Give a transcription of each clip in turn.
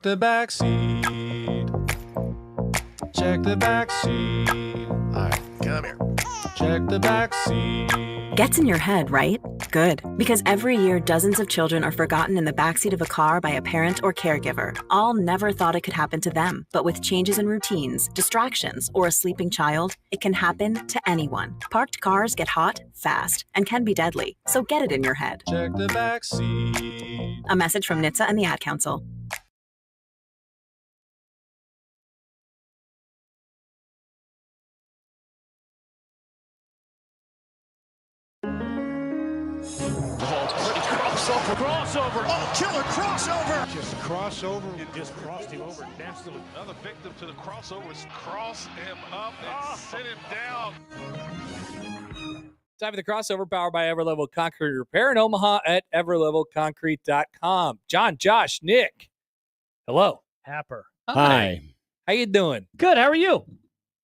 the back seat. Check the back seat. All right, come here. Check the back seat. Gets in your head, right? Good. Because every year, dozens of children are forgotten in the backseat of a car by a parent or caregiver. All never thought it could happen to them. But with changes in routines, distractions, or a sleeping child, it can happen to anyone. Parked cars get hot, fast, and can be deadly. So get it in your head. Check the back seat. A message from NHTSA and the Ad Council. Crossover. Oh, killer crossover. Just crossover. It just crossed him over nastily. Another victim to the crossovers. Cross him up and sent him down. Time for the crossover, powered by Everlevel Concrete Repair in Omaha at everlevelconcrete.com. John, Josh, Nick. Hello. Happer. Hi. How you doing? Good. How are you?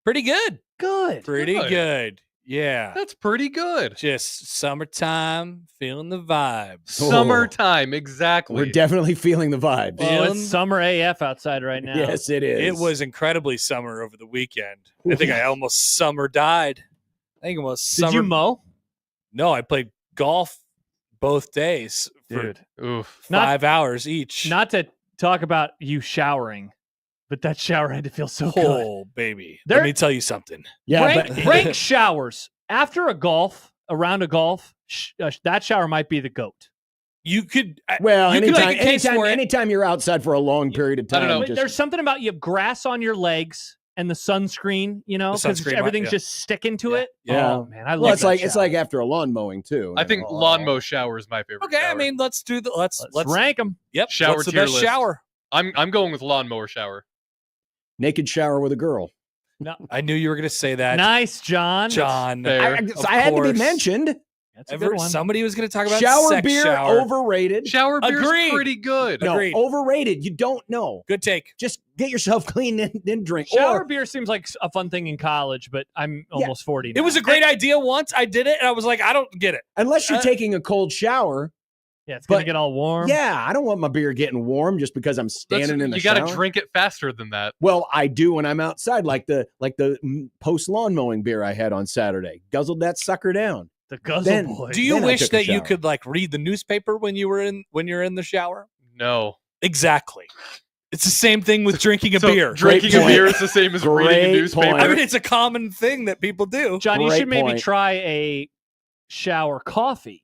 Pretty good. Good. Pretty good. Yeah. That's pretty good. Just summertime, feeling the vibes. Summertime, exactly. We're definitely feeling the vibes. Well, Feeling- it's summer AF outside right now. Yes, it is. It was incredibly summer over the weekend. I think I almost summer died. I think almost Did summer. you mow? No, I played golf both days for Dude. Oof. 5 hours each. Not to talk about you showering, but that shower had to feel so good. Oh, baby. There- Let me tell you something. Yeah, rank showers. After a round of golf, that shower might be the GOAT. You could. well, you could make a case for it. anytime you're outside for a long period of I time. don't know. There's something about you have grass on your legs and the sunscreen, The because sunscreen, everything's yeah. just sticking to it. Yeah. Oh, man, I love well, it's that like it's shower. like after a lawn mowing too. I think lawn mow shower is my favorite. Okay, I shower. mean, let's do the let's rank them. Yep. Shower what's the tier best list. shower? I'm going with lawnmower shower. naked shower with a girl. No. I knew you were going to say that. Nice, John. John. Fair. I had to be course. mentioned. That's a good one. Somebody was going to talk about Shower sex beer shower. overrated. Shower beer's Agreed. pretty good. No, Agreed. overrated. You don't know. Good take. Just get yourself clean then drink. Shower Or beer seems like a fun thing in college, but I'm almost 40 now. It was a great idea once. I did it, and I was like, I don't get it. unless you're taking a cold shower. Yeah, it's going to but- get all warm. Yeah, I don't want my beer getting warm just because I'm standing in the you shower. got to drink it faster than that. Well, I do when I'm outside, like the post lawn mowing beer I had on Saturday. Guzzled that sucker down. The guzzle Then- boy. Do you Then I wish took a that you shower. could like read the newspaper when you're in the shower? No. Exactly. It's the same thing with drinking a So beer. Drinking Great a beer point. is the same as Great reading a newspaper. point. I mean, it's a common thing that people do. John, you Great should maybe point. try a shower coffee.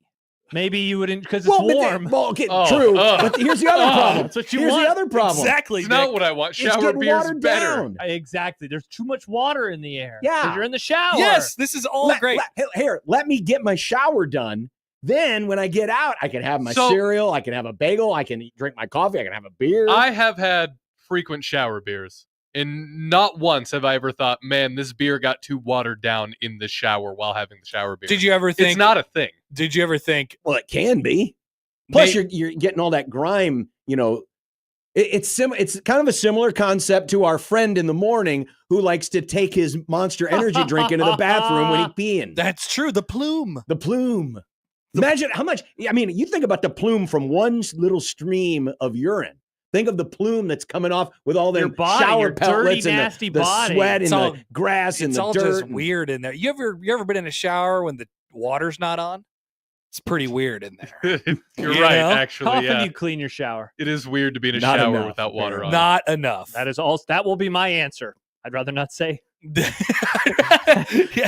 Maybe you wouldn't, because it's Well, but warm. okay, Oh, true. oh. But here's the other problem. That's what you here's want. the other problem. Exactly. It's not Nick. what I want. It's Shower getting beer's watered better. down. Exactly. There's too much water in the air. Yeah. 'Cause you're in the shower. Yes, this is all great. Here, let me get my shower done. Then when I get out, I can have my So- cereal, I can have a bagel, I can drink my coffee, I can have a beer. I have had frequent shower beers, and not once have I ever thought, man, this beer got too watered down in the shower while having the shower beer. Did you ever think? It's not a thing. Did you ever think? Well, it can be. Plus, May- you're getting all that grime. It's kind of a similar concept to our friend in the morning who likes to take his Monster Energy drink into the bathroom when he's peeing. That's true. The plume. The plume. Imagine how much. I mean, you think about the plume from one little stream of urine. Think of the plume that's coming off with all their Your body, shower your dirty, pellets and nasty the body. sweat It's and all- the grass and It's the all dirt. just and- weird in there. You ever been in a shower when the water's not on? It's pretty weird in there. You're You right, know? How actually. often Yeah. do you clean your shower? It is weird to be in a Not shower enough, without water on. Not enough. That will be my answer. I'd rather not say. Yeah.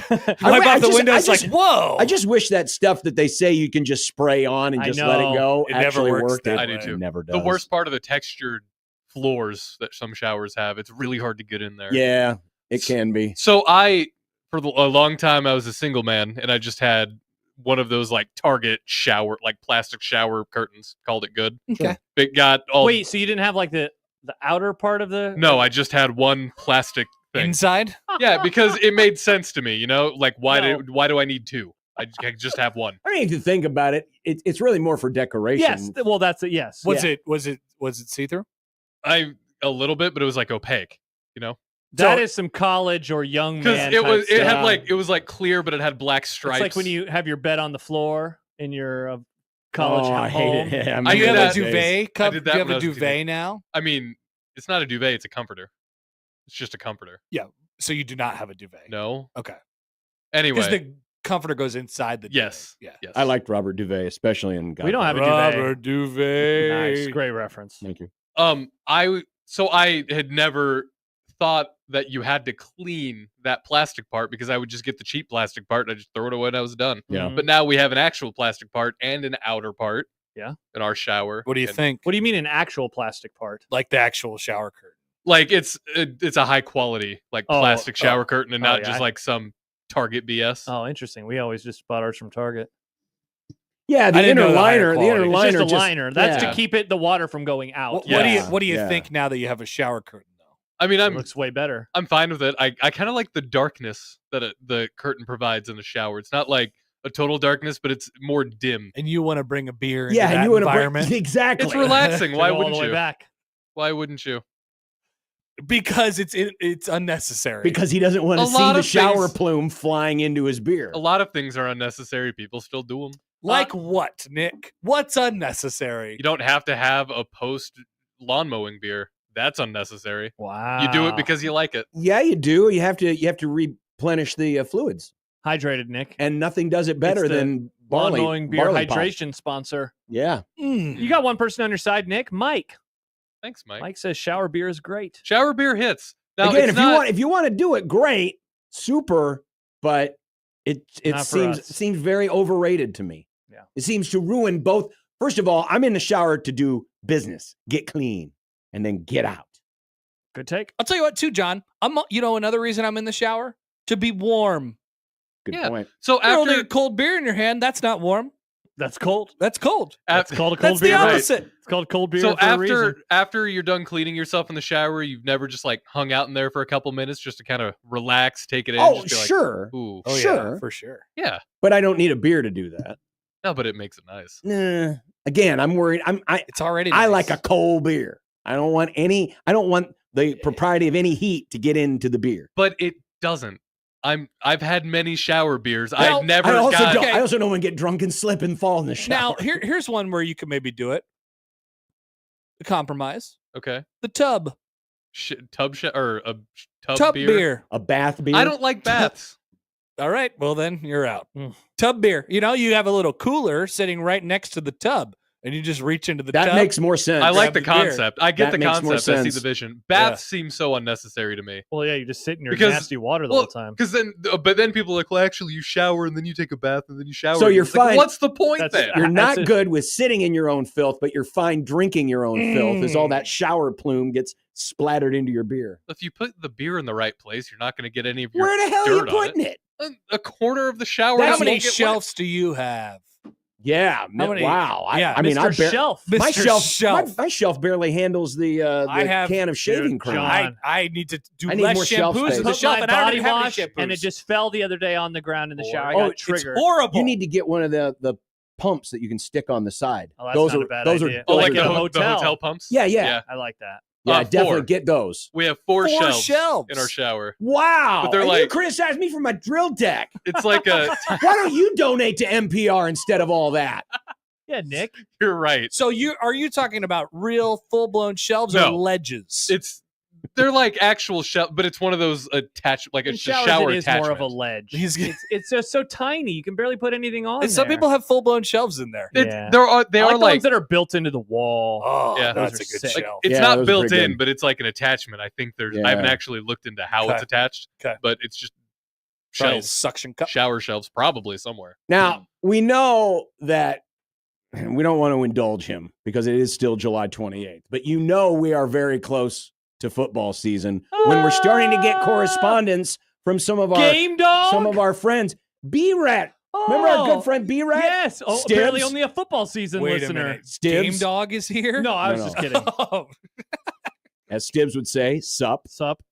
I- Wipe I out the just- window. I It's like, just- whoa. I just wish that stuff that they say you can just spray on and I just let it know. go It never actually works worked. that I do way. too. It never does. The worst part of the textured floors that some showers have, it's really hard to get in there. Yeah, it can be. So a long time, I was a single man, and I just had one of those like Target shower, like plastic shower curtains. Called it good. Okay. It got all. Wait, so you didn't have like the outer part of the? No, I just had one plastic thing. Inside? Yeah, because it made sense to me. Like why No. do I need two? I just have one. I mean, if you think about it, it's really more for decoration. Yes. Well, that's it. Yes. Was it see through? A little bit, but it was like opaque. That is some college or young Because man. it type had stuff. it was like clear, but it had black stripes. It's like when you have your bed on the floor in your college Oh, home. I hate it. Yeah, I Do you did have that- a duvet? I did that Do you have when I a was a duvet now? I mean, It's not a duvet. It's a comforter. It's just a comforter. So you do not have a duvet. No. Okay. Anyway. Because the comforter goes inside the duvet. Yes. Yeah. Yes. I liked Robert Duvet, especially in We don't have a Robert duvet. duvet. Nice, great reference. Thank you. I had never thought that you had to clean that plastic part because I would just get the cheap plastic part and I just throw it away and I was done. Yeah. But now we have an actual plastic part and an outer part. Yeah. In our shower. What do you And, think? What do you mean an actual plastic part? Like the actual shower curtain. Like it's a high quality like plastic shower curtain and not yeah. just like some Target BS. Oh, interesting. We always just bought ours from Target. Yeah, the I didn't inner know the higher liner. The quality. inner It's liner. Just a liner. That's yeah. to keep the water from going out. What do you Yeah. think now that you have a shower curtain though? I mean, It looks way better. I'm fine with it. I kind of like the darkness that the curtain provides in the shower. It's not like a total darkness, but it's more dim. And you want to bring a beer into Yeah, that and you want environment to exactly. It's relaxing. Why Go all wouldn't the way you? back. Why wouldn't you? because it's unnecessary. because he doesn't want A to see lot the of shower things- plume flying into his beer. A lot of things are unnecessary. People still do them. like what, Nick? What's unnecessary? You don't have to have a post lawn mowing beer. That's unnecessary. Wow. You do it because you like it. Yeah, you do. You have to replenish the fluids, Hydrated, Nick. and nothing does it better It's the than Lawn barley mowing beer barley pop. hydration sponsor. Yeah, You got one person on your side, Nick. Mike. Thanks, Mike. Mike says shower beer is great. Shower beer hits. Now, again, it's if you want to do it, great, super, but it Not for us. seems very overrated to me. Yeah. It seems to ruin both. First of all, I'm in the shower to do business, get clean, and then get out. Good take. I'll tell you what, too, John. Another reason I'm in the shower to be warm. Good Yeah. point. So You're holding after a cold beer in your hand. That's not warm. That's cold. That's cold. That's called a cold That's beer. the right? opposite. It's called cold beer so for a reason. after you're done cleaning yourself in the shower, you've never just like hung out in there for a couple minutes just to kind of relax, take it in. Oh, just be like, sure. Ooh, Oh, Sure. yeah, for sure. yeah. But I don't need a beer to do that. No, but it makes it nice. Nah. Again, I'm worried. It's already I nice. like a cold beer. I don't want the propriety of any heat to get into the beer. But it doesn't. I've had many shower beers. Now, I've never I also got. don't. I also don't want to get drunk and slip and fall in the shower. Now, here's one where you could maybe do it. The compromise. Okay. The tub. Or a tub, Tub beer. beer. A bath beer. I don't like baths. All right. Well, then you're out. Mm. Tub beer. You have a little cooler sitting right next to the tub, and you just reach into the That tub. makes more sense. I like grab the the beer. concept. I get That the makes more concept. I see sense. the vision. Baths seem so unnecessary to me. Well, yeah, you just sit in your Because- nasty water the whole time. Because then people are like, well, actually, you shower and then you take a bath and then you shower. So again. you're It's like, fine. what's the point That's- then? You're That's not a- good with sitting in your own filth, but you're fine drinking your own filth as all that shower plume gets splattered into your beer. If you put the beer in the right place, you're not going to get any of your Where the hell are you dirt on putting it? A corner of the shower. How That's many won't get wet. shelves do you have? Yeah. many- Wow. yeah, I mean, Mr. I bar- Shelf. my Mr. shelf, My shelf barely handles the I have- can of shaving Dude, cream. John. I need to do I need less more shelf shampoos space. in the Put shelf, my and I don't body even have any wash, shampoos. and it just fell the other day on the ground in the shower. I Oh, got it's triggered. horrible. You need to get one of the pumps that you can stick on the side. Oh, that's those not are a bad those idea. are Oh, those like are the dope. hotel. hotel pumps? Yeah. I like that. Yeah, definitely four. get those. We have four Four shelves shelves. in our shower. Wow. But they're and you like- criticize me for my drill deck. It's like a. Why don't you donate to NPR instead of all that? Yeah, Nick. You're right. So are you talking about real full blown shelves or No. ledges? They're like actual shelves, but it's one of those attached, like In it's a showers, shower it is attachment. more of a ledge. He's- It's just so tiny. You can barely put anything on and some there. people have full blown shelves in there. Yeah. They I are like the like ones that are built into the wall. Oh, Yeah. that's Those a are good sick. shelf. it's Yeah, not those are built pretty in, good. but it's like an attachment. I think I Yeah. haven't actually looked into how Okay. it's attached. Okay. But it's just Probably a shelves, suction cup. shower shelves, probably somewhere. Now, we know that we don't want to indulge him because it is still July 28th, but we are very close to football season when we're starting to get correspondence from some of Game dog. our friends. B-Rat. Remember our good friend B-Rat? Yes. Oh, Stibbs? apparently only a football season Wait a listener. minute. Stibbs? Game Dog is here? No, I was No, just no. kidding. Oh, As Stibbs would say, sup. Sup?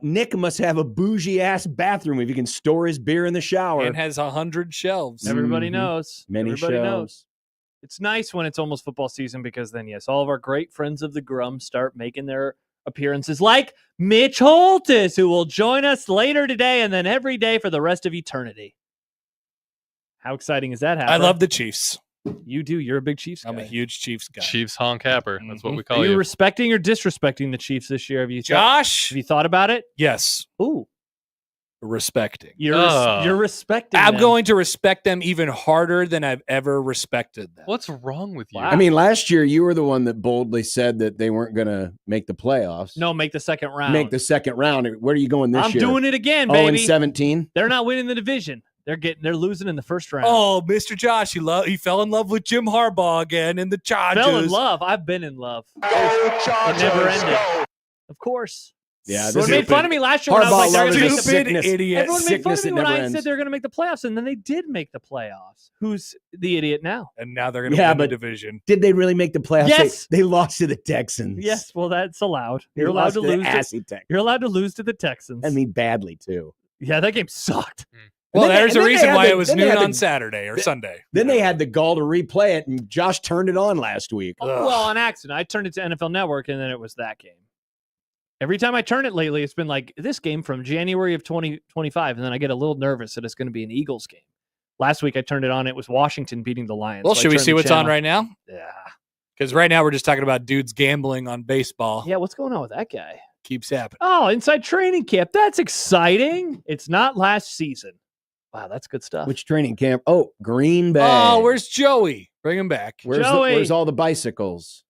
Nick must have a bougie-ass bathroom if he can store his beer in the shower. and has 100 shelves. Everybody Mhm. knows. Many Everybody knows. shelves. It's nice when it's almost football season because then, yes, all of our great friends of the Grum start making their appearances, like Mitch Holthus, who will join us later today and then every day for the rest of eternity. How exciting is that, Happer? I love the Chiefs. You do. You're a big Chiefs guy. I'm a huge Chiefs guy. Chiefs honk happer. That's what we Are call you you. respecting or disrespecting the Chiefs this year? Josh? Have you thought about it? Yes. Ooh. Respecting. You're respecting I'm them. going to respect them even harder than I've ever respected them. What's wrong with you? Wow. I mean, last year you were the one that boldly said that they weren't going to make the playoffs. No, make the second round. Make the second round. Where are you going this year? I'm doing it again, 0 baby. and 17. They're not winning the division. They're losing in the first round. Oh, Mr. Josh, he fell in love with Jim Harbaugh again in the Chargers. Fell in love. I've been in love. It never ended. Of course. Yeah, Everyone made fun of me last year when I was like, Harbaugh they're loves going to a make the sickness. idiot. Everyone made fun of Sickness me that when never I ends. said they were going to make the playoffs, and then they did make the playoffs. Who's the idiot now? And now they're going to Yeah, win the but- division. Did they really make the playoffs? Yes. They lost to the Texans. Yes, well, that's allowed. They You're allowed lost to the lose. assy Texans. You're allowed to lose to the Texans. I mean, badly too. Yeah, that game sucked. Well, And then there's they- a and then they reason had why the- it was then they noon had the- on Saturday or Sunday. Then they had the gall to replay it, and Josh turned it on last week. Ugh. Well, on accident. I turned it to NFL Network, and then it was that game. Every time I turn it lately, it's been like this game from January of 2025, and then I get a little nervous that it's going to be an Eagles game. Last week I turned it on. It was Washington beating the Lions. Well, so I should we turned see the what's on channel. right now? Yeah. Because right now we're just talking about dudes gambling on baseball. Yeah, what's going on with that guy? Keeps happening. Oh, inside training camp. That's exciting. It's not last season. Wow, that's good stuff. Which training camp? Oh, Green Bay. Oh, where's Joey? Bring him back. where's all the bicycles?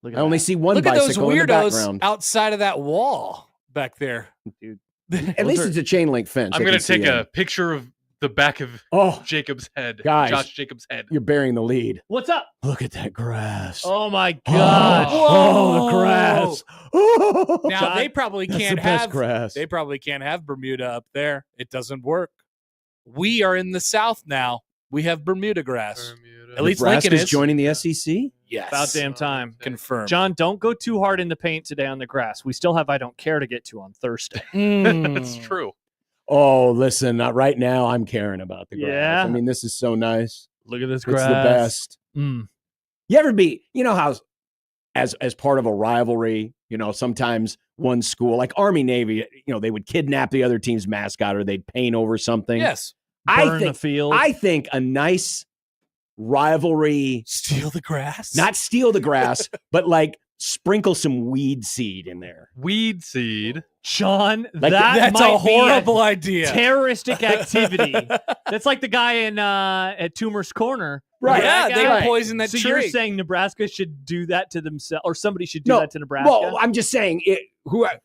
Look at I only that. see one Look at those bicycle in the weirdos background. outside of that wall back there. Dude. At least it's a chain link fence. I'm I going can to take see 'em. a picture of the back of Oh, Jacob's head. Guys. Josh Jacobs' head. you're bearing the lead. What's up? Look at that grass. Oh my gosh. Oh, the grass. Now John, they probably That's can't the best have grass. they probably can't have Bermuda up there. It doesn't work. We are in the South now. We have Bermuda grass. At least Lincoln Nebraska's is. joining the SEC. Yes. About damn time. Confirmed. John, don't go too hard in the paint today on the grass. We still have I Don't Care to get to on Thursday. That's true. Oh, listen, right now I'm caring about the grass. Yeah? I mean, this is so nice. Look at this It's grass. the best. Mm. You ever how as part of a rivalry, sometimes one school like Army Navy, they would kidnap the other team's mascot or they'd paint over something. Yes. Burn the field. I think a nice rivalry, Steal the grass. not steal the grass, but like sprinkle some weed seed in there. Weed seed. John, Like, that That's might a horrible idea. terroristic activity. That's like the guy in at Toomer's Corner. Right. Yeah, That they guy? poisoned that So tree. you're saying Nebraska should do that to themselves, or somebody should do No, that to Nebraska? Well, I'm just saying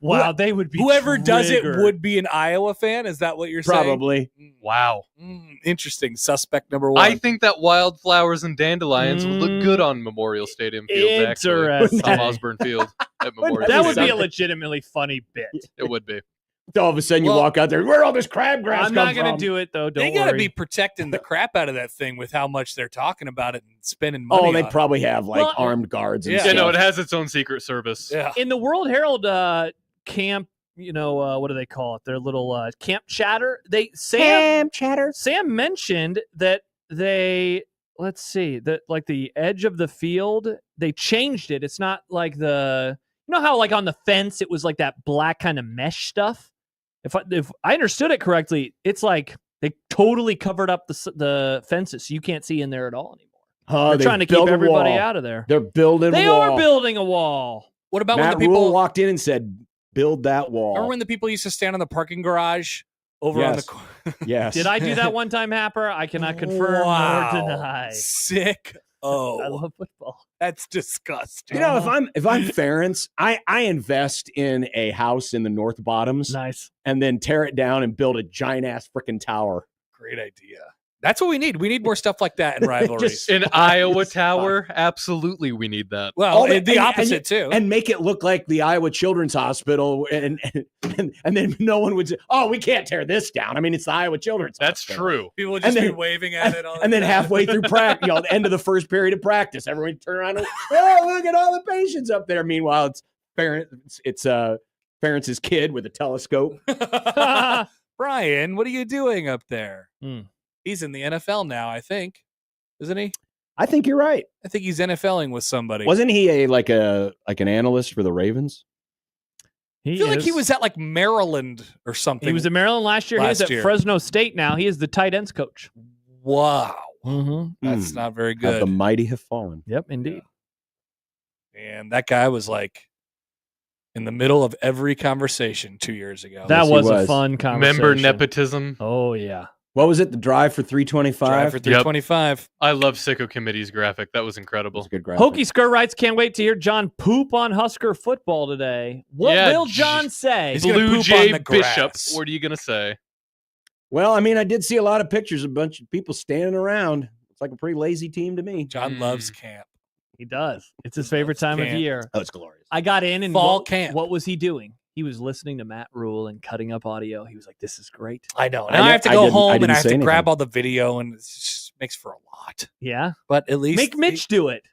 wow, they would be Whoever does it triggered. would be an Iowa fan. Is that what you're saying? probably. Wow. Interesting. Suspect number one. I think that wildflowers and dandelions would look good on Memorial Stadium field, actually. Interesting. Tom Osborne Field at Memorial That would be a Stadium. legitimately funny bit. It would be. All of a sudden, you Well, walk out there. Where all this crabgrass I'm come not going from? to do it though. Don't they got to worry. be protecting the crap out of that thing with how much they're talking about it and spending money. Oh, they on it. probably have like Well, armed guards. And Yeah. Yeah, stuff. no, it has its own secret service. Yeah. In the World Herald camp, what do they call it? Their little camp chatter. Sam mentioned that let's see, that like the edge of the field, they changed it. It's not like how like on the fence it was like that black kind of mesh stuff. If I understood it correctly, it's like they totally covered up the fences, so you can't see in there at all anymore. Oh, They're trying to keep built a everybody wall. out of there. They're building. They a wall. are building a wall. What about Matt when the people Rule walked in and said, "Build that wall." Remember when the people used to stand on the parking garage over on the Yes. corner? Yes. Did I do that one time, Happer? I cannot confirm Wow. or deny. Sick. I Oh, love football. that's disgusting. You know, if I'm Ferentz, I invest in a house in the North Bottoms Nice. and then tear it down and build a giant ass freaking tower. Great idea. That's what we need. We need more stuff like that in rivalries. Just- In Iowa Tower, absolutely we need that. well, all the- the and- opposite too. And make it look like the Iowa Children's Hospital, and then no one would say, "Oh, we can't tear this down." I mean, it's the Iowa Children's. That's Hospital. true. People would just and be then- waving at it. All And the then time. halfway through practice, the end of the first period of practice, everyone would turn around and, "Oh, look at all the patients up there." Meanwhile, it's Ferentz's kid with a telescope. Brian, what are you doing up there? Hmm. He's in the NFL now, I think, isn't he? I think you're right. I think he's NFLing with somebody. Wasn't he like an analyst for the Ravens? I feel like he was at like Maryland or something. He was in Maryland last year. He is Last at year. Fresno State now. He is the tight ends coach. Wow. That's not very Have good. the mighty have fallen. Yep, indeed. And that guy was like in the middle of every conversation 2 years ago. That he was a was. fun conversation. Member nepotism. Oh, yeah. What was it? The drive for 325? Drive for 325. I love Sicko Committee's graphic. That was incredible. That's a good graphic. Hokey Skirt writes, can't wait to hear John poop on Husker football today. What Yeah, will John say? He's gonna Blue poop Jay on the Bishop. grass. What are you going to say? Well, I mean, I did see a lot of pictures of a bunch of people standing around. It's like a pretty lazy team to me. John loves camp. He does. It's his favorite time of Camp. year. Oh, it's glorious. I got in and Fall what, camp. what was he doing? He was listening to Matt Rule and cutting up audio. He was like, this is great. I know. I Now I have to I go didn't- I home and didn't I have say to grab anything. all the video, and it just makes for a lot. Yeah? But at least Make Mitch do it.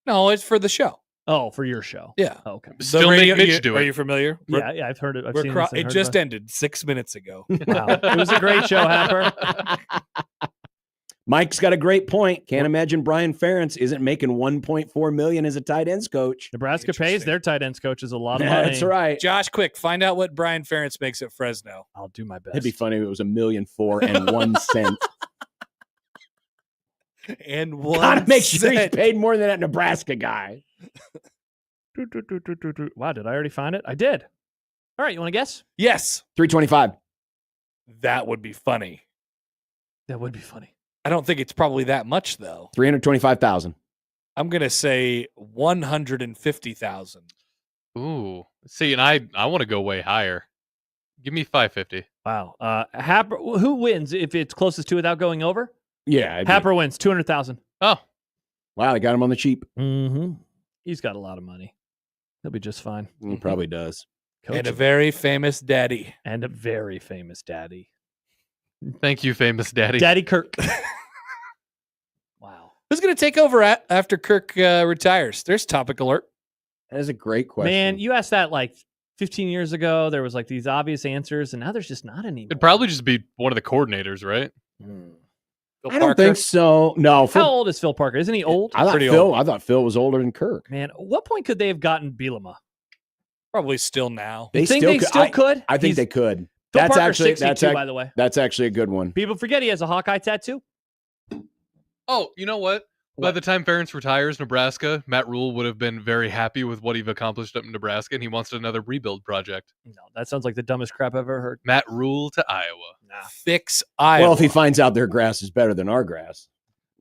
No, it's for the show. Oh, for your show. Yeah. Oh, okay. Still make Mitch do Are it. you familiar? Yeah, I've heard it. I've We're seen cro- this and it heard just about ended 6 minutes ago. Wow. It was a great show, Happer. Mike's got a great point. Can't imagine Brian Ferentz isn't making $1.4 million as a tight ends coach. Nebraska pays Interesting. their tight ends coaches a lot of money. That's right. Josh, quick, find out what Brian Ferentz makes at Fresno. I'll do my best. It'd be funny if it was $1,000,004.01. And one Gotta make sure he's cent. paid more than that Nebraska guy. Wow, did I already find it? I did. All right, you want to guess? Yes, 325. that would be funny. That would be funny. I don't think it's probably that much though. 325,000. I'm gonna say 150,000. Ooh. See, and I want to go way higher. Give me 550. Wow. Happer, who wins if it's closest to without going over? Yeah. Happer wins 200,000. Oh, Wow, they got him on the cheap. Mm-hmm. He's got a lot of money. He'll be just fine. He probably does. And a very famous daddy. And a very famous daddy. thank you, famous daddy. Daddy Kirk. Wow. Who's gonna take over after Kirk retires? There's topic alert. That is a great question. Man, you asked that like 15 years ago. There was like these obvious answers, and now there's just not anymore. It'd probably just be one of the coordinators, right? Phil I don't Parker. think so. No. How old is Phil Parker? Isn't he old? I thought Pretty Phil. old. I thought Phil was older than Kirk. Man, at what point could they have gotten Bielema? Probably still now. They You think still they could. still could? I think He's- they could. Phil That's Parker's actually 62, by the way. that's actually a good one. People forget he has a Hawkeye tattoo. Oh, you know what? By What? the time Ferentz retires Nebraska, Matt Rule would have been very happy with what he've accomplished up in Nebraska, and he wants another rebuild project. No, that sounds like the dumbest crap I've ever heard. Matt Rule to Iowa. Fix Iowa. Well, if he finds out their grass is better than our grass.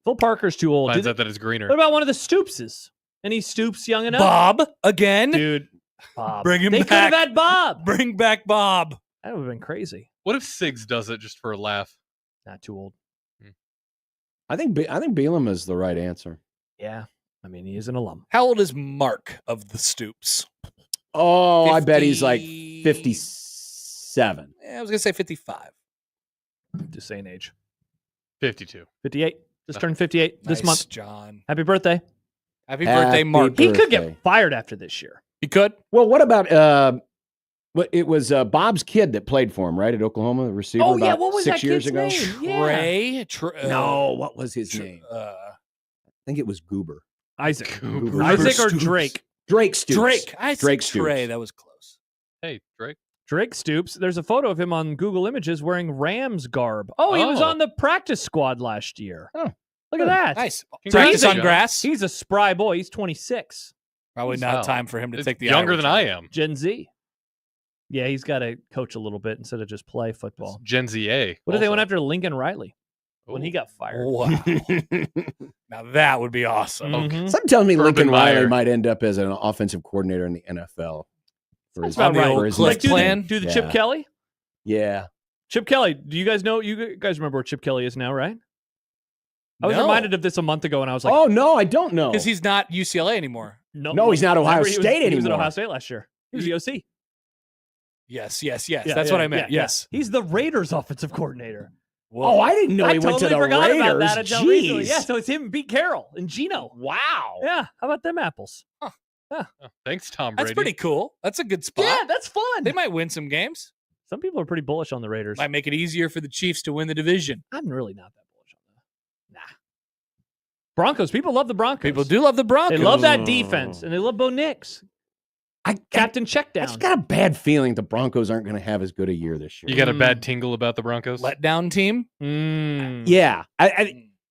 Phil Parker's too old. Finds Did- out that it's greener. What about one of the Stoopses? Any Stoops young enough? Bob again. Dude, Bob. Bring him they could have back. had Bob. Bring back Bob. That would have been crazy. What if Siggs does it just for a laugh? Not too old. I think Bielema is the right answer. Yeah. I mean, he is an alum. How old is Mark of the Stoops? Oh, I bet he's like 50 57. I was gonna say 55. Just saying age. 52. 58. Just turned 58 this Nice, month. John. Happy birthday. Happy birthday, Mark. He could Birthday. get fired after this year. He could. Well, what about it was Bob's kid that played for him, right, at Oklahoma, the receiver Oh, yeah. about What was 6 that years kid's ago. name? Yeah. Trey. No, what was his name? I think it was Goober. Isaac. Goober. Isaac or Stoops. Drake? Drake Stoops. Drake. I said Drake Trey. Stoops. That was close. Hey, Drake. Drake Stoops. There's a photo of him on Google Images wearing Rams garb. Oh, he was Oh. on the practice squad last year. Oh. Look at that. Nice. Congrats, Practice on John. grass. He's a spry boy. He's 26. Probably Wow. not time for him to It's take the younger Iowa than job. I am. Gen Z. Yeah, he's got to coach a little bit instead of just play football. Gen ZA. What if they also. went after Lincoln Riley when he Ooh. got fired? Wow. Now that would be awesome. Mhm. Something tells me Urban Lincoln Riley Meyer. might end up as an offensive coordinator in the NFL. For That's his- about the right. old for his Cliff next do plan. The, do the Yeah. Chip Kelly? Yeah. Chip Kelly. Do you guys know? You guys remember where Chip Kelly is now, right? I was No. reminded of this a month ago, and I was like, Oh no, I don't know. Because he's not UCLA anymore. No, he's not Ohio Remember, State He was at anymore. Ohio State last year. He was the OC. Yes. Yeah, That's yeah, what I meant. yeah, Yes. yeah. He's the Raiders offensive coordinator. Oh, I didn't know I he went to totally the forgot Raiders. about that until recently. Jeez. Yeah, so it's him and Pete Carroll and Gino. Wow. Yeah, how about them apples? Oh, thanks, Tom Brady. That's pretty cool. That's a good spot. Yeah, that's fun. They might win some games. Some people are pretty bullish on the Raiders. Might make it easier for the Chiefs to win the division. I'm really not that bullish on them. Nah. Broncos. People love the Broncos. People do love the Broncos. They love that defense, and they love Bo Nix. Captain I Checkdown. just got a bad feeling the Broncos aren't going to have as good a year this year. You got a bad tingle about the Broncos? letdown team. Mm. Yeah.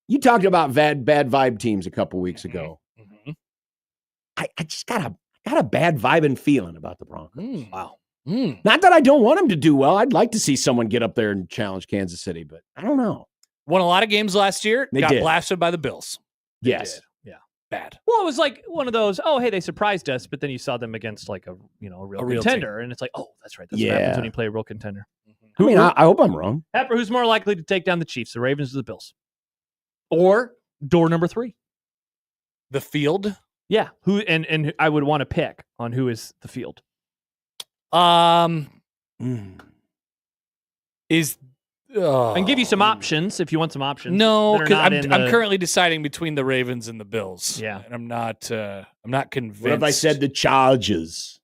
You talked about bad vibe teams a couple weeks ago. Mm-hmm. I just got a bad vibe and feeling about the Broncos. Wow. Not that I don't want them to do well. I'd like to see someone get up there and challenge Kansas City, but I don't know. Won a lot of games last year. They got did. blasted by the Bills. Yes. Yeah. Bad. Well, it was like one of those, oh, hey, they surprised us, but then you saw them against like a real contender, and it's like, oh, that's right. That's what happens when you play a real contender. I mean, I hope I'm wrong. Happer, who's more likely to take down the Chiefs, the Ravens or the Bills? Or door number 3? The field. Yeah. Who and I would want to pick on who is the field. Is I can give you some options if you want some options. No, because I'm I'm currently deciding between the Ravens and the Bills. Yeah, and I'm not convinced. What if I said the Chargers?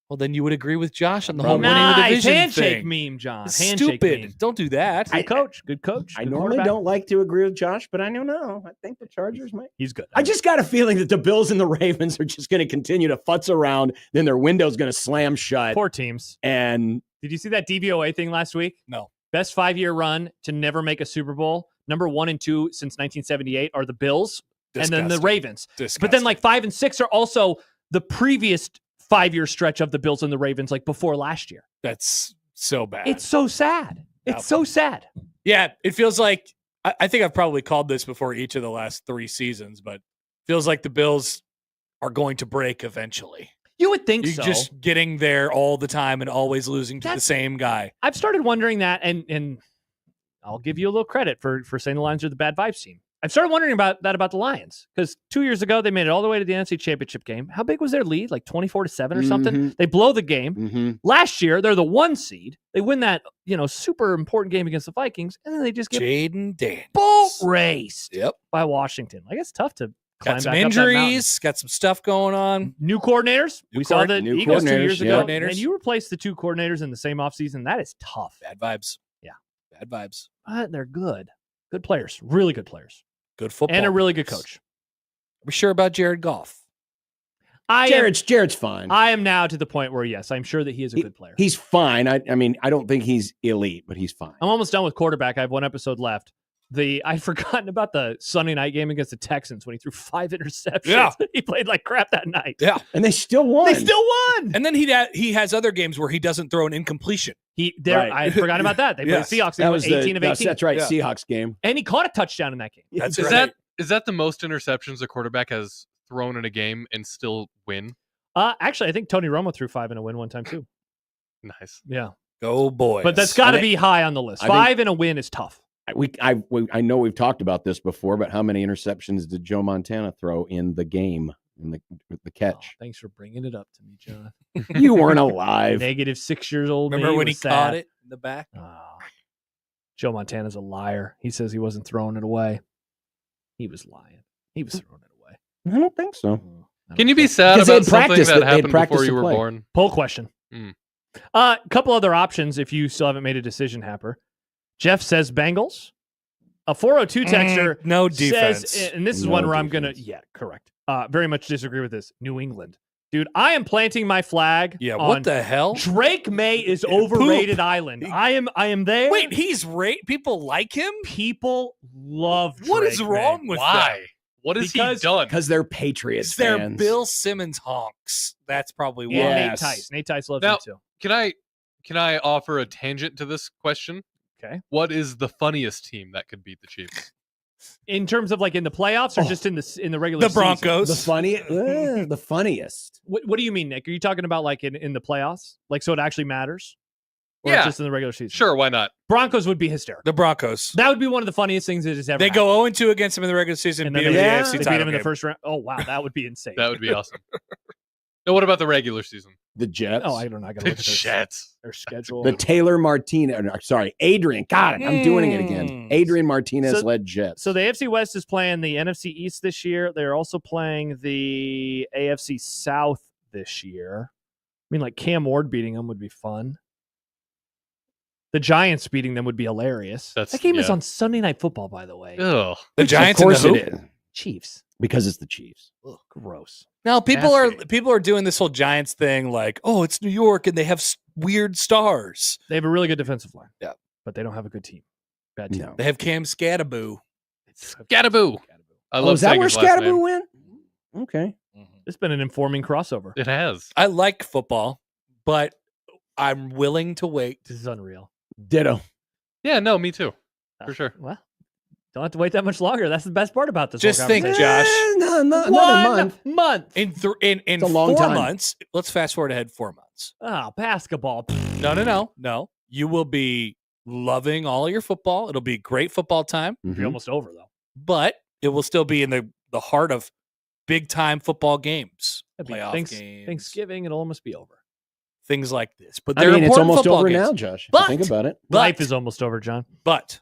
Well, then you would agree with Josh on the Probably. whole winning the nice division handshake thing. meme, John. It's Handshake stupid. meme. Don't do that. Good coach. Good coach. I Good normally quarterback. don't like to agree with Josh, but I don't know. I think the Chargers might. He's good. I just got a feeling that the Bills and the Ravens are just going to continue to futz around. Then their window's going to slam shut. Poor teams. And did you see that DVOA thing last week? No. Best 5-year run to never make a Super Bowl. Number 1 and 2 since 1978 are the Bills, and then the Ravens. But then like 5 and 6 are also the previous 5-year stretch of the Bills and the Ravens, like before last year. That's so bad. It's so sad. It's so sad. Yeah, it feels like I think I've probably called this before each of the last 3 seasons, but it feels like the Bills are going to break eventually. You would think You're so. just getting there all the time and always losing to the same guy. I've started wondering that, and I'll give you a little credit for saying the Lions are the bad vibes team. I've started wondering about the Lions because 2 years ago they made it all the way to the NFC Championship game. How big was their lead? Like 24-7 or something? They blow the game. Last year they're the 1 seed. They win that super important game against the Vikings, and then they just get Jaden Daniels boat raced Yep. by Washington. Like it's tough to climb Got some back up that mountain. injuries, got some stuff going on. New coordinators. We saw the new Eagles 2 coordinators, years yeah. ago. And you replace the 2 coordinators in the same offseason. That is tough. Bad vibes. Yeah. Bad vibes. But they're good. Good players. Really good players. Good football. And a really good players. coach. Are we sure about Jared Goff? Jared's fine. I am now to the point where, yes, I'm sure that he is a good player. He's fine. I mean, I don't think he's elite, but he's fine. I'm almost done with quarterback. I have 1 episode left. I'd forgotten about the Sunday night game against the Texans when he threw 5 interceptions. Yeah. He played like crap that night. Yeah. And they still won. They still won. And then he has other games where he doesn't throw an incompletion. Right. I forgot about that. They Yes. played Seahawks. They That won was 18 of 18. That's right. Yeah. Seahawks game. And he caught a touchdown in that game. That's Is right. that the most interceptions a quarterback has thrown in a game and still win? Actually, I think Tony Romo threw 5 in a win one time too. Nice. Yeah. Go boys. But that's got to be high on the list. 5 in a win is tough. I know we've talked about this before, but how many interceptions did Joe Montana throw in the game, in the catch? Oh, thanks for bringing it up to me, John. You weren't alive. Negative 6-year-old. Remember me when he was sad. caught it in the back? Oh. Joe Montana's a liar. He says he wasn't throwing it away. He was lying. He was throwing it away. I don't think so. Can you be sad Because they about had something practiced that it- they had happened practiced before you the were play. born? Poll question. Mm. Couple other options if you still haven't made a decision, Happer. Jeff says Bengals. A 402 texter no defense. says, and this is No one where I'm going to, defense. correct. Very much disagree with this. New England. Dude, I am planting my flag. Yeah, on what the hell? Drake May is overrated island. I am there. Wait, he's people like him? People love Drake What is May. wruz with Why? that? What has Because- he done? Because they're Patriots It's their fans. Bill Simmons honks. That's probably why. Yeah, Yes. Nate Tice. Nate Tice loves Now- him too. Can I offer a tangent to this question? Okay. What is the funniest team that could beat the Chiefs? In terms of like in the playoffs or just in the regular The season? Broncos. the funniest. What do you mean, Nick? Are you talking about like in the playoffs? Like so it actually matters? Or Yeah. just in the regular season? Sure, why not? Broncos would be hysterical. The Broncos. That would be one of the funniest things that has ever They happened. go 0-2 against him in the regular season and And beat then him in the yeah, AFC They beat title him in the game. first round. Oh wow, that would be insane. That would be awesome. Now, what about the regular season? The Jets. Oh, I don't know. I gotta The look at Jets. their schedule. The Taylor Martinez. Sorry, Adrian. God, I'm doing it again. Mm. Adrian Martinez So- led Jets. So the AFC West is playing the NFC East this year. They're also playing the AFC South this year. I mean, like Cam Ward beating them would be fun. The Giants beating them would be hilarious. That's- That game is yeah. on Sunday Night Football, by the way. Ugh. The Giants of course and the it who? is. Chiefs. Because it's the Chiefs. Ugh, gross. Now people Nasty. are doing this whole Giants thing like, oh, it's New York and they have weird stars. They have a really good defensive line. Yeah. But they don't have a good team. Bad team. No. They have Cam Scattaboo. Scattaboo. I love is that saying where his last name. Scattaboo went? Okay. It's been an informing crossover. It has. I like football, but I'm willing to wait. This is unreal. Ditto. Yeah, no, me too. For sure. Well, don't have to wait that much longer. That's the best part about this. Just whole think, conversation. Josh. No, another month. month. In a long 4 time. months, let's fast forward ahead 4 months. Oh, basketball. No. You will be loving all of your football. It'll be great football time, It'll be almost over though. but it will still be in the heart of big time football games, It'll be playoff games, Thanksgiving, it'll almost be over. things like this. But I they're mean, it's important almost football over games. now, Josh. But- Think about it. But- Life is almost over, John. But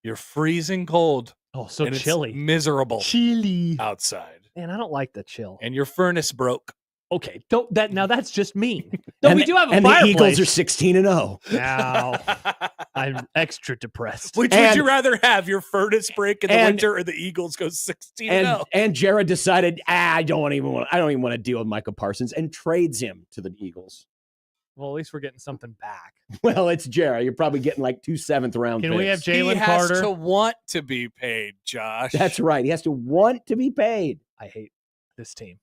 you're freezing cold. Oh, so and chilly. It's miserable Chilly. outside, Man, I don't like the chill. and your furnace broke. Okay, don't that now. That's just mean. No, we do have a and fireplace. the Eagles are 16-0. Now I'm extra depressed. Which would And- you rather have, your furnace break in the and- winter or the Eagles go 16-0? And Jared decided, I don't even want to deal with Micah Parsons, and trades him to the Eagles. Well, at least we're getting something back. Well, it's Jared. You're probably getting like 2 7th-round Can picks. we have He Jalen has Carter? to want to be paid, Josh. That's right. He has to want to be paid. I hate this team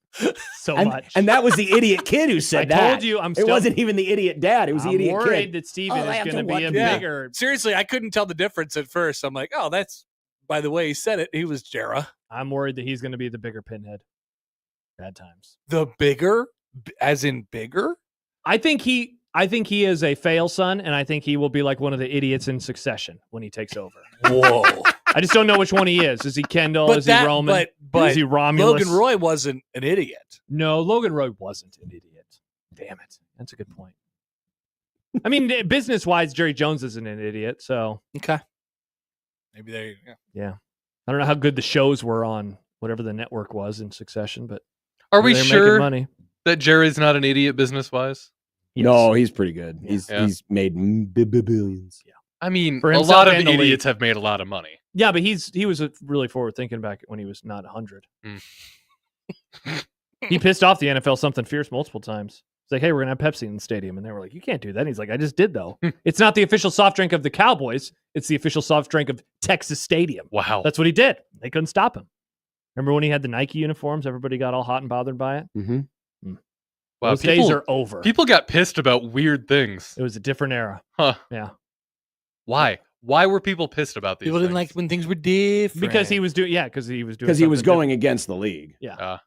so And, much. and that was the idiot kid who said I that. told you, I'm It still. wasn't even the idiot dad. It was the I'm idiot worried kid. that Steven Oh, they is have going to to be want a to be- bigger. Seriously, I couldn't tell the difference at first. I'm like, oh, that's, by the way he said it, he was Jera. I'm worried that he's going to be the bigger pinhead. Bad times. The bigger, as in bigger? I think he is a fail son, and I think he will be like one of the idiots in Succession when he takes over. Whoa. I just don't know which one he is. Is he Kendall? Is he Roman? But is he Romulus? Logan Roy wasn't an idiot. No, Logan Roy wasn't an idiot. Damn it. That's a good point. I mean, business-wise, Jerry Jones isn't an idiot, so Okay. Maybe they, yeah. I don't know how good the shows were on whatever the network was in Succession, but Are we they're sure making money. that Jerry's not an idiot business wise? Yes. No, he's pretty good. Yeah. He's made billions. I mean, For a himself lot of and the league. idiots have made a lot of money. Yeah, but he was really forward thinking back when he was not 100. He pissed off the NFL something fierce multiple times. It's like, hey, we're gonna have Pepsi in the stadium, and they were like, you can't do that. And he's like, I just did though. It's not the official soft drink of the Cowboys. It's the official soft drink of Texas Stadium. Wow. That's what he did. They couldn't stop him. Remember when he had the Nike uniforms? Everybody got all hot and bothered by it. Mm-hmm. Wow, Those days are over. People got pissed about weird things. It was a different era. Huh. Yeah. Why? Why were people pissed about these people didn't like things? when things were different. Because he was doing. Yeah, because he was doing. Because he was something going against the league. different.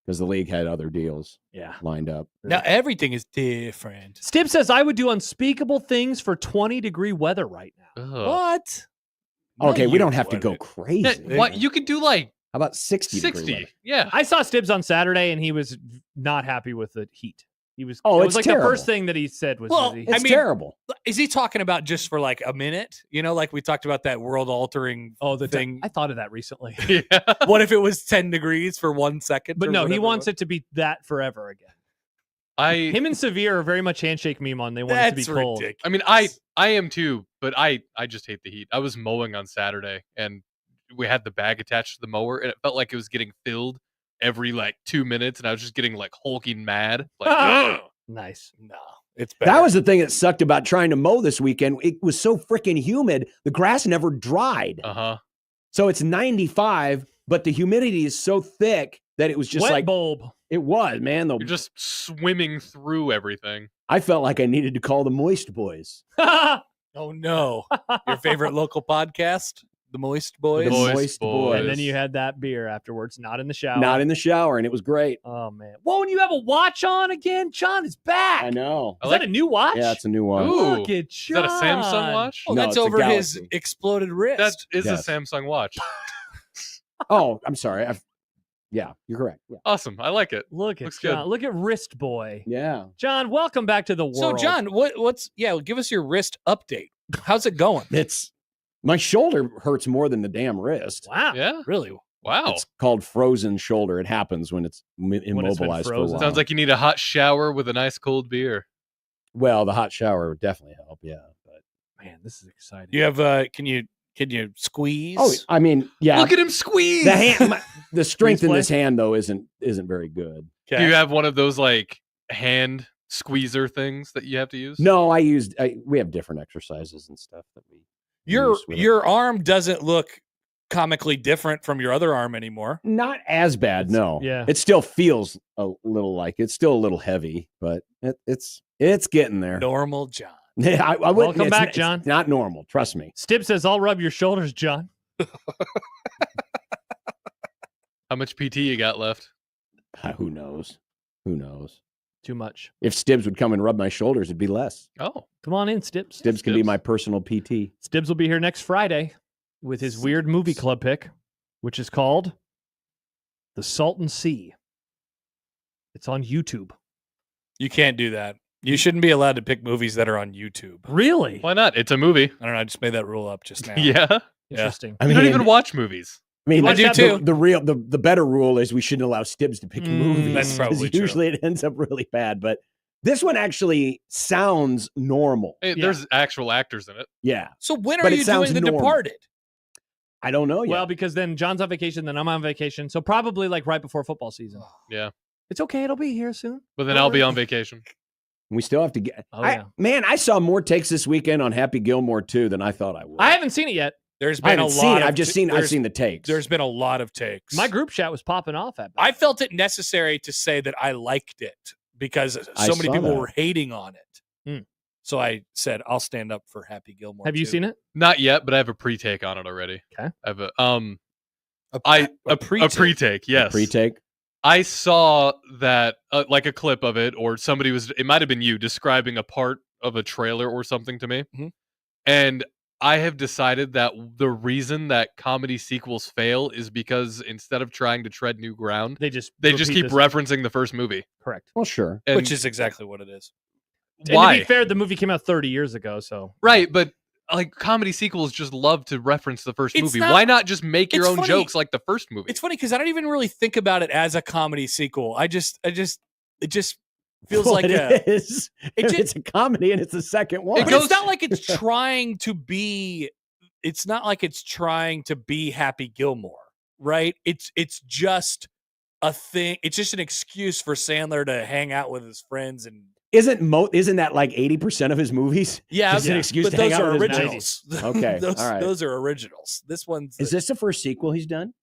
Because the league had other deals Yeah. lined up. Now everything is different. Stib says I would do unspeakable things for 20-degree weather right now. Ugh. What? Okay, Not we you, don't have to what? go crazy. Yeah, what you could do like How about 60 degree 60? weather? Yeah. I saw Stibbs on Saturday, and he was not happy with the heat. He was. Oh, it it's was like the terrible. first thing that he said was. Well, that he- It's I mean- terrible. Is he talking about just for like a minute? You know, like we talked about that world altering the thing. I thought of that recently, Yeah. What if it was 10 degrees for 1 second? but or no, he whatever wants was? it to be that forever again. I Him and Severe are very much handshake meme on. They want it That's to be cold. ridiculous. I mean I am too, but I just hate the heat. I was mowing on Saturday and we had the bag attached to the mower and it felt like it was getting filled every like 2 minutes and I was just getting like hulking mad. Like ugh. Nice. No, it's better. That was the thing that sucked about trying to mow this weekend. It was so freaking humid. The grass never dried. Uh-huh. So it's 95, but the humidity is so thick that it was just Wet like bulb. it was, man. You're just swimming through everything. I felt like I needed to call the Moist Boys. oh no, your favorite local podcast, the Moist Boys. The Moist Moist Boys. Boys. And then you had that beer afterwards, not in the shower. Not in the shower, and it was great. Oh man. Whoa, and you have a watch on again? John is back. I know. Is that a new watch? Yeah, it's a new one. Ooh. Look at Is John. that a Samsung watch? Oh, No, that's it's a over his Galaxy. exploded wrist. That is Yes. a Samsung watch. Oh, I'm sorry. Yeah, you're correct. Yeah. Awesome. I like it. Look at Looks John. good. Look at Wrist Boy. Yeah. John, welcome back to the world. so, John, what's give us your wrist update. How's it going? It's my shoulder hurts more than the damn wrist. Wow. Yeah. Really? Wow. It's called frozen shoulder. It happens when it's been immobilized for a frozen. while. Sounds like you need a hot shower with a nice cold beer. Well, the hot shower would definitely help. Yeah. But Man, this is exciting. You have can you squeeze? I mean, yeah. Look at him squeeze. the hand, the strength in play? this hand though isn't very good. Do you have one of those like hand squeezer things that you have to use? No, we have different exercises and stuff that we use with it. your arm doesn't look comically different from your other arm anymore. Not as bad, no. yeah. It still feels a little like it's still a little heavy, but it's getting there. Normal John. Yeah, I wouldn't. Welcome it's back, it's John. not normal. Trust me. Stib says, I'll rub your shoulders, John. How much PT you got left? Who knows? Who knows? Too much. If Stibbs would come and rub my shoulders, it'd be less. Oh, Come on in, Stibs. Stibbs can be Stibbs. my personal PT. Stibs will be here next Friday with his weird movie club pick, which is called The Salton Sea. It's on YouTube. You can't do that. You shouldn't be allowed to pick movies that are on YouTube. Really? why not? It's a movie. I don't know. I just made that rule up just now. Yeah. Interesting. I You don't even watch movies. I mean, I do too. The better rule is we shouldn't allow Stibbs to pick movies. That's 'cause probably true. usually it ends up really bad. But this one actually sounds normal. Hey, there's actual actors in it. Yeah, So when are But it you sounds doing The normal. Departed? I don't know yet. Well, because then John's on vacation, then I'm on vacation. So probably like right before football season. Yeah. It's okay. It'll be here soon. But then I'll be on vacation. we still have to get. Oh, yeah. Man, I saw more takes this weekend on Happy Gilmore too than I thought I would. I haven't seen it yet. There's I been a haven't seen lot it. of I've seen the takes. There's been a lot of takes. My group chat was popping off at I felt it necessary to say that I liked it because I so many saw people that. were hating on it. Hmm. So I said I'll stand up for Happy Gilmore. Have you seen it? Not yet, but I have a pre-take on it already. Okay. I have a A pre-take. pre-take, yes. Pre-take. I saw that like a clip of it, or somebody was, it might have been you describing a part of a trailer or something to me. Mhm. And I have decided that the reason that comedy sequels fail is because instead of trying to tread new ground, They just keep this. referencing the first movie. Correct. Well, sure. And Which is exactly what it is. why? And to be fair, the movie came out 30 years ago, so Right, but like comedy sequels just love to reference the first It's movie. not- Why not just make your it's own funny. jokes like the first movie? It's funny because I don't even really think about it as a comedy sequel. It just feels Well, like it is. it just- It's a comedy and it's the second one. but it's not like it's trying to be. It's not like it's trying to be Happy Gilmore, right? It's just a thing. It's just an excuse for Sandler to hang out with his friends and Isn't that like 80% of his movies? yeah, Just an excuse but to hang those out are with his originals. Okay, those, all right. those are originals. This one's Is this the first sequel he's done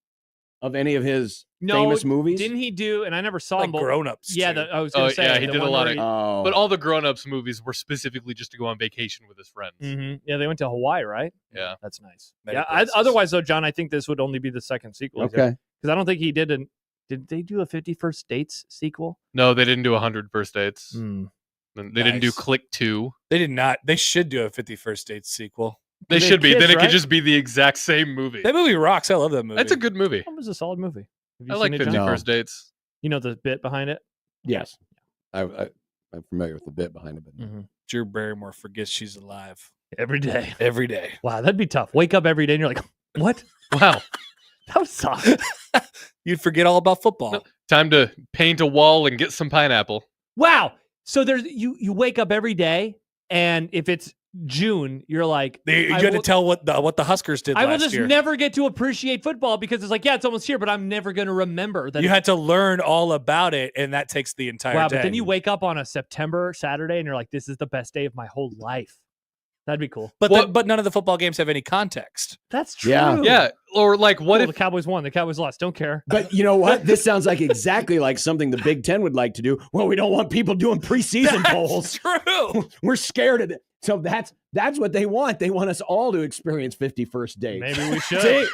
of any of his no, famous movies? didn't he do? And I never saw like him. but- grown-ups. Yeah, too. I was going Oh, to say. yeah, he the did a one lot where of- he- Oh, But all the grown-ups movies were specifically just to go on vacation with his friends. Mhm. Yeah, they went to Hawaii, right? Yeah. That's nice. Many Yeah. places. Otherwise, though, John, I think this would only be the second sequel. okay. Because I don't think he did. Did they do a 51st Dates sequel? No, they didn't do 100 First Dates. Hmm. And They didn't do Nice. Click 2. They did not. They should do a 51st Dates sequel. They They should be. kids, Then it right? could just be the exact same movie. That movie rocks. I love that movie. That's a good movie. That was a solid movie. Have you I like seen it, 50 John? No. First Dates. You know the bit behind it? Yes. I'm familiar with the bit behind it. But Drew Barrymore forgets she's alive Every day. every day. Wow, that'd be tough. Wake up every day and you're like, what? Wow. That was tough. You'd forget all about football. No. Time to paint a wall and get some pineapple. Wow. So there's you wake up every day, and if it's June, you're like, You I got to will- tell what the Huskers did I will last just year. never get to appreciate football because it's like, yeah, it's almost here, but I'm never going to remember that. You had to learn all about it, and that takes the entire wow, day. but then you wake up on a September Saturday and you're like, this is the best day of my whole life. That'd be cool. But What- but none of the football games have any context. That's true. Yeah. Yeah. Or like, what Cool, if the Cowboys won? The Cowboys lost. Don't care. But you know what? This sounds like exactly like something the Big Ten would like to do. Well, we don't want people doing preseason polls. True. We're scared of it. So that's what they want. They want us all to experience 51st dates. Maybe we should. See,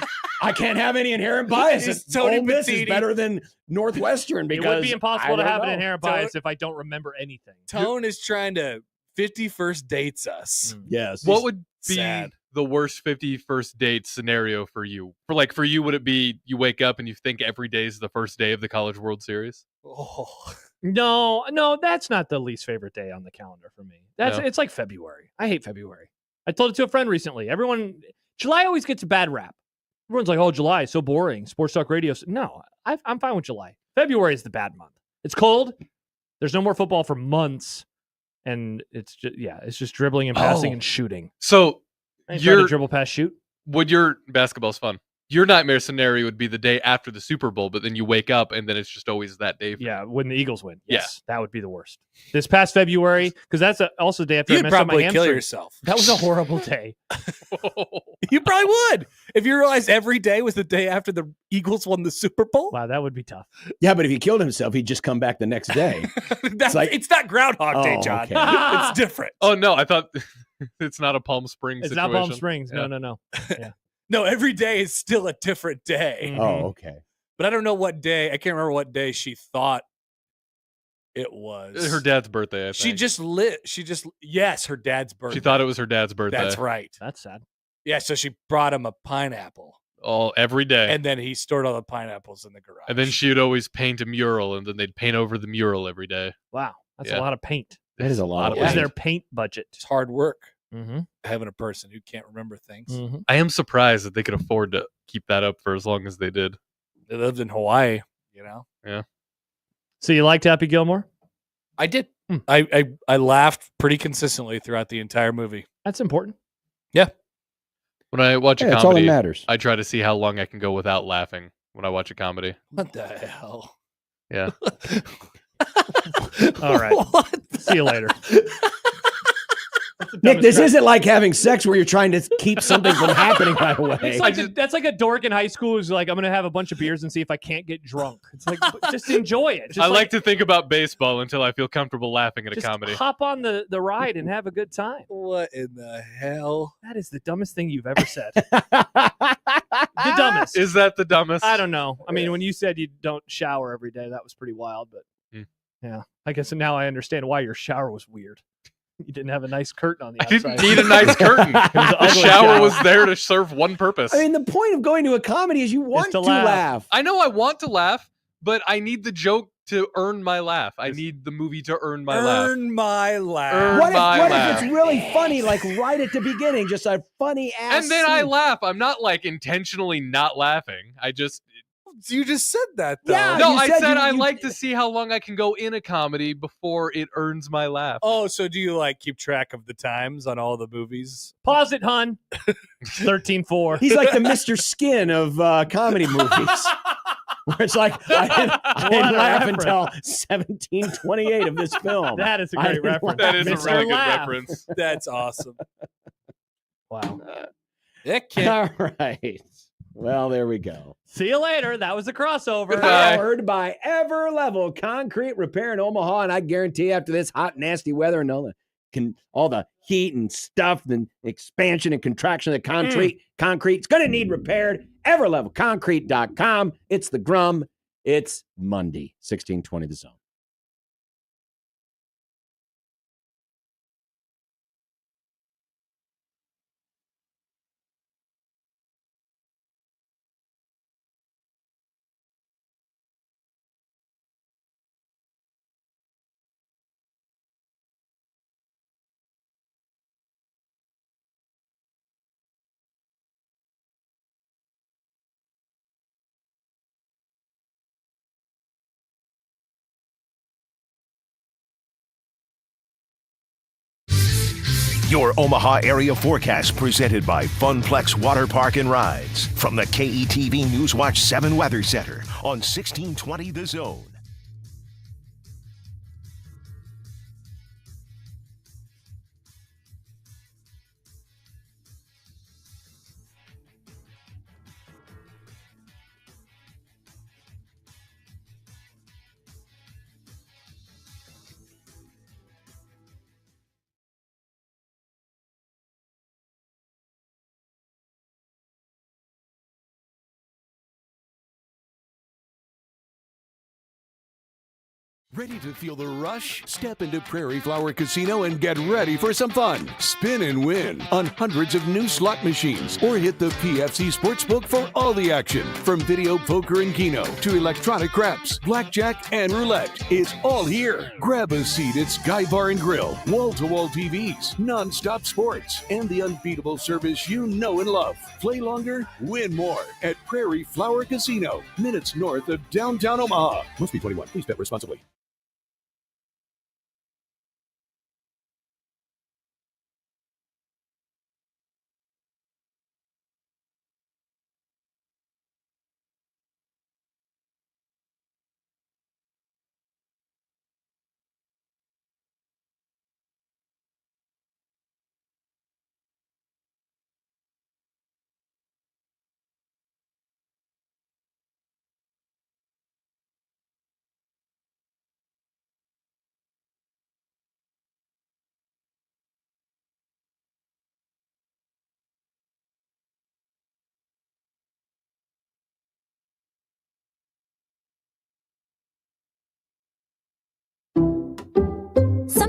I can't have any inherent bias. It's Tony Ole Miss is Petiti. better than Northwestern It because would be impossible I to don't have an know. inherent Don't- bias if I don't remember anything. Tone is trying to 51st dates us. Yes. what would be sad. the worst 51st date scenario for you? For you, would it be you wake up and you think every day is the first day of the College World Series? Oh. No, that's not the least favorite day on the calendar for me. No. It's like February. I hate February. I told it to a friend recently. July always gets a bad rap. Everyone's like, "Oh, July is so boring." Sports talk radio. No, I'm fine with July. February is the bad month. It's cold. There's no more football for months, and it's just dribbling and passing Oh. and shooting. So I ain't trying to you're dribble, pass, shoot. would your basketball's fun? Your nightmare scenario would be the day after the Super Bowl, but then you wake up and then it's just always that day. Yeah, when the Eagles win. Yeah. Yes, that would be the worst. This past February, because that's also the day after I You'd messed up my probably kill hamstring. yourself. That was a horrible day. You probably would if you realized every day was the day after the Eagles won the Super Bowl. Wow, that would be tough. Yeah, but if he killed himself, he'd just come back the next day. It's not Groundhog Day, Oh, John. okay. It's different. Oh, no, I thought it's not a Palm Springs It's situation. not Palm Springs. Yeah. No. Yeah. No, every day is still a different day. Mhm. Oh, okay. But I don't know what day. I can't remember what day she thought it was. Her dad's birthday, I think. She just yes, her dad's birthday. She thought it was her dad's birthday. That's right. That's sad. Yeah, so she brought him a pineapple. Every day. And then he stored all the pineapples in the garage. And then she would always paint a mural, and then they'd paint over the mural every day. Wow, that's Yeah. a lot of paint. That is a lot of What was paint. their paint budget? It's hard work Mm-hmm. having a person who can't remember things. Mm-hmm. I am surprised that they could afford to keep that up for as long as they did. They lived in Hawaii, you know. So you liked Happy Gilmore? I did. I laughed pretty consistently throughout the entire movie. That's important. When I watch a Yeah, that's all that comedy, matters. I try to see how long I can go without laughing when I watch a comedy. What the hell? Yeah. All right. What See you later. Nick, this isn't like having sex where you're trying to keep something from happening right away. It's like that's like a dork in high school who's like, I'm gonna have a bunch of beers and see if I can't get drunk. It's like just enjoy it. Just I like to think about baseball until I feel comfortable laughing at a just comedy. hop on the ride and have a good time. What in the hell? That is the dumbest thing you've ever said. The dumbest. Is that the dumbest? I don't know. I mean, when you said you don't shower every day, that was pretty wild. But yeah, I guess now I understand why your shower was weird. You didn't have a nice curtain on the I outside. didn't need a nice curtain. was an The ugly shower shower. was there to serve one purpose. I mean, the point of going to a comedy is you want to to laugh. laugh. I know I want to laugh, but I need the joke to earn my laugh. I need the movie to earn my laugh. Earn my laugh. Earn What my if laugh. it's really funny, like right at the beginning, just a funny ass And then I scene? laugh. I'm not like intentionally not laughing. I just You just said that though. Yeah. no. you I said said you- I you- like to see how long I can go in a comedy before it earns my laugh. Oh, so do you like keep track of the times on all the movies? Pause it, hun. 13-4. He's like the Mr. Skin of comedy movies. Where it's like, I didn't What a laugh reference. until 1728 of this film. That is a I great didn't reference. That is a Mr. really good Laugh. reference. That's awesome. Wow. That kid. All right. Well, there we go. See you later. That was a crossover. Goodbye. Powered by Ever Level Concrete Repair in Omaha. And I guarantee after this hot, nasty weather and all the heat and stuff and expansion and contraction of the concrete, it's going to need repaired. everlevelconcrete.com. It's the Grum. It's Monday, 1620 The Zone. Your Omaha area forecast presented by Funplex Water Park and Rides from the KETV Newswatch 7 Weather Center on 1620 The Zone. Ready to feel the rush? Step into Prairie Flower Casino and get ready for some fun. Spin and win on hundreds of new slot machines or hit the PFC Sportsbook for all the action. From video poker and keno to electronic craps, blackjack, and roulette. It's all here. Grab a seat at Sky Bar and Grill, wall-to-wall TVs, non-stop sports, and the unbeatable service you know and love. Play longer, win more at Prairie Flower Casino, minutes north of downtown Omaha. Must be 21. Please bet responsibly.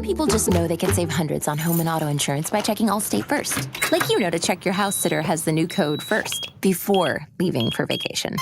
people just know they can save hundreds on home and auto insurance by checking Allstate first. Like to check your house sitter has the new code first before leaving for vacation.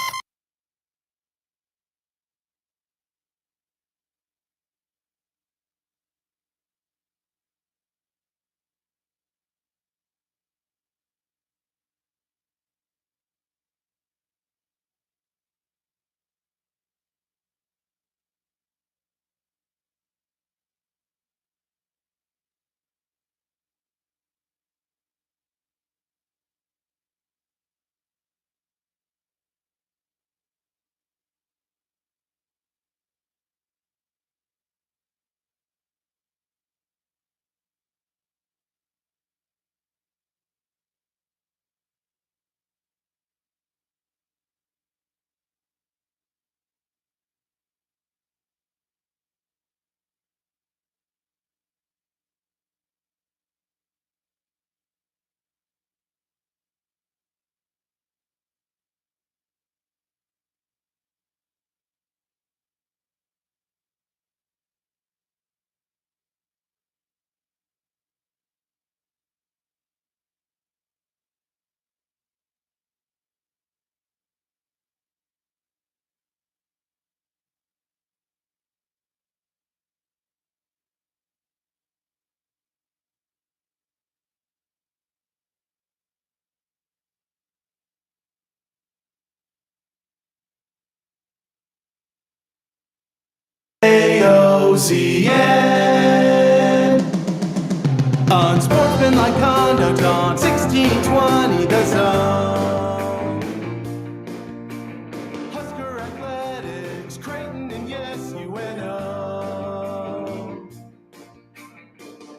Unsportsmanlike conduct on 1620 The Zone. Husker athletics, Creighton, and yes, UNO.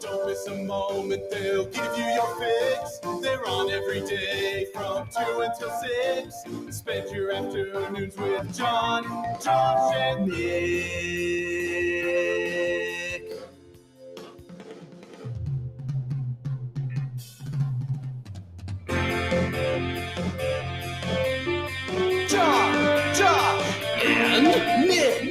Don't miss a moment, they'll give you your fix. They're on every day from 2 until 6. Spend your afternoons with John, Josh, and Nick. John, Josh, and Nick.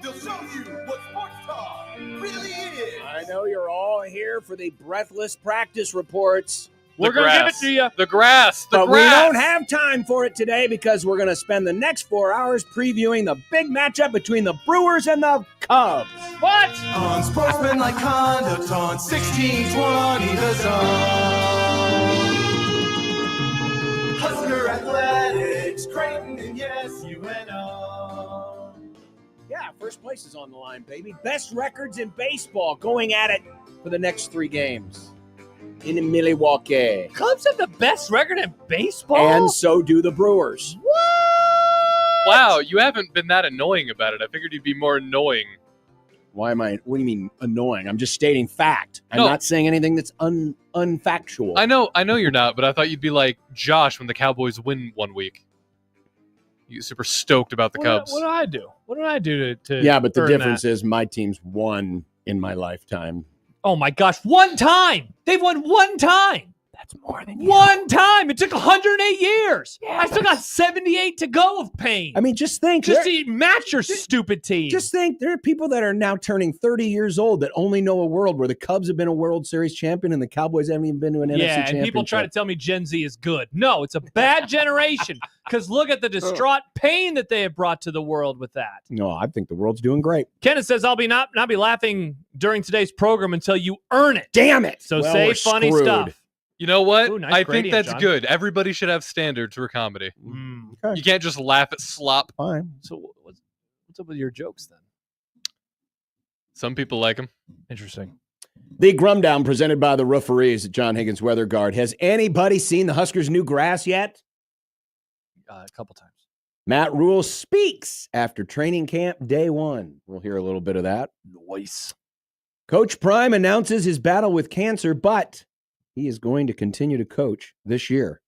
They'll show you what sports talk really is. I know you're all here for the breathless practice reports. We're going to give it to you. The grass. But we don't have time for it today because we're going to spend the next 4 hours previewing the big matchup between the Brewers and the Cubs. What? Unsportsmanlike conduct on 1620 The Zone. Husker athletics, Creighton, and yes, UNO. Yeah, first place is on the line, baby. Best records in baseball going at it for the next 3 games in Milwaukee. Cubs have the best record in baseball? And so do the Brewers. What? Wow, you haven't been that annoying about it. I figured you'd be more annoying. Why am I? What do you mean annoying? I'm just stating fact. I'm No. not saying anything that's unfactual. I know you're not, but I thought you'd be like Josh when the Cowboys win one week. You super stoked about the Cubs. What did I do? What did I do to Yeah, but the earn difference that? is my team's won in my lifetime. Oh my gosh, one time. They've won one time. That's more than One time. It took 108 years. I still got 78 to go of pain. I mean, just think. Just to match your stupid team. Just think, there are people that are now turning 30 years old that only know a world where the Cubs have been a World Series champion and the Cowboys haven't even been to an NFC championship. And people try to tell me Gen Z is good. No, it's a bad generation. Because look at the distraught pain that they have brought to the world with that. No, I think the world's doing great. Kenneth says, I'll be not be laughing during today's program until you earn it. Damn it. So Well, say we're funny screwed. stuff. You know what? Ooh, nice I think gradient, that's John. good. Everybody should have standards for comedy. Okay. You can't just laugh at slop. Fine. So what's up with your jokes then? Some people like them. Interesting. The Grum Down presented by the Rivalries at John Higgins Weather Guard. Has anybody seen the Huskers' new grass yet? A couple times. Matt Rule speaks after training camp day 1. We'll hear a little bit of that. Nice. Coach Prime announces his battle with cancer, but he is going to continue to coach this year.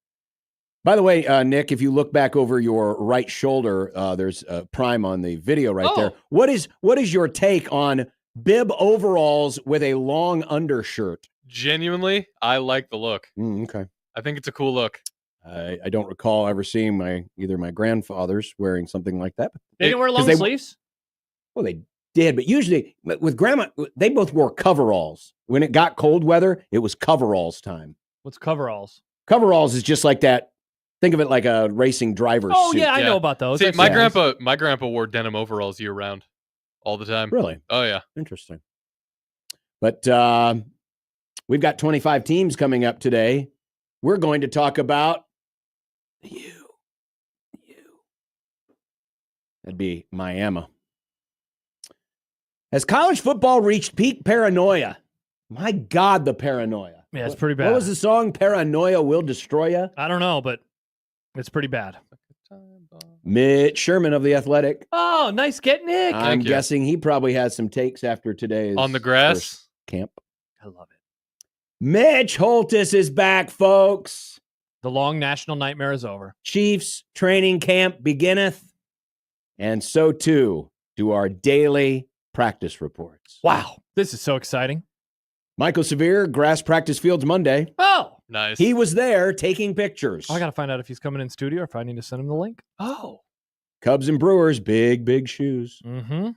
By the way, Nick, if you look back over your right shoulder, there's Prime on the video right there. What is your take on bib overalls with a long undershirt? Genuinely, I like the look. Okay. I think it's a cool look. I don't recall ever seeing either my grandfathers wearing something like that. They didn't wear long sleeves? Well, they did, but usually with Grandma, they both wore coveralls. When it got cold weather, it was coveralls time. What's coveralls? Coveralls is just like that. Think of it like a racing driver's suit. Yeah, I know about those. See, my grandpa wore denim overalls year round, all the time. Really? Oh yeah. Interesting. But we've got 25 teams coming up today. We're going to talk about you. That'd be Miami. Has college football reached peak paranoia? My God, the paranoia. Yeah, it's pretty bad. What was the song? Paranoia will destroy you? I don't know, but it's pretty bad. Mitch Sherman of The Athletic. Oh, nice get, Nick. I'm guessing he probably has some takes after today's on the grass first camp. I love it. Mitch Holthus is back, folks. The long national nightmare is over. Chiefs training camp beginneth, and so too do our daily practice reports. Wow, this is so exciting. Michael Severe, grass practice fields Monday. Oh, nice. He was there taking pictures. I got to find out if he's coming in studio or if I need to send him the link. Oh. Cubs and Brewers, big shoes. Mm-hmm.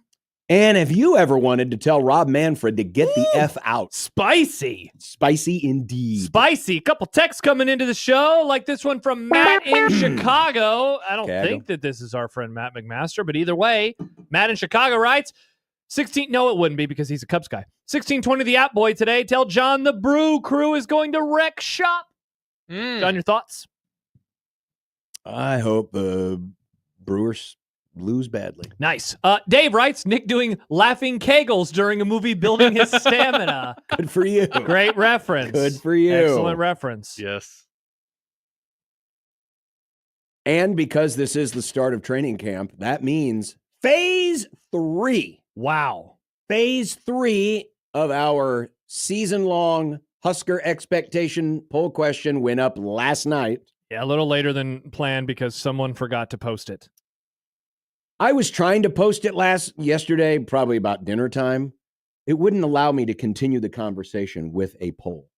And have you ever wanted to tell Rob Manfred to get the F out? Spicy. Spicy indeed. Spicy. A couple texts coming into the show, like this one from Matt in Chicago. I don't think that this is our friend Matt McMaster, but either way, Matt in Chicago writes, 16, no, it wouldn't be because he's a Cubs guy. 1620 the app boy today. Tell John the Brew crew is going to wreck shop. John, your thoughts? I hope the Brewers lose badly. Nice. Dave writes, Nick doing laughing kegels during a movie building his stamina. Good for you. Great reference. Good for you. Excellent reference. Yes. And because this is the start of training camp, that means phase 3. Wow. Phase 3 of our season-long Husker expectation poll question went up last night. Yeah, a little later than planned because someone forgot to post it. I was trying to post it yesterday, probably about dinner time. It wouldn't allow me to continue the conversation with a poll.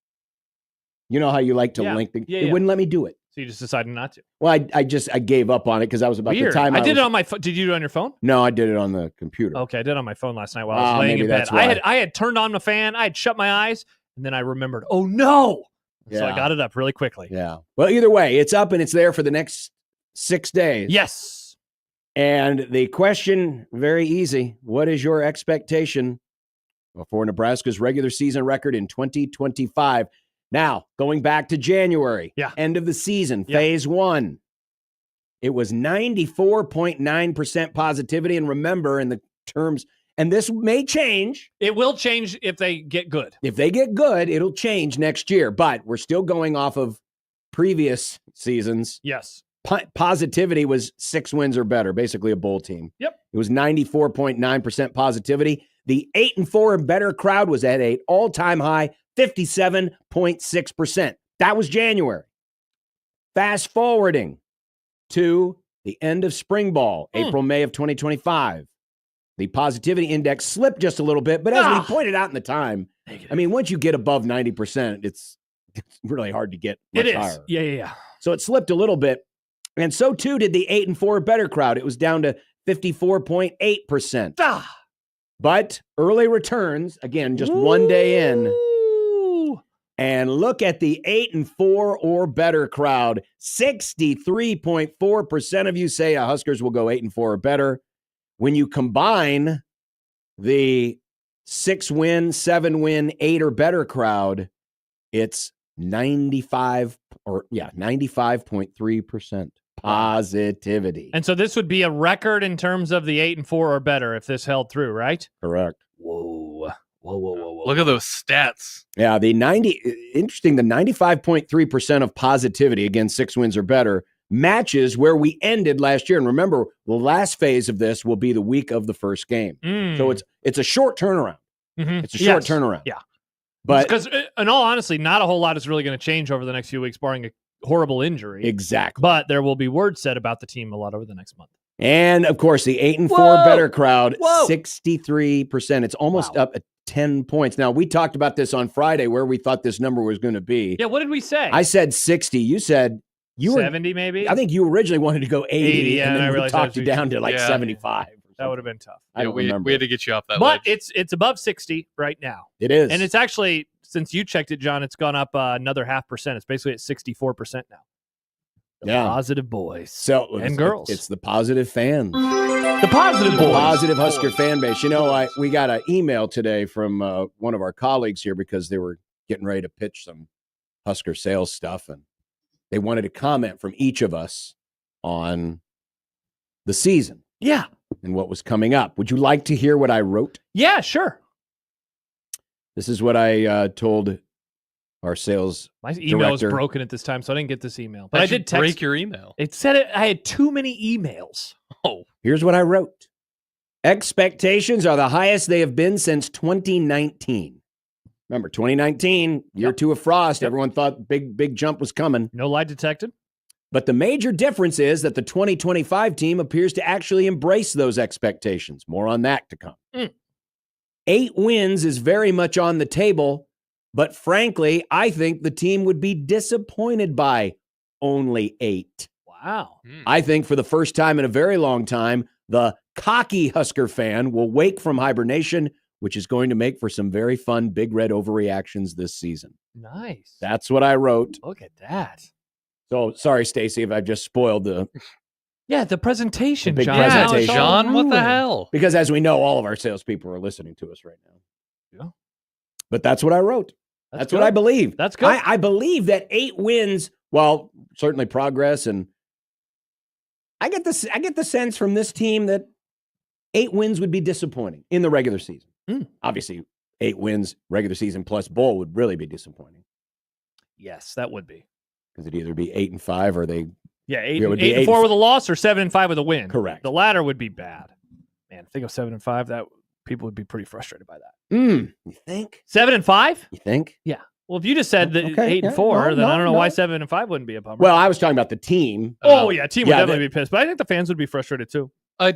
You know how you like to link things? It wouldn't let me do it. So you just decided not to? Well, I gave up on it because I was about Weird. the time I did it on my phone. Did you do it on your phone? No, I did it on the computer. Okay, I did it on my phone last night while I was laying in bed. I had turned on the fan, I had shut my eyes, and then I remembered, oh no! So I got it up really quickly. Yeah. Well, either way, it's up and it's there for the next 6 days. Yes. And the question, very easy. What is your expectation for Nebraska's regular season record in 2025? Now, going back to January, end of the season, phase 1, it was 94.9% positivity. And remember, in the terms, and this may change. It will change if they get good. If they get good, it'll change next year. But we're still going off of previous seasons. Yes. Positivity was 6 wins or better, basically a bowl team. Yep. It was 94.9% positivity. The 8-4 or better crowd was at an all-time high 57.6%. That was January. Fast forwarding to the end of spring ball, April, May of 2025. The positivity index slipped just a little bit, but as we pointed out in the time, I mean, once you get above 90%, it's really hard to get much higher. Yeah. So it slipped a little bit. And so too did the 8-4 or better crowd. It was down to 54.8%. But early returns, again, just 1 day in. And look at the 8-4 or better crowd. 63.4% of you say Huskers will go 8-4 or better. When you combine the 6-win, 7-win, 8 or better crowd, it's 95.3% positivity. And so this would be a record in terms of the 8-4 or better if this held through, right? Correct. Whoa. Look at those stats. Yeah, the 95.3% of positivity, again, 6 wins or better, matches where we ended last year. And remember, the last phase of this will be the week of the first game. So it's a short turnaround. It's a short turnaround. Yeah. But because in all honesty, not a whole lot is really going to change over the next few weeks, barring a horrible injury. Exactly. But there will be word said about the team a lot over the next month. And of course, the 8-4 better crowd, 63%. It's almost up at 10 points. Now, we talked about this on Friday where we thought this number was going to be. Yeah, what did we say? I said 60. You said you 70 maybe? I think you originally wanted to go 80 yeah, and then I we realized talked you down to like 75 or That would have been tough. I don't we remember. had to get you off that But ledge. it's above 60 right now. It is. And it's actually, since you checked it, John, it's gone up another 0.5%. It's basically at 64% now. The positive boys and girls. It's the positive fans. The positive boys. Positive Husker fan base. You know, we got an email today from one of our colleagues here because they were getting ready to pitch some Husker sales stuff, and they wanted a comment from each of us on the season. Yeah. And what was coming up. Would you like to hear what I wrote? Yeah, sure. This is what I told our sales My email was director. broken at this time, so I didn't get this email. But How'd I you did text. break your email. It said I had too many emails. Oh, Here's what I wrote. Expectations are the highest they have been since 2019. Remember, 2019, year two of Frost, everyone thought big jump was coming. No lie detected. But the major difference is that the 2025 team appears to actually embrace those expectations. More on that to come. 8 wins is very much on the table, but frankly, I think the team would be disappointed by only 8. Wow. I think for the first time in a very long time, the cocky Husker fan will wake from hibernation, which is going to make for some very fun Big Red overreactions this season. Nice. That's what I wrote. Look at that. So sorry, Stacy, if I've just spoiled the presentation, big John. presentation. John, what the hell? Because as we know, all of our salespeople are listening to us right now. Yeah. But that's what I wrote. That's what good. I believe. That's good. I believe that 8 wins, while certainly progress, and I get the sense from this team that 8 wins would be disappointing in the regular season. Obviously, 8 wins, regular season plus bowl would really be disappointing. Yes, that would be. Because it'd either be 8-5 or they. Yeah, it would 8 be and 4 with a loss or 7-5 with a win. Correct. The latter would be bad. Man, think of 7-5. That people would be pretty frustrated by that. You think? 7-5? You think? Yeah. Well, if you just said that Okay, 8 and 4, no, then I don't know no. why 7-5 wouldn't be a bummer. Well, I was talking about the team. Oh yeah, team would yeah, definitely be pissed, but I think the fans would be frustrated too. I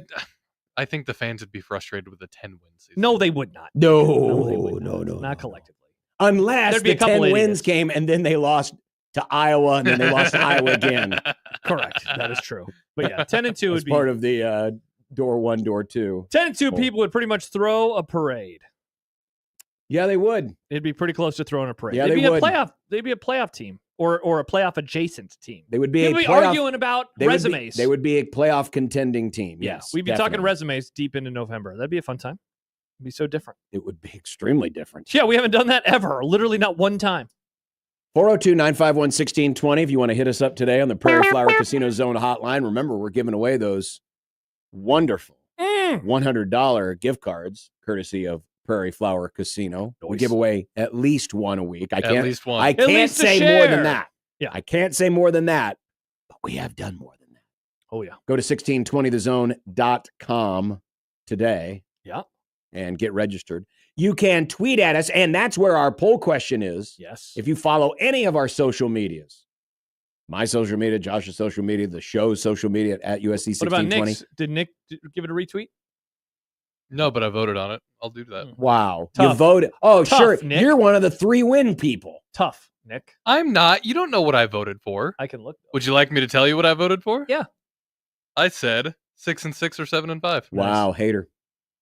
think the fans would be frustrated with a 10-win season. No, they would not. No, they would no, not collectively. Unless There'd be the a couple 10 wins idiots. came and then they lost to Iowa and then they lost to Iowa again. Correct. That is true. But yeah, 10 and 2 As would be part of the door 1, door 2. 10 and 2 people would pretty much throw a parade. Yeah, they would. It'd be pretty close to throwing a parade. Yeah, they'd they be would. a playoff. They'd be a playoff team or a playoff adjacent team. They would be People a would be playoff, arguing about they would be- resumes. They would be a playoff contending team. Yeah, Yes, we'd be talking definitely. resumes deep into November. That'd be a fun time. It'd be so different. It would be extremely different. Yeah, we haven't done that ever. Literally not one time. 402-951-1620 if you want to hit us up today on the Prairie Flower Casino Zone hotline. Remember, we're giving away those wonderful $100 gift cards courtesy of Prairie Flower Casino. We Nice. give away at least one a week. At least one. I At can't least a say more than share. that. Yeah. I can't say more than that, but we have done more than that. Oh yeah. Go to 1620thezone.com today. Yeah. And get registered. You can tweet at us, and that's where our poll question is. Yes. If you follow any of our social medias, my social media, Josh's social media, the show's social media at USC 1620. What about Nick's? Did Nick give it a retweet? No, but I voted on it. I'll do that. Wow. Tough. You voted. Oh, Tough, sure. Nick. You're one of the 3 win people. Tough, Nick. I'm not. You don't know what I voted for. I can look. Would you like me to tell you what I voted for? Yeah. I said 6 and 6 or 7 and 5. Wow, hater.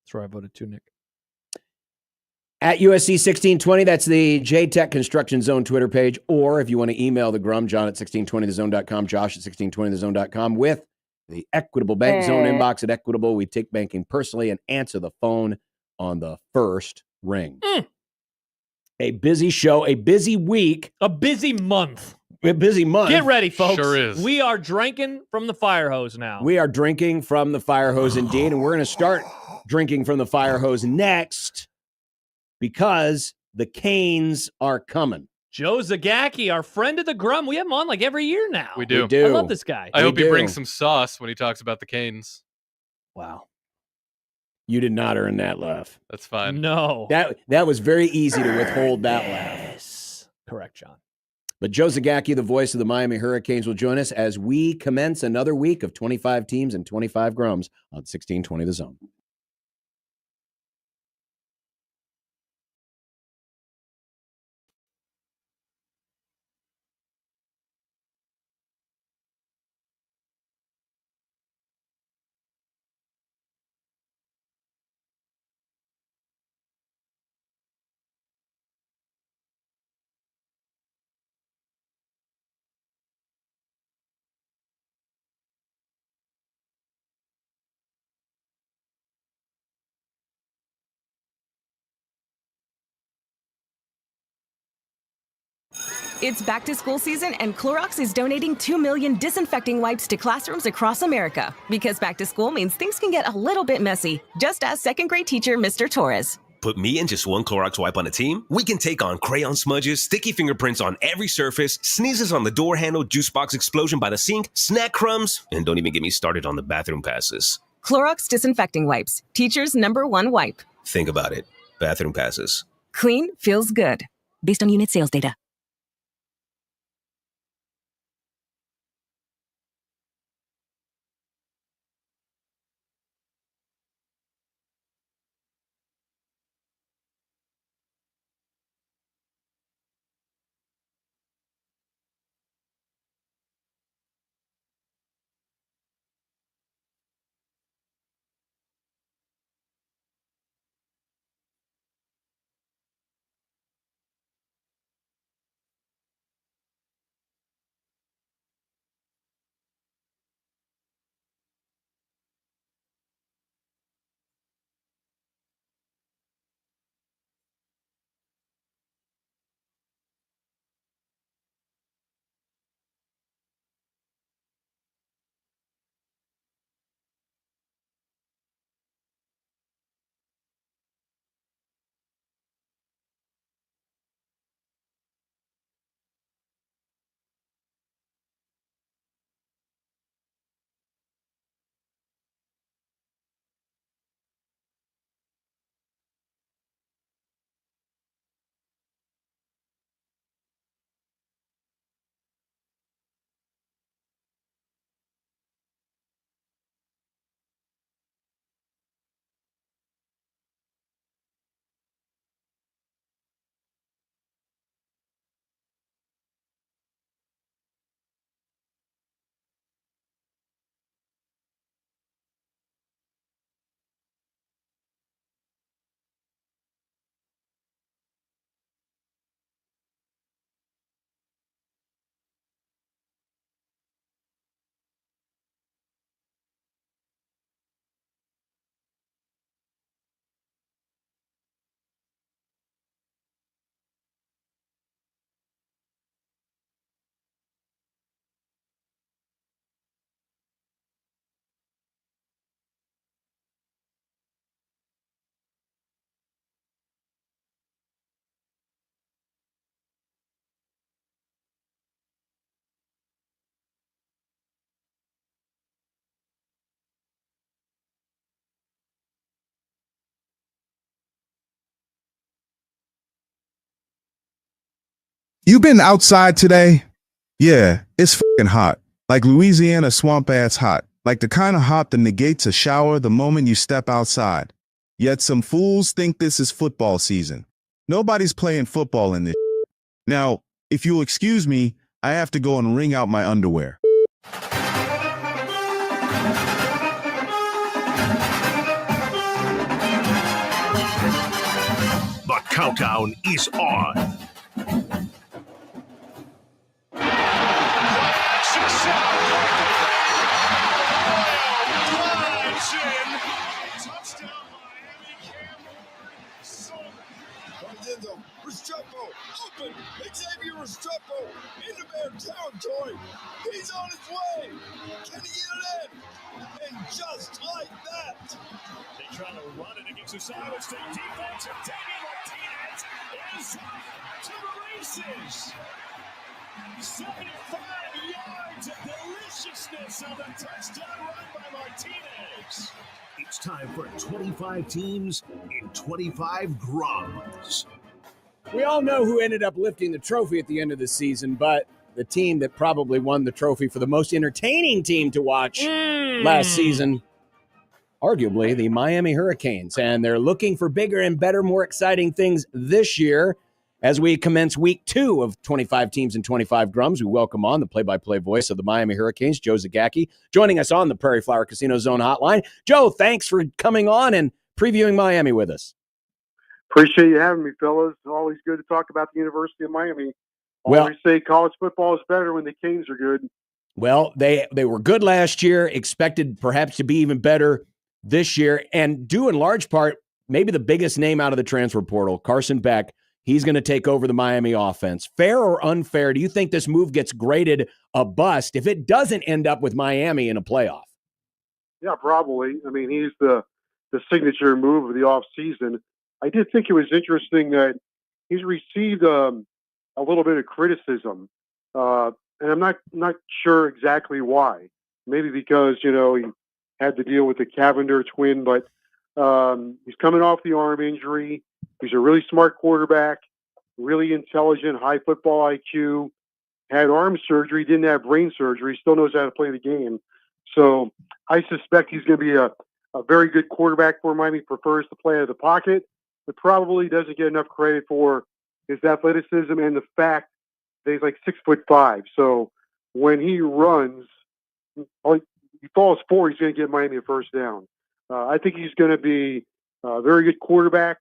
That's where I voted too, Nick. At USC 1620, that's the JTech Construction Zone Twitter page. Or if you want to email the Grum, John at 1620thezone.com, Josh at 1620thezone.com with the Equitable Bank Zone inbox at Equitable. We take banking personally and answer the phone on the first ring. A busy show, a busy week, A busy month. a busy month. Get ready, folks. Sure is. We are drinking from the fire hose now. We are drinking from the fire hose indeed, and we're going to start drinking from the fire hose next because the Canes are coming. Joe Zagacki, our friend of the Grum. We have him on like every year now. We do. We do. I love this guy. I We hope he do. brings some sauce when he talks about the Canes. Wow. You did not earn that laugh. That's fine. No. That was very easy to withhold that laugh. Yes. Correct, John. But Joe Zagacki, the voice of the Miami Hurricanes, will join us as we commence another week of 25 teams and 25 Grums on 1620 The Zone. It's back to school season, and Clorox is donating 2 million disinfecting wipes to classrooms across America. Because back to school means things can get a little bit messy. Just ask second grade teacher Mr. Torres. Put me and just one Clorox wipe on a team? We can take on crayon smudges, sticky fingerprints on every surface, sneezes on the door handle, juice box explosion by the sink, snack crumbs, and don't even get me started on the bathroom passes. Clorox disinfecting wipes. Teacher's #1 wipe. Think about it. Bathroom passes. Clean feels good. Based on unit sales data. You been outside today? Yeah, it's fucking hot. Like Louisiana swamp ass hot. Like the kind of hot that negates a shower the moment you step outside. Yet some fools think this is football season. Nobody's playing football in this. Now, if you'll excuse me, I have to go and wring out my underwear. The countdown is on. Restrepo, open! Xavier Restrepo into Bear territory. He's on his way. Can he get it in? And just like that, They try to run it against the Iowa State defense, and Deion Martinez is off to the races. 75 yards of deliciousness on the touchdown run by Martinez. It's time for 25 teams in 25 drums. We all know who ended up lifting the trophy at the end of the season, but the team that probably won the trophy for the most entertaining team to watch last season, arguably the Miami Hurricanes. And they're looking for bigger and better, more exciting things this year. As we commence week 2 of 25 teams and 25 drums, we welcome on the play-by-play voice of the Miami Hurricanes, Joe Zagacki, joining us on the Prairie Flower Casino Zone hotline. Joe, thanks for coming on and previewing Miami with us. Appreciate you having me, fellas. Always good to talk about the University of Miami. Always say college football is better when the Kings are good. Well, they were good last year, expected perhaps to be even better this year, and due in large part, maybe the biggest name out of the transfer portal, Carson Beck, he's going to take over the Miami offense. Fair or unfair, do you think this move gets graded a bust if it doesn't end up with Miami in a playoff? Yeah, probably. I mean, he's the signature move of the offseason. I did think it was interesting that he's received a little bit of criticism, and I'm not sure exactly why. Maybe because, he had to deal with the Cavender twin, but he's coming off the arm injury. He's a really smart quarterback, really intelligent, high football IQ, had arm surgery, didn't have brain surgery, still knows how to play the game. So I suspect he's going to be a very good quarterback for Miami, prefers to play out of the pocket, but probably doesn't get enough credit for his athleticism and the fact that he's like 6'5". So when he runs, he falls forward, he's going to get Miami a first down. I think he's going to be a very good quarterback.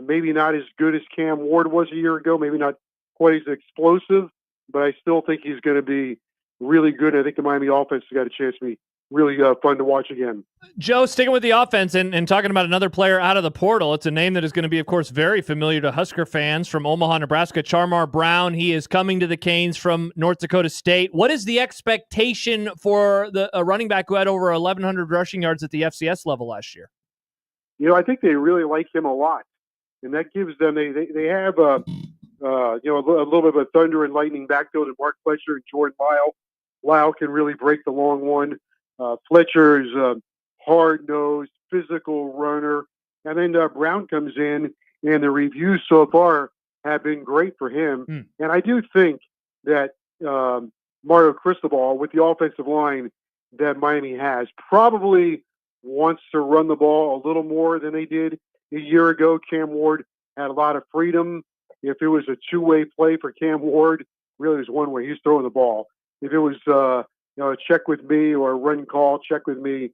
Maybe not as good as Cam Ward was a year ago, maybe not quite as explosive, but I still think he's going to be really good. I think the Miami offense has got a chance to be really fun to watch again. Joe, sticking with the offense and talking about another player out of the portal, it's a name that is going to be, of course, very familiar to Husker fans from Omaha, Nebraska, Charmar Brown. He is coming to the Canes from North Dakota State. What is the expectation for a running back who had over 1,100 rushing yards at the FCS level last year? I think they really like him a lot, and that gives them they have a little bit of a thunder and lightning backfield in Mark Fletcher and Jordan Lyle. Lyle can really break the long one. Fletcher is a hard-nosed, physical runner. And then Brown comes in, and the reviews so far have been great for him. And I do think that Mario Cristobal, with the offensive line that Miami has, probably wants to run the ball a little more than they did a year ago. Cam Ward had a lot of freedom. If it was a two-way play for Cam Ward, really it was one way. He's throwing the ball. If it was a check with me or a run call, check with me,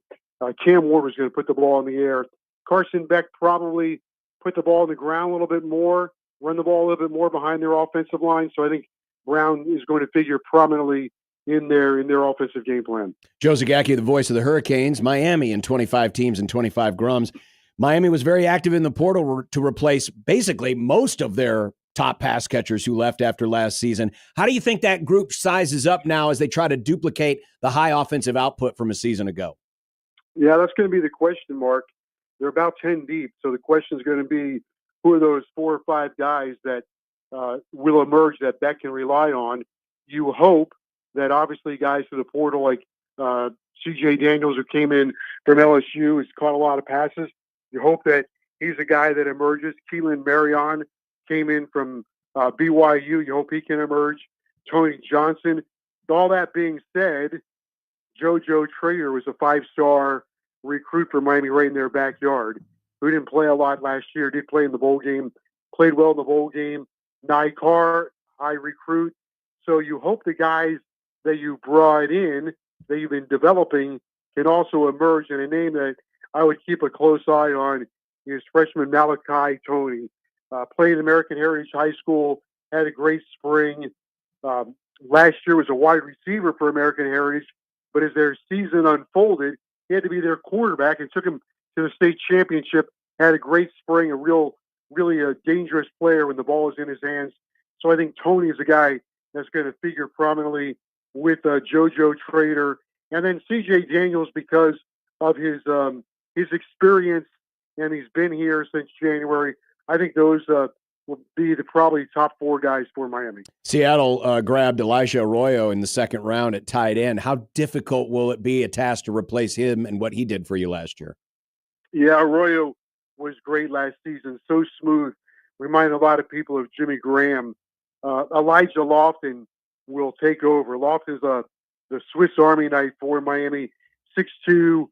Cam Ward was going to put the ball in the air. Carson Beck probably put the ball on the ground a little bit more, run the ball a little bit more behind their offensive line. So I think Brown is going to figure prominently in their offensive game plan. Joe Zagacki, the voice of the Hurricanes, Miami in 25 teams and 25 grums. Miami was very active in the portal to replace basically most of their top pass catchers who left after last season. How do you think that group sizes up now as they try to duplicate the high offensive output from a season ago? Yeah, that's going to be the question, Mark. They're about 10 deep, so the question is going to be who are those 4 or 5 guys that will emerge that Beck can rely on. You hope that obviously guys to the portal like C.J. Daniels, who came in from LSU, has caught a lot of passes. You hope that he's a guy that emerges. Keelan Marion came in from BYU. You hope he can emerge. Tony Johnson. All that being said, JoJo Trader was a 5-star recruit for Miami right in their backyard, who didn't play a lot last year, did play in the bowl game, played well in the bowl game. Nye Carr, high recruit. So you hope the guys that you brought in, that you've been developing, can also emerge. And a name that I would keep a close eye on is freshman Malachi Tony. Played American Heritage High School, had a great spring. Last year was a wide receiver for American Heritage, but as their season unfolded, he had to be their quarterback and took him to the state championship, had a great spring, really a dangerous player when the ball is in his hands. So I think Tony is a guy that's going to figure prominently with JoJo Trader. And then C.J. Daniels, because of his experience, and he's been here since January. I think those will be the probably top 4 guys for Miami. Seattle grabbed Elijah Arroyo in the second round at tight end. How difficult will it be a task to replace him and what he did for you last year? Yeah, Arroyo was great last season. So smooth. Reminded a lot of people of Jimmy Graham. Elijah Lofton will take over. Lofton's the Swiss Army knife for Miami. 6'2",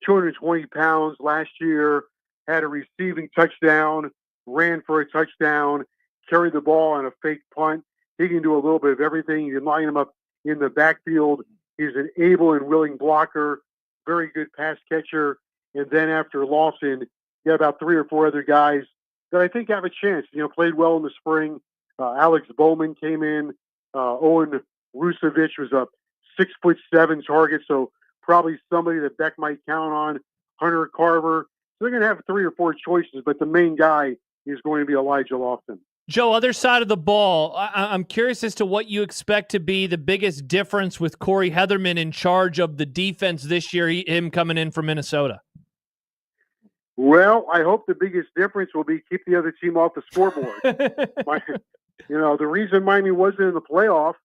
220 pounds last year. Had a receiving touchdown. Ran for a touchdown, carried the ball on a fake punt. He can do a little bit of everything. You can line him up in the backfield. He's an able and willing blocker, very good pass catcher. And then after Lawson, you have about 3 or 4 other guys that I think have a chance. Played well in the spring. Alex Bowman came in. Owen Rusevich was a 6'7" target, so probably somebody that Beck might count on. Hunter Carver. So they're going to have 3 or 4 choices, but the main guy is going to be Elijah Lofton. Joe, other side of the ball, I'm curious as to what you expect to be the biggest difference with Corey Heatherman in charge of the defense this year, him coming in from Minnesota. Well, I hope the biggest difference will be keep the other team off the scoreboard. The reason Miami wasn't in the playoff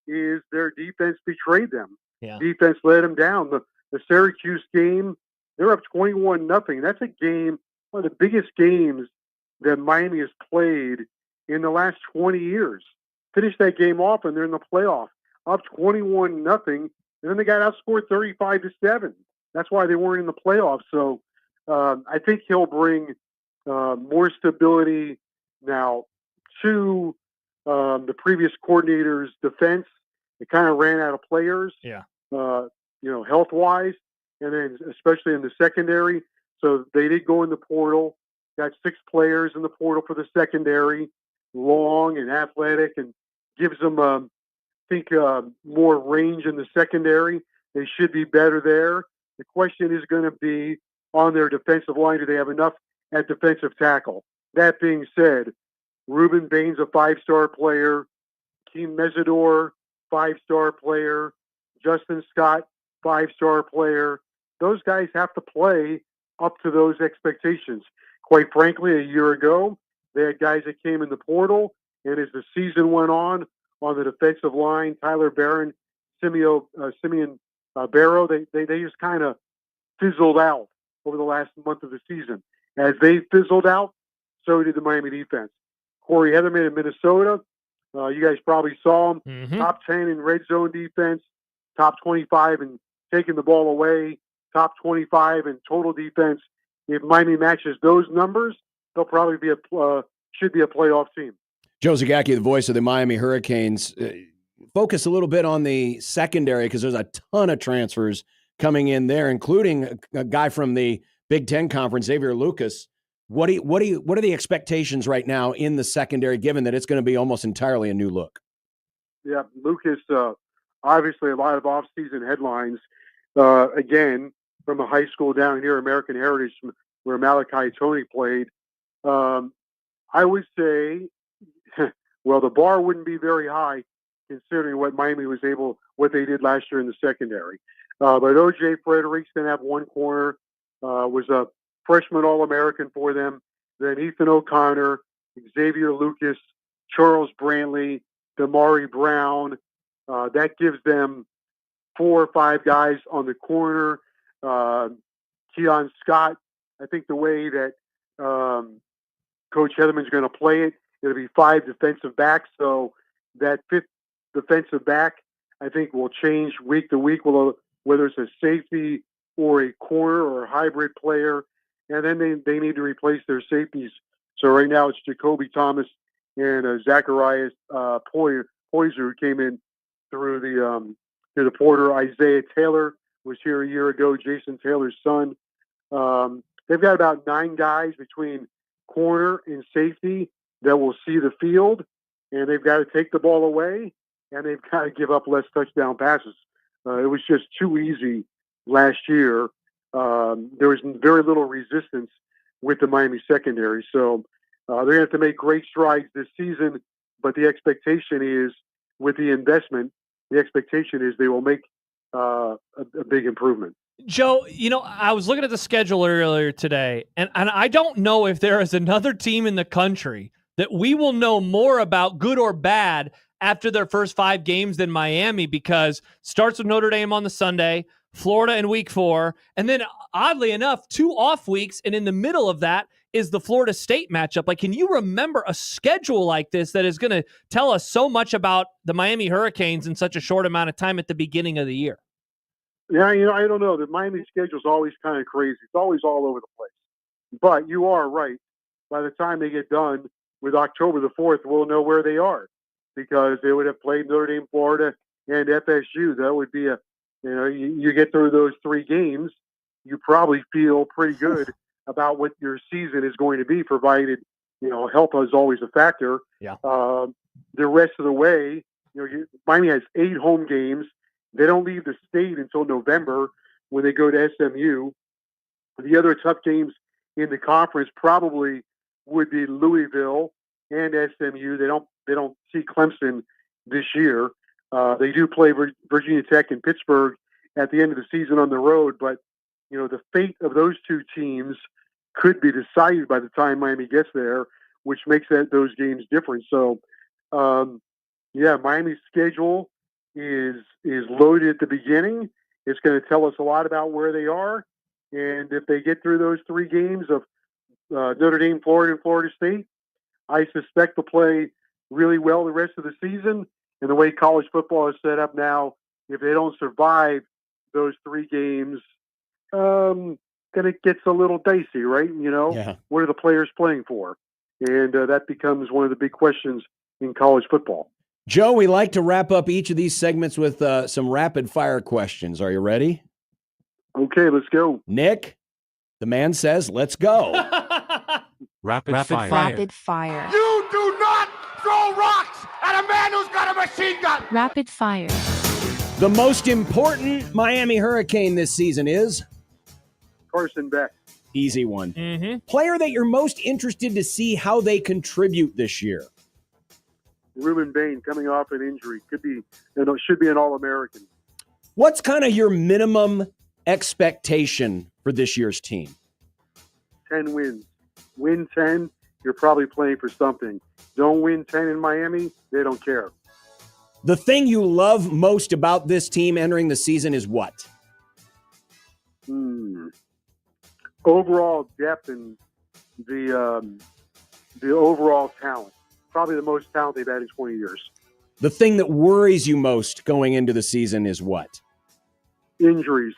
is their defense betrayed them. Yeah. Defense let them down. The Syracuse game, they're up 21-0. That's a game, one of the biggest games that Miami has played in the last 20 years. Finished that game off, and they're in the playoff, up 21-0, and then they got outscored 35-7. That's why they weren't in the playoffs. So I think he'll bring more stability now to the previous coordinator's defense. It kind of ran out of players, health-wise, and then especially in the secondary. So they did go in the portal, got 6 players in the portal for the secondary, long and athletic, and gives them, more range in the secondary. They should be better there. The question is going to be on their defensive line, do they have enough at defensive tackle? That being said, Ruben Bain's a 5-star player. Keem Mesidor, 5-star player. Justin Scott, 5-star player. Those guys have to play up to those expectations. Quite frankly, a year ago, they had guys that came in the portal, and as the season went on the defensive line, Tyler Barron, Simeon Barrow, they just kind of fizzled out over the last month of the season. As they fizzled out, so did the Miami defense. Corey Heatherman in Minnesota, you guys probably saw him, top 10 in red zone defense, top 25 in taking the ball away, top 25 in total defense. If Miami matches those numbers, they'll probably should be a playoff team. Joe Zagacki, the voice of the Miami Hurricanes. Focus a little bit on the secondary because there's a ton of transfers coming in there, including a guy from the Big Ten Conference, Xavier Lucas. What are the expectations right now in the secondary, given that it's going to be almost entirely a new look? Yeah, Lucas, obviously a lot of off-season headlines. Again, from a high school down here, American Heritage, where Malachi Tony played. I would say, well, the bar wouldn't be very high considering what Miami what they did last year in the secondary. But O.J. Fredericks didn't have one corner, was a freshman All-American for them. Then Ethan O'Connor, Xavier Lucas, Charles Brantley, Damari Brown. That gives them 4 or 5 guys on the corner. Keon Scott, I think the way that Coach Heatherman's going to play it, it'll be 5 defensive backs. So that 5th defensive back, I think, will change week to week, whether it's a safety or a corner or a hybrid player. And then they need to replace their safeties. So right now it's Jacoby Thomas and Zacharias Poyser, who came in through the porter. Isaiah Taylor was here a year ago, Jason Taylor's son. They've got about 9 guys between corner and safety that will see the field, and they've got to take the ball away, and they've got to give up less touchdown passes. It was just too easy last year. There was very little resistance with the Miami secondary. So they're going to have to make great strides this season, but the expectation is, with the investment, the expectation is they will make a big improvement. Joe, I was looking at the schedule earlier today, and I don't know if there is another team in the country that we will know more about, good or bad, after their first 5 games than Miami, because starts with Notre Dame on the Sunday, Florida in week 4, and then oddly enough, 2 off weeks, and in the middle of that is the Florida State matchup. Like, can you remember a schedule like this that is going to tell us so much about the Miami Hurricanes in such a short amount of time at the beginning of the year? Yeah, I don't know. The Miami schedule is always kind of crazy. It's always all over the place. But you are right. By the time they get done with October the 4th, we'll know where they are, because they would have played Notre Dame, Florida, and FSU. That would be you get through those 3 games, you probably feel pretty good about what your season is going to be, provided, health is always a factor. Yeah. The rest of the way, Miami has 8 home games. They don't leave the state until November when they go to SMU. The other tough games in the conference probably would be Louisville and SMU. They don't see Clemson this year. They do play Virginia Tech and Pittsburgh at the end of the season on the road, but the fate of those two teams could be decided by the time Miami gets there, which makes those games different. So, Miami's schedule is loaded at the beginning. It's going to tell us a lot about where they are, and if they get through those 3 games of Notre Dame, Florida, and Florida State, I suspect they'll play really well the rest of the season. And the way college football is set up now, if they don't survive those 3 games, then it gets a little dicey, right? What are the players playing for? And that becomes one of the big questions in college football. Joe, we like to wrap up each of these segments with some rapid-fire questions. Are you ready? Okay, let's go. Nick, the man says, let's go. Rapid fire. Rapid fire. You do not throw rocks at a man who's got a machine gun. Rapid fire. The most important Miami Hurricane this season is? Carson Beck. Easy one. Mm-hmm. Player that you're most interested to see how they contribute this year? Ruben Bain coming off an injury. Should be an All-American. What's kind of your minimum expectation for this year's team? 10 wins. Win 10, you're probably playing for something. Don't win 10 in Miami, they don't care. The thing you love most about this team entering the season is what? Overall depth and the overall talent. Probably the most talent they've had in 20 years. The thing that worries you most going into the season is what? Injuries.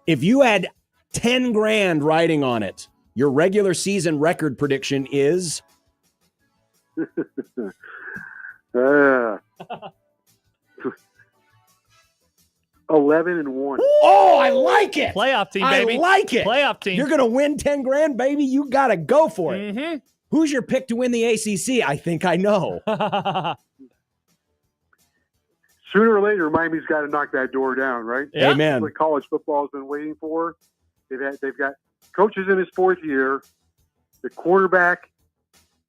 If you had 10 grand riding on it, your regular season record prediction is? 11-1. Oh, I like it. Playoff team, baby. I like it. Playoff team. You're going to win 10 grand, baby. You got to go for it. Mm-hmm. Who's your pick to win the ACC? I think I know. Sooner or later, Miami's got to knock that door down, right? Yeah. Amen. That's what college football has been waiting for. They've got coaches in his 4th year. The quarterback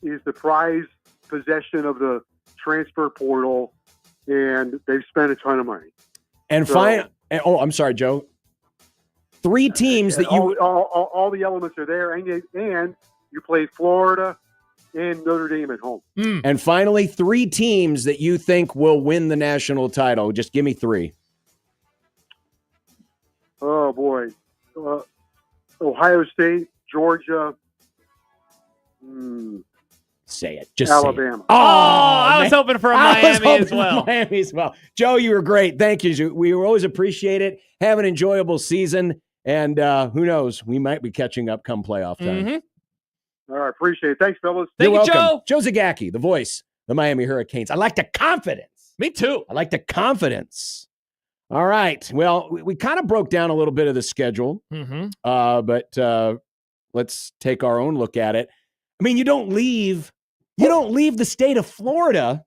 is the prized possession of the transfer portal, and they've spent a ton of money. And I'm sorry, Joe. 3 teams that you all the elements are there, and you played Florida and Notre Dame at home. And finally, 3 teams that you think will win the national title. Just give me 3. Oh boy, Ohio State, Georgia. Say it. Just Alabama. Say it. I was hoping for a Miami as well. Miami as well. Joe, you were great. Thank you. We always appreciate it. Have an enjoyable season. And who knows? We might be catching up come playoff time. Mm-hmm. All right. Appreciate it. Thanks, fellas. Thank you, Joe. Joe Zagacki, the voice, the Miami Hurricanes. I like the confidence. Me too. I like the confidence. All right. Well, we kind of broke down a little bit of the schedule. Mm-hmm. But let's take our own look at it. I mean, you don't leave the state of Florida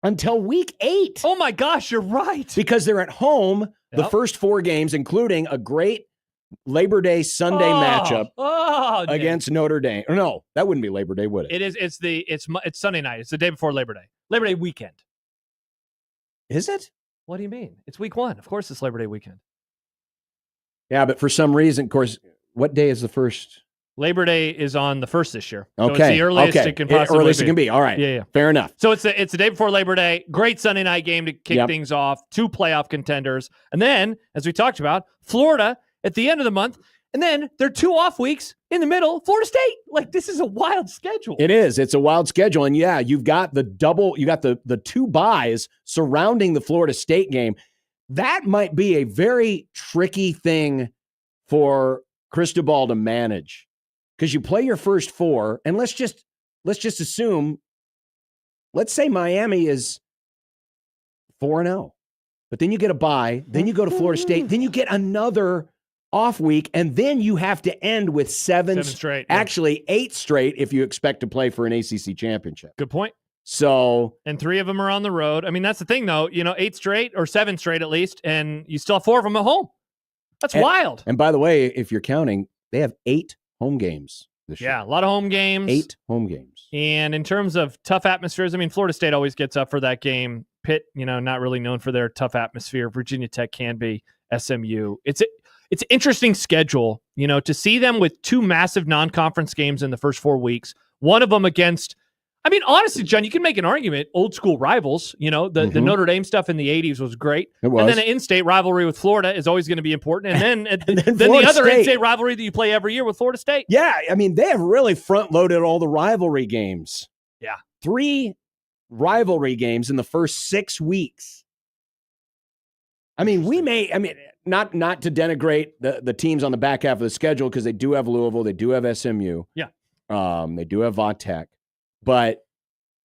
until week 8. Oh my gosh, you're right. Because they're at home the first 4 games, including a great Labor Day Sunday matchup against Notre Dame. Or no, that wouldn't be Labor Day, would it? It is. It's Sunday night. It's the day before Labor Day. Labor Day weekend. Is it? What do you mean? It's week 1. Of course, it's Labor Day weekend. Yeah, but for some reason, of course, what day is the first? Labor Day is on the 1st this year. Okay. So it's the earliest it can possibly earliest it can be. All right. Yeah. Fair enough. So it's the day before Labor Day. Great Sunday night game to kick things off. 2 playoff contenders. And then, as we talked about, Florida at the end of the month. And then there are 2 off weeks in the middle. Florida State. Like, this is a wild schedule. It is. It's a wild schedule. And yeah, you've got the 2 buys surrounding the Florida State game. That might be a very tricky thing for Cristobal to manage. Because you play your first 4, and let's just assume, let's say Miami is 4-0, but then you get a bye, then you go to Florida State, then you get another off week, and then you have to end with 7 straight. Actually, 8 straight if you expect to play for an ACC championship. Good point. So, and 3 of them are on the road. I mean, that's the thing, though. 8 straight or 7 straight at least, and you still have 4 of them at home. That's wild. And by the way, if you're counting, they have 8 home games this year. Yeah, a lot of home games. 8 home games. And in terms of tough atmospheres, I mean, Florida State always gets up for that game. Pitt, not really known for their tough atmosphere. Virginia Tech can be. SMU. It's an interesting schedule, to see them with 2 massive non-conference games in the first 4 weeks. One of them against, I mean, honestly, John, you can make an argument, old school rivals. The Notre Dame stuff in the 80s was great. It was. And then an in-state rivalry with Florida is always going to be important. And then, then Florida the other State. in-state rivalry that you play every year with Florida State. Yeah, I mean, they have really front-loaded all the rivalry games. Yeah. 3 rivalry games in the first 6 weeks. I mean, not to denigrate the teams on the back half of the schedule, because they do have Louisville, they do have SMU. Yeah. They do have Va Tech. But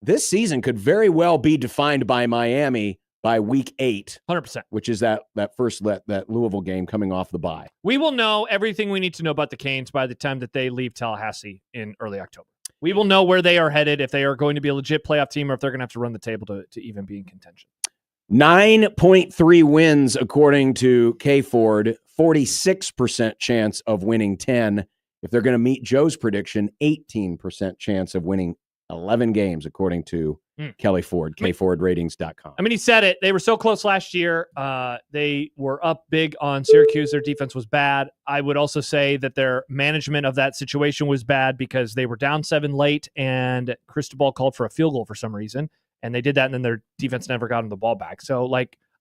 this season could very well be defined by Miami by week 8. 100%. Which is that Louisville game coming off the bye. We will know everything we need to know about the Canes by the time that they leave Tallahassee in early October. We will know where they are headed, if they are going to be a legit playoff team, or if they're going to have to run the table to even be in contention. 9.3 wins, according to K Ford, 46% chance of winning 10. If they're going to meet Joe's prediction, 18% chance of winning 11 games, according to Kelly Ford, kfordratings.com. I mean, he said it. They were so close last year. They were up big on Syracuse. Their defense was bad. I would also say that their management of that situation was bad, because they were down 7 late, and Cristobal called for a field goal for some reason. And they did that, and then their defense never got them the ball back. So,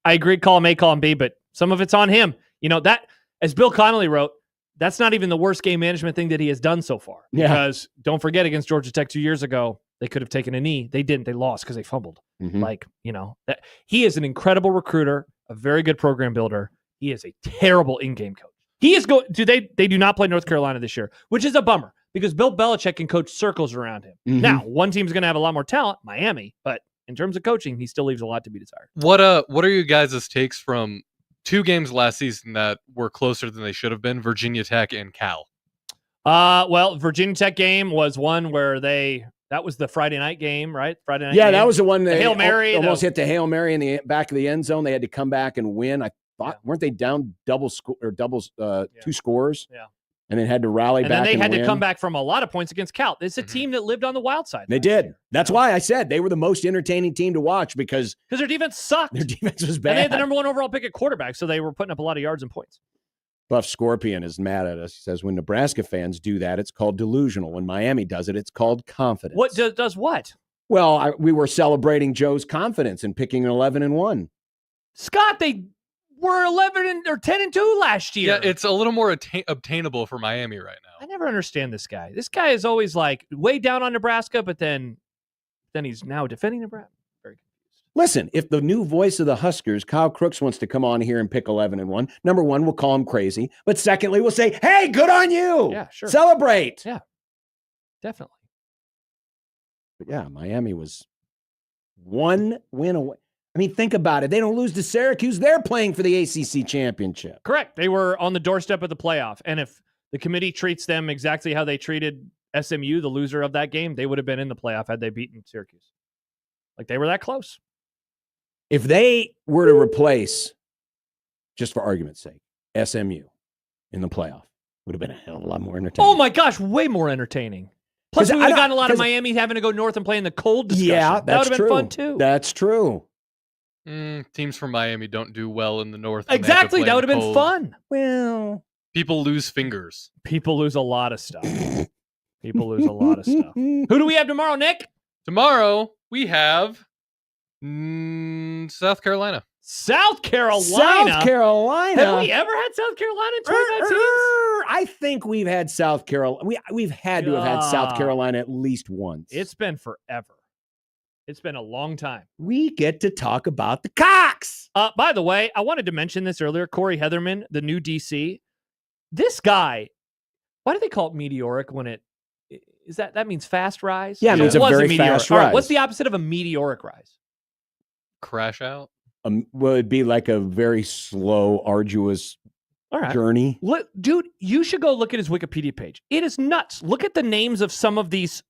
I agree, call him A, call him B, but some of it's on him. That, as Bill Connolly wrote, that's not even the worst game management thing that he has done so far. Yeah. Because don't forget, against Georgia Tech 2 years ago, they could have taken a knee. They didn't. They lost because they fumbled. He is an incredible recruiter, a very good program builder. He is a terrible in-game coach. He is They do not play North Carolina this year, which is a bummer, because Bill Belichick can coach circles around him. Mm-hmm. Now, one team's going to have a lot more talent, Miami, but in terms of coaching, he still leaves a lot to be desired. What are you guys' takes from 2 games last season that were closer than they should have been? Virginia Tech and Cal. Well, Virginia Tech game was one where that was the Friday night game, right? Friday night. Yeah, game. that was the one that Hail Mary almost hit the Hail Mary in the back of the end zone. They had to come back and win. I thought, weren't they down 2 scores? Yeah. And then had to rally back. And then they had win. to come back from a lot of points against Cal. It's a team that lived on the wild side. They did. That's why I said they were the most entertaining team to watch, because their defense sucked. Their defense was bad. And they had the number 1 overall pick at quarterback, so they were putting up a lot of yards and points. Buff Scorpion is mad at us. He says, when Nebraska fans do that, it's called delusional. When Miami does it, it's called confidence. What does what? Well, we were celebrating Joe's confidence in picking 11-1. Scott, they were 10-2 last year. Yeah, it's a little more obtainable for Miami right now. I never understand this guy. This guy is always way down on Nebraska, but then he's now defending Nebraska. Very confused. Listen, if the new voice of the Huskers, Kyle Crooks, wants to come on here and pick 11-1, number 1, we'll call him crazy. But secondly, we'll say, hey, good on you. Yeah, sure. Celebrate. Yeah, definitely. But yeah, Miami was 1 win away. I mean, think about it. They don't lose to Syracuse. They're playing for the ACC championship. Correct. They were on the doorstep of the playoff. And if the committee treats them exactly how they treated SMU, the loser of that game, they would have been in the playoff had they beaten Syracuse. They were that close. If they were to replace, just for argument's sake, SMU in the playoff, would have been a hell of a lot more entertaining. Oh my gosh, way more entertaining. Plus, we would have gotten a lot of Miami having to go north and play in the cold discussion. Yeah, that would have been fun too. That's true. Teams from Miami don't do well in the north. Exactly. That would have been fun. Well, people lose fingers. People lose a lot of stuff. Who do we have tomorrow, Nick? Tomorrow we have South Carolina. South Carolina. Have we ever had South Carolina in 25 teams? I think we've had South Carolina. We've had to have had South Carolina at least once. It's been forever. It's been a long time. We get to talk about the Cox. By the way, I wanted to mention this earlier. Corey Heatherman, the new DC. This guy, why do they call it meteoric when that means fast rise? Yeah, it means a very fast rise. Right, what's the opposite of a meteoric rise? Crash out? Well, it'd be like a very slow, arduous journey. Dude, you should go look at his Wikipedia page. It is nuts. Look at the names of some of these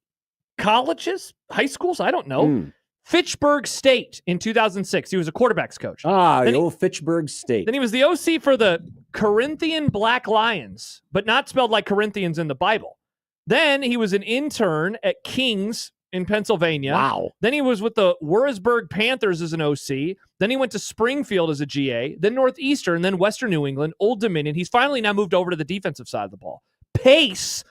colleges, high schools, I don't know. Fitchburg State in 2006. He was a quarterback's coach. The old Fitchburg State. Then he was the OC for the Corinthian Black Lions, but not spelled like Corinthians in the Bible. Then he was an intern at Kings in Pennsylvania. Wow. Then he was with the Warrisburg Panthers as an OC. Then he went to Springfield as a GA. Then Northeastern, then Western New England, Old Dominion. He's finally now moved over to the defensive side of the ball. Pace,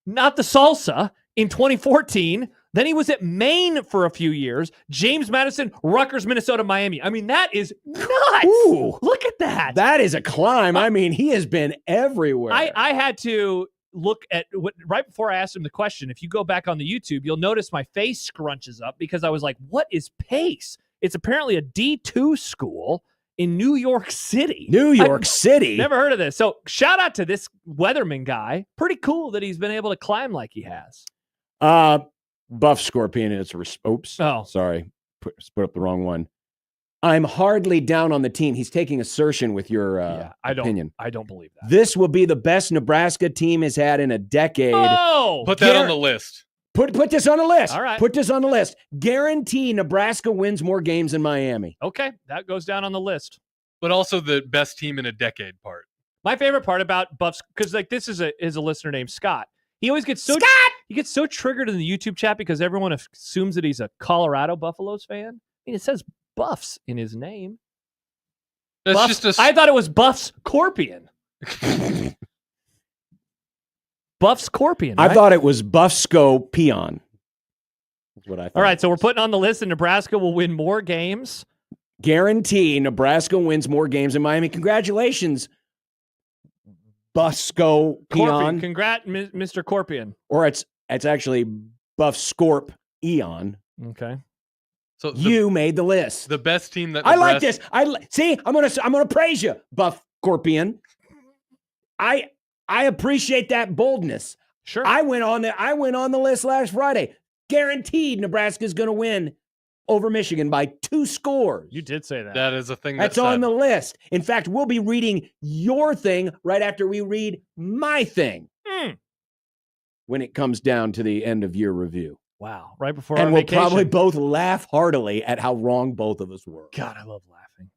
not the salsa, in 2014. Then he was at Maine for a few years. James Madison, Rutgers, Minnesota, Miami. I mean, that is nuts. Ooh. Look at that. That is a climb. I mean, he has been everywhere. I had to look at right before I asked him the question. If you go back on the YouTube, you'll notice my face scrunches up because I was like, what is Pace? It's apparently a D2 school in New York City. New York City? Never heard of this. So shout out to this Weatherman guy. Pretty cool that he's been able to climb like he has. Buff Scorpion. Oops. Oh. Sorry. Put up the wrong one. I'm hardly down on the team. He's taking assertion with your opinion. I don't believe that. This will be the best Nebraska team has had in a decade. Oh! Put that on the list. Put this on the list. All right. Put this on the list. Guarantee Nebraska wins more games than Miami. Okay, that goes down on the list. But also the best team in a decade part. My favorite part about Buffs, because like this is a listener named Scott. He always gets so he gets so triggered in the YouTube chat because everyone assumes that he's a Colorado Buffaloes fan. I mean, it says Buffs in his name. That's Buffs, just a... I thought it was Buffs Scorpion. Buff Scorpion. Right? I thought it was Buffsco Peon. That's what I thought. All right, so we're putting on the list, and Nebraska will win more games. Guarantee Nebraska wins more games than Miami. Congratulations, Buffsco Peon. Congrats, Mr. Corpion. Or it's actually Buff Scorp Eon. Okay. So you made the list. The best team that I Nebraska... like this. See, I'm gonna praise you, Buff Scorpion. I appreciate that boldness. Sure. I went on the list last Friday. Guaranteed Nebraska's going to win over Michigan by 2 scores. You did say that. That is a thing that's on the list. In fact, we'll be reading your thing right after we read my thing. When it comes down to the end of year review. Wow. Right before and our we'll vacation. probably both laugh heartily at how wrong both of us were. God, I love laughing.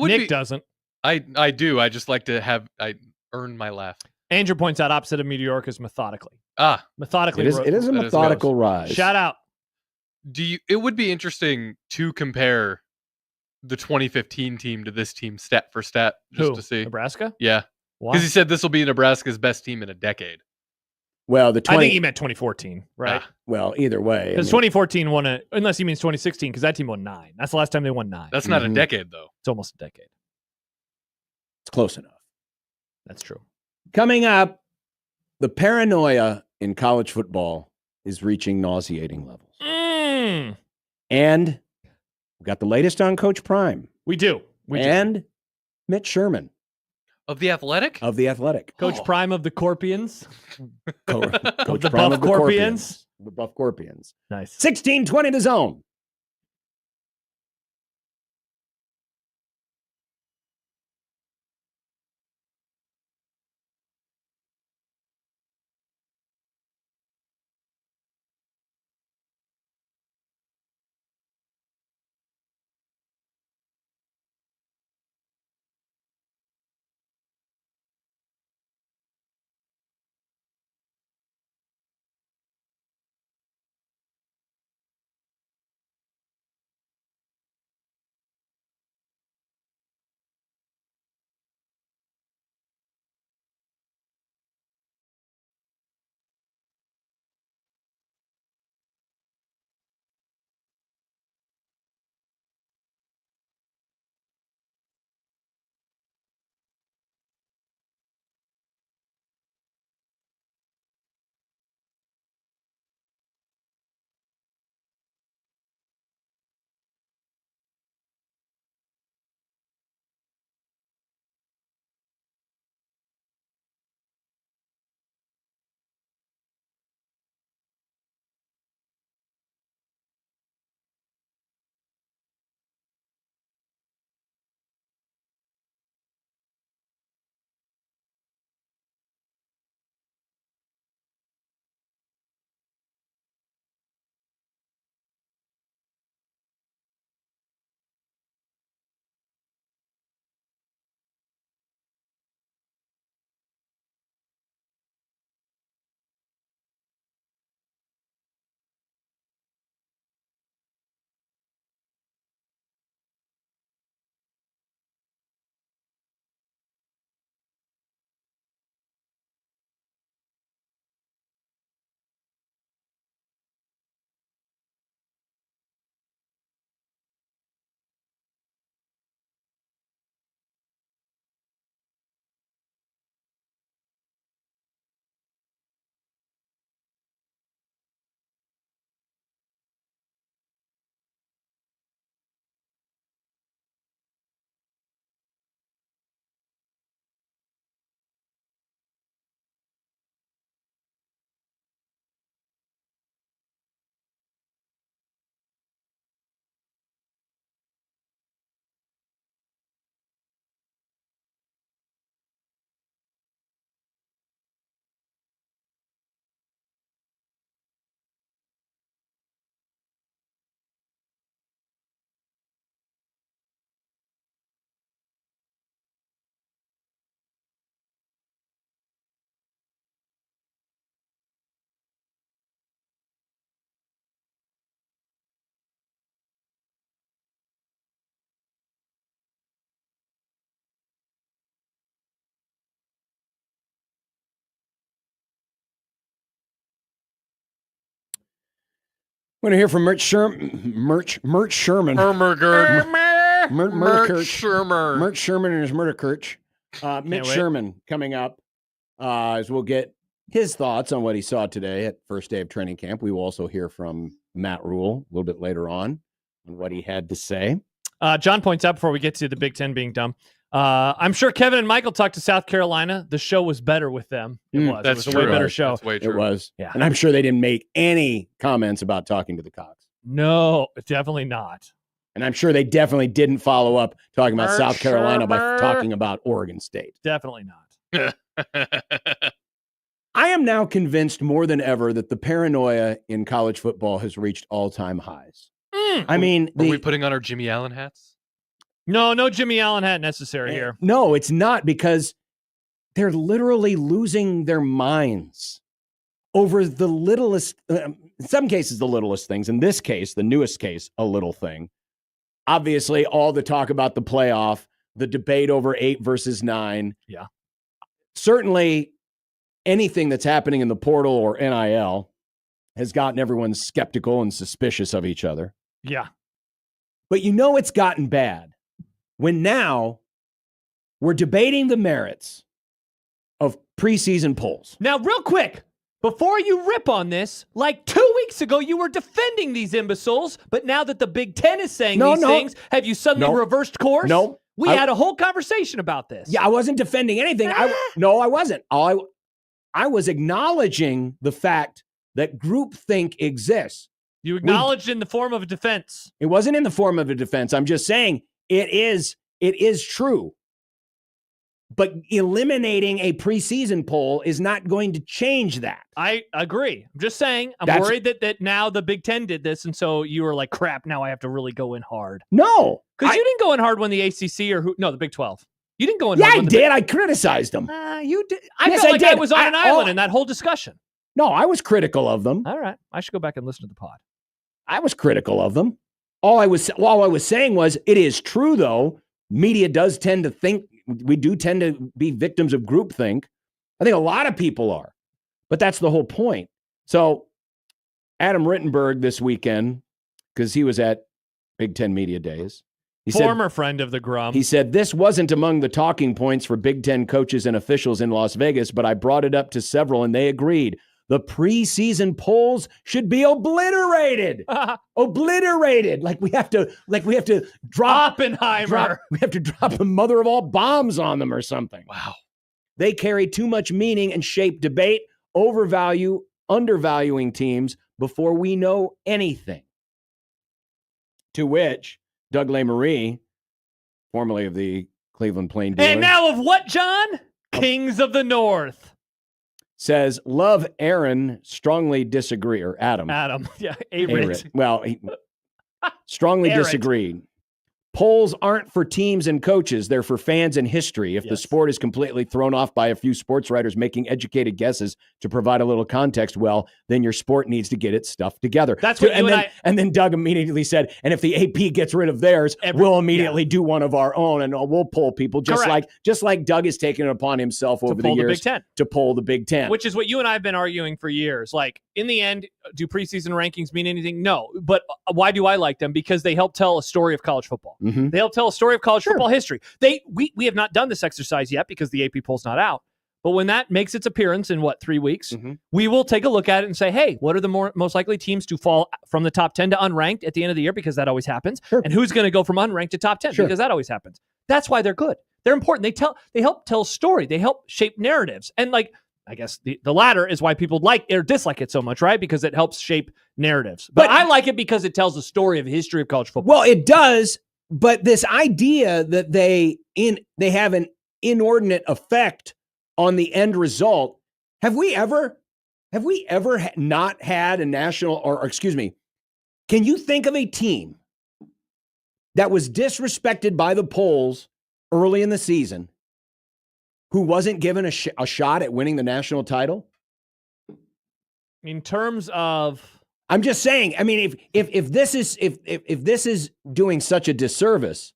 Nick doesn't. I do. I just like to earn my laugh. Andrew points out opposite of meteoric is methodically. Methodically. It is a methodical rise. Shout out. It would be interesting to compare the 2015 team to this team stat for stat just to see. Nebraska? Yeah. Why? Because he said this will be Nebraska's best team in a decade. Well, I think he meant 2014, right? Well, either way. Because 2014 won unless he means 2016, because that team won 9. That's the last time they won 9. That's not a decade, though. It's almost a decade. It's close enough. That's true. Coming up, the paranoia in college football is reaching nauseating levels. And we got the latest on Coach Prime. We do. And Mitch Sherman. Of the Athletic? Of the Athletic. Coach Prime of the Corpians. Coach the Prime Buff of the Corpians. The Buff Corpians. Nice. 16-20 the zone. We're going to hear from Mert Sherman. Mert Sherman and his Murderkirch. Mitch Sherman coming up as we'll get his thoughts on what he saw today at first day of training camp. We will also hear from Matt Rule a little bit later on what he had to say. John points out before we get to the Big Ten being dumb. I'm sure Kevin and Michael talked to South Carolina. The show was better with them. It was a way better show. That's way true. It was. Yeah. And I'm sure they didn't make any comments about talking to the Cox. No, definitely not. And I'm sure they definitely didn't follow up talking about South Carolina by talking about Oregon State. Definitely not. I am now convinced more than ever that the paranoia in college football has reached all-time highs. I mean, are we putting on our Jimmy Allen hats? No Jimmy Allen hat necessary here. No, it's not, because they're literally losing their minds over the littlest, in some cases, the littlest things. In this case, the newest case, a little thing. Obviously, all the talk about the playoff, the debate over 8 versus 9. Yeah. Certainly, anything that's happening in the portal or NIL has gotten everyone skeptical and suspicious of each other. Yeah. But you know it's gotten bad when now we're debating the merits of preseason polls. Now, real quick, before you rip on this, like 2 weeks ago, you were defending these imbeciles, but now that the Big Ten is saying these things, have you suddenly reversed course? No. We had a whole conversation about this. Yeah, I wasn't defending anything. I wasn't. I was acknowledging the fact that groupthink exists. You acknowledged in the form of a defense. It wasn't in the form of a defense. I'm just saying it is true. But eliminating a preseason poll is not going to change that. I agree. I'm just saying, I'm worried that now the Big Ten did this, and so you were like, crap, now I have to really go in hard. No. Because you didn't go in hard when the ACC the Big 12. You didn't go in hard. Yeah, I did. I criticized them. You did. I felt like I was on an island in that whole discussion. No, I was critical of them. All right. I should go back and listen to the pod. I was critical of them. All I was saying was, it is true, though. Media does tend to think, we do tend to be victims of groupthink. I think a lot of people are, but that's the whole point. So Adam Rittenberg this weekend, because he was at Big Ten Media Days. Former friend of the Grum. He said, this wasn't among the talking points for Big Ten coaches and officials in Las Vegas, but I brought it up to several and they agreed. The preseason polls should be obliterated. Obliterated. Like we have to drop Oppenheimer. We have to drop the mother of all bombs on them or something. Wow. They carry too much meaning and shape debate, overvalue, undervaluing teams before we know anything. To which Doug LeMarie, formerly of the Cleveland Plain Dealer. And now of what, John? Kings of the North. Says, love Aaron, strongly disagree. Or Adam. Yeah. Aaron. Well, he strongly disagreed. Polls aren't for teams and coaches. They're for fans and history. If the sport is completely thrown off by a few sports writers making educated guesses to provide a little context, well, then your sport needs to get its stuff together. That's what and then Doug immediately said, and if the AP gets rid of theirs, we'll immediately do one of our own and we'll poll people just like Doug has taken it upon himself over the years to poll the Big Ten. Which is what you and I have been arguing for years. Like, in the end, do preseason rankings mean anything? No. But why do I like them? Because they help tell a story of college football. Mm-hmm. They help tell a story of college football history. We have not done this exercise yet because the AP poll's not out. But when that makes its appearance in 3 weeks, we will take a look at it and say, hey, what are the most likely teams to fall from the top 10 to unranked at the end of the year? Because that always happens. Sure. And who's going to go from unranked to top 10? Because that always happens. That's why they're good. They're important. They help tell a story. They help shape narratives. And I guess the latter is why people like or dislike it so much, right? Because it helps shape narratives. But I like it because it tells the story of the history of college football. Well, it does. But this idea that they have an inordinate effect on the end result, have we ever not had a national, or excuse me, can you think of a team that was disrespected by the polls early in the season who wasn't given a shot at winning the national title? In terms of... I'm just saying, I mean, if this is doing such a disservice,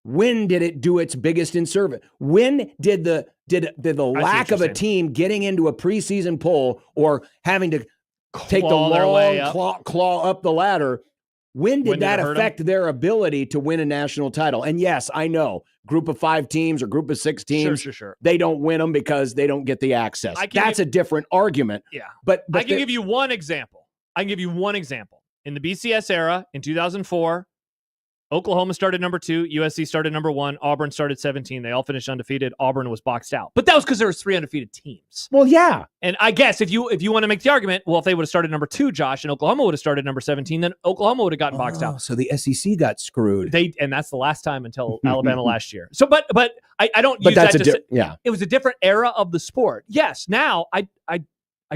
when did it do its biggest inservice? When did the lack of a team getting into a preseason poll or having to take the long claw up the ladder. When did that affect their ability to win a national title? And yes, I know, group of 5 teams or group of 6 teams, Sure. they don't win them because they don't get the access. That's a different argument. Yeah. But I can give you one example. In the BCS era, in 2004, Oklahoma started number 2, USC started number 1, Auburn started 17. They all finished undefeated. Auburn was boxed out. But that was because there was 3 undefeated teams. Well, yeah. And I guess if you want to make the argument, well, if they would have started number 2, Josh, and Oklahoma would have started number 17, then Oklahoma would have gotten boxed out. So the SEC got screwed. And that's the last time until Alabama last year. So, but I don't use that to say, yeah. It was a different era of the sport. Yes, now I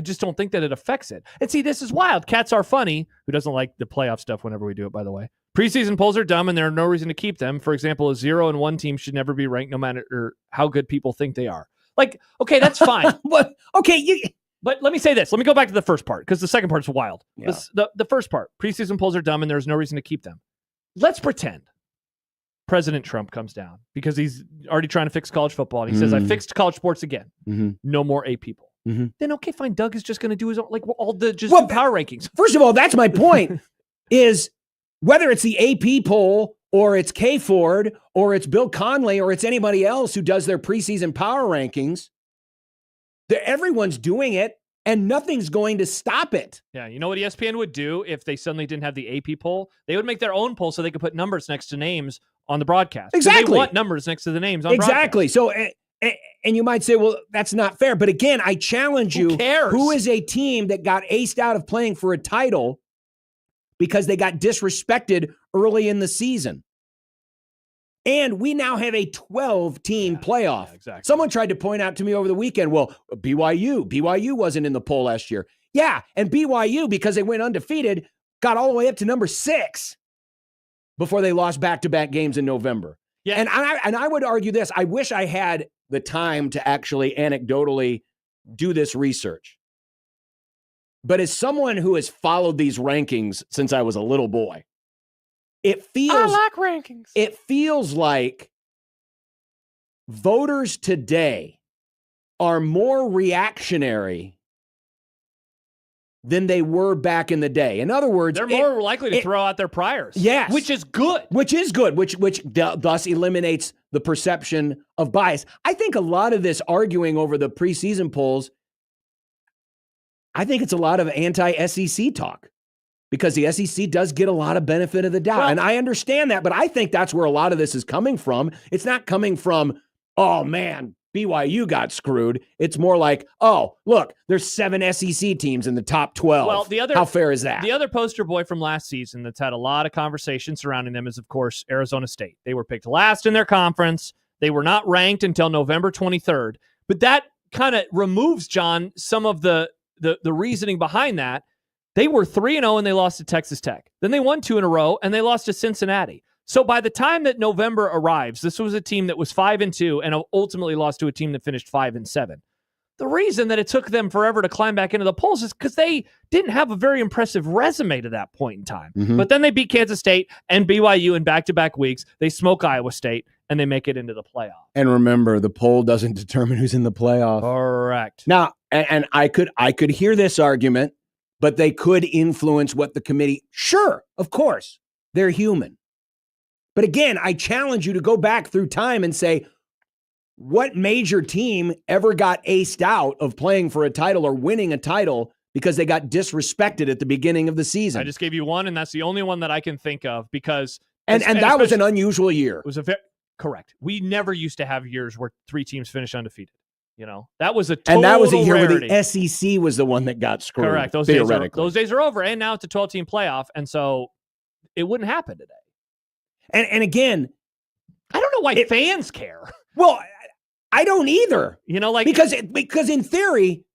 just don't think that it affects it. And see, this is wild. Cats are funny. Who doesn't like the playoff stuff whenever we do it, by the way? Preseason polls are dumb, and there are no reason to keep them. For example, a 0 and 1 team should never be ranked, no matter how good people think they are. Like, okay, that's fine. But let me say this. Let me go back to the first part, because the second part's wild. Yeah. The first part, preseason polls are dumb, and there's no reason to keep them. Let's pretend President Trump comes down because he's already trying to fix college football, and he says, I fixed college sports again. No more A people. Then, okay, fine. Doug is just going to do his own, like all the power rankings. First of all, that's my point, is whether it's the AP poll or it's K Ford or it's Bill Conley or it's anybody else who does their preseason power rankings, everyone's doing it and nothing's going to stop it. Yeah, you know what ESPN would do if they suddenly didn't have the AP poll? They would make their own poll so they could put numbers next to names on the broadcast. Exactly. They want numbers next to the names on broadcast. Exactly. So, and you might say, well, that's not fair. But again, I challenge you. Who cares? Who is a team that got aced out of playing for a title because they got disrespected early in the season? And we now have a 12-team playoff. Yeah, exactly. Someone tried to point out to me over the weekend, well, BYU wasn't in the poll last year. Yeah, and BYU, because they went undefeated, got all the way up to number 6 before they lost back-to-back games in November. Yeah. And I would argue this. I wish I had the time to actually anecdotally do this research. But as someone who has followed these rankings since I was a little boy, I like rankings. It feels like voters today are more reactionary than they were back in the day. In other words, they're more likely to throw out their priors. Yes. Which is good. Which thus eliminates the perception of bias. I think a lot of this arguing over the preseason polls, I think it's a lot of anti-SEC talk. Because the SEC does get a lot of benefit of the doubt. And I understand that, but I think that's where a lot of this is coming from. It's not coming from, oh, man, BYU got screwed. It's more like, oh, look, there's 7 SEC teams in the top 12. Well, how fair is that? The other poster boy from last season that's had a lot of conversation surrounding them is, of course, Arizona State. They were picked last in their conference. They were not ranked until November 23rd. But that kind of removes, John, some of the reasoning behind that. They were 3-0 and they lost to Texas Tech. Then they won 2 in a row and they lost to Cincinnati. So by the time that November arrives, this was a team that was 5-2 and ultimately lost to a team that finished 5-7. The reason that it took them forever to climb back into the polls is because they didn't have a very impressive resume to that point in time. But then they beat Kansas State and BYU in back-to-back weeks. They smoke Iowa State and they make it into the playoff. And remember, the poll doesn't determine who's in the playoff. Correct. Now, and I could hear this argument, but they could influence what the committee. Sure, of course, they're human. But again, I challenge you to go back through time and say, what major team ever got aced out of playing for a title or winning a title because they got disrespected at the beginning of the season? I just gave you one, and that's the only one that I can think of because. And that was an unusual year. It was correct. We never used to have years where 3 teams finished undefeated. You know, that was a total and that was a year rarity. where the SEC was the one that got screwed. Correct. Those days are over, and now it's a 12-team playoff, and so it wouldn't happen today. And again, I don't know why fans care. Well, I don't either. You know, like because in theory,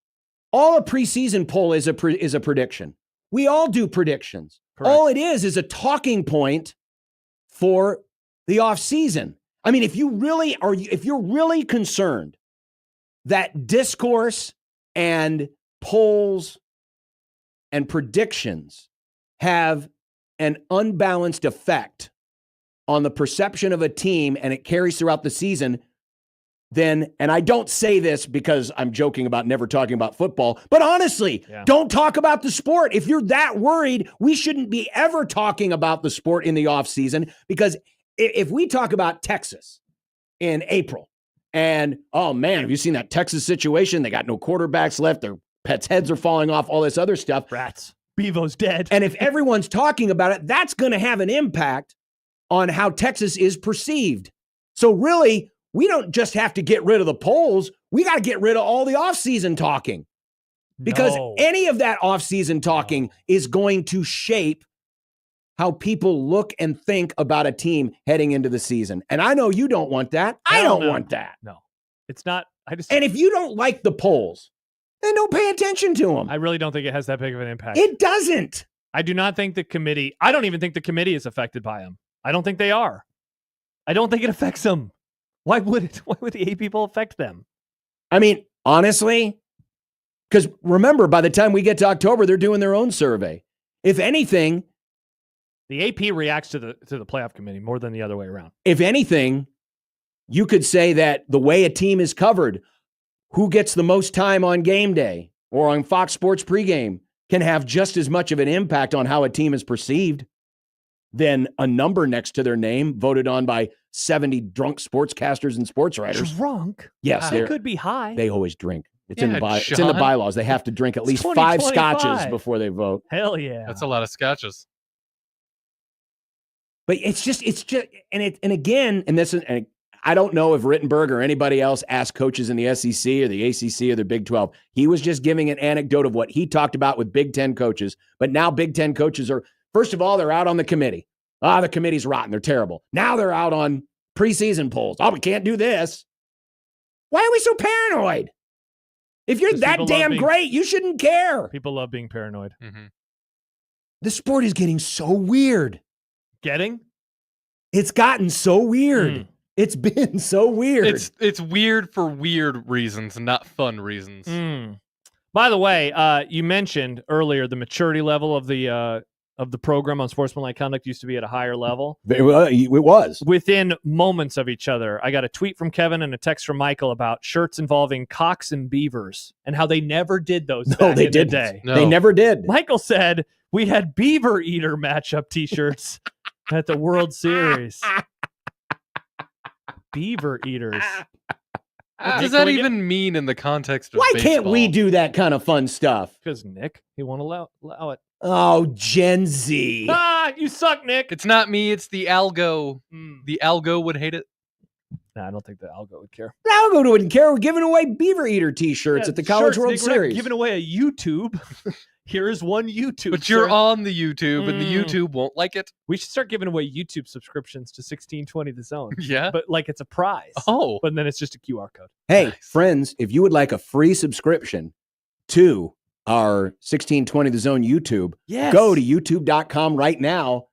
all a preseason poll is a prediction. We all do predictions. Correct. All it is a talking point for the offseason. I mean, if you're really concerned that discourse and polls and predictions have an unbalanced effect on the perception of a team and it carries throughout the season, then, and I don't say this because I'm joking about never talking about football, but honestly, don't talk about the sport. If you're that worried, we shouldn't be ever talking about the sport in the offseason, because if we talk about Texas in April and, oh man, have you seen that Texas situation? They got no quarterbacks left. Their pets' heads are falling off, all this other stuff. Rats. Bevo's dead. And if everyone's talking about it, that's going to have an impact on how Texas is perceived. So really, we don't just have to get rid of the polls. We got to get rid of all the offseason talking, because any of that offseason talking is going to shape how people look and think about a team heading into the season. And I know you don't want that. I don't want that. No, it's not. And if you don't like the polls, then don't pay attention to them. I really don't think it has that big of an impact. It doesn't. I do not think the committee, I don't even think the committee is affected by them. I don't think they are. I don't think it affects them. Why would it? Why would the 8 people affect them? I mean, honestly, because remember, by the time we get to October, they're doing their own survey. If anything, the AP reacts to the playoff committee more than the other way around. If anything, you could say that the way a team is covered, who gets the most time on game day or on Fox Sports pregame, can have just as much of an impact on how a team is perceived than a number next to their name voted on by 70 drunk sportscasters and sports writers. Drunk? Yes. They could be high. They always drink. It's in the bylaws. They have to drink at least 5 scotches before they vote. Hell yeah. That's a lot of scotches. But it's just, and again, and I don't know if Rittenberg or anybody else asked coaches in the SEC or the ACC or the Big 12. He was just giving an anecdote of what he talked about with Big Ten coaches. But now Big Ten coaches are, first of all, they're out on the committee. The committee's rotten. They're terrible. Now they're out on preseason polls. We can't do this. Why are we so paranoid? If you're that damn great, you shouldn't care. People love being paranoid. Mm-hmm. The sport is getting so weird. It's gotten so weird. It's been so weird. It's weird for weird reasons, not fun reasons. By the way, you mentioned earlier the maturity level of the program on Sportsmanlike Conduct used to be at a higher level. It was. Within moments of each other. I got a tweet from Kevin and a text from Michael about shirts involving cocks and beavers and how they never did those back in the day. No. They never did. Michael said we had beaver eater matchup t-shirts at the World Series. Beaver eaters. What does that even mean in the context of Why baseball? can't we do that kind of fun stuff? Because Nick, he won't allow it. Oh, Gen Z. You suck, Nick. It's not me. It's the algo. The algo would hate it. No, I don't think the algo would care. The algo wouldn't care. We're giving away Beaver Eater t-shirts at the College World Nick, we're not Series. giving away a YouTube. Here is one YouTube. But you're on the YouTube, and the YouTube won't like it. We should start giving away YouTube subscriptions to 1620 The Zone. Yeah. But like it's a prize. Oh. But then it's just a QR code. Hey, friends, if you would like a free subscription to our 1620 The Zone YouTube, go to youtube.com right now,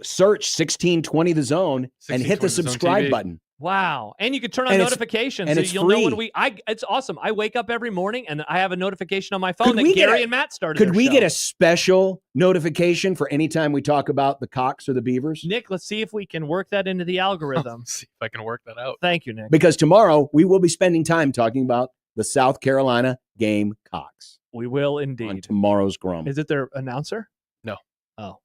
search 1620 The Zone, and hit the subscribe button. Wow. And you can turn on notifications so you'll know when it's awesome. I wake up every morning and I have a notification on my phone that Gary and Matt started. Could we get a special notification for any time we talk about the cocks or the beavers? Nick, let's see if we can work that into the algorithm. See if I can work that out. Thank you, Nick. Because tomorrow we will be spending time talking about the South Carolina Gamecocks. We will indeed. On tomorrow's Grum. Is it their announcer? No. Oh.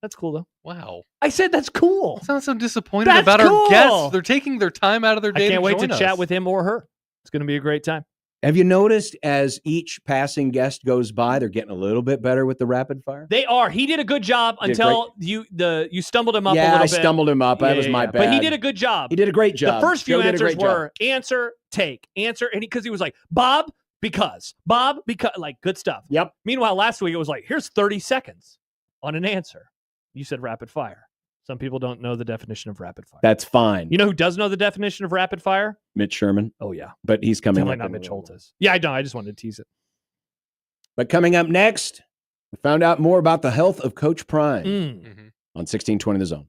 That's cool, though. Wow. I said that's cool. Sounds so disappointed about our guests. They're taking their time out of their day. I can't wait to join us. chat with him or her. It's going to be a great time. Have you noticed as each passing guest goes by, they're getting a little bit better with the rapid fire? They are. He did a good job until you stumbled him up a little bit. I stumbled him up. That was my bad. But he did a good job. He did a great job. The first few Joe answers were answer, take, answer, and because he was like, Bob, because, like good stuff. Yep. Meanwhile, last week it was like, here's 30 seconds on an answer. You said rapid fire. Some people don't know the definition of rapid fire. That's fine. You know who does know the definition of rapid fire? Mitch Sherman. Oh, yeah. But he's coming up. Definitely not Mitch Holthus. Yeah, I know. I just wanted to tease it. But coming up next, we found out more about the health of Coach Prime on 1620 The Zone.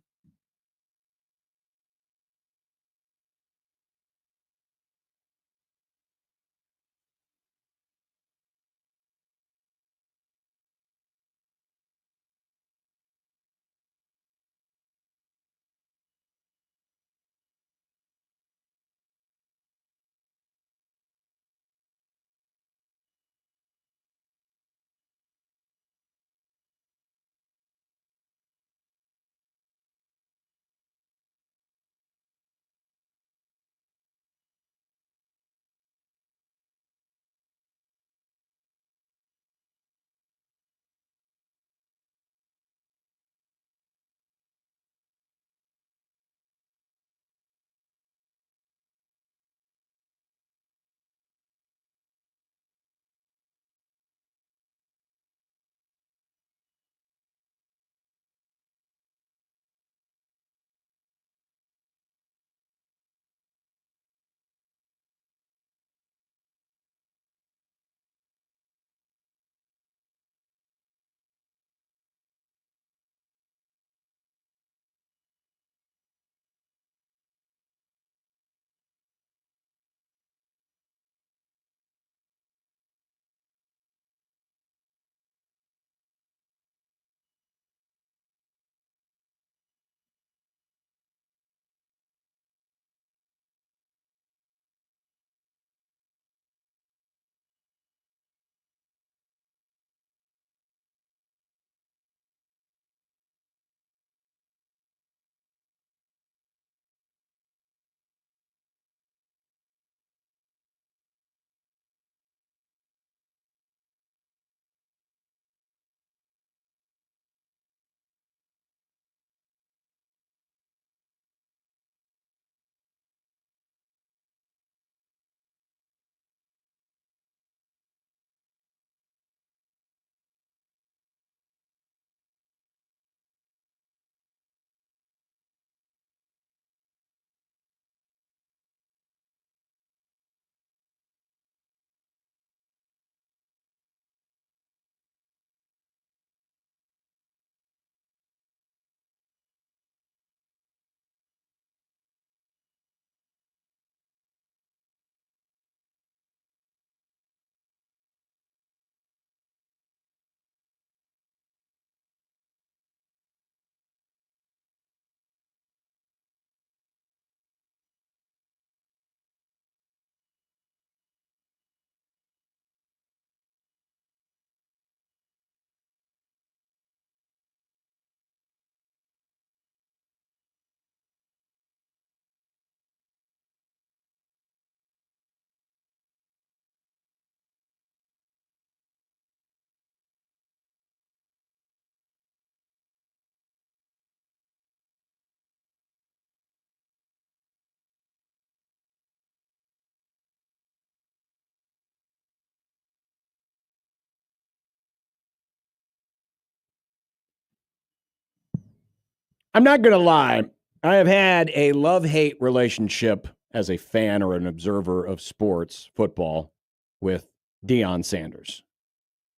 I'm not going to lie. I have had a love-hate relationship as a fan or an observer of sports, football, with Deion Sanders.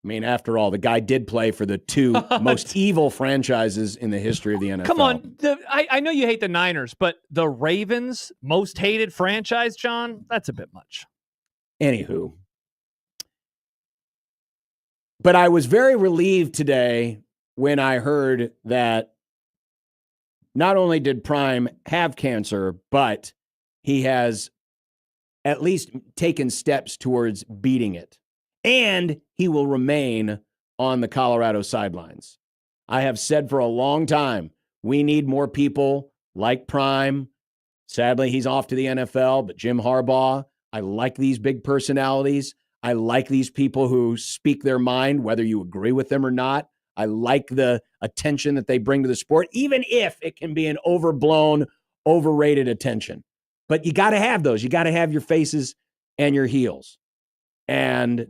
I mean, after all, the guy did play for the two most evil franchises in the history of the NFL. Come on. I know you hate the Niners, but the Ravens, most hated franchise, John, that's a bit much. Anywho. But I was very relieved today when I heard that not only did Prime have cancer, but he has at least taken steps towards beating it. And he will remain on the Colorado sidelines. I have said for a long time, we need more people like Prime. Sadly, he's off to the NFL, but Jim Harbaugh, I like these big personalities. I like these people who speak their mind, whether you agree with them or not. I like the attention that they bring to the sport, even if it can be an overblown, overrated attention. But you got to have those. You got to have your faces and your heels. And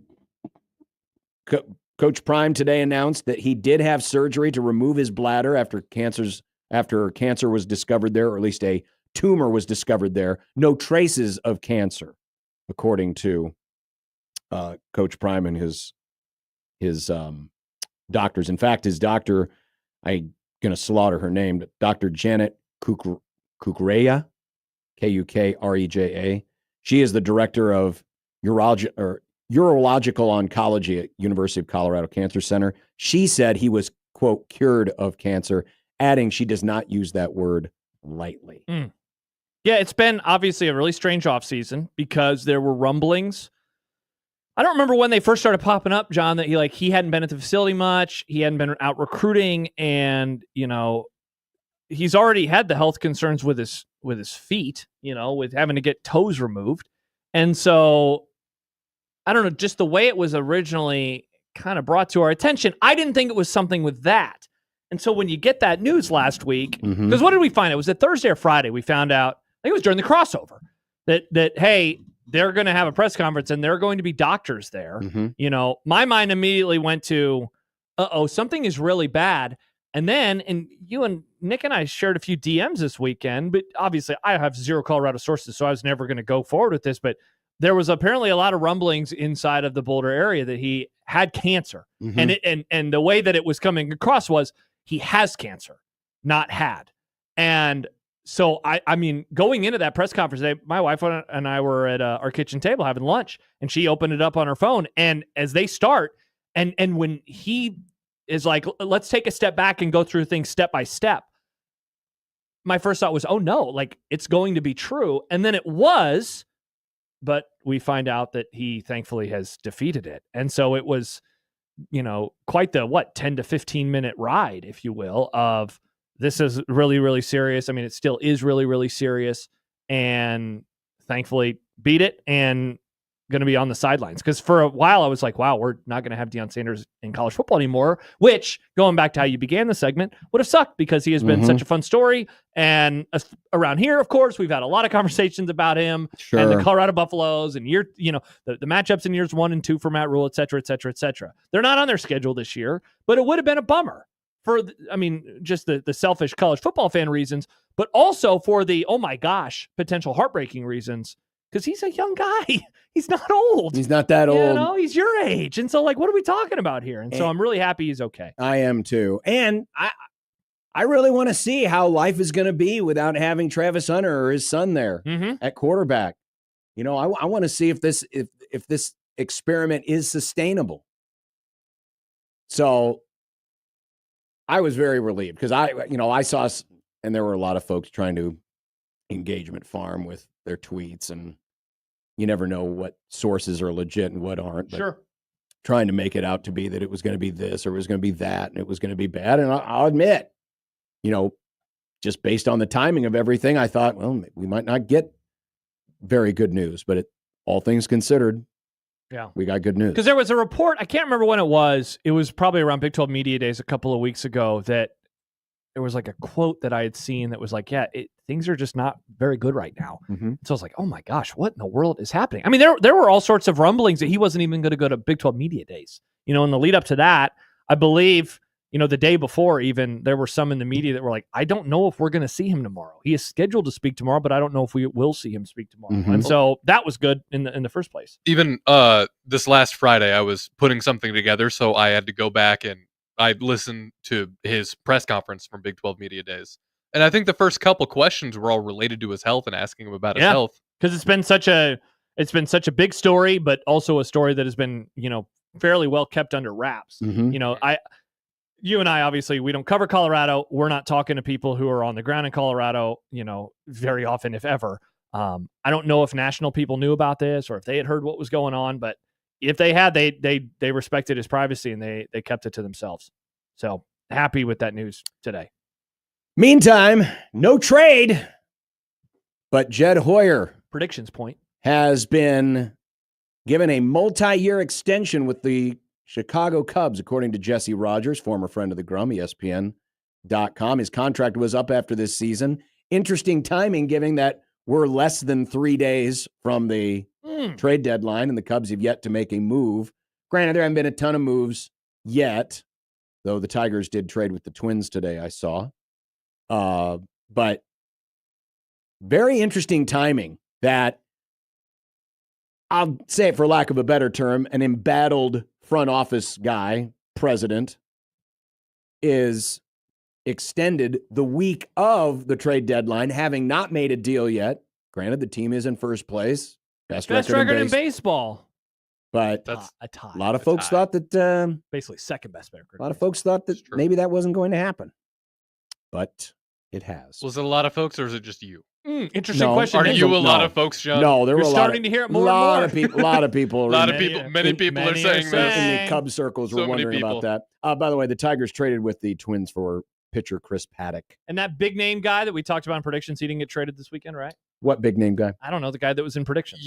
Coach Prime today announced that he did have surgery to remove his bladder after cancer was discovered there, or at least a tumor was discovered there. No traces of cancer, according to Coach Prime and his doctors. In fact, his doctor, I'm going to slaughter her name, Dr. Janet Kukreja, Kukreja. She is the director of urological oncology at University of Colorado Cancer Center. She said he was, quote, cured of cancer, adding she does not use that word lightly. Yeah, it's been obviously a really strange offseason because there were rumblings. I don't remember when they first started popping up, John, that he hadn't been at the facility much. He hadn't been out recruiting, and, he's already had the health concerns with his feet, with having to get toes removed. And so I don't know, just the way it was originally kind of brought to our attention, I didn't think it was something with that. And so when you get that news last week, because what did we find? It was a Thursday or Friday. We found out, I think it was during the crossover, that hey, they're going to have a press conference and there are going to be doctors there. My mind immediately went to, something is really bad. And then, and you and Nick and I shared a few DMs this weekend, but obviously I have zero Colorado sources, so I was never going to go forward with this, but there was apparently a lot of rumblings inside of the Boulder area that he had cancer. And the way that it was coming across was he has cancer, not had. And so, I mean, going into that press conference today, my wife and I were at our kitchen table having lunch, and she opened it up on her phone. And as they start, and when he is like, let's take a step back and go through things step by step, my first thought was, oh no, it's going to be true. And then it was, but we find out that he thankfully has defeated it. And so it was, quite the 10 to 15 minute ride, if you will, of this is really, really serious. I mean, it still is really, really serious, and thankfully beat it and going to be on the sidelines. Because for a while I was like, wow, we're not going to have Deion Sanders in college football anymore, which, going back to how you began the segment, would have sucked because he has been such a fun story. And around here, of course, we've had a lot of conversations about him and the Colorado Buffaloes and the matchups in years 1 and 2 for Matt Rule, et cetera, et cetera, et cetera. They're not on their schedule this year, but it would have been a bummer for, just the selfish college football fan reasons, but also for the, oh my gosh, potential heartbreaking reasons. Because he's a young guy. He's not old. He's not that old. He's your age. And so, what are we talking about here? And so I'm really happy he's okay. I am too. And I really want to see how life is going to be without having Travis Hunter or his son there at quarterback. I want to see if this experiment is sustainable. So I was very relieved because I saw, and there were a lot of folks trying to engagement farm with their tweets, and you never know what sources are legit and what aren't. But trying to make it out to be that it was going to be this or it was going to be that and it was going to be bad. And I'll admit, just based on the timing of everything, I thought, well, we might not get very good news, but all things considered, we got good news. Because there was a report, I can't remember when it was probably around Big 12 Media Days a couple of weeks ago, that there was a quote that I had seen that was things are just not very good right now. So I was like, oh my gosh, what in the world is happening? I mean, there were all sorts of rumblings that he wasn't even going to go to Big 12 Media Days. In the lead up to that, I believe the day before, even there were some in the media that were like, I don't know if we're going to see him tomorrow. He is scheduled to speak tomorrow, but I don't know if we will see him speak tomorrow. Mm-hmm. And so that was good in the first place. Even this last Friday, I was putting something together, so I had to go back and I listened to his press conference from Big 12 Media Days. And I think the first couple questions were all related to his health and asking him about his health. Because it's been such a big story, but also a story that has been, fairly well kept under wraps. Mm-hmm. You and I, obviously, we don't cover Colorado. We're not talking to people who are on the ground in Colorado, very often, if ever. I don't know if national people knew about this or if they had heard what was going on, but if they had, they respected his privacy and they kept it to themselves. So happy with that news today. Meantime, no trade, but Jed Hoyer predictions point has been given a multi-year extension with the Chicago Cubs, according to Jesse Rogers, former friend of the Grum, ESPN.com. His contract was up after this season. Interesting timing, given that we're less than 3 days from the trade deadline, and the Cubs have yet to make a move. Granted, there haven't been a ton of moves yet, though the Tigers did trade with the Twins today, I saw. But very interesting timing that, I'll say it for lack of a better term, an embattled front office guy, president, is extended the week of the trade deadline, having not made a deal yet. Granted, the team is in first place. Best record in baseball. But a tie. A lot of folks thought that... basically second best record. A lot of folks thought that maybe that wasn't going to happen. But it has. Was it a lot of folks, or is it just you? Interesting question. Are you a lot of folks, John? No, there were starting to hear it more a lot and more. Of people. A lot of people. Many people are saying this. In the Cubs circles were wondering about that. By the way, the Tigers traded with the Twins for pitcher Chris Paddock. And that big name guy that we talked about in predictions, he didn't get traded this weekend, right? What big name guy? I don't know. The guy that was in predictions.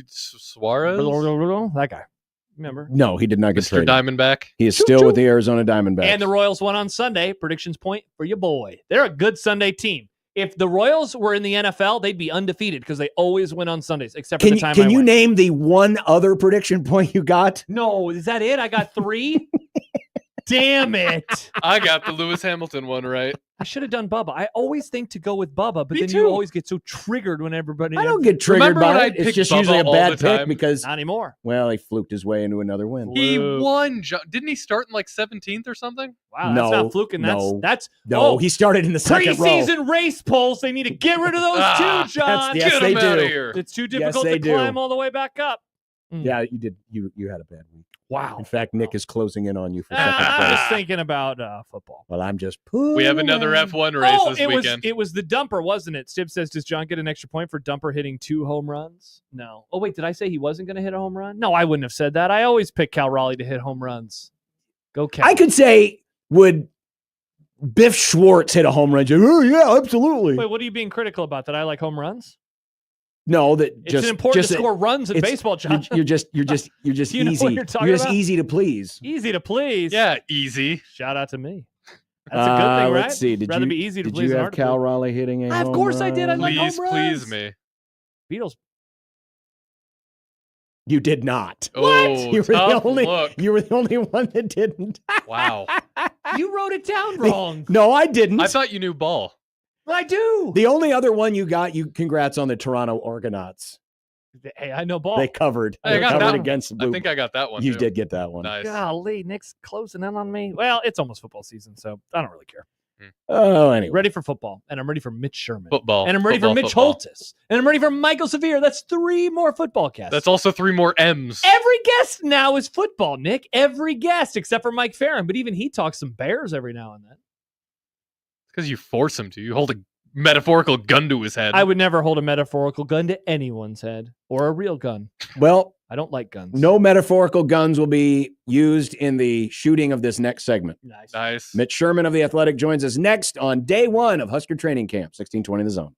Suarez? That guy. Remember? No, he did not get traded. Diamondback? He is still with the Arizona Diamondbacks. And the Royals won on Sunday. Predictions point for your boy. They're a good Sunday team. If the Royals were in the NFL, they'd be undefeated because they always win on Sundays, except for the time Can you name the one other prediction point you got? No, is that it? I got 3? Damn it. I got the Lewis Hamilton one right. I should have done Bubba. I always think to go with Bubba, but Me then too. you always get so triggered when everybody... I don't get triggered by it. It's just usually a bad pick because... Not anymore. Well, he fluked his way into another win. He won. Didn't he start in like 17th or something? Wow, that's not fluking. No, he started in the second row. Preseason race polls. They need to get rid of those too, John. Yes, they do. It's too difficult to climb all the way back up. Yeah, you did. You had a bad week. Wow. In fact, Nick is closing in on you for second place. I'm just thinking about football. Well, I'm just... We have another F1 race this weekend. It was the dumper, wasn't it? Stib says, does John get an extra point for dumper hitting 2 home runs? No. Oh, wait, did I say he wasn't going to hit a home run? No, I wouldn't have said that. I always pick Cal Raleigh to hit home runs. Go Cal. I could say, would Biff Schwartz hit a home run? Oh, yeah, absolutely. Wait, what are you being critical about? That I like home runs? No, that it's important to score runs in baseball, John. You're just you easy. Know what you're talking just about? Easy to please. Easy to please. Yeah, easy. Shout out to me. That's a good thing, right? Let's see. Rather be easy to please. Did you have Cal Raleigh hitting a home Of course run? I did. I like home runs. Please me. Beatles. You did not. Oh, you were tough the only. look. You were the only one that didn't. Wow. You wrote it down wrong. No, I didn't. I thought you knew ball. I do. The only other one you got, congrats on the Toronto Argonauts. Hey, I know ball. They covered. I got covered that against the Blue. I think I got that one. You too. did get that one. Nice. Golly, Nick's closing in on me. Well, it's almost football season, so I don't really care. Oh, anyway. Ready for football, and I'm ready for Mitch Sherman. Football. And I'm ready for Mitch Holthus. And I'm ready for Michael Severe. That's 3 more football guests. That's also 3 more M's. Every guest now is football, Nick. Every guest, except for Mike Farron. But even he talks some Bears every now and then. It's because you force him to. You hold a metaphorical gun to his head. I would never hold a metaphorical gun to anyone's head. Or a real gun. Well, I don't like guns. No metaphorical guns will be used in the shooting of this next segment. Nice. Mitch Sherman of The Athletic joins us next on day 1 of Husker training camp, 1620 The Zone.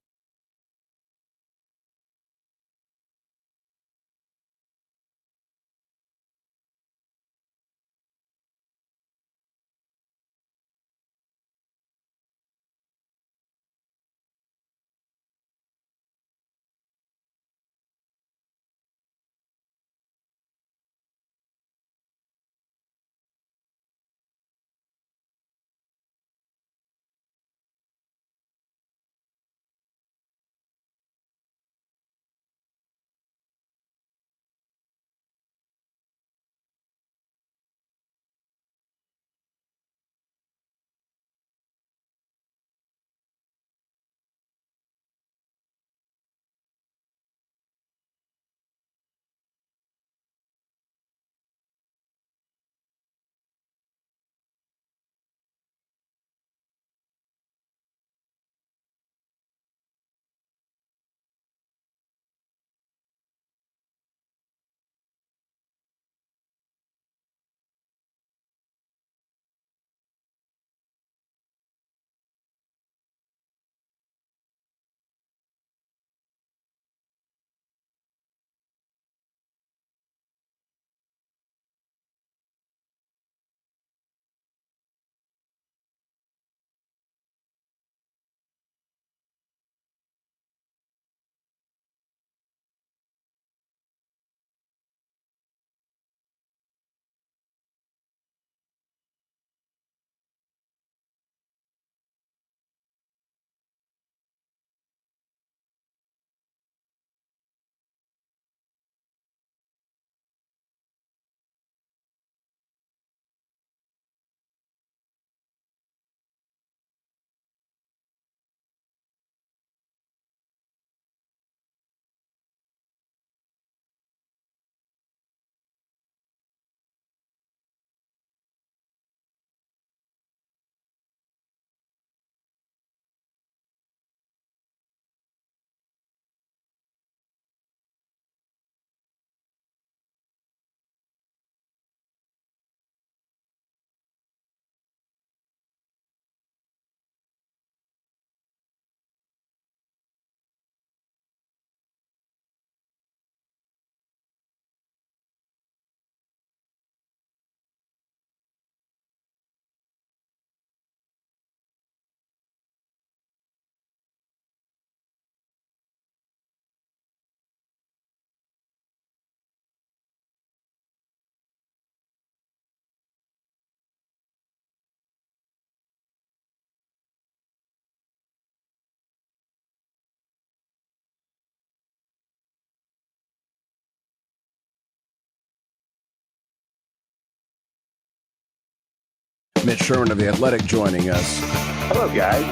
Mitch Sherman of The Athletic joining us. Hello, guys.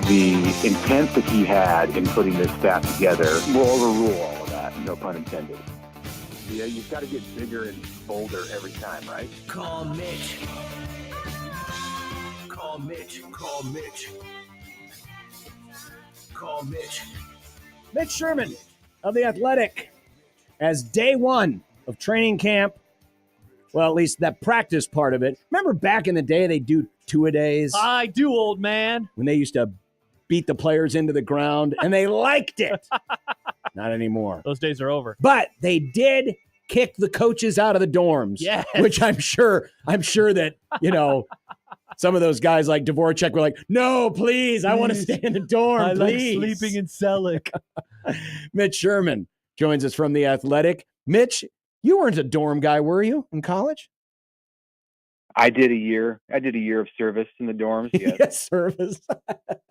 The intent that he had in putting this staff together will overrule all of that, no pun intended. Yeah, you've got to get bigger and bolder every time, right? Call Mitch. Call Mitch. Call Mitch. Call Mitch. Mitch Sherman of The Athletic, as day one of training camp, well, at least that practice part of it. Remember back in the day, they do two-a-days? I do, old man. When they used to beat the players into the ground, and they liked it. Not anymore. Those days are over. But they did kick the coaches out of the dorms, yes. Which I'm sure that, some of those guys like Dvorak were like, no, please, I want to stay in the dorm, please. Like sleeping in Selleck. Mitch Sherman joins us from The Athletic. Mitch, you weren't a dorm guy, were you, in college? I did a year. I did a year of service in the dorms. Yes. Yes, service.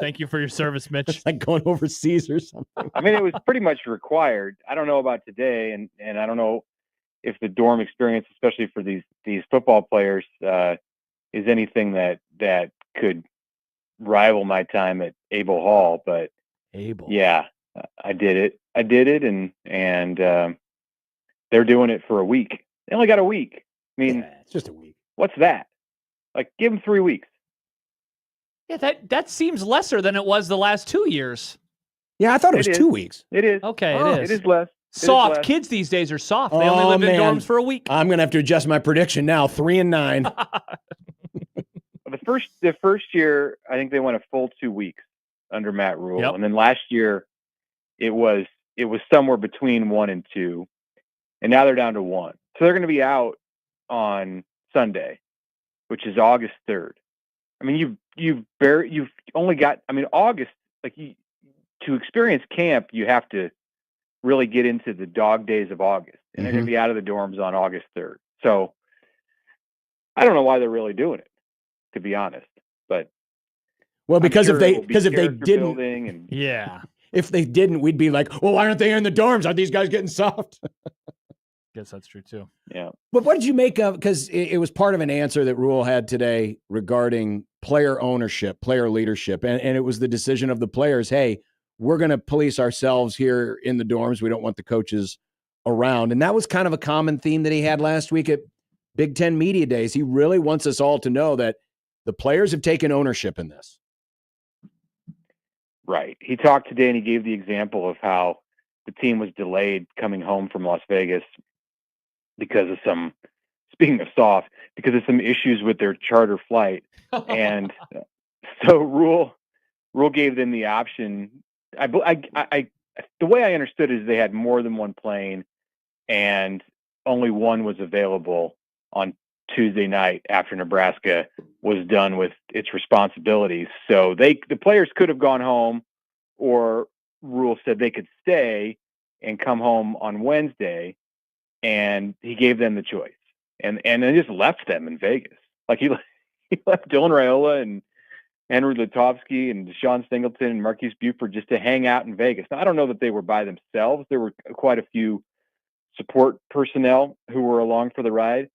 Thank you for your service, Mitch. It's like going overseas or something. I mean, it was pretty much required. I don't know about today, and I don't know if the dorm experience, especially for these football players, is anything that could rival my time at Abel Hall. But yeah, I did it, and they're doing it for a week. They only got a week. I mean, it's just a week. What's that? Like, give them 3 weeks. Yeah, that seems lesser than it was the last 2 years. Yeah, I thought it was 2 weeks. It is. Okay, it is. It is less. Soft. Kids these days are soft. They only live in dorms for a week. I'm going to have to adjust my prediction now. 3-9. The first year, I think they went a full 2 weeks under Matt Rule. Yep. And then last year, it was somewhere between 1 and 2. And now they're down to 1. So they're going to be out on Sunday, which is August 3rd. I mean, you've only got, August, to experience camp, you have to really get into the dog days of August, and they're going to be out of the dorms on August 3rd. So I don't know why they're really doing it, to be honest, but because sure if they didn't, if they didn't, we'd be like, well, why aren't they in the dorms? Aren't these guys getting soft? Guess that's true too. Yeah. But what did you make of, because it was part of an answer that Rule had today regarding player ownership, player leadership, and it was the decision of the players, hey, we're going to police ourselves here in the dorms. We don't want the coaches around. And that was kind of a common theme that he had last week at Big Ten Media Days. He really wants us all to know that the players have taken ownership in this. Right. He talked today and he gave the example of how the team was delayed coming home from Las Vegas because of some issues with their charter flight. And so Rule gave them the option. The way I understood it is they had more than one plane and only one was available on Tuesday night after Nebraska was done with its responsibilities. So the players could have gone home, or Rule said they could stay and come home on Wednesday, and he gave them the choice. And then just left them in Vegas. Like he left Dylan Raiola and Henry Lutovsky and Deshaun Singleton and Marquise Buford just to hang out in Vegas. Now, I don't know that they were by themselves. There were quite a few support personnel who were along for the ride.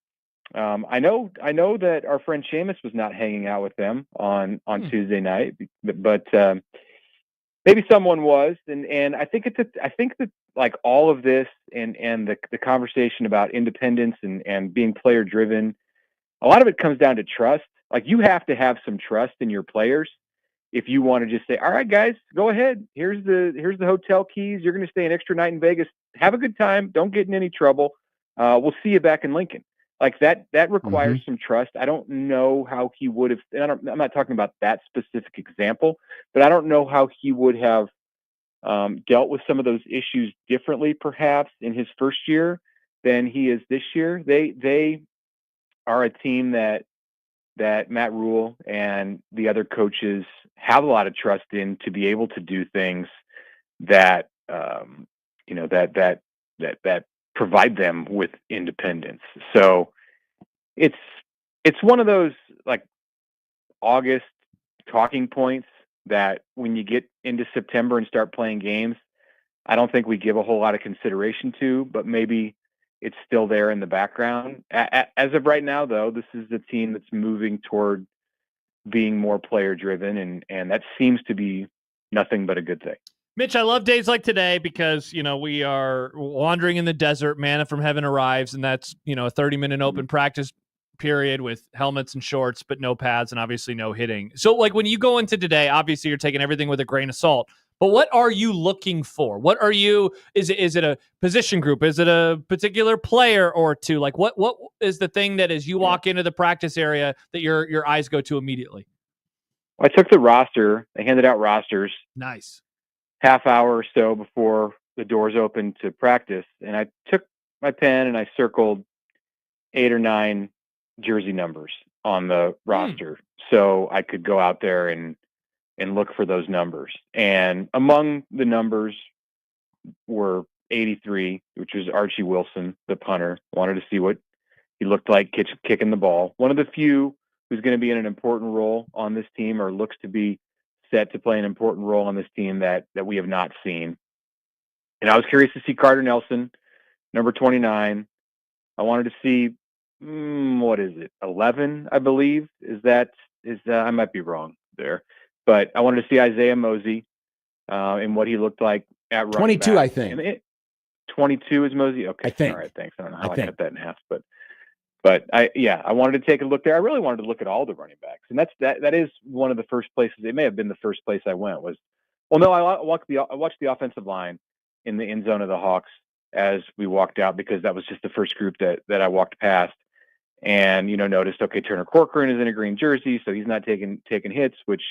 I know that our friend Seamus was not hanging out with them on Tuesday night, but maybe someone was. And I think that like all of this and the conversation about independence and being player driven, a lot of it comes down to trust. Like you have to have some trust in your players if you want to just say, all right, guys, go ahead. Here's the hotel keys. You're going to stay an extra night in Vegas. Have a good time. Don't get in any trouble. We'll see you back in Lincoln. Like that requires some trust. I don't know how he would have, and I'm not talking about that specific example, but I don't know how he would have dealt with some of those issues differently, perhaps in his first year than he is this year. They are a team that Matt Rule and the other coaches have a lot of trust in to be able to do things that that provide them with independence. So it's one of those like August talking points that when you get into September and start playing games, I don't think we give a whole lot of consideration to, but maybe it's still there in the background. As of right now, though, this is the team that's moving toward being more player driven, and that seems to be nothing but a good thing. Mitch, I love days like today because, we are wandering in the desert, manna from heaven arrives, and that's, a 30-minute open practice period with helmets and shorts, but no pads and obviously no hitting. So, like, when you go into today, obviously you're taking everything with a grain of salt, but what are you looking for? What are you, is it a position group? Is it a particular player or two? Like, what is the thing that as you walk into the practice area that your eyes go to immediately? I took the roster. They handed out rosters. Nice. Half hour or so before the doors opened to practice, and I took my pen and I circled 8 or 9 jersey numbers on the roster so I could go out there and look for those numbers. And among the numbers were 83, which was Archie Wilson, the punter. Wanted to see what he looked like kicking the ball. One of the few who's going to be in an important role on this team, or looks to be set to play an important role on this team that we have not seen. And I was curious to see Carter Nelson, number 29. I wanted to see, what is it, 11, I believe. I might be wrong there. But I wanted to see Isaiah Mosey and what he looked like at running 22, back. I think. 22 is Mosey? Okay. I think. All right, thanks. I don't know how I cut that in half, but I wanted to take a look there. I really wanted to look at all the running backs, and that is one of the first places. It may have been the first place I went. I watched the offensive line in the end zone of the Hawks as we walked out, because that was just the first group that I walked past, and noticed, okay, Turner Corcoran is in a green jersey, so he's not taking hits, which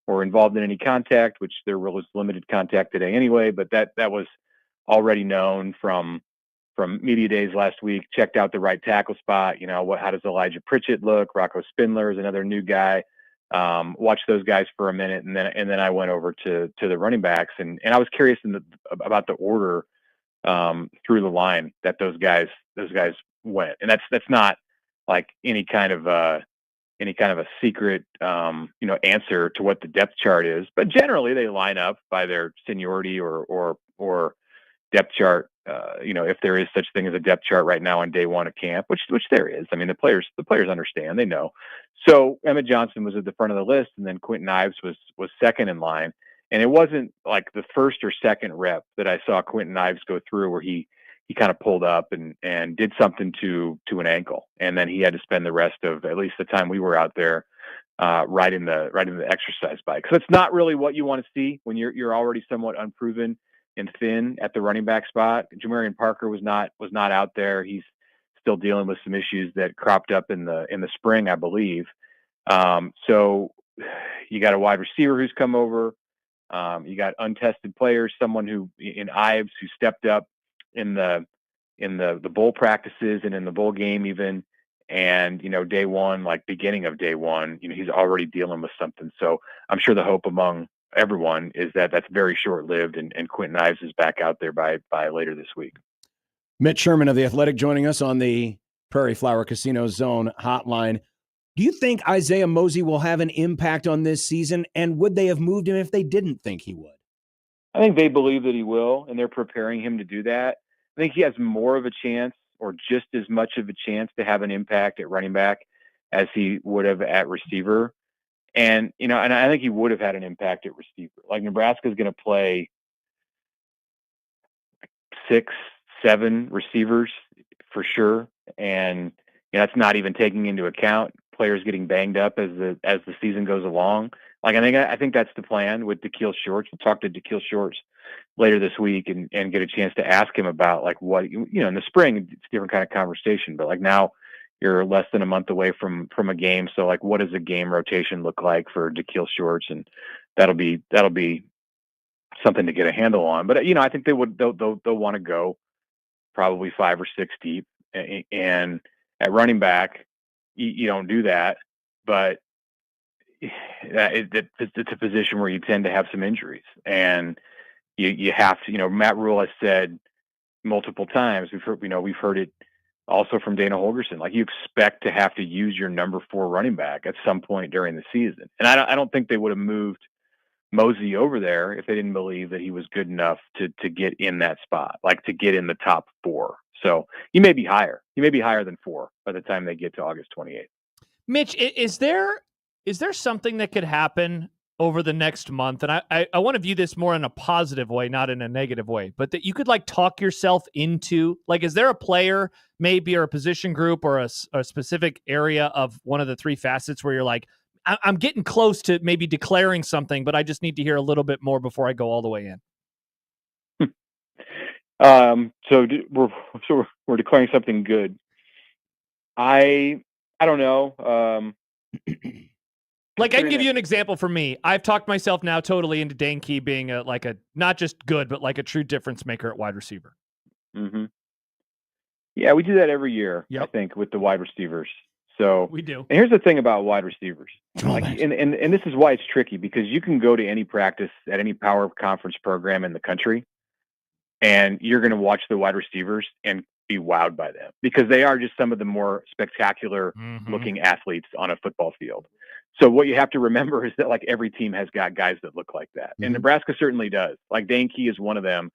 or involved in any contact, which there was limited contact today anyway. But that was already known from media days last week. Checked out the right tackle spot. How does Elijah Pritchett look? Rocco Spindler is another new guy. Watched those guys for a minute, and then I went over to the running backs, and I was curious about the order through the line that those guys went, and that's not like any kind of a secret answer to what the depth chart is, but generally they line up by their seniority or depth chart. If there is such thing as a depth chart right now on day one of camp, which there is. I mean, the players understand, they know. So Emmett Johnson was at the front of the list, and then Quentin Ives was second in line. And it wasn't like the first or second rep that I saw Quentin Ives go through where he kind of pulled up and did something to an ankle, and then he had to spend the rest of at least the time we were out there riding the exercise bike. So it's not really what you want to see when you're already somewhat unproven and thin at the running back spot. Jamarian Parker was not out there. He's still dealing with some issues that cropped up in the spring, I believe. So you got a wide receiver who's come over. You got untested players, someone who in Ives who stepped up in the bowl practices and in the bowl game even. And, day one, like beginning of day one, he's already dealing with something. So I'm sure the hope among everyone is that that's very short-lived, and Quentin Ives is back out there by later this week. Mitch Sherman of The Athletic joining us on the Prairie Flower Casino Zone hotline. Do you think Isaiah Mosey will have an impact on this season, and would they have moved him if they didn't think he would? I think they believe that he will, and they're preparing him to do that. I think he has more of a chance, or just as much of a chance, to have an impact at running back as he would have at receiver. And, and I think he would have had an impact at receiver. Like, Nebraska is going to play 6-7 receivers for sure. And that's not even taking into account players getting banged up as the season goes along. Like, I think that's the plan with Deion Shorts. We'll talk to Deion Shorts later this week and get a chance to ask him about, like, what, in the spring, it's a different kind of conversation, but like now you're less than a month away from a game. So, like, what does a game rotation look like for Deion Shorts? And that'll be something to get a handle on. But, I think they'll want to go probably 5 or 6 deep, and at running back, you don't do that, but it's a position where you tend to have some injuries, and you have to, Matt Rule has said multiple times, we've heard it also from Dana Holgerson, like, you expect to have to use your number 4 running back at some point during the season. And I don't think they would have moved Mosey over there if they didn't believe that he was good enough to get in that spot, like to get in the top 4. So you may be higher. You may be higher than 4 by the time they get to August 28th. Mitch, is there something that could happen over the next month? And I want to view this more in a positive way, not in a negative way, but that you could like talk yourself into, like, is there a player maybe or a position group or a specific area of one of the 3 facets where you're like, I'm getting close to maybe declaring something, but I just need to hear a little bit more before I go all the way in. So we're declaring something good. I don't know. Like, I can give you an example for me. I've talked myself now totally into Dane Key being a not just good, but like a true difference maker at wide receiver. Mm-hmm. Yeah, we do that every year, I think, with the wide receivers. So we do. And here's the thing about wide receivers. And this is why it's tricky, because you can go to any practice at any power conference program in the country, and you're going to watch the wide receivers and be wowed by them, because they are just some of the more spectacular looking athletes on a football field. So what you have to remember is that like every team has got guys that look like that. And Nebraska certainly does. Like Dane Key is one of them.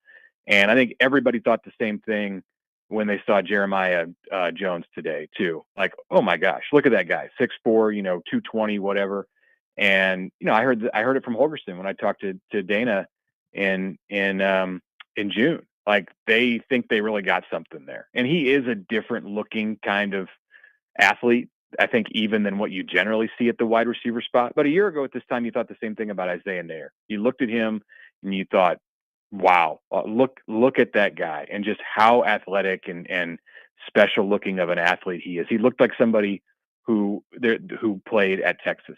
And I think everybody thought the same thing when they saw Jeremiah Jones today too. Like, oh my gosh, look at that guy, 6'4", 220, whatever. And, I heard it from Holgerson when I talked to Dana in June. Like, they think they really got something there. And he is a different looking kind of athlete, I think, even than what you generally see at the wide receiver spot. But a year ago at this time, you thought the same thing about Isaiah Nair. You looked at him and you thought, wow, look at that guy, and just how athletic and special looking of an athlete he is. He looked like somebody who played at Texas.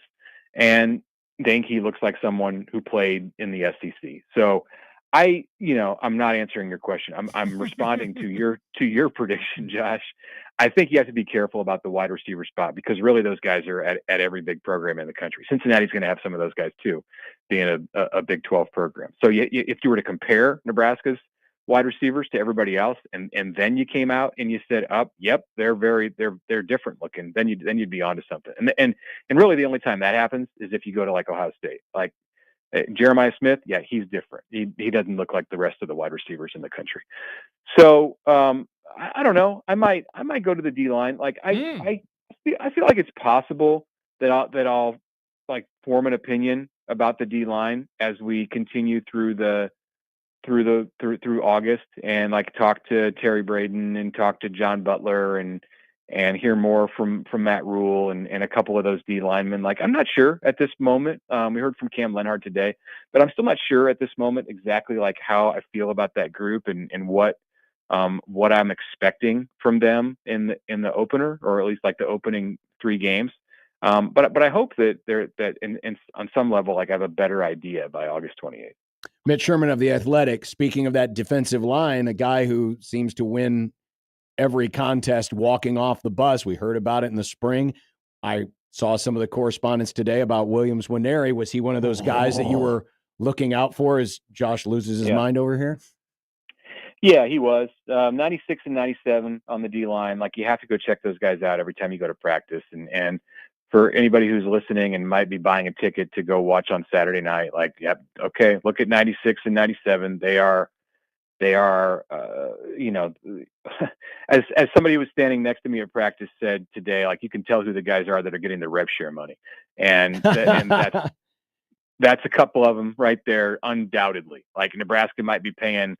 And Dane Key looks like someone who played in the SEC. So I'm not answering your question. I'm responding to your prediction, Josh. I think you have to be careful about the wide receiver spot, because really those guys are at every big program in the country. Cincinnati's going to have some of those guys too, being a Big 12 program. So if you were to compare Nebraska's wide receivers to everybody else, and then you came out and you said, yep, they're different looking, then you'd be onto something. And really the only time that happens is if you go to like Ohio State. Like, Jeremiah Smith, yeah, he's different. He doesn't look like the rest of the wide receivers in the country. So I don't know. I might go to the D line. Like I feel like it's possible that I'll like form an opinion about the D line as we continue through August, and like talk to Terry Braden and talk to John Butler and hear more from Matt Rule and a couple of those D linemen. Like, I'm not sure at this moment. We heard from Cam Lenhart today, but I'm still not sure at this moment exactly like how I feel about that group and what I'm expecting from them in the opener, or at least like the opening 3 games. But I hope that on some level, like, I have a better idea by August 28th. Mitch Sherman of The Athletic, speaking of that defensive line, a guy who seems to win every contest walking off the bus. We heard about it in the spring. I saw some of the correspondence today about Williams Nwaneri. Was he one of those guys that you were looking out for as Josh loses his mind over here? Yeah, he was 96 and 97 on the D line. Like, you have to go check those guys out every time you go to practice. And for anybody who's listening and might be buying a ticket to go watch on Saturday night, like, yeah, okay, look at 96 and 97. They are, as somebody who was standing next to me at practice said today, like, you can tell who the guys are that are getting the rev share money. And that's a couple of them right there, undoubtedly. Like, Nebraska might be paying,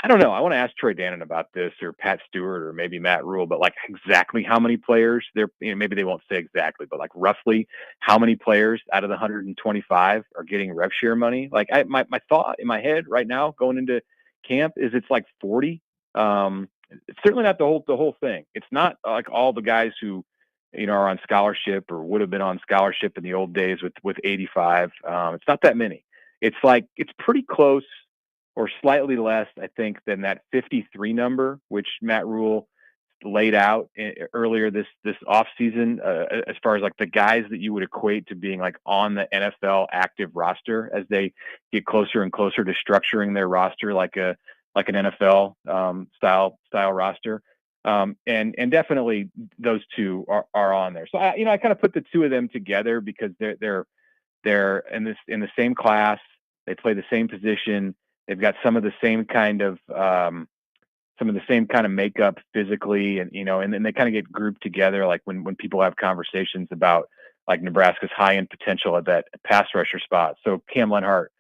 I don't know, I want to ask Troy Dannon about this, or Pat Stewart, or maybe Matt Rule, but like exactly how many players they're, maybe they won't say exactly, but like roughly how many players out of the 125 are getting rev share money. Like, my thought in my head right now going into camp is it's like 40. It's certainly not the whole thing. It's not like all the guys who, are on scholarship or would have been on scholarship in the old days with 85. It's not that many. It's pretty close, or slightly less, I think, than that 53 number, which Matt Rule laid out earlier this offseason, as far as like the guys that you would equate to being like on the NFL active roster as they get closer and closer to structuring their roster like an NFL style roster. And definitely those two are on there. So I kind of put the two of them together because they're in the same class. They play the same position. They've got some of the same kind of some of the same kind of makeup physically, and and then they kind of get grouped together, like when people have conversations about like Nebraska's high end potential at that pass rusher spot. So Cam Lenhart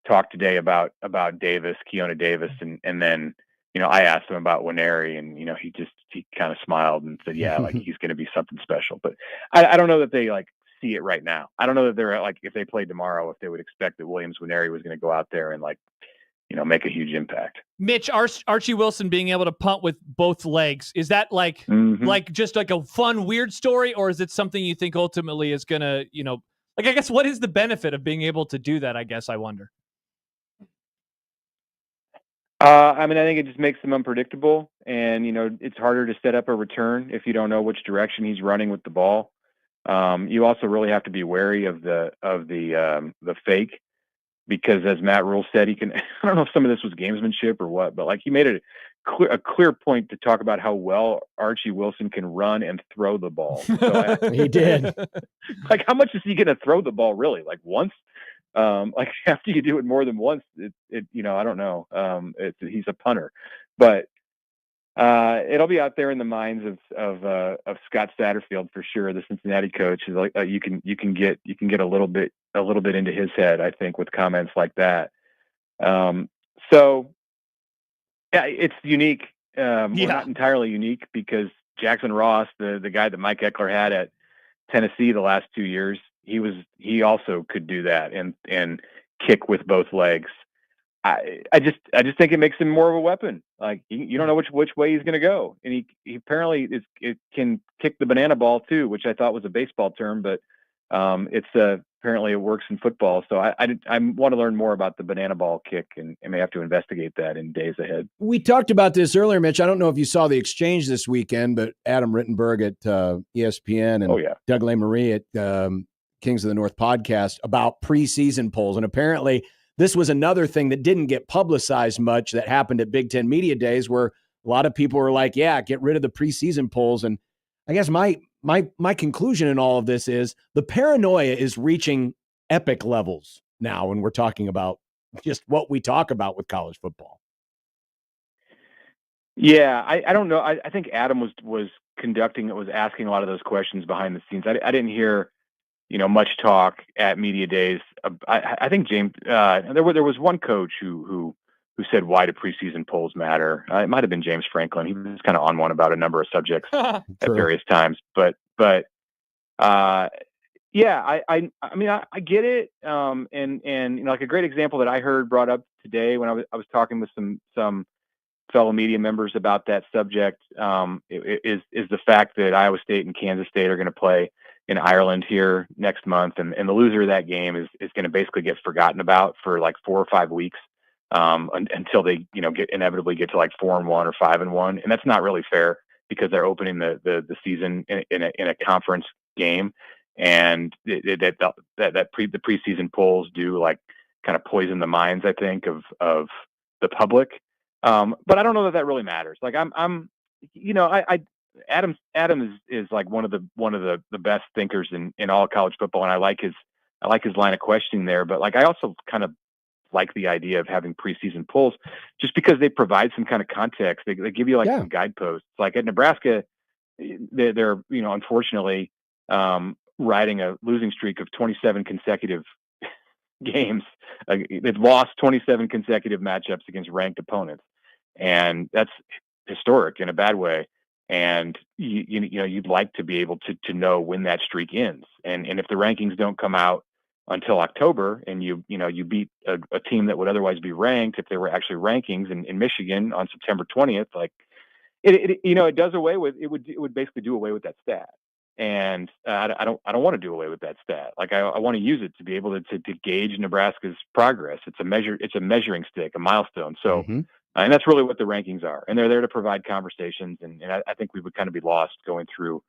talked today about Davis, Keona Davis, and then I asked him about Winery, and he kind of smiled and said, yeah, like he's going to be something special. But I don't know that they like see it right now. I don't know that they're like, if they played tomorrow, if they would expect that Williams Winery was going to go out there and like make a huge impact. Mitch, Archie Wilson being able to punt with both legs, is that like just like a fun, weird story, or is it something you think ultimately is going to, like, I guess, what is the benefit of being able to do that? I guess I wonder. I mean, I think it just makes him unpredictable, and it's harder to set up a return if you don't know which direction he's running with the ball. You also really have to be wary of the fake, because as Matt Rule said, he can. I don't know if some of this was gamesmanship or what, but like he made a clear point to talk about how well Archie Wilson can run and throw the ball. So he did. Like, how much is he going to throw the ball really? Like once? Like after you do it more than once, I don't know. He's a punter, but it'll be out there in the minds of Scott Satterfield for sure. The Cincinnati coach is like, you can get a little bit into his head, I think, with comments like that. So yeah, it's unique. Well, not entirely unique, because Jackson Ross, the guy that Mike Eckler had at Tennessee the last 2 years, he also could do that and kick with both legs. I just think it makes him more of a weapon. Like you don't know which way he's going to go, and he apparently it can kick the banana ball too, which I thought was a baseball term, but it's apparently it works in football. So I want to learn more about the banana ball kick, and may have to investigate that in days ahead. We talked about this earlier, Mitch. I don't know if you saw the exchange this weekend, but Adam Rittenberg at ESPN and Doug LeMarie at Kings of the North podcast about preseason polls, and apparently this was another thing that didn't get publicized much that happened at Big Ten Media Days, where a lot of people were like, yeah, get rid of the preseason polls. And I guess my conclusion in all of this is the paranoia is reaching epic levels now when we're talking about just what we talk about with college football. Yeah, I don't know. I think Adam was asking a lot of those questions behind the scenes. I didn't hear much talk at media days. I think James. There was one coach who said, "Why do preseason polls matter?" It might have been James Franklin. He was kind of on one about a number of subjects at various times. But yeah, I mean I get it. And like a great example that I heard brought up today when I was talking with some fellow media members about that subject is the fact that Iowa State and Kansas State are going to play in Ireland here next month, and the loser of that game is going to basically get forgotten about for like 4 or 5 weeks until they inevitably get to like 4-1 or 5-1, and that's not really fair, because they're opening the season in a conference game, and the preseason polls do like kind of poison the minds, I think, of the public. But I don't know that really matters. Like Adam is like one of the best thinkers in all college football, and I like his line of questioning there. But like I also kind of like the idea of having preseason polls, just because they provide some kind of context. They give you like some guideposts. Like at Nebraska, they're unfortunately riding a losing streak of 27 consecutive games. They've lost 27 consecutive matchups against ranked opponents, and that's historic in a bad way. And you'd like to be able to know when that streak ends. And if the rankings don't come out until October, and you beat a team that would otherwise be ranked if they were actually rankings in Michigan on September 20th, like it does away with it would basically do away with that stat. And I don't want to do away with that stat. Like I want to use it to be able to gauge Nebraska's progress. It's a measuring stick, a milestone. So. And that's really what the rankings are. And they're there to provide conversations. And I think we would kind of be lost going through,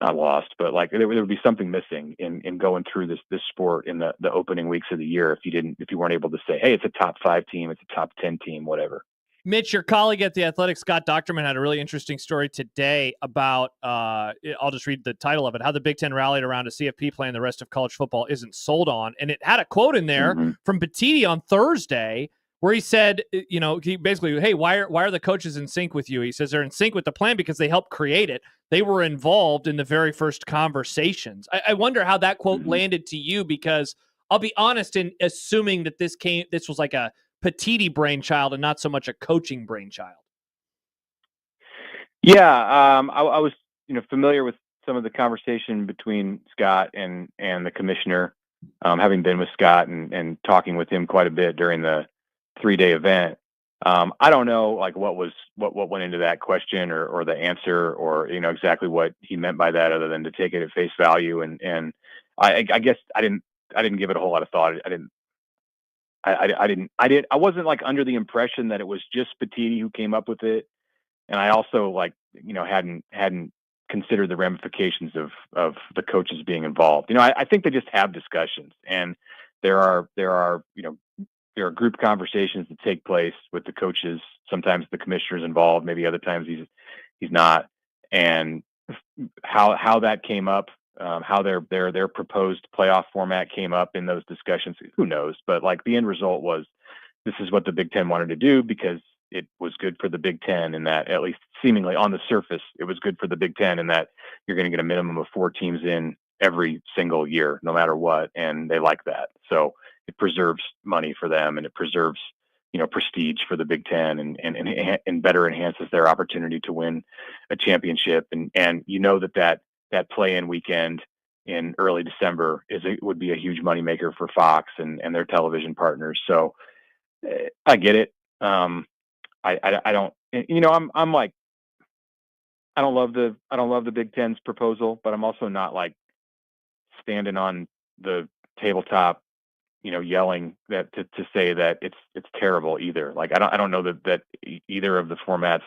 not lost, but like there would be something missing in going through this sport in the opening weeks of the year if you weren't able to say, hey, it's a top 5 team, it's a top 10 team, whatever. Mitch, your colleague at The Athletic, Scott Docterman, had a really interesting story today about, I'll just read the title of it, how the Big Ten rallied around a CFP plan the rest of college football isn't sold on. And it had a quote in there from Batiti on Thursday, where he said, he basically, hey, why are the coaches in sync with you? He says they're in sync with the plan because they helped create it. They were involved in the very first conversations. I wonder how that quote landed to you, because I'll be honest in assuming that this was like a Petiti brainchild and not so much a coaching brainchild. Yeah, I was familiar with some of the conversation between Scott and the commissioner, having been with Scott and talking with him quite a bit during the 3-day event. I don't know like what went into that question or the answer or exactly what he meant by that, other than to take it at face value. And I guess I didn't give it a whole lot of thought. I wasn't like under the impression that it was just Petiti who came up with it. And I also hadn't considered the ramifications of the coaches being involved. I think they just have discussions, and there are group conversations that take place with the coaches. Sometimes the commissioner's involved, maybe other times he's not. And how that came up, how their proposed playoff format came up in those discussions, who knows? But like the end result was, this is what the Big Ten wanted to do because it was good for the Big Ten, and that, at least seemingly on the surface, it was good for the Big Ten, and that you're going to get a minimum of 4 teams in every single year, no matter what. And they like that. So it preserves money for them, and it preserves, prestige for the Big Ten, and better enhances their opportunity to win a championship. And that play-in weekend in early December would be a huge moneymaker for Fox and their television partners. So I get it. I don't, I'm like, I don't love the Big Ten's proposal, but I'm also not like standing on the tabletop, yelling that to say that it's terrible either. Like, I don't know that either of the formats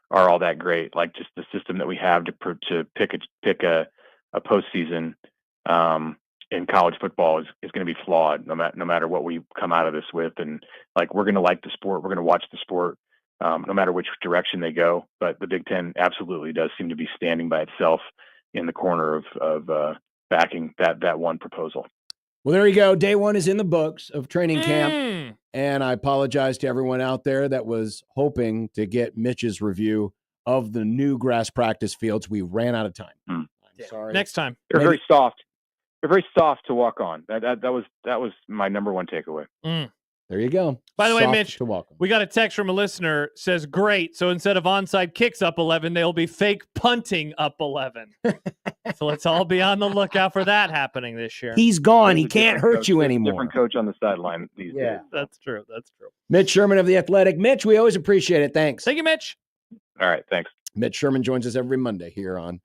are all that great. Like, just the system that we have to pick a postseason, in college football is going to be flawed no matter what we come out of this with. And like, we're going to like the sport. We're going to watch the sport, no matter which direction they go. But the Big Ten absolutely does seem to be standing by itself in the corner of backing that one proposal. Well, there you go. Day 1 is in the books of training camp. And I apologize to everyone out there that was hoping to get Mitch's review of the new grass practice fields. We ran out of time. I'm sorry. Next time. They're very soft. They're very soft to walk on. That was my number one takeaway. There you go. By the way, Soft Mitch, to walk on. we got a text from a listener, says, great. So instead of onside kicks up 11, they'll be fake punting up 11. So let's all be on the lookout for that happening this year. He's gone. He can't hurt you anymore. Different coach on the sideline these days. That's true. That's true. Mitch Sherman of The Athletic. Mitch, we always appreciate it. Thanks. Thank you, Mitch. All right. Thanks. Mitch Sherman joins us every Monday here on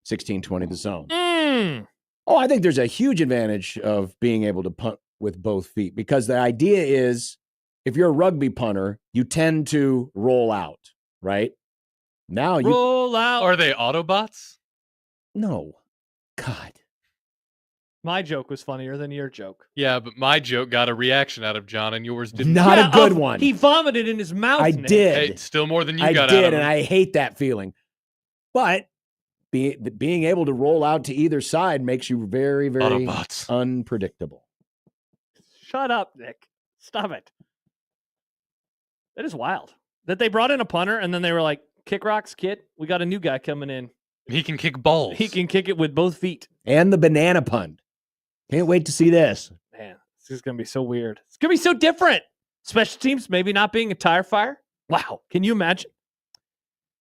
1620 The Zone. Oh, I think there's a huge advantage of being able to punt with both feet, because the idea is, if you're a rugby punter, you tend to roll out, right? Now you roll out. Are they Autobots? No. God. My joke was funnier than your joke. Yeah, but my joke got a reaction out of John, and yours didn't. Not a good one. He vomited in his mouth. I Nick. did. Hey, still more than you I got did, out of and him. I hate that feeling. But being able to roll out to either side makes you very, very Autobots. unpredictable. Shut up, Nick. Stop it. That is wild. That they brought in a punter, and then they were like, kick rocks, kid. We got a new guy coming in. He can kick balls. He can kick it with both feet. And the banana punt. Can't wait to see this. Man, this is going to be so weird. It's going to be so different. Special teams maybe not being a tire fire. Wow. Can you imagine?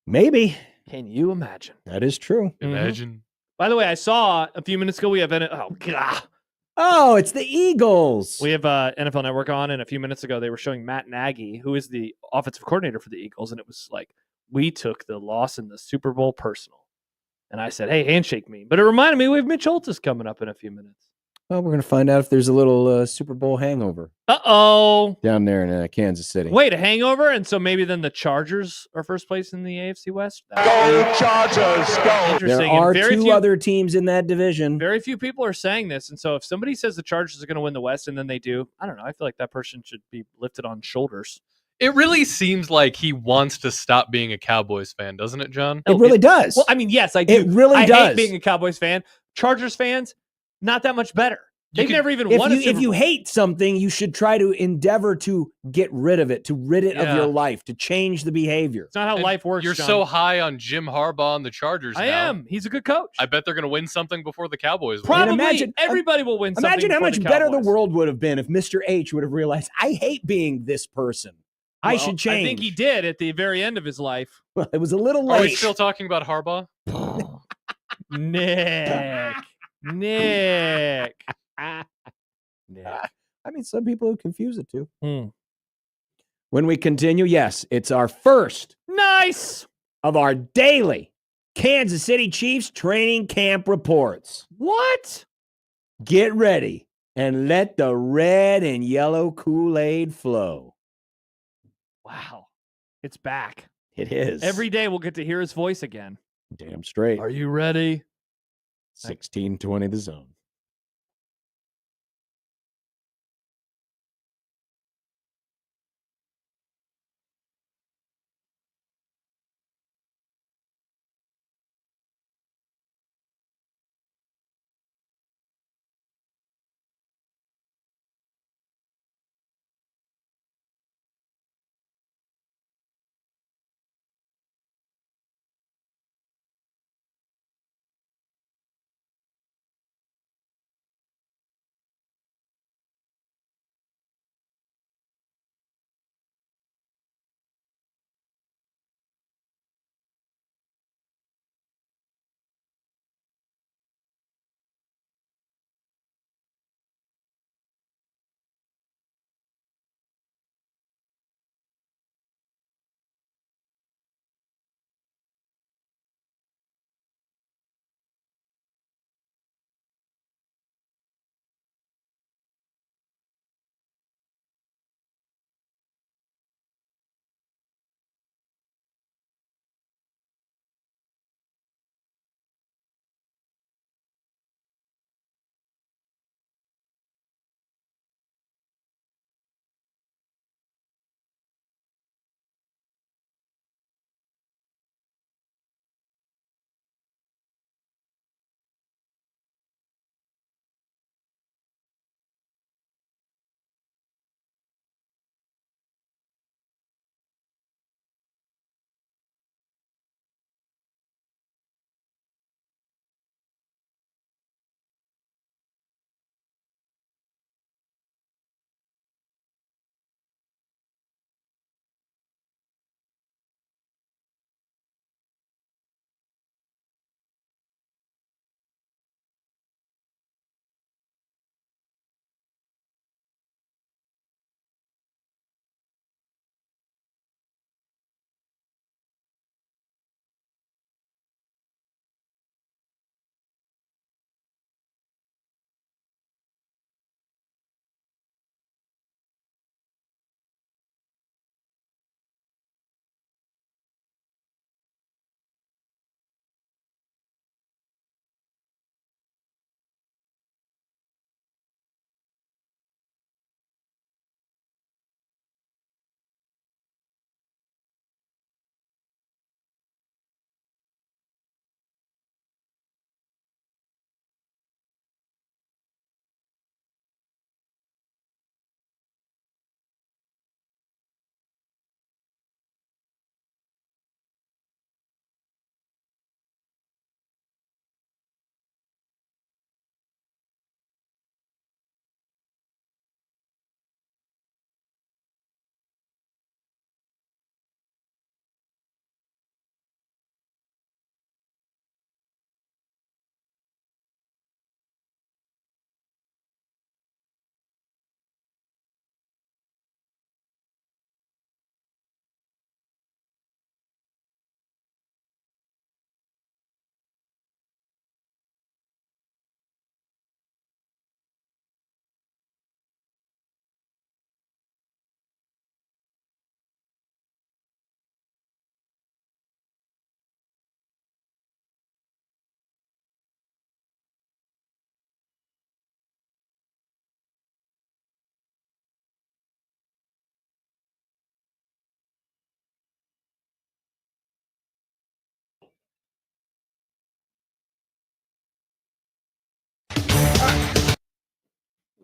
Maybe. Can you imagine? That is true. Imagine. By the way, I saw a few minutes ago we have Oh, it's the Eagles. We have NFL Network on, and a few minutes ago they were showing Matt Nagy, who is the offensive coordinator for the Eagles, and it was like, we took the loss in the Super Bowl personal. And I said, hey, handshake me. But it reminded me we have Mitch Holthus coming up in a few minutes. Well, we're going to find out if there's a little Super Bowl hangover. Uh-oh. Down there in Kansas City. Wait, a hangover? And so maybe then the Chargers are first place in the AFC West? Go Chargers, go. There are two other teams in that division. Very few people are saying this. And so if somebody says the Chargers are going to win the West and then they do, I don't know. I feel like that person should be lifted on shoulders. It really seems like he wants to stop being a Cowboys fan, doesn't it, John? It really does. Well, I mean, yes, I do. It really I does. hate being a Cowboys fan. Chargers fans, not that much better. They've never even won a Super If you Bowl. hate something, you should try to endeavor to get rid of it, to rid it of Yeah. your life, to change the behavior. It's not how And life works, You're John. so high on Jim Harbaugh and the Chargers I now. am. He's a good coach. I bet they're going to win something before the Cowboys win. Probably everybody will win something. Imagine how before much the better the Cowboys. world would have been if Mr. H would have realized, I hate being this person. I Well, should change. I think he did at the very end of his life. Well, it was a little Are we late. still talking about Harbaugh? Nick. Nick. I mean, some people who confuse it too. Hmm. When we continue, yes, it's our first Nice. of our daily Kansas City Chiefs training camp reports. What? Get ready and let the red and yellow Kool-Aid flow. Wow. It's back. It is. Every day we'll get to hear his voice again. Damn straight. Are you ready? 1620 the zone.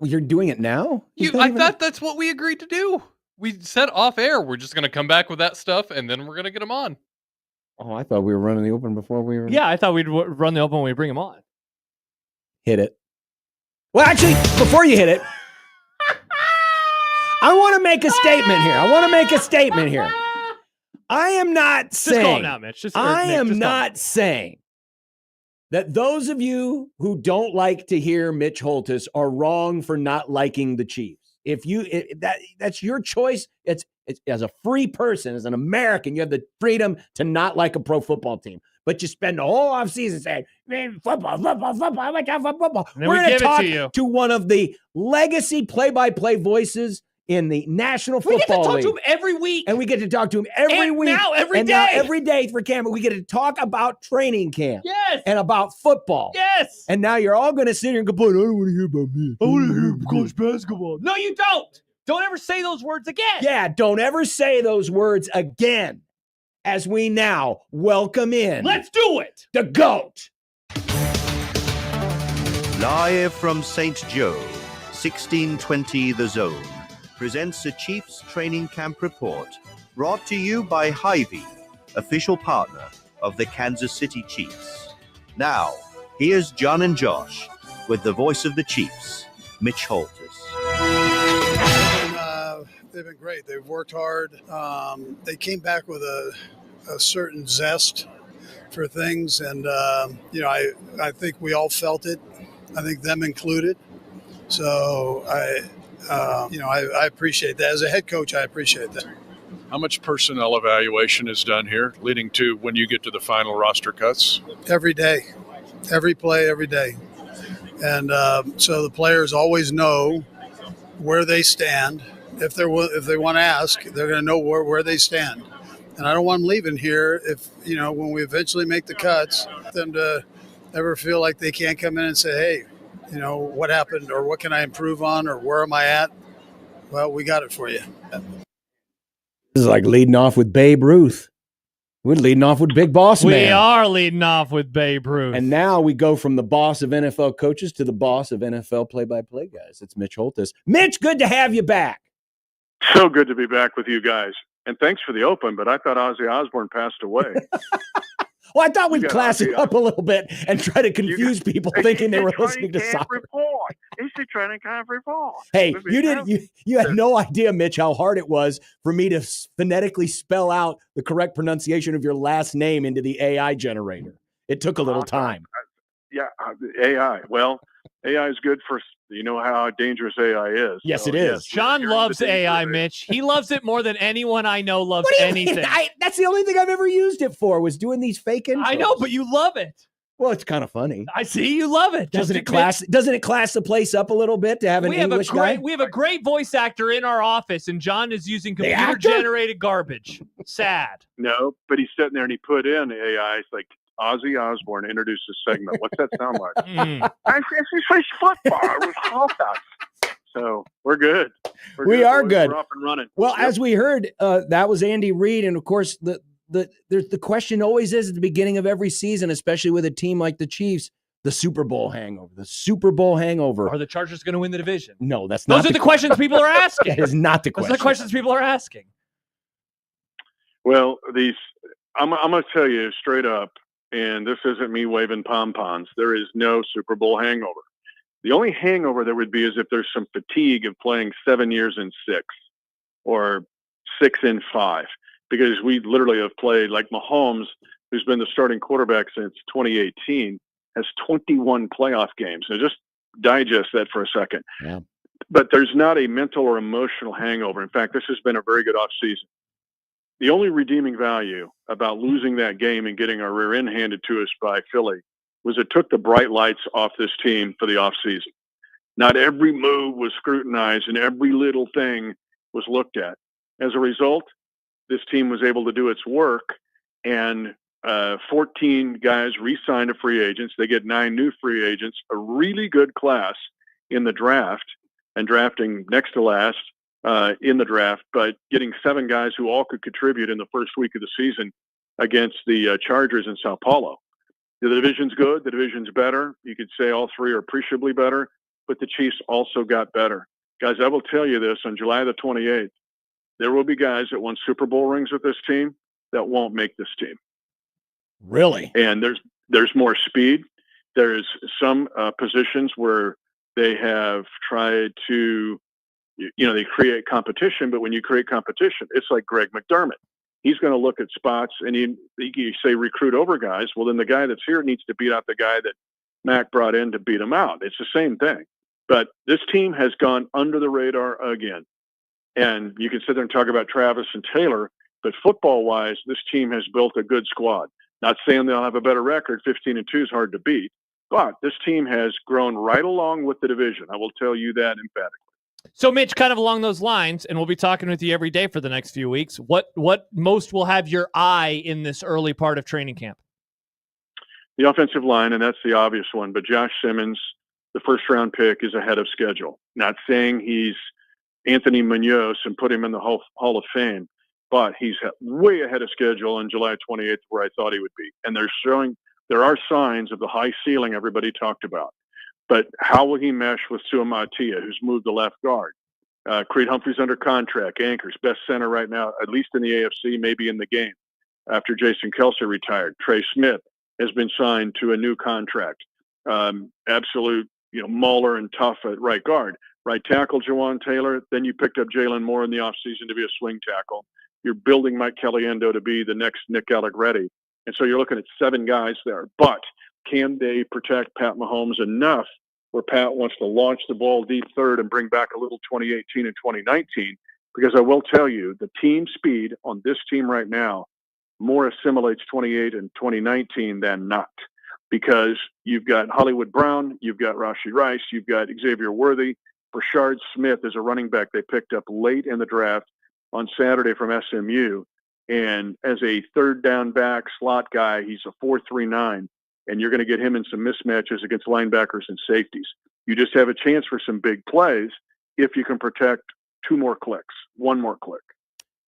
You're doing it now? I thought that's what we agreed to do. We said off air, we're just going to come back with that stuff, and then we're going to get them on. Oh, I thought we were running the open before we were. Yeah, I thought we'd run the open when we bring him on. Hit it. Well, actually, before you hit it, I want to make a statement here. I am not saying. Just call him out, Mitch. I am not saying that those of you who don't like to hear Mitch Holthus are wrong for not liking the Chiefs. If you that's your choice. It's as a free person, as an American, you have the freedom to not like a pro football team. But you spend the whole offseason saying, man, football. And then We're we going give to talk it to you. to one of the legacy play-by-play voices in the National Football League. We get to talk to him every week. And we get to talk to him every week. Now, every day. Now, every day for camp. We get to talk about training camp. Yes. And about football. Yes. And now you're all going to sit here and complain, I don't want to hear about me. I want to hear college basketball. No, you don't. Don't ever say those words again. Yeah, don't ever say those words again. As we now welcome in. Let's do it. The GOAT. Live from St. Joe, 1620 The Zone presents a Chiefs training camp report brought to you by Hy-Vee, official partner of the Kansas City Chiefs. Now, here's John and Josh with the voice of the Chiefs, Mitch Holthus. They've been great. They've worked hard. They came back with a certain zest for things, and I think we all felt it. I think them included. So I appreciate that. As a head coach, I appreciate that. How much personnel evaluation is done here, leading to when you get to the final roster cuts? Every day, every play, every day, and so the players always know where they stand. If they want to ask, they're going to know where they stand. And I don't want them leaving here if, when we eventually make the cuts, them to ever feel like they can't come in and say, hey, what happened or what can I improve on or where am I at? Well, we got it for you. This is like leading off with Babe Ruth. We're leading off with Big Boss Man. We are leading off with Babe Ruth. And now we go from the boss of NFL coaches to the boss of NFL play-by-play guys. It's Mitch Holthus. Mitch, good to have you back. So good to be back with you guys. And thanks for the open, but I thought Ozzy Osbourne passed away. Well, I thought we'd class it up a little bit and try to confuse people thinking they were listening to soccer. It's the training camp report. Hey, you had no idea, Mitch, how hard it was for me to phonetically spell out the correct pronunciation of your last name into the AI generator. It took a little time. AI. Well, AI is good for, how dangerous AI is. Yes, it is. John loves AI, Mitch. He loves it more than anyone I know loves anything. That's the only thing I've ever used it for, was doing these fake intros. I know, but you love it. Well, it's kind of funny. I see you love it. Doesn't it class the place up a little bit to have an English guy? We have a great voice actor in our office, and John is using computer-generated garbage. Sad. No, but he's sitting there and he put in AI. It's like, Ozzy Osbourne introduced this segment. What's that sound like? It's football with Holthus. So we're good. We are good. We're off and running. Well, as we heard, that was Andy Reid, and of course, the question always is at the beginning of every season, especially with a team like the Chiefs, the Super Bowl hangover. The Super Bowl hangover. Are the Chargers going to win the division? No, that's not. Those are the questions people are asking. That is not the question. Those are the questions people are asking. Well, I'm going to tell you straight up. And this isn't me waving pom-poms. There is no Super Bowl hangover. The only hangover there would be is if there's some fatigue of playing 7 years in 6 or 6 in 5, because we literally have played, like Mahomes, who's been the starting quarterback since 2018, has 21 playoff games. So just digest that for a second. Yeah. But there's not a mental or emotional hangover. In fact, this has been a very good offseason. The only redeeming value about losing that game and getting our rear end handed to us by Philly was it took the bright lights off this team for the offseason. Not every move was scrutinized and every little thing was looked at. As a result, this team was able to do its work, and 14 guys re-signed to free agents. They get 9 new free agents, a really good class in the draft, and drafting next to last in the draft, but getting 7 guys who all could contribute in the first week of the season against the Chargers in Sao Paulo. The division's good. The division's better. You could say all 3 are appreciably better. but the Chiefs also got better. Guys, I will tell you this, on July the 28th, there will be guys that won Super Bowl rings with this team that won't make this team. Really? And there's more speed. There's some positions where they have tried to, they create competition, but when you create competition, it's like Greg McDermott. He's going to look at spots and you say recruit over guys. Well, then the guy that's here needs to beat out the guy that Mac brought in to beat him out. It's the same thing. But this team has gone under the radar again. And you can sit there and talk about Travis and Taylor, but football-wise, this team has built a good squad. Not saying they'll have a better record. 15-2 is hard to beat. But this team has grown right along with the division. I will tell you that emphatically. So, Mitch, kind of along those lines, and we'll be talking with you every day for the next few weeks, what most will have your eye in this early part of training camp? The offensive line, and that's the obvious one, but Josh Simmons, the first-round pick, is ahead of schedule. Not saying he's Anthony Munoz and put him in the Hall of Fame, but he's way ahead of schedule on July 28th where I thought he would be. And there are signs of the high ceiling everybody talked about. But how will he mesh with Suamatia, who's moved to left guard? Creed Humphrey's under contract, anchors, best center right now, at least in the AFC, maybe in the game, after Jason Kelce retired. Trey Smith has been signed to a new contract. Absolute, mauler and tough at right guard. Right tackle, Jawan Taylor. Then you picked up Jalen Moore in the offseason to be a swing tackle. You're building Mike Caliendo to be the next Nick Allegretti. And so you're looking at 7 guys there. But can they protect Pat Mahomes enough where Pat wants to launch the ball deep third and bring back a little 2018 and 2019? Because I will tell you, the team speed on this team right now more assimilates 28 and 2019 than not. Because you've got Hollywood Brown, you've got Rashee Rice, you've got Xavier Worthy. Brashard Smith is a running back they picked up late in the draft on Saturday from SMU. And as a third down back slot guy, he's a 4.39, and you're going to get him in some mismatches against linebackers and safeties. You just have a chance for some big plays if you can protect 2 more clicks, 1 more click.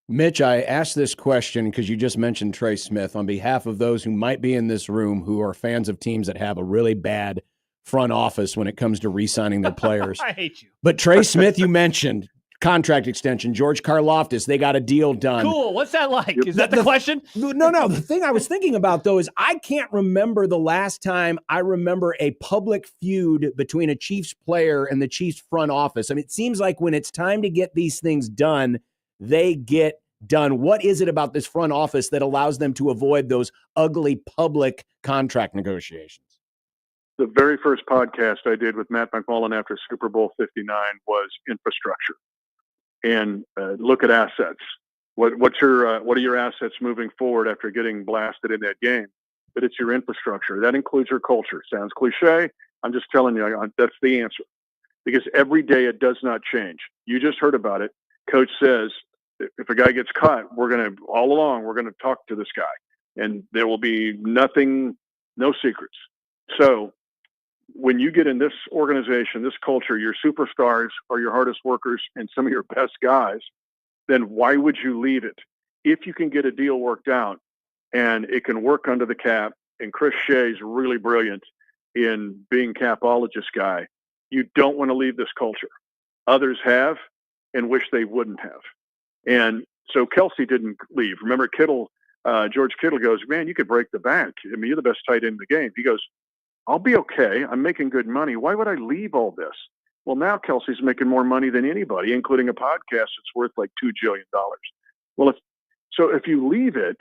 Mitch, I asked this question because you just mentioned Trey Smith. On behalf of those who might be in this room who are fans of teams that have a really bad front office when it comes to re-signing their players. I hate you. But Trey Smith, you mentioned, contract extension. George Karlaftis, they got a deal done. Cool. What's that like? Is that the question? No. The thing I was thinking about, though, is I can't remember the last time I remember a public feud between a Chiefs player and the Chiefs front office. I mean, it seems like when it's time to get these things done, they get done. What is it about this front office that allows them to avoid those ugly public contract negotiations? The very first podcast I did with Matt McMullen after Super Bowl 59 was infrastructure. And look at assets. What are your assets moving forward after getting blasted in that game? But it's your infrastructure. That includes your culture. Sounds cliche. I'm just telling you, that's the answer. Because every day it does not change. You just heard about it. Coach says, if a guy gets caught, we're going to talk to this guy. And there will be nothing, no secrets. So when you get in this organization, this culture, your superstars are your hardest workers and some of your best guys, then why would you leave it? If you can get a deal worked out and it can work under the cap, and Chris Shea's really brilliant in being capologist guy, you don't want to leave this culture. Others have and wish they wouldn't have. And so Kelce didn't leave. Remember George Kittle goes, man, you could break the bank. I mean, you're the best tight end in the game. He goes, I'll be okay. I'm making good money. Why would I leave all this? Well, now Kelce's making more money than anybody, including a podcast that's worth like $2 jillion. Well, if you leave it,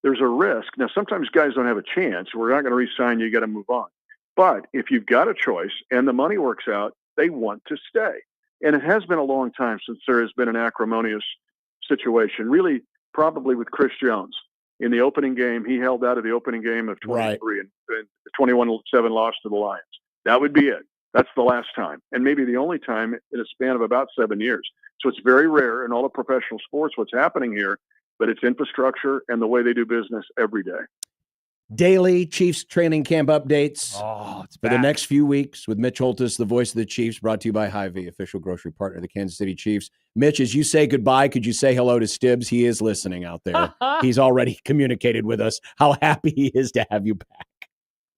there's a risk. Now, sometimes guys don't have a chance. We're not going to re-sign you. You got to move on. But if you've got a choice and the money works out, they want to stay. And it has been a long time since there has been an acrimonious situation, really probably with Chris Jones. In the opening game, he held out of the opening game of 23 and 21-7 loss to the Lions. That would be it. That's the last time, and maybe the only time in a span of about 7 years. So it's very rare in all of professional sports what's happening here, but it's infrastructure and the way they do business every day. Daily Chiefs training camp updates for the next few weeks with Mitch Holthus, the voice of the Chiefs, brought to you by Hy-Vee, official grocery partner of the Kansas City Chiefs. Mitch, as you say goodbye, could you say hello to Stibbs? He is listening out there. He's already communicated with us how happy he is to have you back.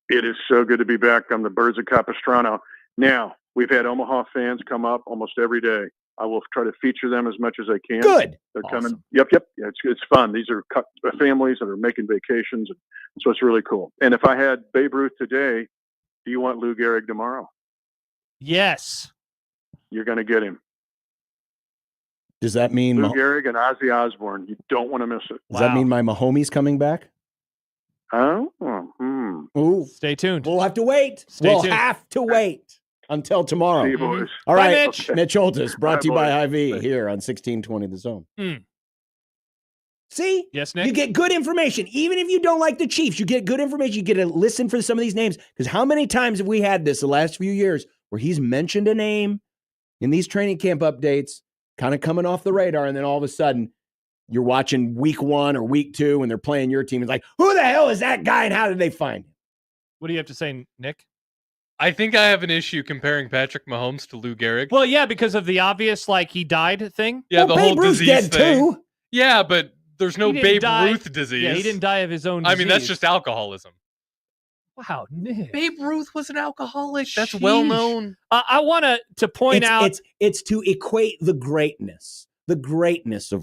It is so good to be back on the Birds of Capistrano. Now, We've had Omaha fans come up almost every day. I will try to feature them as much as I can. Good. They're coming. Yep. Yeah, it's fun. These are families that are making vacations, so it's really cool. And if I had Babe Ruth today, do you want Lou Gehrig tomorrow? Yes. You're going to get him. Does that mean Lou Gehrig and Ozzy Osbourne? You don't want to miss it. Does that mean my Mahomes coming back? Oh. Ooh. Stay tuned. We'll have to wait. Stay tuned. Have to wait until tomorrow. See you, boys. All Bye, right, Mitch. Mitch Holthus, brought Bye, to you by boys. Hy-Vee here on 1620 The Zone. See? Yes, Nick? You get good information. Even if you don't like the Chiefs, you get good information. You get to listen for some of these names. Because how many times have we had this the last few years where he's mentioned a name in these training camp updates, kind of coming off the radar, and then all of a sudden you're watching week 1 or week 2 and they're playing your team. It's like, who the hell is that guy and how did they find him? What do you have to say, Nick? I think I have an issue comparing Patrick Mahomes to Lou Gehrig. Well, yeah, because of the obvious, like, he died thing. Yeah, Well, the whole Babe Ruth's disease dead thing. too. Yeah, but there's no He didn't Babe die- Ruth disease. Yeah, he didn't die of his own I disease. mean, that's just alcoholism. Wow, Nick. Babe Ruth was an alcoholic. That's well known. I want to point out It's to equate the greatness of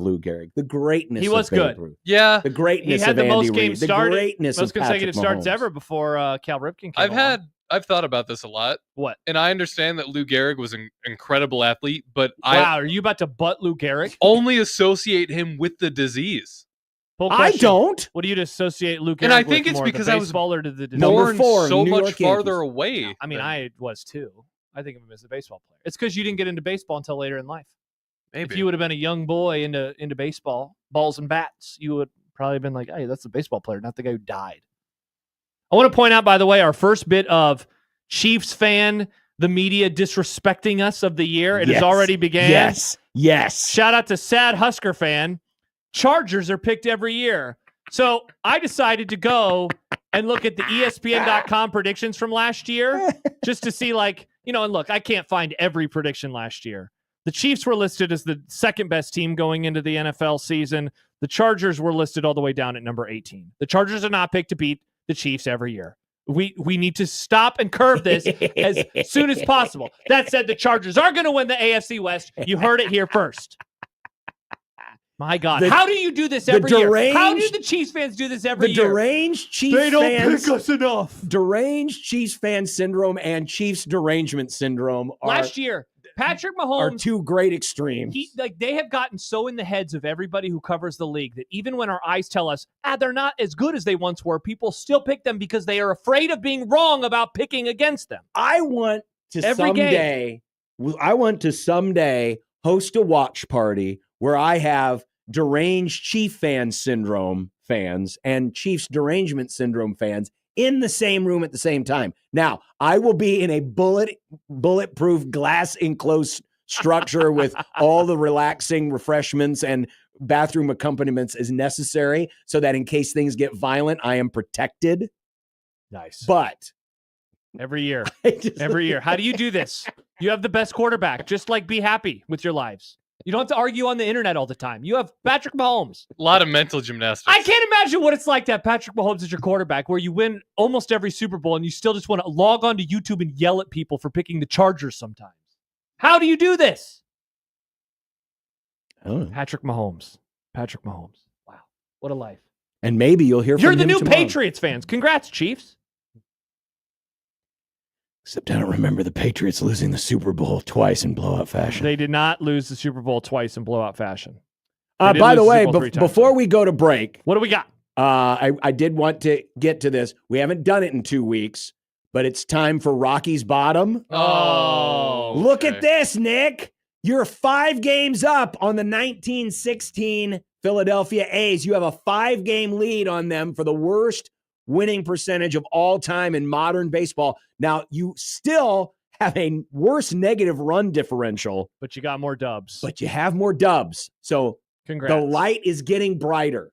Lou Gehrig, the greatness he was of Babe good. Ruth, Yeah, the greatness He had of the Andy most Reid, games the started, greatness most of Patrick consecutive starts Mahomes. ever before Cal Ripken came along. I've thought about this a lot. What? And I understand that Lou Gehrig was an incredible athlete, but Wow, are you about to butt Lou Gehrig? only associate him with the disease. Full I question. don't. What do you associate Lou Gehrig And I with think it's more, because the I was baseball or to the disease? Number Born 4, so New much York farther Yankees. away. I mean, than- I was too. I think of him as a baseball player. It's because you didn't get into baseball until later in life. Maybe. If you would have been a young boy into baseball, balls and bats, you would probably have been like, hey, that's a baseball player, not the guy who died. I want to point out, by the way, our first bit of Chiefs fan, the media disrespecting us of the year. It has already began. Yes. Shout out to sad Husker fan. Chargers are picked every year. So I decided to go and look at the ESPN.com predictions from last year just to see, like, and look, I can't find every prediction last year. The Chiefs were listed as the second best team going into the NFL season. The Chargers were listed all the way down at number 18. The Chargers are not picked to beat the Chiefs every year. We need to stop and curb this as soon as possible. That said, the Chargers are going to win the AFC West. You heard it here first. My God. How do you do this every year? How do the Chiefs fans do this every year? Deranged Chiefs They don't fans, pick us enough. Deranged Chiefs fan syndrome and Chiefs derangement syndrome Last year, Patrick are Mahomes, two great extremes. they have gotten so in the heads of everybody who covers the league that even when our eyes tell us, they're not as good as they once were, people still pick them because they are afraid of being wrong about picking against them. I want to Every someday host a watch party where I have deranged Chief fan syndrome fans and Chiefs derangement syndrome fans in the same room at the same time. Now, I will be in a bulletproof glass enclosed structure with all the relaxing refreshments and bathroom accompaniments as necessary so that in case things get violent, I am protected. Nice. But every year, how do you do this? You have the best quarterback. Just be happy with your lives. You don't have to argue on the internet all the time. You have Patrick Mahomes. A lot of mental gymnastics. I can't imagine what it's like to have Patrick Mahomes as your quarterback, where you win almost every Super Bowl and you still just want to log on to YouTube and yell at people for picking the Chargers sometimes. How do you do this? Patrick Mahomes. Wow. What a life. And maybe you'll hear from him You're the new tomorrow. Patriots fans. Congrats, Chiefs. Except I don't remember the Patriots losing the Super Bowl twice in blowout fashion. They did not lose the Super Bowl twice in blowout fashion. They did By the lose way, Super Bowl 3 times. before we go to break, what do we got? I did want to get to this. We haven't done it in 2 weeks, but it's time for Rocky's Bottom. Oh, Look at this, Nick. You're 5 games up on the 1916 Philadelphia A's. You have a 5-game lead on them for the worst winning percentage of all time in modern baseball. Now, you still have a worse negative run differential. But you got more dubs. But you have more dubs. So Congrats. The light is getting brighter.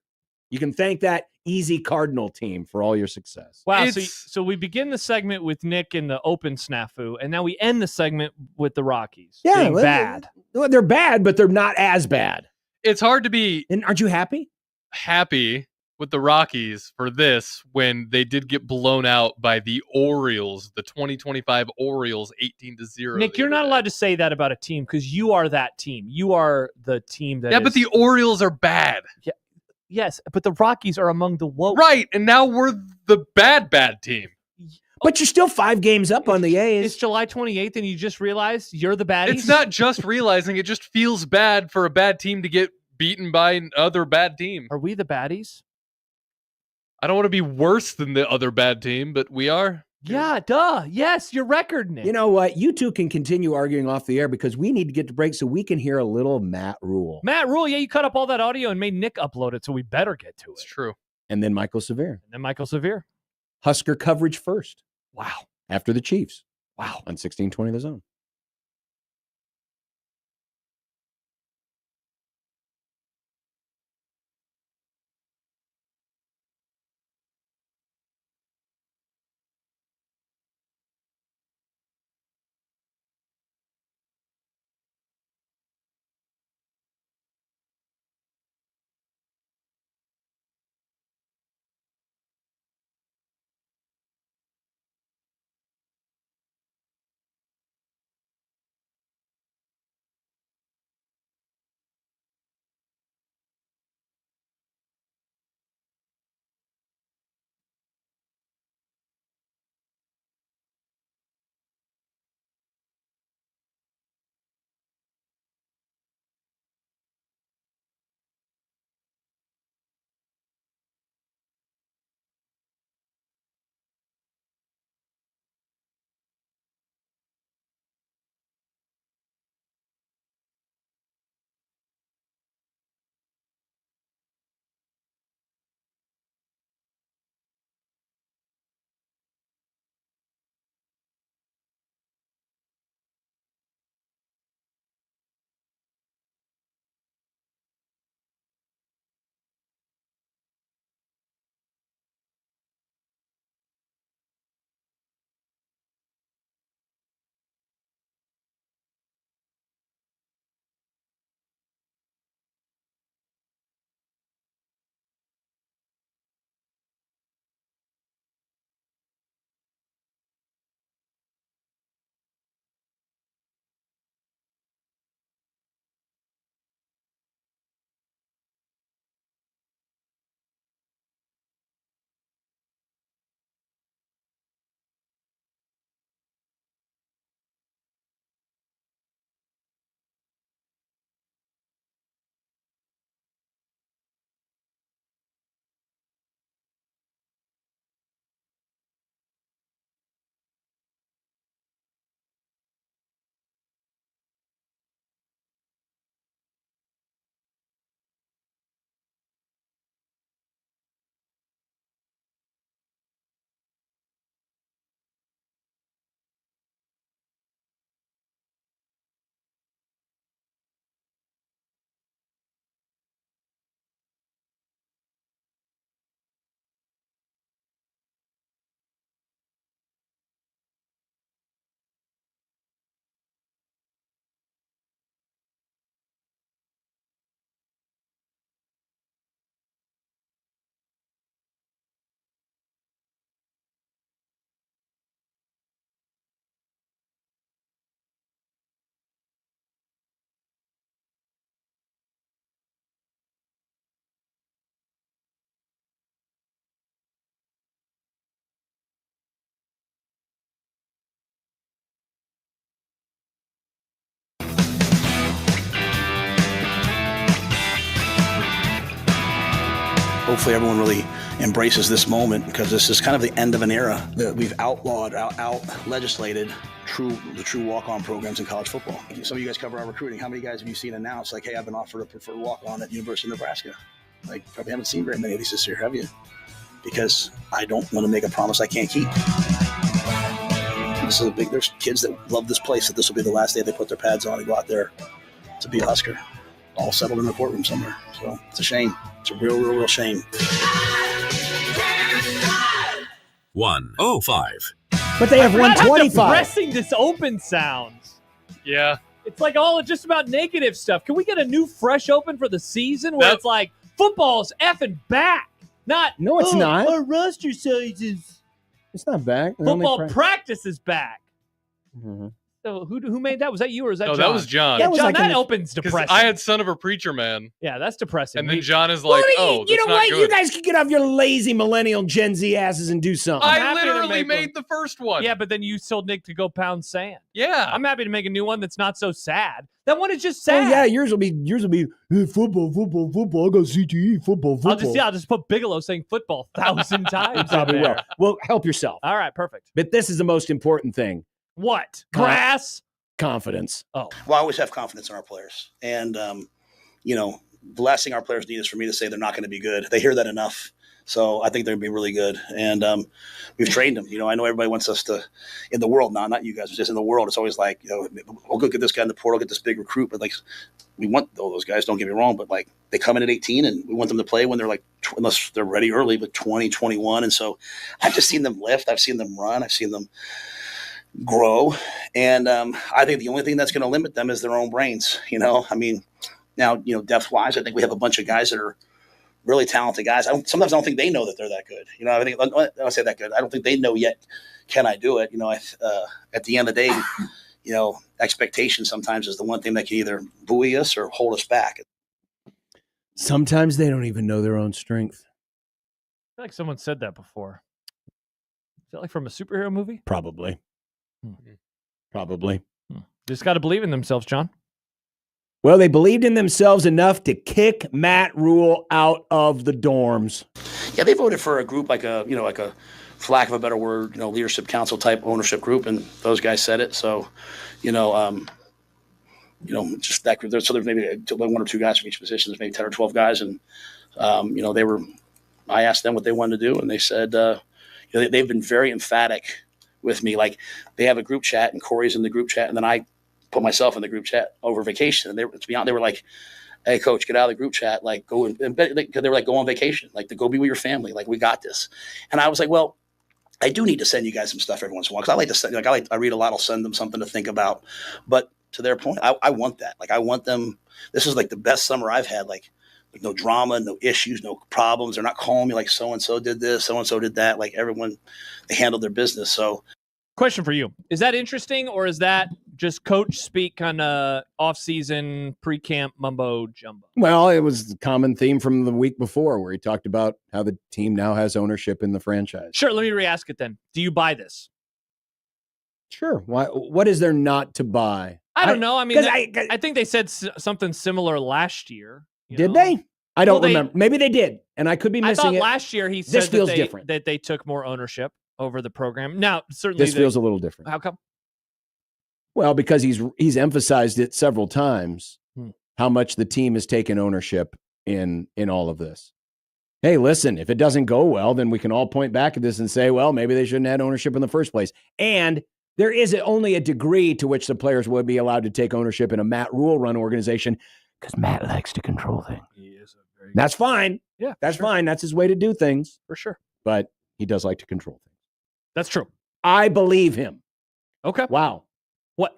You can thank that easy Cardinal team for all your success. Wow. So we begin the segment with Nick and the open snafu, and now we end the segment with the Rockies being bad. They're bad, but they're not as bad. It's hard to be. And aren't you happy? Happy with the Rockies for this when they did get blown out by the Orioles, the 2025 Orioles, 18-0. Nick, you're not allowed to say that about a team because you are that team. You are the team that. Yeah, but the Orioles are bad. Yeah, yes, but the Rockies are among the woke. Right, and now we're the bad team. But you're still 5 games up on the A's. It's July 28th, and you just realized you're the baddies? It's not just realizing. It just feels bad for a bad team to get beaten by another bad team. Are we the baddies? I don't want to be worse than the other bad team, but we are. Yeah, duh. Yes, your record, Nick. You know what? You two can continue arguing off the air because we need to get to break so we can hear a little Matt Rule. Matt Rule, yeah, you cut up all that audio and made Nick upload it, so we better get to it. It's true. And then Michael Severe. Husker coverage first. Wow. After the Chiefs. Wow. On 1620 The Zone. Hopefully everyone really embraces this moment because this is kind of the end of an era that we've outlawed, out-legislated the true walk-on programs in college football. Some of you guys cover our recruiting. How many guys have you seen announce, like, hey, I've been offered a preferred walk-on at University of Nebraska? Like, probably haven't seen very many of these this year, have you? Because I don't want to make a promise I can't keep. This is a big, there's kids that love this place, that this will be the last day they put their pads on and go out there to be a Husker. All settled in a courtroom somewhere. So it's a shame. It's a real shame. 105. But they have 125. How depressing this open sounds. Yeah. It's like all just about negative stuff. Can we get a new fresh open for the season where it's like football's effing back? Not. No, it's not. Our roster size is. It's not back. They're only Football practice is back. Mm-hmm. So who made that? Was that you or was that No, John? that was John. Yeah, That was John, like that an- opens 'Cause depressing. I had Son of a Preacher Man. Yeah, that's depressing. And then He- John is Well, like, you oh, know that's not what? good. You guys can get off your lazy millennial Gen Z asses and do something. I'm I happy to literally make made one. the first one. Yeah, but then you told Nick to go pound sand. Yeah. I'm happy to make a new one that's not so sad. That one is just Oh sad. yeah, yours will be hey, football. I got CTE football. I'll just put Bigelow saying football 1,000 times. You probably in will. there. Well, help yourself. All right, perfect. But this is the most important thing: What? Grass? confidence. Oh. Well, I always have confidence in our players. And, the last thing our players need is for me to say they're not going to be good. They hear that enough. So I think they're going to be really good. And we've trained them. I know everybody wants us to, in the world, not you guys, but just in the world, it's always like, we'll go get this guy in the portal, get this big recruit. But, we want all those guys, don't get me wrong. But, they come in at 18, and we want them to play when they're, unless they're ready early, but 20, 21. And so I've just seen them lift. I've seen them run. I've seen them grow. And I think the only thing that's going to limit them is their own brains. Now, depth wise, I think we have a bunch of guys that are really talented guys. Sometimes I don't think they know that they're that good. I don't say that good. I don't think they know yet. Can I do it? At the end of the day, expectation sometimes is the one thing that can either buoy us or hold us back. Sometimes they don't even know their own strength. I feel like someone said that before. Is that from a superhero movie? Probably. Probably. Just got to believe in themselves, John. Well, they believed in themselves enough to kick Matt Rule out of the dorms. Yeah, they voted for a group like a for lack of a better word, leadership council type ownership group, and those guys said it. So, just that group. So there's maybe one or two guys from each position. There's maybe 10 or 12 guys, and I asked them what they wanted to do, and they said they've been very emphatic with me. Like, they have a group chat, and Corey's in the group chat, and then I put myself in the group chat over vacation. And they were like, "Hey, coach, get out of the group chat. Go and they were like, go on vacation. To go be with your family. We got this." And I was like, "Well, I do need to send you guys some stuff every once in a while, because I like to send. I read a lot. I'll send them something to think about." But to their point, I want that. I want them. This is the best summer I've had. No drama, no issues, no problems. They're not calling me so and so did this, so and so did that. Everyone, they handled their business. So. Question for you. Is that interesting, or is that just coach speak kind of off-season, pre-camp mumbo jumbo? Well, it was the common theme from the week before, where he talked about how the team now has ownership in the franchise. Sure, let me re-ask it then. Do you buy this? Sure. Why? What is there not to buy? I don't know. I mean, I think they said something similar last year. Did they? I don't remember. Maybe they did, and I could be missing I thought it. last year he said This feels different. that they took more ownership over the program. Now, certainly This feels a little different. How come? Well, because he's emphasized it several times, how much the team has taken ownership in all of this. Hey, listen, if it doesn't go well, then we can all point back at this and say, well, maybe they shouldn't have had ownership in the first place. And there is only a degree to which the players would be allowed to take ownership in a Matt Rule run organization, because Matt likes to control things. That's fine. Yeah, that's fine. That's his way to do things. For sure. But he does like to control things. That's true. I believe him. Okay. Wow. What?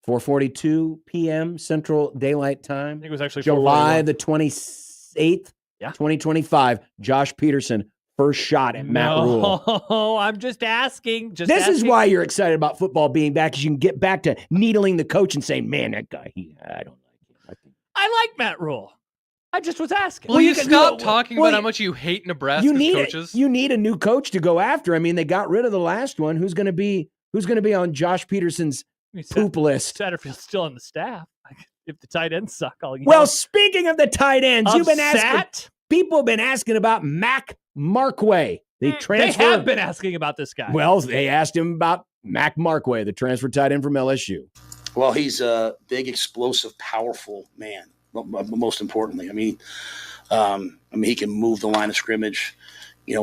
4:42 p.m. Central Daylight Time. I think it was actually July the 28th, Yeah. 2025. Josh Peterson, first shot at Matt Rule. No, I'm just asking. This is why you're excited about football being back, because you can get back to needling the coach and saying, man, that guy, I don't like him. I like Matt Rule. I just was asking. Will you stop talking about how much you hate Nebraska's coaches? You need a new coach to go after. I mean, they got rid of the last one. Who's going to be on Josh Peterson's poop list? Satterfield's still on the staff. If the tight ends suck, Well, speaking of the tight ends, you've been asking. Upset? People have been asking about Mac Markway. They have been asking about this guy. Well, they asked him about Mac Markway, the transfer tight end from LSU. Well, he's a big, explosive, powerful man. Most importantly, he can move the line of scrimmage. He's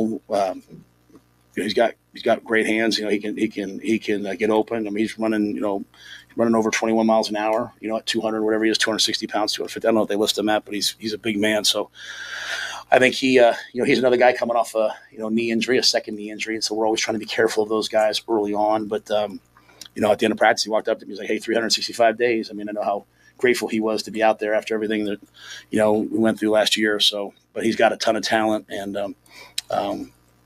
got great hands. He can get open. he's running over 21 miles an hour. At 200, whatever he is, 260 pounds, 250. I don't know if they list him at, but he's a big man. So I think he's another guy coming off a knee injury, a second knee injury, and so we're always trying to be careful of those guys early on. But at the end of practice, he walked up to me. He's like, "Hey, 365 days. I know how grateful he was to be out there after everything that, we went through last year or so. But he's got a ton of talent and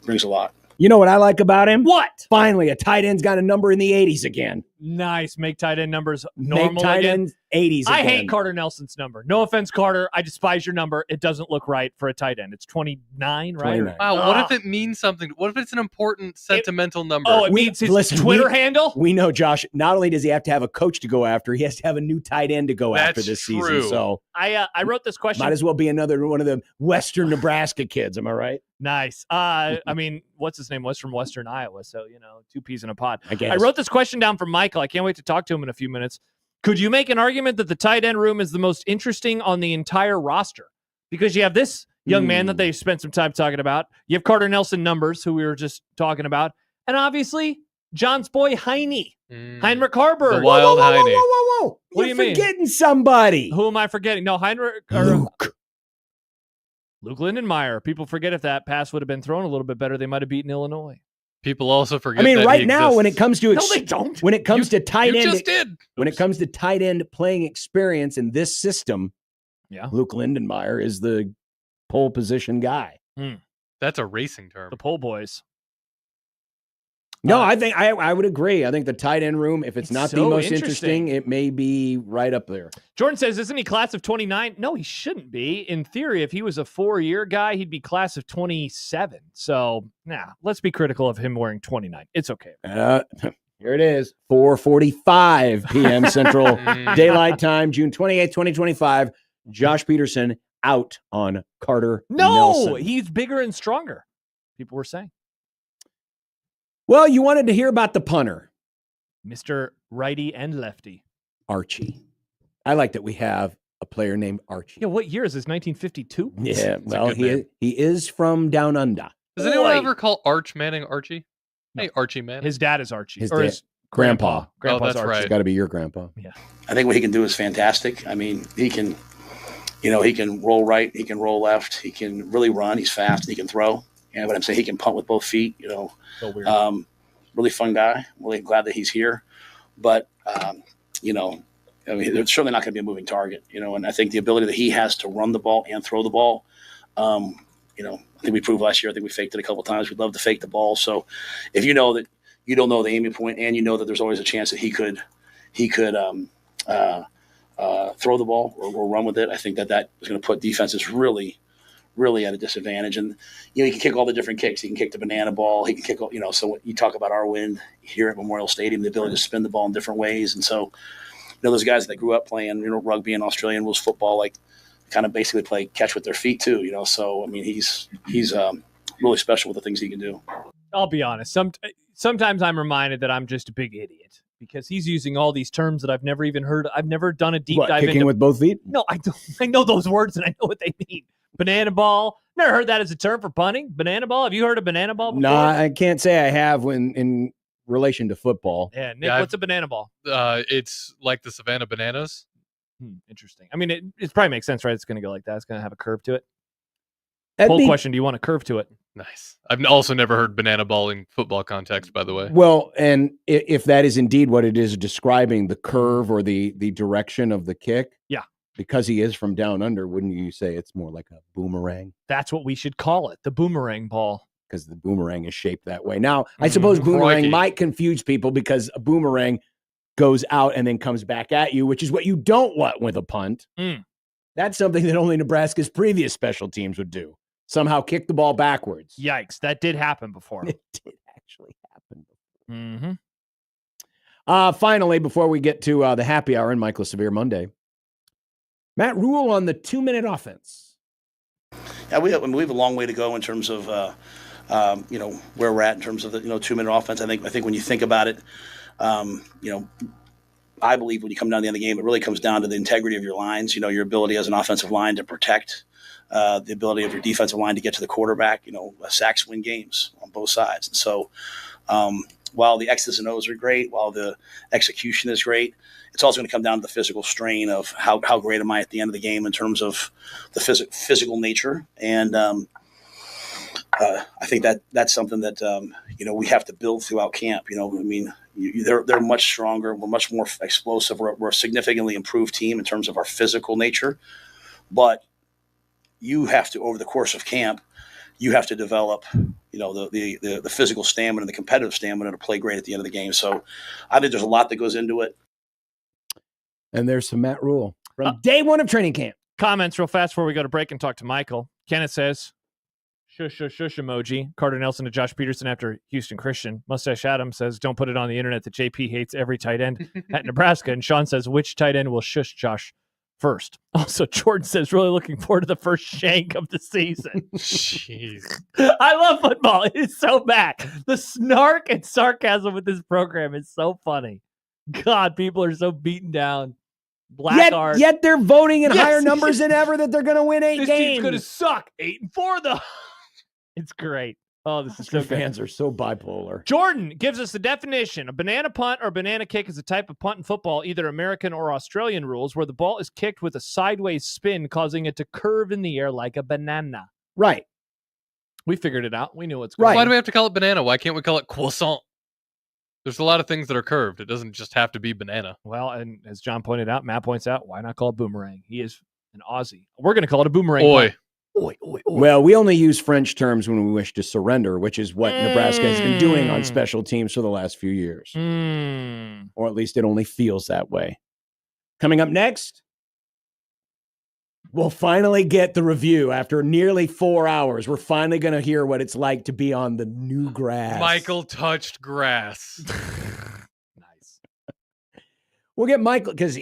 brings a lot. You know what I like about him? What? Finally, a tight end's got a number in the 80s again. Nice. Make tight end numbers normal Make tight again. end 80s I again. hate Carter Nelson's number. No offense, Carter. I despise your number. It doesn't look right for a tight end. It's 29, right? 29. Wow, what if it means something? What if it's an important sentimental number? Oh, it means his Twitter handle? We know, Josh, not only does he have to have a coach to go after, he has to have a new tight end to go after this season. So I wrote this question. might as well be another one of the Western Nebraska kids. Am I right? Nice. I mean, what's his name? Was from Western Iowa. So, two peas in a pod. I guess. I wrote this question down from Michael. I can't wait to talk to him in a few minutes. Could you make an argument that the tight end room is the most interesting on the entire roster? Because you have this young man that they spent some time talking about. You have Carter Nelson Numbers, who we were just talking about. And obviously, John's boy, Heinrich Harburg. The wild Heine. Whoa. What You're do you mean? forgetting somebody. Who am I forgetting? No, Heinrich. Luke Lindenmeyer. People forget if that pass would have been thrown a little bit better, they might have beaten Illinois. People also forget. I mean, that right he now, exists. when it comes to No, they don't. when it comes to tight you end, just did. When it comes to tight end playing experience in this system, Luke Lindenmeyer is the pole position guy. That's a racing term. The pole boys. No, I think I would agree. I think the tight end room, if it's not the so most interesting. interesting, it may be right up there. Jordan says, isn't he class of 29? No, he shouldn't be. In theory, if he was a 4-year guy, he'd be class of 27. So, let's be critical of him wearing 29. It's okay. Here it is, 4:45 p.m. Central Daylight Time, June 28th, 2025. Josh Peterson out on Carter Nelson. He's bigger and stronger, people were saying. Well, you wanted to hear about the punter. Mr. Righty and Lefty. Archie. I like that we have a player named Archie. Yeah, what year is this, 1952? Yeah, well, he is from down under. Does anyone ever call Arch Manning Archie? Hey, Archie Manning. His dad is Archie. His grandpa. Oh, that's Archie. right. It's got to be your grandpa. Yeah. I think what he can do is fantastic. I mean, he can roll right, he can roll left, he can really run, he's fast, he can throw. Yeah, but I'm saying he can punt with both feet, So weird. Really fun guy. Really glad that he's here. But, I mean, they're certainly not going to be a moving target, and I think the ability that he has to run the ball and throw the ball, I think we proved last year. I think we faked it a couple of times. We'd love to fake the ball. So if you know that you don't know the aiming point and you know that there's always a chance that he could throw the ball or run with it, I think that is going to put defenses really at a disadvantage. And, he can kick all the different kicks. He can kick the banana ball. He can kick, so when you talk about our wind here at Memorial Stadium, the ability to spin the ball in different ways. And so, those guys that grew up playing, rugby and Australian rules football, like kind of basically play catch with their feet too, So, I mean, he's really special with the things he can do. I'll be honest. Sometimes I'm reminded that I'm just a big idiot because he's using all these terms that I've never even heard. I've never done a deep dive kicking into. with both feet? No, I don't. I know those words and I know what they mean. Banana ball. Never heard that as a term for punting. Banana ball. Have you heard of banana ball before? No, I can't say I have in relation to football. Yeah, Nick, what's a banana ball? It's like the Savannah Bananas. Interesting. I mean, it probably makes sense, right? It's going to go like that. It's going to have a curve to it. That'd Whole be- question, do you want a curve to it? Nice. I've also never heard banana ball in football context, by the way. Well, and if that is indeed what it is describing, the curve or the direction of the kick, yeah, because he is from down under, wouldn't you say it's more like a boomerang? That's what we should call it, the boomerang ball. Because the boomerang is shaped that way. Now, I suppose boomerang Crikey. might confuse people because a boomerang goes out and then comes back at you, which is what you don't want with a punt. That's something that only Nebraska's previous special teams would do. Somehow kick the ball backwards. Yikes, that did happen before. It did actually happen. Finally, before we get to the happy hour and Michael Severe Monday, Matt Rule on the 2-minute offense. Yeah, we have a long way to go in terms of where we're at in terms of the 2-minute offense. I think when you think about it, I believe when you come down to the end of the game, it really comes down to the integrity of your lines. Your ability as an offensive line to protect, the ability of your defensive line to get to the quarterback. Sacks win games on both sides. And so, while the X's and O's are great, while the execution is great, it's also going to come down to the physical strain of how great am I at the end of the game in terms of the physical nature. And I think that's something that we have to build throughout camp. They're much stronger. We're much more explosive. We're a significantly improved team in terms of our physical nature. But you have to, over the course of camp, you have to develop, the physical stamina and the competitive stamina to play great at the end of the game. So I think there's a lot that goes into it. And there's some Matt Rule from day one of training camp. Comments real fast before we go to break and talk to Michael. Kenneth says, shush, shush, shush emoji. Carter Nelson to Josh Peterson after Houston Christian. Mustache Adam says, don't put it on the internet that JP hates every tight end at Nebraska. And Sean says, which tight end will shush Josh first? Also, Jordan says, really looking forward to the first shank of the season. Jeez. I love football. It is so bad. The snark and sarcasm with this program is so funny. God, people are so beaten down. Yet they're voting in Yes. higher numbers than ever that they're going to win 8 This games. team's going to suck. 8-4 though. It's great. Oh, this is so Husker good. fans are so bipolar. Jordan gives us the definition. A banana punt or banana kick is a type of punt in football, either American or Australian rules, where the ball is kicked with a sideways spin, causing it to curve in the air like a banana. Right. We figured it out. We knew what's Why going on. do we have to call it banana? Why can't we call it croissant? There's a lot of things that are curved. It doesn't just have to be banana. Well, and as John pointed out, Matt points out, why not call it boomerang? He is an Aussie. We're going to call it a boomerang. Oi. punt. Oi, oi, oi. Well, we only use French terms when we wish to surrender, which is what Nebraska has been doing on special teams for the last few years. Or at least it only feels that way. Coming up next, we'll finally get the review after nearly 4 hours. We're finally going to hear what it's like to be on the new grass. Michael touched grass. Nice. We'll get Michael, because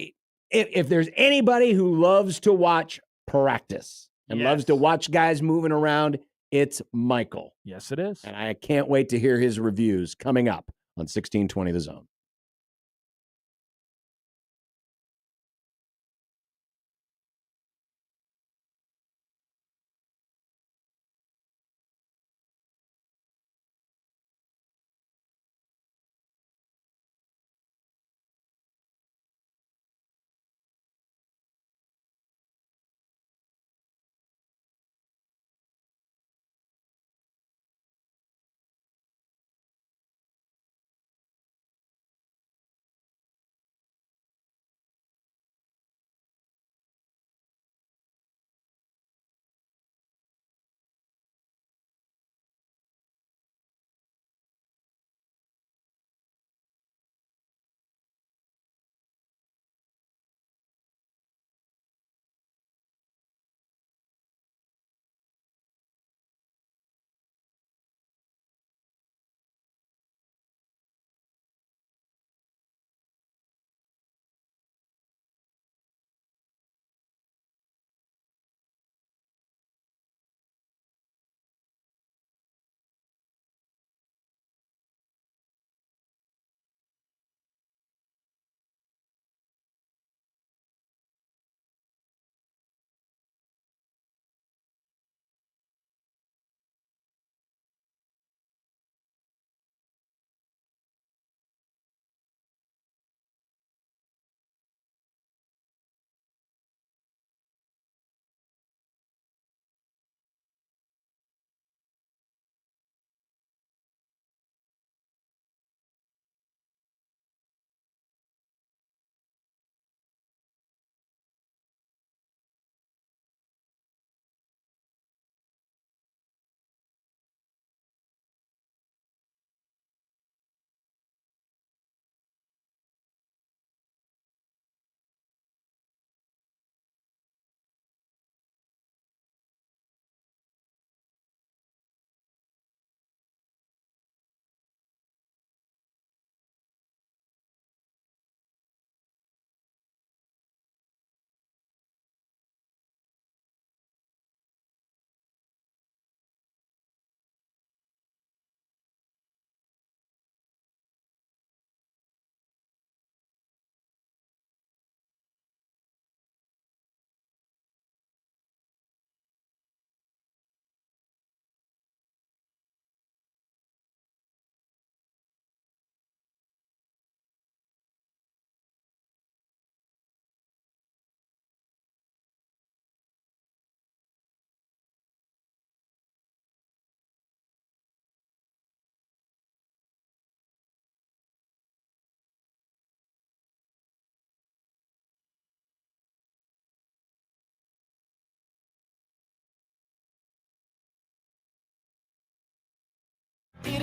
if there's anybody who loves to watch practice and loves to watch guys moving around, it's Michael. Yes, it is. And I can't wait to hear his reviews coming up on 1620 The Zone.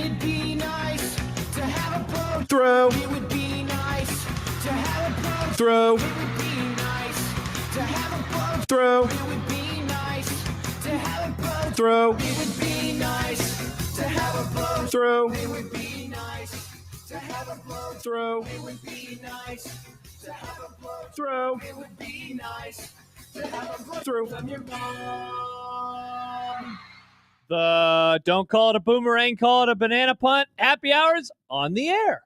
would be nice to have a boat. Throw. It would be nice to have a boat. Throw. It would be nice to have a boat. Throw. It would be nice to have a boat. Throw. It would be nice to have a boat. Throw. It would be nice to have a boat. Throw. It would be nice to have a boat. Throw. It would be nice to have a boat. Throw. From your mom. The Don't Call It a Boomerang, Call It a Banana Punt happy hours on the air.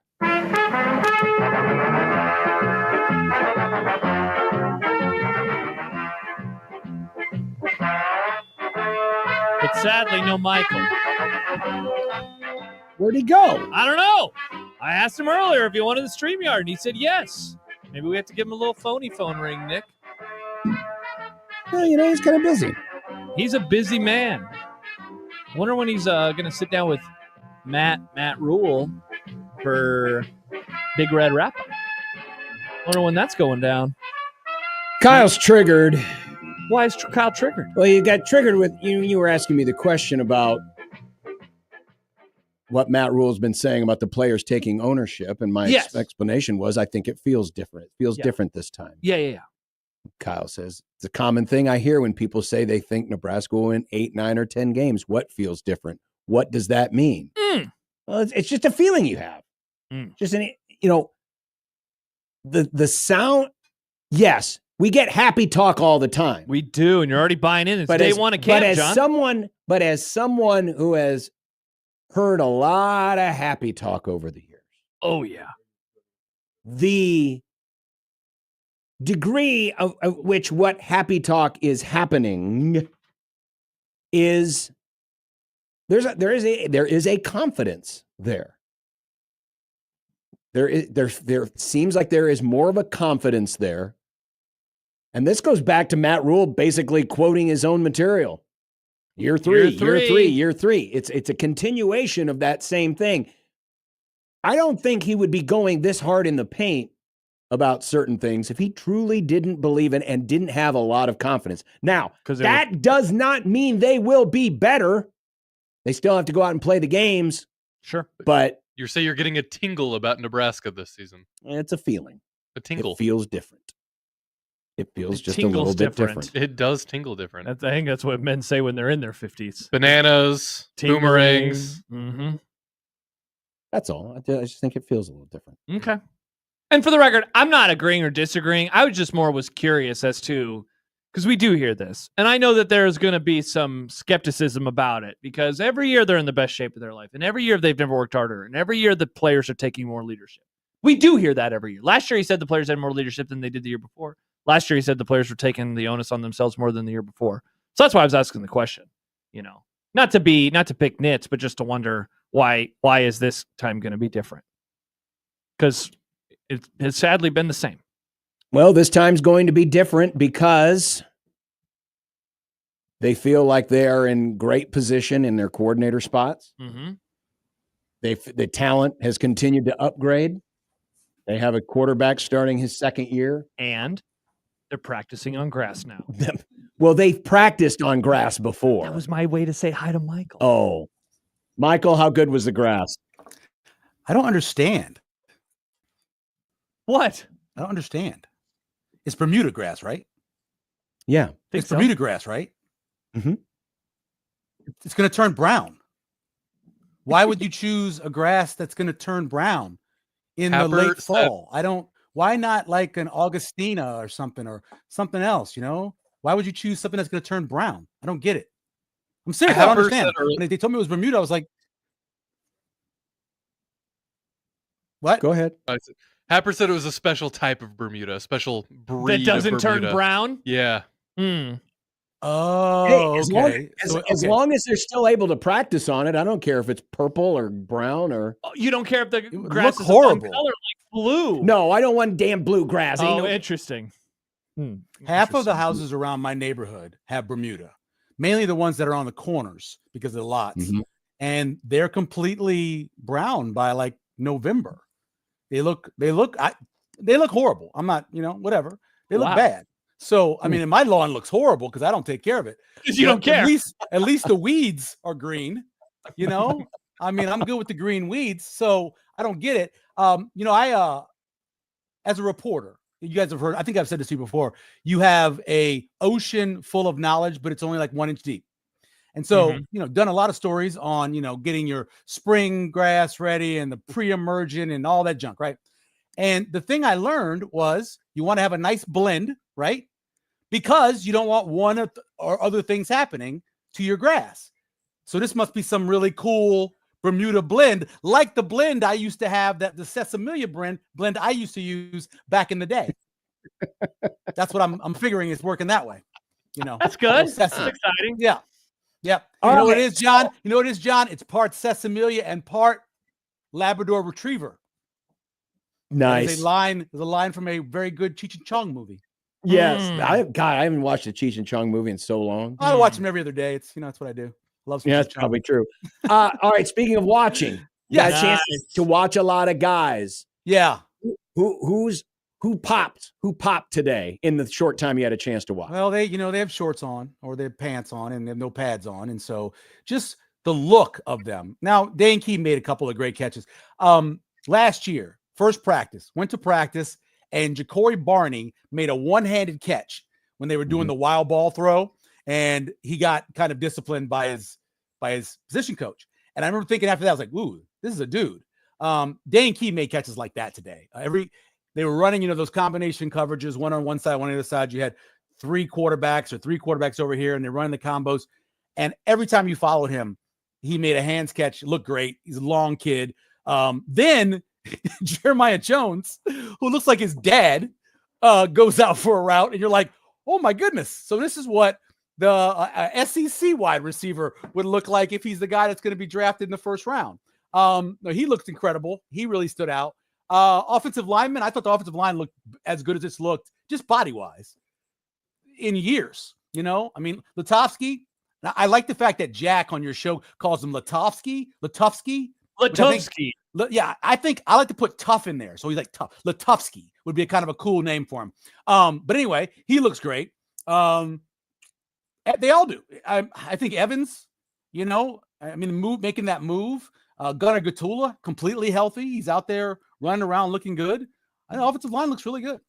But sadly, no Michael. Where'd he go? I don't know. I asked him earlier if he wanted the StreamYard, and he said yes. Maybe we have to give him a little phone ring, Nick. Well, he's kind of busy. He's a busy man. I wonder when he's going to sit down with Matt Rule for Big Red Wrap Up. Wonder when that's going down. Kyle's triggered. Why is Kyle triggered? Well, you got triggered with you were asking me the question about what Matt Rule's been saying about the players taking ownership, and my explanation was I think it feels different. It feels different this time. Yeah. Kyle says it's a common thing I hear when people say they think Nebraska will win 8, 9, or 10 games. What feels different? What does that mean? Well, it's just a feeling you have. Just the sound. Yes, we get happy talk all the time. We do, and you're already buying in. It's day one of camp, John. But as someone who has heard a lot of happy talk over the years. Oh, yeah. The degree of which what happy talk is happening is there is a confidence there. There seems like there is more of a confidence there. And this goes back to Matt Rule basically quoting his own material. Year three. It's a continuation of that same thing. I don't think he would be going this hard in the paint about certain things if he truly didn't believe in and didn't have a lot of confidence. Now, that does not mean they will be better. They still have to go out and play the games. Sure. But you say you're getting a tingle about Nebraska this season. It's a feeling. A tingle. It feels different. It feels just a little bit different. It does tingle different. I think that's what men say when they're in their 50s. Bananas, boomerangs. Mm-hmm. That's all. I just think it feels a little different. Okay. And for the record, I'm not agreeing or disagreeing. I was curious as to, because we do hear this, and I know that there's going to be some skepticism about it because every year they're in the best shape of their life, and every year they've never worked harder, and every year the players are taking more leadership. We do hear that every year. Last year he said the players had more leadership than they did the year before. Last year he said the players were taking the onus on themselves more than the year before. So that's why I was asking the question. Not to pick nits, but just to wonder why is this time going to be different? Because it has sadly been the same. Well, this time's going to be different because they feel like they are in great position in their coordinator spots. Mm-hmm. The talent has continued to upgrade. They have a quarterback starting his second year. And they're practicing on grass now. Well, they've practiced on grass before. That was my way to say hi to Michael. Oh, Michael, how good was the grass? I don't understand. What? I don't understand. It's Bermuda grass, right? Yeah. It's Bermuda grass, right? Mm-hmm. It's going to turn brown. Why would you choose a grass that's going to turn brown in the late fall? Why not like an Augustina or something else, Why would you choose something that's going to turn brown? I don't get it. I'm serious. I don't understand. When they told me it was Bermuda, I was like, what? Go ahead. Happer said it was a special type of Bermuda, a special breed that doesn't of Bermuda. turn brown? Yeah. Oh, hey, okay. As long as they're still able to practice on it, I don't care if it's purple or brown or. You don't care if the grass is horrible. one color like blue. No, I don't want damn blue grass. Interesting. Half of the houses around my neighborhood have Bermuda, mainly the ones that are on the corners because of the lots, and they're completely brown by like November. They look horrible. I'm not, whatever. They look bad. So, I mean, and my lawn looks horrible because I don't take care of it. You don't care. At least the weeds are green, I mean, I'm good with the green weeds, so I don't get it. I as a reporter, you guys have heard, I think I've said this to you before, you have a ocean full of knowledge, but it's only like 1 inch deep. And so, done a lot of stories on, getting your spring grass ready and the pre-emergent and all that junk, right? And the thing I learned was you want to have a nice blend, right? Because you don't want one or other things happening to your grass. So this must be some really cool Bermuda blend, like the blend I used to have, the Sesamilia blend I used to use back in the day. That's what I'm figuring is working that way. That's good. That's exciting. Yeah. Yep. You know what it is, John? You know what it is, John? It's part Sesamilia and part Labrador Retriever. Nice. There's a line from a very good Cheech and Chong movie. Yes. I haven't watched the Cheech and Chong movie in so long. I watch them every other day. It's that's what I do. Love some that's probably true. All right. Speaking of watching, you got a chance to watch a lot of guys. Yeah. Who popped today in the short time you had a chance to watch? Well, they have shorts on or they have pants on and they have no pads on. And so just the look of them. Now, Dane Key made a couple of great catches. Last year, first practice, went to practice, and Ja'Cory Barney made a one-handed catch when they were doing the wild ball throw. And he got kind of disciplined by his position coach. And I remember thinking after that, I was like, ooh, this is a dude. Dane Key made catches like that today. They were running, those combination coverages, one on one side, one on the other side. You had three quarterbacks over here, and they're running the combos. And every time you followed him, he made a hands catch. It looked great. He's a long kid. Then Jeremiah Jones, who looks like his dad, goes out for a route, and you're like, oh my goodness. So this is what the SEC wide receiver would look like if he's the guy that's going to be drafted in the first round. He looked incredible. He really stood out. Offensive lineman, I thought the offensive line looked as good as it's looked, just body-wise, in years. I mean, Lutovsky, I like the fact that Jack on your show calls him Lutovsky. Yeah, I think I like to put tough in there. So he's like tough. Lutovsky would be a kind of a cool name for him. But anyway, he looks great. They all do. I think Evans, making that move. Gunnar Gatula, completely healthy. He's out there running around looking good. I know offensive line looks really good.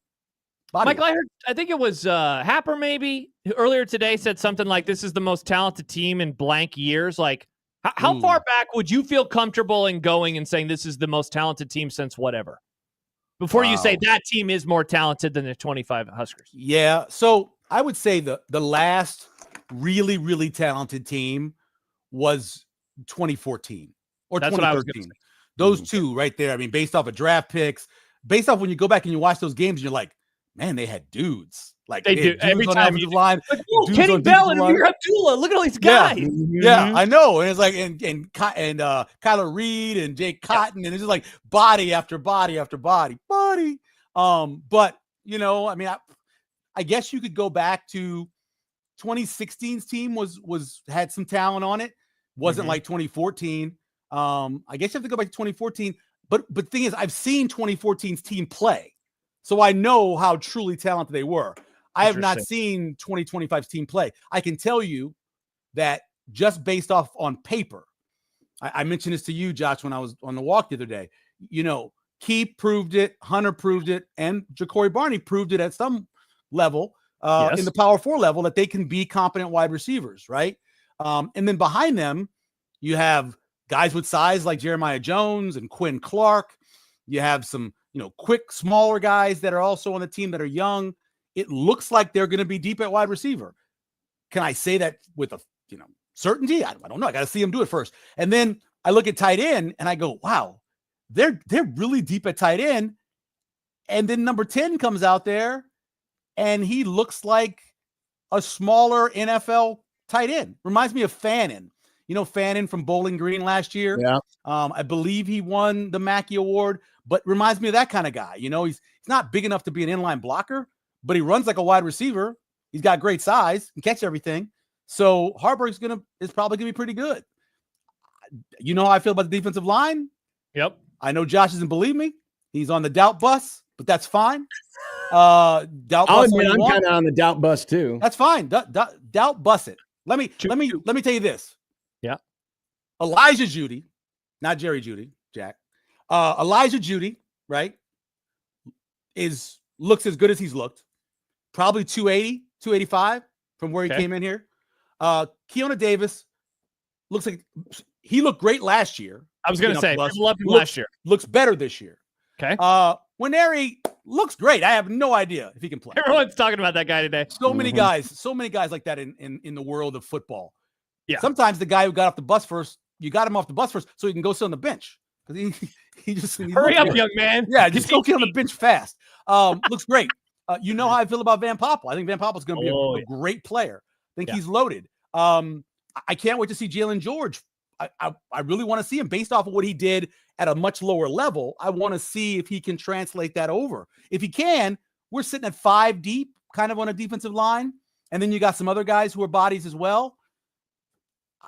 Michael, I think it was Happer maybe earlier today said something like this is the most talented team in blank years. Like, how far back would you feel comfortable in going and saying this is the most talented team since whatever? Before you say that team is more talented than the 25 Huskers. Yeah. So I would say the last really, really talented team was 2014 or That's 2013. Those two right there. I mean, based off of draft picks, based off when you go back and you watch those games, you're like, man, they had dudes. Like they do every time you line. Like, Kenny Bell and Amir Abdullah. Look at all these guys. Yeah, I know. And it's like and Kyler Reed and Jake Cotton, and it's just like body after body after body. But I mean, I guess you could go back to 2016's team had some talent on it. Wasn't like 2014. I guess you have to go back to 2014. But the thing is, I've seen 2014's team play, so I know how truly talented they were. I have not seen 2025's team play. I can tell you that just based off on paper, I mentioned this to you, Josh, when I was on the walk the other day. Key proved it, Hunter proved it, and Ja'Cory Barney proved it at some level in the Power 4 level that they can be competent wide receivers, right? And then behind them, you have guys with size like Jeremiah Jones and Quinn Clark. You have some, quick, smaller guys that are also on the team that are young. It looks like they're going to be deep at wide receiver. Can I say that with a, certainty? I don't know. I got to see them do it first. And then I look at tight end and I go, wow, they're really deep at tight end. And then number 10 comes out there and he looks like a smaller NFL tight end. Reminds me of Fannin. Fannin from Bowling Green last year. Yeah. I believe he won the Mackey Award, but reminds me of that kind of guy. He's not big enough to be an inline blocker, but he runs like a wide receiver. He's got great size and catch everything. So Harburg's is probably gonna be pretty good. You know how I feel about the defensive line? Yep. I know Josh doesn't believe me. He's on the doubt bus, but that's fine. Doubt bus. I'm kind of on the doubt bus too. That's fine. Doubt bus it. Let me tell you this. Yeah. Elijah Jeudy not Jerry Jeudy, Jack. Elijah Jeudy, right, looks as good as he's looked. Probably 280, 285 from where he came in here. Keona Davis looks like he looked great last year. I was going to say, loved him last year. Looks better this year. Okay. Nwaneri looks great. I have no idea if he can play. Everyone's talking about that guy today. So many guys like that in the world of football. Yeah. Sometimes the guy who got off the bus first, you got him off the bus first so he can go sit on the bench. Because he just hurry up, young man. Yeah, just go get on the bench fast. Looks great. You know how I feel about Van Poppel. I think Van Poppel's going to be a great player. I think he's loaded. I can't wait to see Jalen George. I really want to see him based off of what he did at a much lower level. I want to see if he can translate that over. If he can, we're sitting at 5 deep, kind of on a defensive line. And then you got some other guys who are bodies as well.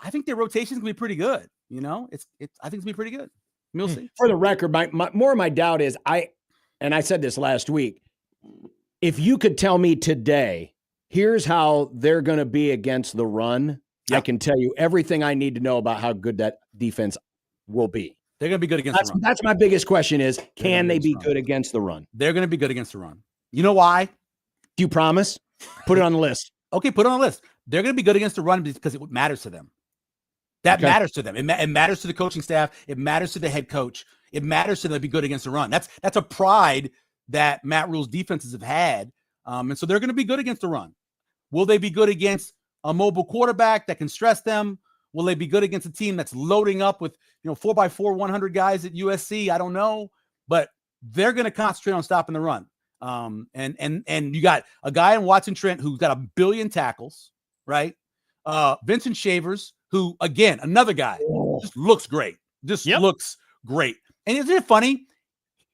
I think their rotation's gonna be pretty good. You know, I think it's gonna be pretty good. We'll see. For the record, more of my doubt is I said this last week. If you could tell me today, here's how they're going to be against the run, I can tell you everything I need to know about how good that defense will be. They're going to be good against the run. That's my biggest question is, can they be good against the run? They're going to be good against the run. You know why? Do you promise? Put it on the list. Okay, put it on the list. They're going to be good against the run because it matters to them. That matters to them. It matters to the coaching staff. It matters to the head coach. It matters to them to be good against the run. That's a pride that Matt Rule's defenses have had. And so they're going to be good against the run. Will they be good against a mobile quarterback that can stress them? Will they be good against a team that's loading up with 4x4 100 guys at USC? I don't know, but they're going to concentrate on stopping the run. And you got a guy in Watson Trent who's got 1 billion tackles, right? Vincent Shavers, who again another guy just looks great. Looks great. And isn't it funny?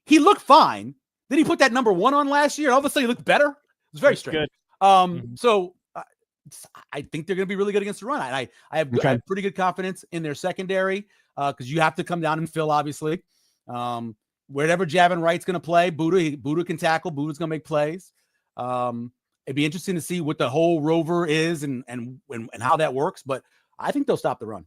He looked fine. Then he put that number 1 on last year. All of a sudden, he looked better. It was very strange. So I think they're going to be really good against the run. I have pretty good confidence in their secondary because you have to come down and fill, obviously. Wherever Javin Wright's going to play, Buddha can tackle. Buddha's going to make plays. It'd be interesting to see what the whole rover is and how that works. But I think they'll stop the run.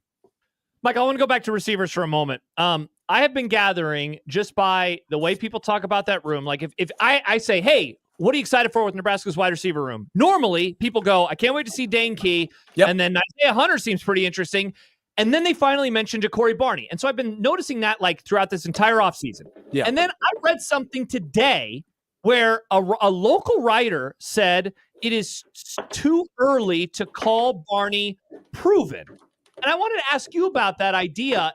Mike, I want to go back to receivers for a moment. I have been gathering just by the way people talk about that room. Like if I say, hey, what are you excited for with Nebraska's wide receiver room? Normally, people go, I can't wait to see Dane Key. And then Isaiah Hunter seems pretty interesting. And then they finally mentioned Ja'Cory Barney. And so I've been noticing that like throughout this entire offseason. Yeah. And then I read something today where a local writer said it is too early to call Barney proven. And I wanted to ask you about that idea.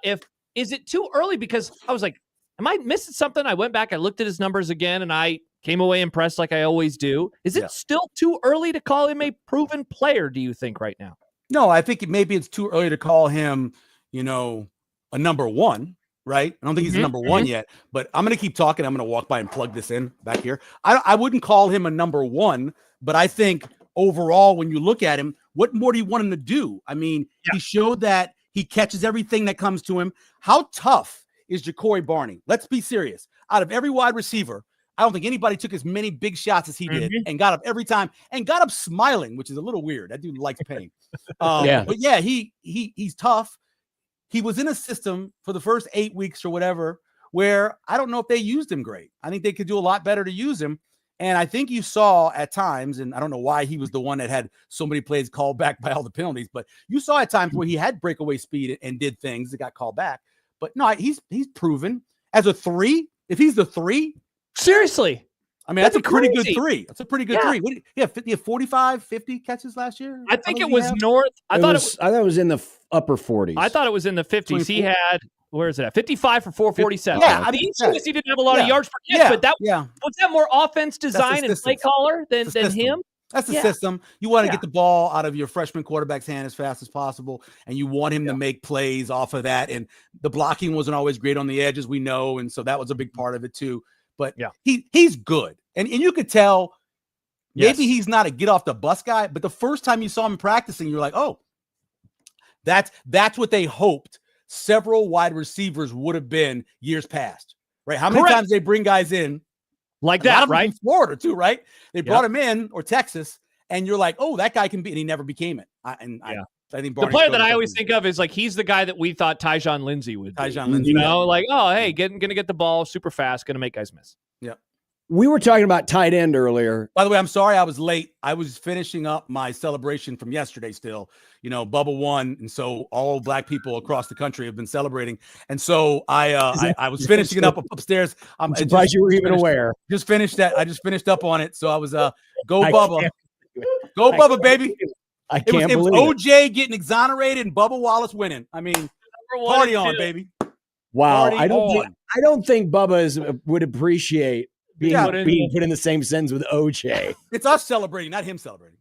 Is it too early? Because I was like, am I missing something? I went back, I looked at his numbers again, and I came away impressed like I always do. Is it still too early to call him a proven player, do you think, right now? No, I think maybe it's too early to call him, a number 1, right? I don't think he's a number 1 yet, but I'm going to keep talking. I'm going to walk by and plug this in back here. I wouldn't call him a number 1, but I think overall, when you look at him, what more do you want him to do? I mean, he showed that he catches everything that comes to him. How tough is Ja'Cory Barney? Let's be serious. Out of every wide receiver, I don't think anybody took as many big shots as he did and got up every time and got up smiling, which is a little weird. That dude likes pain. But yeah, he's tough. He was in a system for the first 8 weeks or whatever, where I don't know if they used him great. I think they could do a lot better to use him. And I think you saw at times, and I don't know why he was the one that had so many plays called back by all the penalties, but you saw at times where he had breakaway speed and did things that got called back. But no, he's proven as a 3. If he's the 3, seriously, I mean, that's a pretty good 3. That's a pretty good 3. What, he had 45, 50 catches last year. I think it was north. I thought it was in the upper 40s. I thought it was in the 50s. 24. He had, where is it at? 55 for 447. Yeah, I mean, he didn't have a lot of yards per catch, but was that more offense design and play caller than him? That's the system. You want to get the ball out of your freshman quarterback's hand as fast as possible, and you want him to make plays off of that. And the blocking wasn't always great on the edge, as we know, and so that was a big part of it too. But he's good, and you could tell maybe he's not a get off the bus guy, but the first time you saw him practicing, you're like, oh, that's what they hoped several wide receivers would have been years past, right? How many times they bring guys in like that, right? In Florida too, right? They brought him in, or Texas, and you're like, oh, that guy can be, and he never became it. I I think the player that I always think of is like he's the guy that we thought Tyjon Lindsey would be. Tyjon Lindsey, You know, like, oh, hey, gonna get the ball super fast, gonna make guys miss. Yeah. We were talking about tight end earlier. By the way, I'm sorry I was late. I was finishing up my celebration from yesterday still. You know, Bubba won, and so all black people across the country have been celebrating. And so I was finishing it up upstairs. I'm surprised you were even aware. Just finished that. I just finished up on it. So I was go Bubba. Go Bubba, baby. It was OJ getting exonerated and Bubba Wallace winning. I mean, party on, baby. Wow. Party I don't think Bubba would appreciate being put in the same sentence with OJ. It's us celebrating, not him celebrating.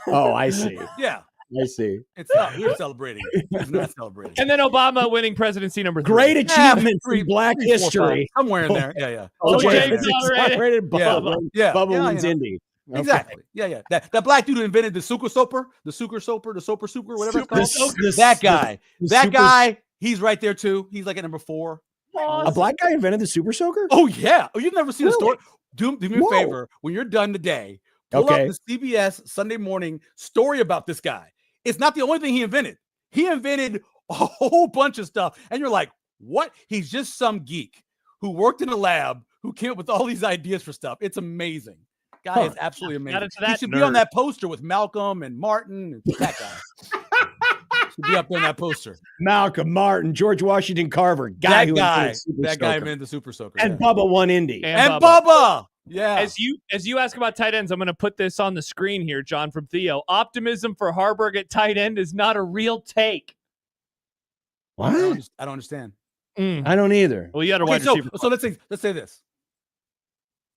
Oh, I see. Yeah. I see. It's not. We're celebrating. He's not celebrating. And then Obama winning presidency number 3. Great achievement in Black history. Somewhere in there. Yeah. OJ exonerated Bubba. Yeah. Bubba wins Indy. Okay. Exactly. Yeah. That black dude who invented the Suker Soper, whatever it's called. That guy. He's right there too. He's like at number 4. A black guy invented the Super Soaker? Oh yeah. Oh, you've never seen a story? Do me a favor when you're done today. Pull up the CBS Sunday Morning story about this guy. It's not the only thing he invented. He invented a whole bunch of stuff, and you're like, what? He's just some geek who worked in a lab who came up with all these ideas for stuff. It's amazing. Guy is absolutely amazing. He should be on that poster with Malcolm and Martin. And that guy should be up there in that poster. Malcolm, Martin, George Washington Carver. Guy invented the Super Soaker. And Bubba won Indy. And Bubba. Yeah. As you ask about tight ends, I'm going to put this on the screen here, John, from Theo. Optimism for Harburg at tight end is not a real take. What? I don't understand. I don't either. Well, you got a wide receiver. So let's say this.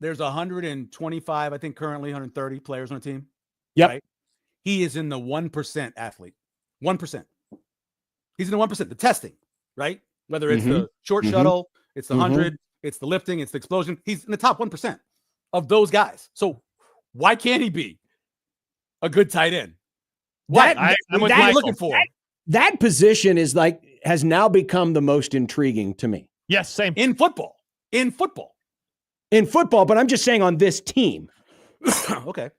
There's 125, I think currently 130 players on the team. Yep. Right? He is in the 1% athlete. 1%. He's in the 1%. The testing, right? Whether it's the short shuttle, it's the 100, it's the lifting, it's the explosion. He's in the top 1% of those guys. So why can't he be a good tight end? What are you looking for? That position has now become the most intriguing to me. Yes, same. In football, but I'm just saying on this team. Okay.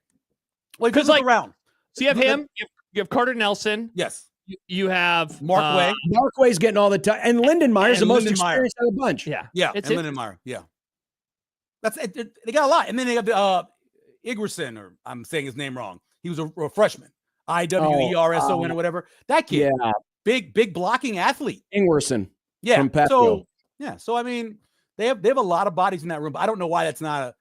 Well, because around. So you have him. You have Carter Nelson. Yes. You have Mark Way. Mark Way's getting all the time, and Lindenmeyer's the most experienced of the bunch. Yeah. And Lindenmeyer. Yeah. That's it. They got a lot, and then they have Igerson, or I'm saying his name wrong. He was a freshman. Iwerson or whatever. That kid. Yeah. Big blocking athlete. Ingwerson. Yeah. From Patfield. So I mean, they have a lot of bodies in that room, but I don't know why that's not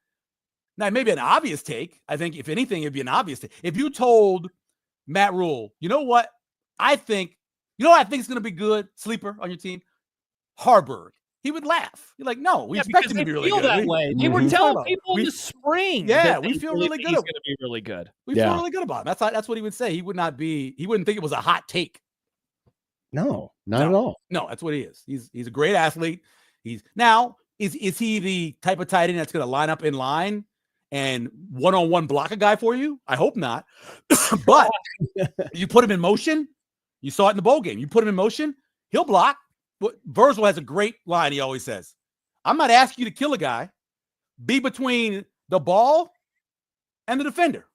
now maybe an obvious take. I think if anything, it'd be an obvious take. If you told Matt Rule, you know what I think is going to be good sleeper on your team, Harburg. He would laugh. You're like, no, we expect him to be really good. That way. They were telling people in the spring. Yeah, we feel really good. He's going to be really good. We feel really good about him. That's what he would say. He wouldn't think it was a hot take. No, not at all. No, that's what he is. He's a great athlete. Is he the type of tight end that's going to line up in line and one-on-one block a guy for you? I hope not. But you put him in motion. You saw it in the bowl game. You put him in motion, he'll block. But Virgil has a great line. He always says, I'm not asking you to kill a guy. Be between the ball and the defender.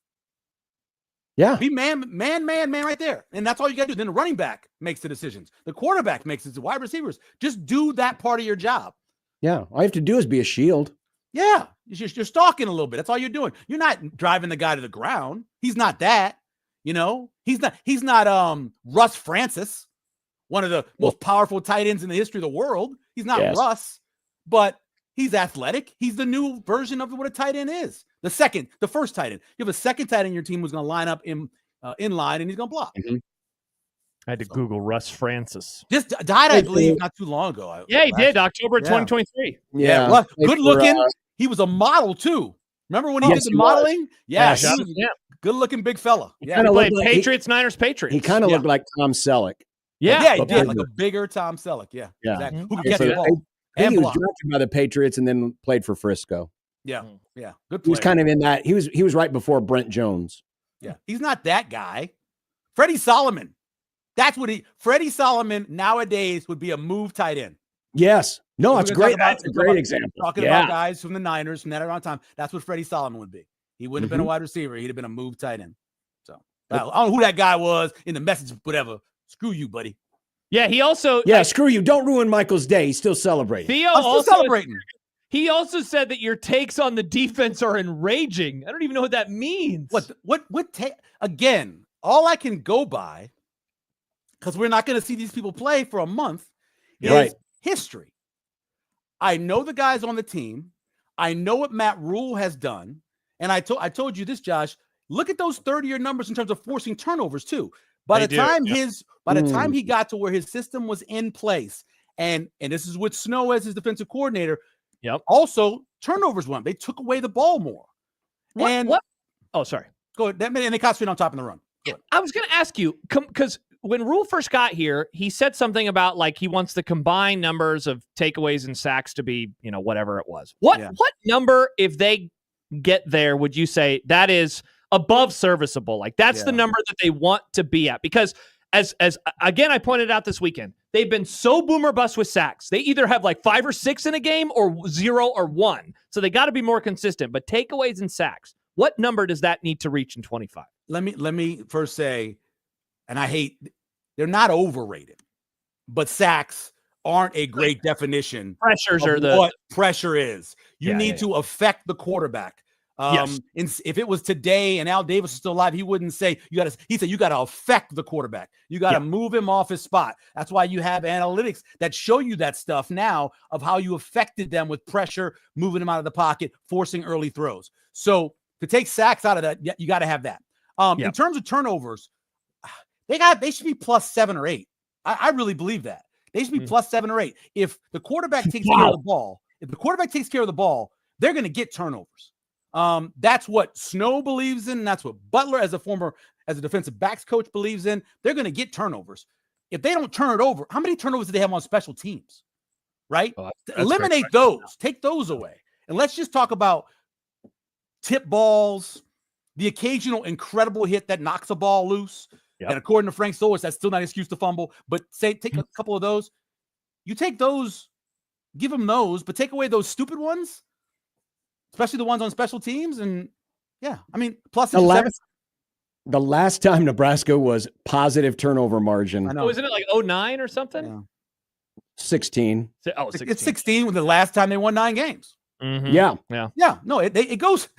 Yeah. Be man right there. And that's all you got to do. Then the running back makes the decisions. The quarterback makes it. The wide receivers. Just do that part of your job. Yeah. All you have to do is be a shield. Yeah. You're stalking a little bit. That's all you're doing. You're not driving the guy to the ground. He's not that. You know? He's not Russ Francis, one of the most powerful tight ends in the history of the world. He's not Russ, but he's athletic. He's the new version of what a tight end is. The first tight end. You have a second tight end in your team who's going to line up in line and he's going to block. Mm-hmm. I had to Google Russ Francis. Just died, I believe, not too long ago. Yeah, he did. October 2023. Yeah. Good looking. He was a model too. Remember when he did the modeling? Yeah. Good looking big fella. Yeah. He played Patriots, Niners, Patriots. He kind of looked like Tom Selleck. Yeah, he did. Like a bigger Tom Selleck. Yeah. Exactly. Who could catch the ball? He was drafted by the Patriots and then played for Frisco. Yeah. Yeah. Good player. He was kind of in that. He was right before Brent Jones. Yeah. He's not that guy. Freddie Solomon. Freddie Solomon nowadays would be a move tight end. Yes. No, that's great. That's a great example. Talking about guys from the Niners from that around time. That's what Freddie Solomon would be. He wouldn't have been a wide receiver. He'd have been a move tight end. So I don't know who that guy was in the message, whatever. Screw you, buddy. Yeah, he also screw you. Don't ruin Michael's day. He's still celebrating. Theo I'm still also celebrating. He also said that your takes on the defense are enraging. I don't even know what that means. Again, all I can go by, because we're not going to see these people play for a month, is history. I know the guys on the team. I know what Matt Rule has done. And I told you this, Josh. Look at those 30-year numbers in terms of forcing turnovers, too. By the time he got to where his system was in place, and this is with Snow as his defensive coordinator. Yep. Also, turnovers went. They took away the ball more. What? Oh, sorry. Go ahead. And they concentrate on top of the run. I was going to ask you, because when Rule first got here, he said something about like he wants the combined numbers of takeaways and sacks to be, whatever it was. What number, if they get there, would you say that is above serviceable? Like that's the number that they want to be at? Because as again, I pointed out this weekend, they've been so boomer bust with sacks. They either have like 5 or 6 in a game or 0 or 1. So they got to be more consistent. But takeaways and sacks, what number does that need to reach in 25? Let me first say, and they're not overrated, but sacks aren't a great definition. Pressures of what pressure is. You need to affect the quarterback. If it was today and Al Davis was still alive, he wouldn't say he said you got to affect the quarterback. You got to move him off his spot. That's why you have analytics that show you that stuff now of how you affected them with pressure, moving them out of the pocket, forcing early throws. So to take sacks out of that, you got to have that. In terms of turnovers, they should be plus 7 or 8. I really believe that. They should be plus 7 or 8. If the quarterback takes care of the ball, they're going to get turnovers. That's what Snow believes in. That's what Butler, as a defensive backs coach, believes in. They're going to get turnovers. If they don't turn it over, how many turnovers do they have on special teams? Right? Eliminate those. Take those away. And let's just talk about tip balls, the occasional incredible hit that knocks a ball loose. And according to Frank Solis, that's still not an excuse to fumble. But take a couple of those. You take those, give them those, but take away those stupid ones, especially the ones on special teams. And plus the last time Nebraska was positive turnover margin. I know. Isn't it like 09 or something? Yeah. 16. Oh, 16. It's 16 with the last time they won 9 games. Mm-hmm. Yeah. No, it goes.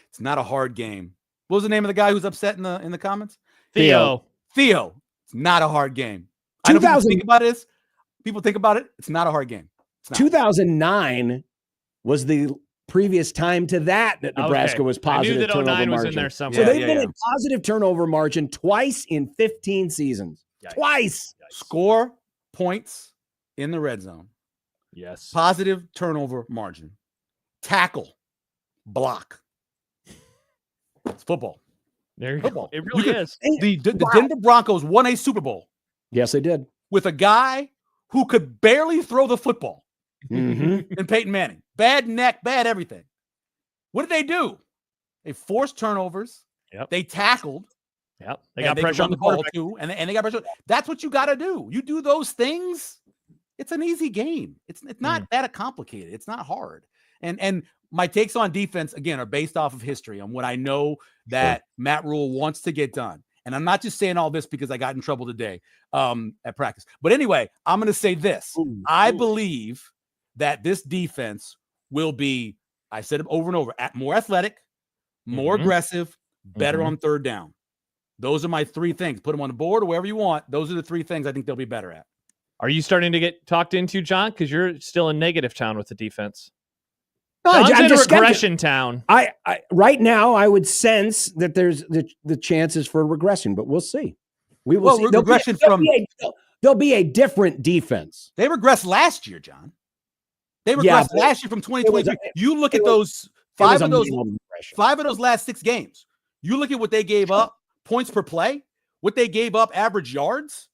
It's not a hard game. What was the name of the guy who's upset in the comments? Theo. It's not a hard game. I know people think about this. People think about it. It's not a hard game. 2009 was the previous time to that Nebraska was positive. I knew that turnover 09 was margin. in there somewhere. So they've been in positive turnover margin twice in 15 seasons. Twice. Score points in the red zone. Yes. Positive turnover margin. Tackle. Block. It's football. There you football. It really is. The Denver Broncos won a Super Bowl. Yes, they did. With a guy who could barely throw the football. Mm-hmm. And Peyton Manning. Bad neck, bad everything. What did they do? They forced turnovers. Yep. They tackled. Yep. They got pressure on the ball too. And they got pressure. That's what you got to do. You do those things. It's an easy game. It's not that complicated. It's not hard. And my takes on defense, again, are based off of history on what I know that Matt Rule wants to get done. And I'm not just saying all this because I got in trouble today at practice. But anyway, I'm going to say this. I believe that this defense will be, I said it over and over, more athletic, more aggressive, better on third down. Those are my 3 things. Put them on the board or wherever you want. Those are the 3 things I think they'll be better at. Are you starting to get talked into, John? Because you're still in negative town with the defense. No, I'm in regression town. I right now I would sense that there's the chances for regression, but we'll see. We will see. There'll be a different defense. They regressed last year, John. They regressed last year from 2023. You look at those 5 of those last 6 games. You look at what they gave up, points per play, what they gave up, average yards,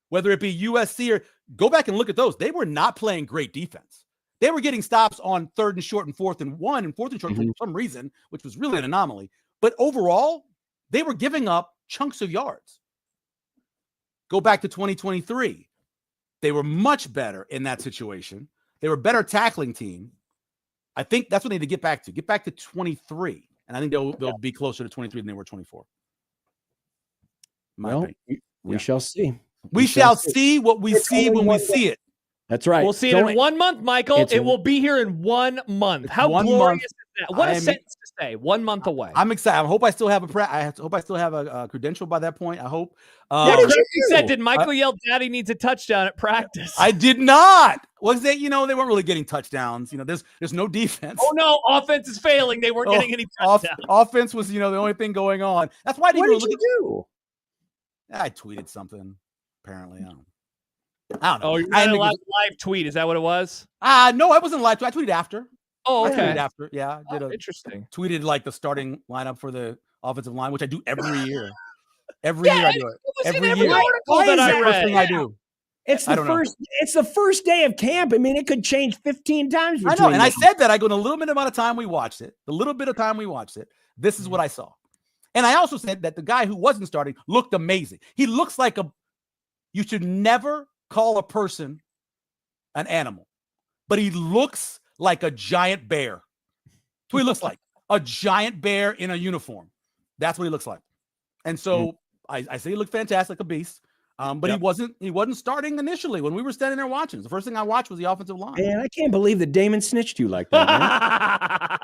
whether it be USC or go back and look at those. They were not playing great defense. They were getting stops on 3rd and short and 4th and 1 and 4th and short for some reason, which was really an anomaly. But overall, they were giving up chunks of yards. Go back to 2023. They were much better in that situation. They were a better tackling team. I think that's what they need to get back to. Get back to 23. And I think they'll be closer to 23 than they were 24. My opinion. We shall see. We shall see what we see when we see it. That's right. We'll see it in 1 month, Michael. It will be here in 1 month. How glorious is that? What a sentence to say. 1 month away. I'm excited. I hope I still have a credential by that point. I hope. What did you said? Did Michael yell, "Daddy needs a touchdown" at practice? I did not. Was that they weren't really getting touchdowns. There's no defense. Oh no, offense is failing. They weren't getting any touchdowns. Offense was the only thing going on. That's why I didn't What did you do? I tweeted something. Apparently, I don't know. Oh, you're not a live tweet. Is that what it was? No, I wasn't live tweet. I tweeted after. Oh, okay. I tweeted after. Yeah, I did interesting. Tweeted like the starting lineup for the offensive line, which I do every year. Every year I do it. Every year. Article that I read. First thing I do. It's the first day of camp. I mean, it could change 15 times. I know, and I said that. I go in a little bit amount of time we watched it. The little bit of time we watched it. This is what I saw. And I also said that the guy who wasn't starting looked amazing. He looks like you should never call a person an animal, but he looks like a giant bear. That's what he looks like. A giant bear in a uniform. That's what he looks like. And so I say he looked fantastic, a beast. But he wasn't starting initially when we were standing there watching. The first thing I watched was the offensive line. Man, I can't believe that Damon snitched you like that, man.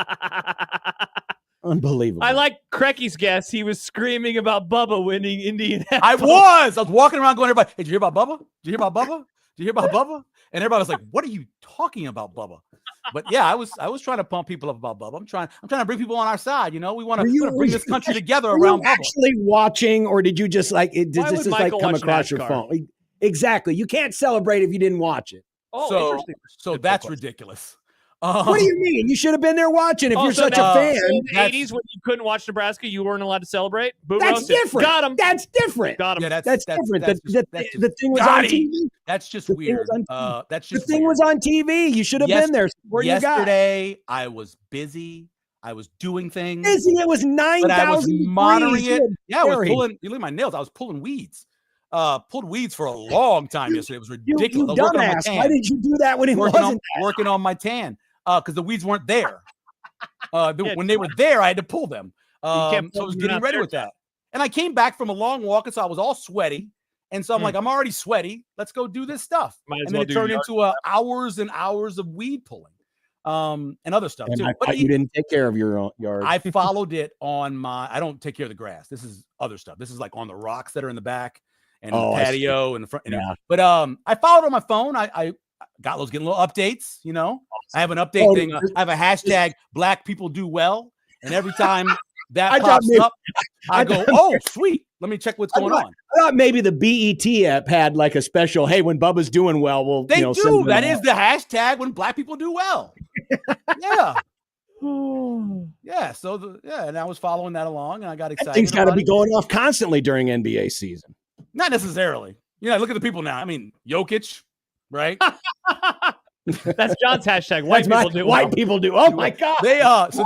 Unbelievable. I like Crecky's guess. He was screaming about Bubba winning Indian. I was walking around going, everybody, hey, did you hear about Bubba? Did you hear about Bubba? Did you hear about Bubba? And everybody was like, what are you talking about, Bubba? But yeah, I was trying to pump people up about Bubba. I'm trying to bring people on our side. We want to bring this country together around Bubba. Actually watching, or did you just did this just come across your phone? Exactly. You can't celebrate if you didn't watch it. Oh, interesting. So that's ridiculous. What do you mean? You should have been there watching if you're such a fan. In the 80s, when you couldn't watch Nebraska, you weren't allowed to celebrate? That's different. Got him. That's different. Got him. Yeah, that's different. The thing was on TV. That's just weird. The thing was on TV. You should have been there. Yesterday, I was busy. I was doing things. Busy. It was 9,000 I was monitoring it. Yeah, I was pulling. You look at my nails. I was pulling weeds. Pulled weeds for a long time yesterday. It was ridiculous. You dumbass. Why did you do that when he wasn't working on my tan? Because the weeds weren't there. When they were there, I had to pull them. So I was getting ready with that. And I came back from a long walk, and so I was all sweaty. And so I'm like, I'm already sweaty. Let's go do this stuff. And then it turned into hours and hours of weed pulling and other stuff too. But you didn't take care of your yard. I followed it on I don't take care of the grass. This is other stuff. This is like on the rocks that are in the back and the patio and the front. But I followed on my phone. I got those getting little updates, I have an update thing. I have a hashtag Black People Do Well. And every time that pops up, I go, oh, sweet. Let me check what's going on. I thought maybe the BET app had like a special, hey, when Bubba's doing well, we'll They do. That is the hashtag when Black people do well. Yeah. Yeah. So and I was following that along and I got excited. Things got to be going off constantly during NBA season. Not necessarily. Look at the people now. I mean, Jokic. Right? That's John's hashtag. White people do. Oh my God. I was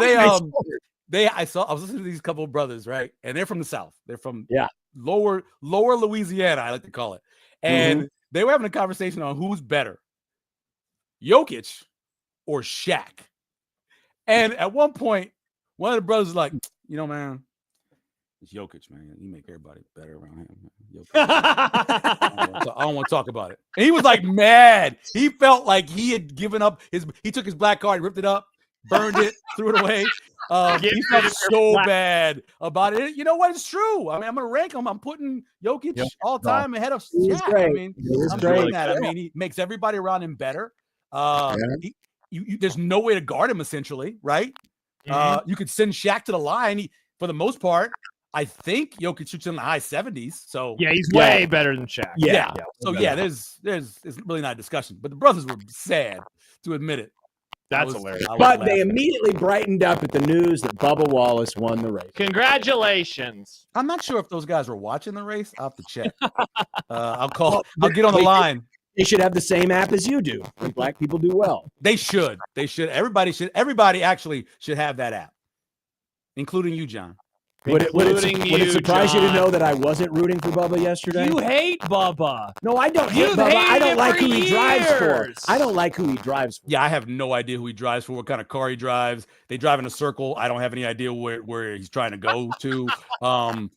listening to these couple of brothers, right? And they're from the South. They're from lower Louisiana, I like to call it. And they were having a conversation on who's better, Jokic or Shaq. And at one point, one of the brothers was like, man, it's Jokic, man. You make everybody better around him. I don't want to talk about it. And he was like mad. He felt like he had given up he took his black card, ripped it up, burned it, threw it away. He felt so bad about it. You know what? It's true. I mean, I'm going to rank him. I'm putting Jokic all time ahead of Shaq. I mean, I'm doing that. I mean, he makes everybody around him better. There's no way to guard him, essentially, right? You could send Shaq to the line. For the most part, I think Jokic shoots in the high 70s. So yeah, he's way better than Shaq. Yeah. So there's it's really not a discussion. But the brothers were sad to admit it. That's hilarious. But they immediately brightened up at the news that Bubba Wallace won the race. Congratulations. I'm not sure if those guys were watching the race. I'll have to check. I'll get on the line. They should have the same app as you do. Black people do well. They should. Everybody actually should have that app, including you, John. Would it surprise you to know that I wasn't rooting for Bubba yesterday? You hate Bubba. No, I don't hate You've Bubba. I hated don't him like for who he drives for. years. I don't like who he drives for. Yeah, I have no idea who he drives for, what kind of car he drives. They drive in a circle. I don't have any idea where he's trying to go to.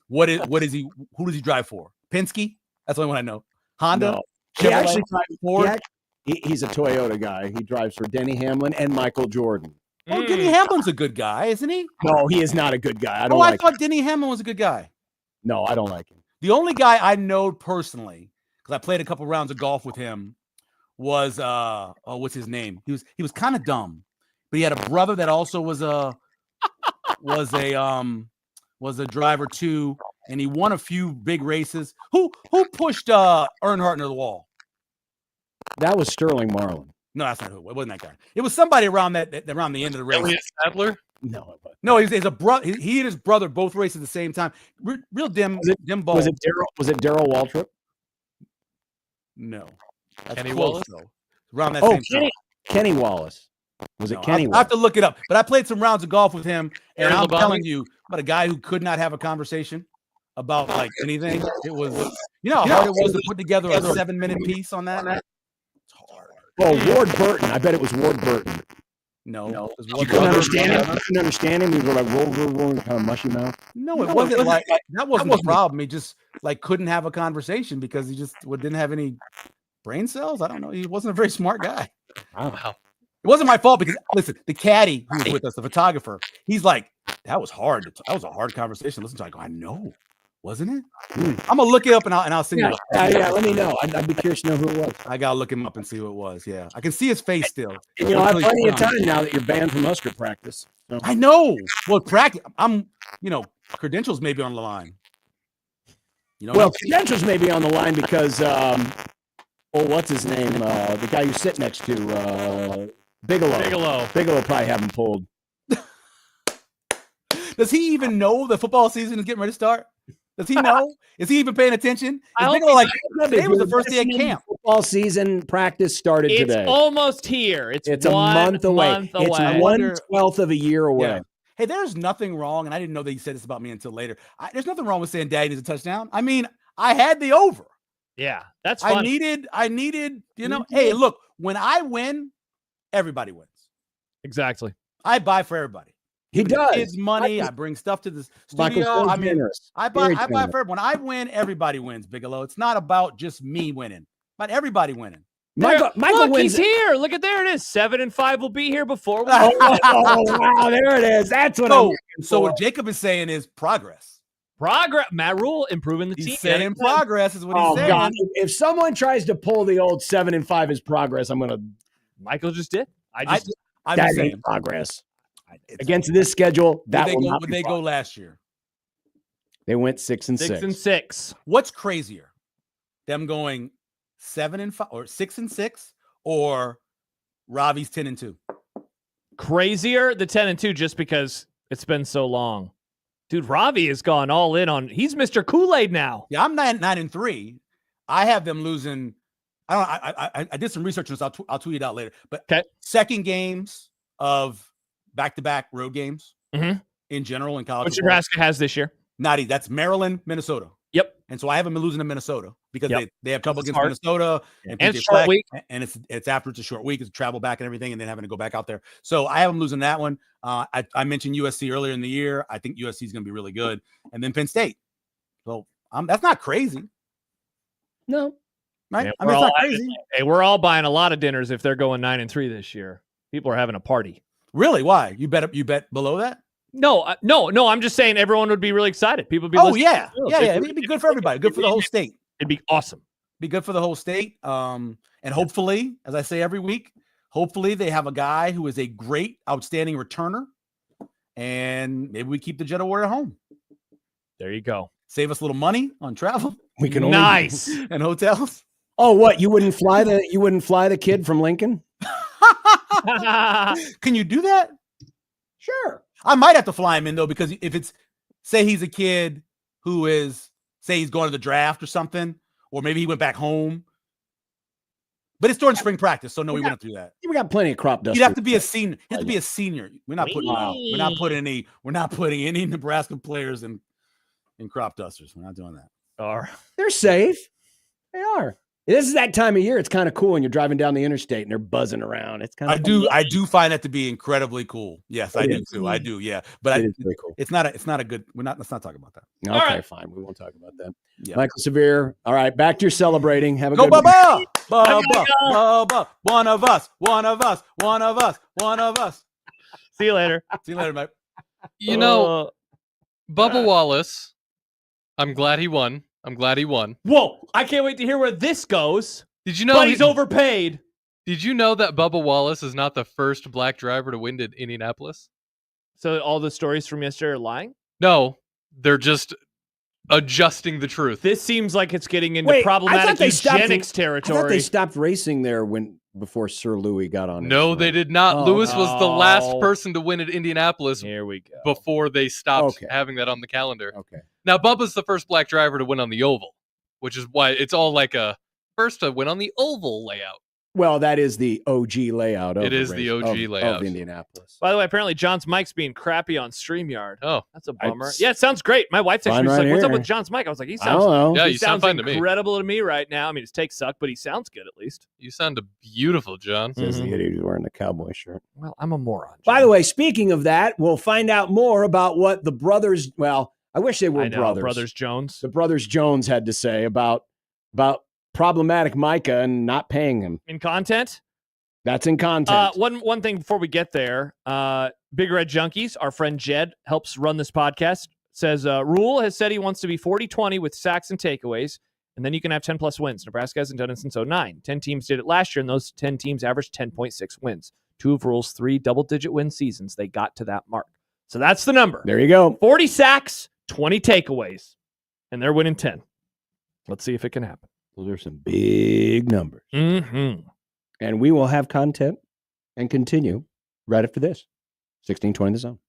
What is he? Who does he drive for? Penske? That's the only one I know. Honda? No. Chevrolet? Ford? He's a Toyota guy. He drives for Denny Hamlin and Michael Jordan. Oh, Denny Hamlin's a good guy, isn't he? No, he is not a good guy. I thought Denny Hamlin was a good guy. No, I don't like him. The only guy I know personally, because I played a couple rounds of golf with him, was what's his name? He was kind of dumb, but he had a brother that also was a driver too, and he won a few big races. Who pushed Earnhardt into the wall? That was Sterling Marlin. No, that's not who. It wasn't that guy. It was somebody around the end of the race. Elliott Sadler? No, he's a brother. He and his brother both raced at the same time. Real dim ball. Was it Darrell Waltrip? No. That's Kenny close, Wallace? though. Around that same time. Kenny Wallace. Was it No, Kenny I Wallace? have to look it up. But I played some rounds of golf with him, and Aaron I'm Labonte? telling you about a guy who could not have a conversation about like anything. It was, how hard it was to put together a 7-minute piece on that. Oh, Ward Burton. I bet it was Ward Burton. No. You couldn't understand him? You couldn't understand him? He was like, roll, kind of mushy mouth. No, it wasn't like that wasn't the problem. He just like couldn't have a conversation because he just didn't have any brain cells. I don't know. He wasn't a very smart guy. Wow. It wasn't my fault because listen, the caddy who was with us, the photographer, he's like, that was hard. That was a hard conversation. Listen to it. I go, I know. Wasn't it? I'm gonna look it up and I'll send you. Yeah, let me know. I'd be curious to know who it was. I gotta look him up and see who it was. Yeah, I can see his face still. And, I have plenty of time now that you're banned from Husker practice. So. I know. Well, practice. Credentials may be on the line. Credentials may be on the line because, what's his name? The guy you sit next to, Bigelow. Bigelow probably have him pulled. Does he even know the football season is getting ready to start? Does he know? Is he even paying attention? Today was the first day of camp. Football season practice started today. It's almost here. It's a month away. It's 1/12 of a year away. Yeah. Hey, there's nothing wrong, and I didn't know that he said this about me until later. There's nothing wrong with saying Daddy needs a touchdown. I mean, I had the over. Yeah, that's fun. I needed, hey, look, when I win, everybody wins. Exactly. I buy for everybody. He does. Kids money. I bring stuff to the Michael studio. I mean, generous. I buy for everyone. When I win, everybody wins, Bigelow. It's not about just me winning, but everybody winning. Michael Look, wins. he's here. Look at there it is. 7 and 5 will be here before we. Wow, there it is. That's what I'm looking for. So what Jacob is saying is progress. Matt Rule improving the team. He's saying progress is what he's saying. God. If someone tries to pull the old 7 and 5 as progress, I'm gonna. Michael just did. I'm that saying ain't progress. Against this schedule, would they go last year? They went 6 and 6. 6 and 6. What's crazier? Them going 7 and 5 or 6 and 6 or Ravi's 10 and 2? Crazier the 10 and 2 just because it's been so long. Dude, Ravi has gone all in on. He's Mr. Kool-Aid now. Yeah, I'm 9 and 3. I have them losing. I did some research on this. I'll tweet it out later. But second games of back-to-back road games in general in college. What Nebraska has this year? That's Maryland, Minnesota. Yep. And so I have them losing to Minnesota because they have trouble against hard. Minnesota and it's short week. And it's after it's a short week. It's travel back and everything, and then having to go back out there. So I have them losing that one. I mentioned USC earlier in the year. I think USC is going to be really good, and then Penn State. So that's not crazy. No, right? Yeah, I mean, it's not crazy. Hey, we're all buying a lot of dinners if they're going 9 and 3 this year. People are having a party. Really? Why? You bet below that? No. I'm just saying everyone would be really excited. People would be. Oh yeah. It'd be good for everybody. Good for the whole state. It'd be awesome. Be good for the whole state. And hopefully, as I say every week, hopefully they have a guy who is a great, outstanding returner, and maybe we keep the Jetta Warrior home. There you go. Save us a little money on travel. We can nice and hotels. Oh, what? You wouldn't fly the kid from Lincoln? Can you do that? Sure. I might have to fly him in though, because if it's, say he's a kid who is, say he's going to the draft or something, or maybe he went back home. But it's during spring practice, so no, we wouldn't do that. We got plenty of crop dusters. You'd have to be a senior. You have to be a senior. We're not putting any Nebraska players in crop dusters. We're not doing that. They're safe. They are. This is that time of year. It's kind of cool when you're driving down the interstate and they're buzzing around. It's kind of I do find that to be incredibly cool. Yes, I do too. I do. Yeah, but is very cool. It's not a good. Let's not talk about that. Okay, fine. We won't talk about that. Yeah. Michael Severe. All right, back to your celebrating. Have a Go, good one. Bubba. One of us. See you later. See you later, mate. You know, Bubba Wallace. I'm glad he won. Whoa! I can't wait to hear where this goes. Did you know but he's overpaid? Did you know that Bubba Wallace is not the first black driver to win at Indianapolis? So all the stories from yesterday are lying? No, they're just adjusting the truth. This seems like it's getting into problematic eugenics territory. I thought they stopped racing there before Sir Louis got on. No, they did not. Lewis was the last person to win at Indianapolis. Here we go. Before they stopped having that on the calendar. Okay. Now, Bubba's the first black driver to win on the oval, which is why it's all like a first to win on the oval layout. Well, that is the OG layout. It is the OG layout of Indianapolis. By the way, apparently John's mic's being crappy on StreamYard. Oh, that's a bummer. Yeah, it sounds great. My wife texted me, she's like, "What's up with John's mic?" I was like, "He sounds, you sound fine to me. Incredible to me right now. I mean, his takes suck, but he sounds good at least. You sound beautiful, John." Says the idiot who's wearing the cowboy shirt. Well, I'm a moron. John. By the way, speaking of that, we'll find out more about what the brothers. Well, I wish they were brothers. Brothers Jones. The brothers Jones had to say about problematic Micah and not paying him in content. That's in content. One thing before we get there, Big Red Junkies, our friend Jed helps run this podcast, says Rule has said he wants to be 40-20 with sacks and takeaways, and then you can have 10-plus wins. Nebraska hasn't done it since 2009. 10 teams did it last year, and those 10 teams averaged 10.6 wins. 2 of Rule's 3 double-digit win seasons, they got to that mark. So that's the number. There you go. 40 sacks, 20 takeaways, and they're winning 10. Let's see if it can happen. Those are some big numbers. Mm-hmm. And we will have content and continue right after this. 1620 The Zone.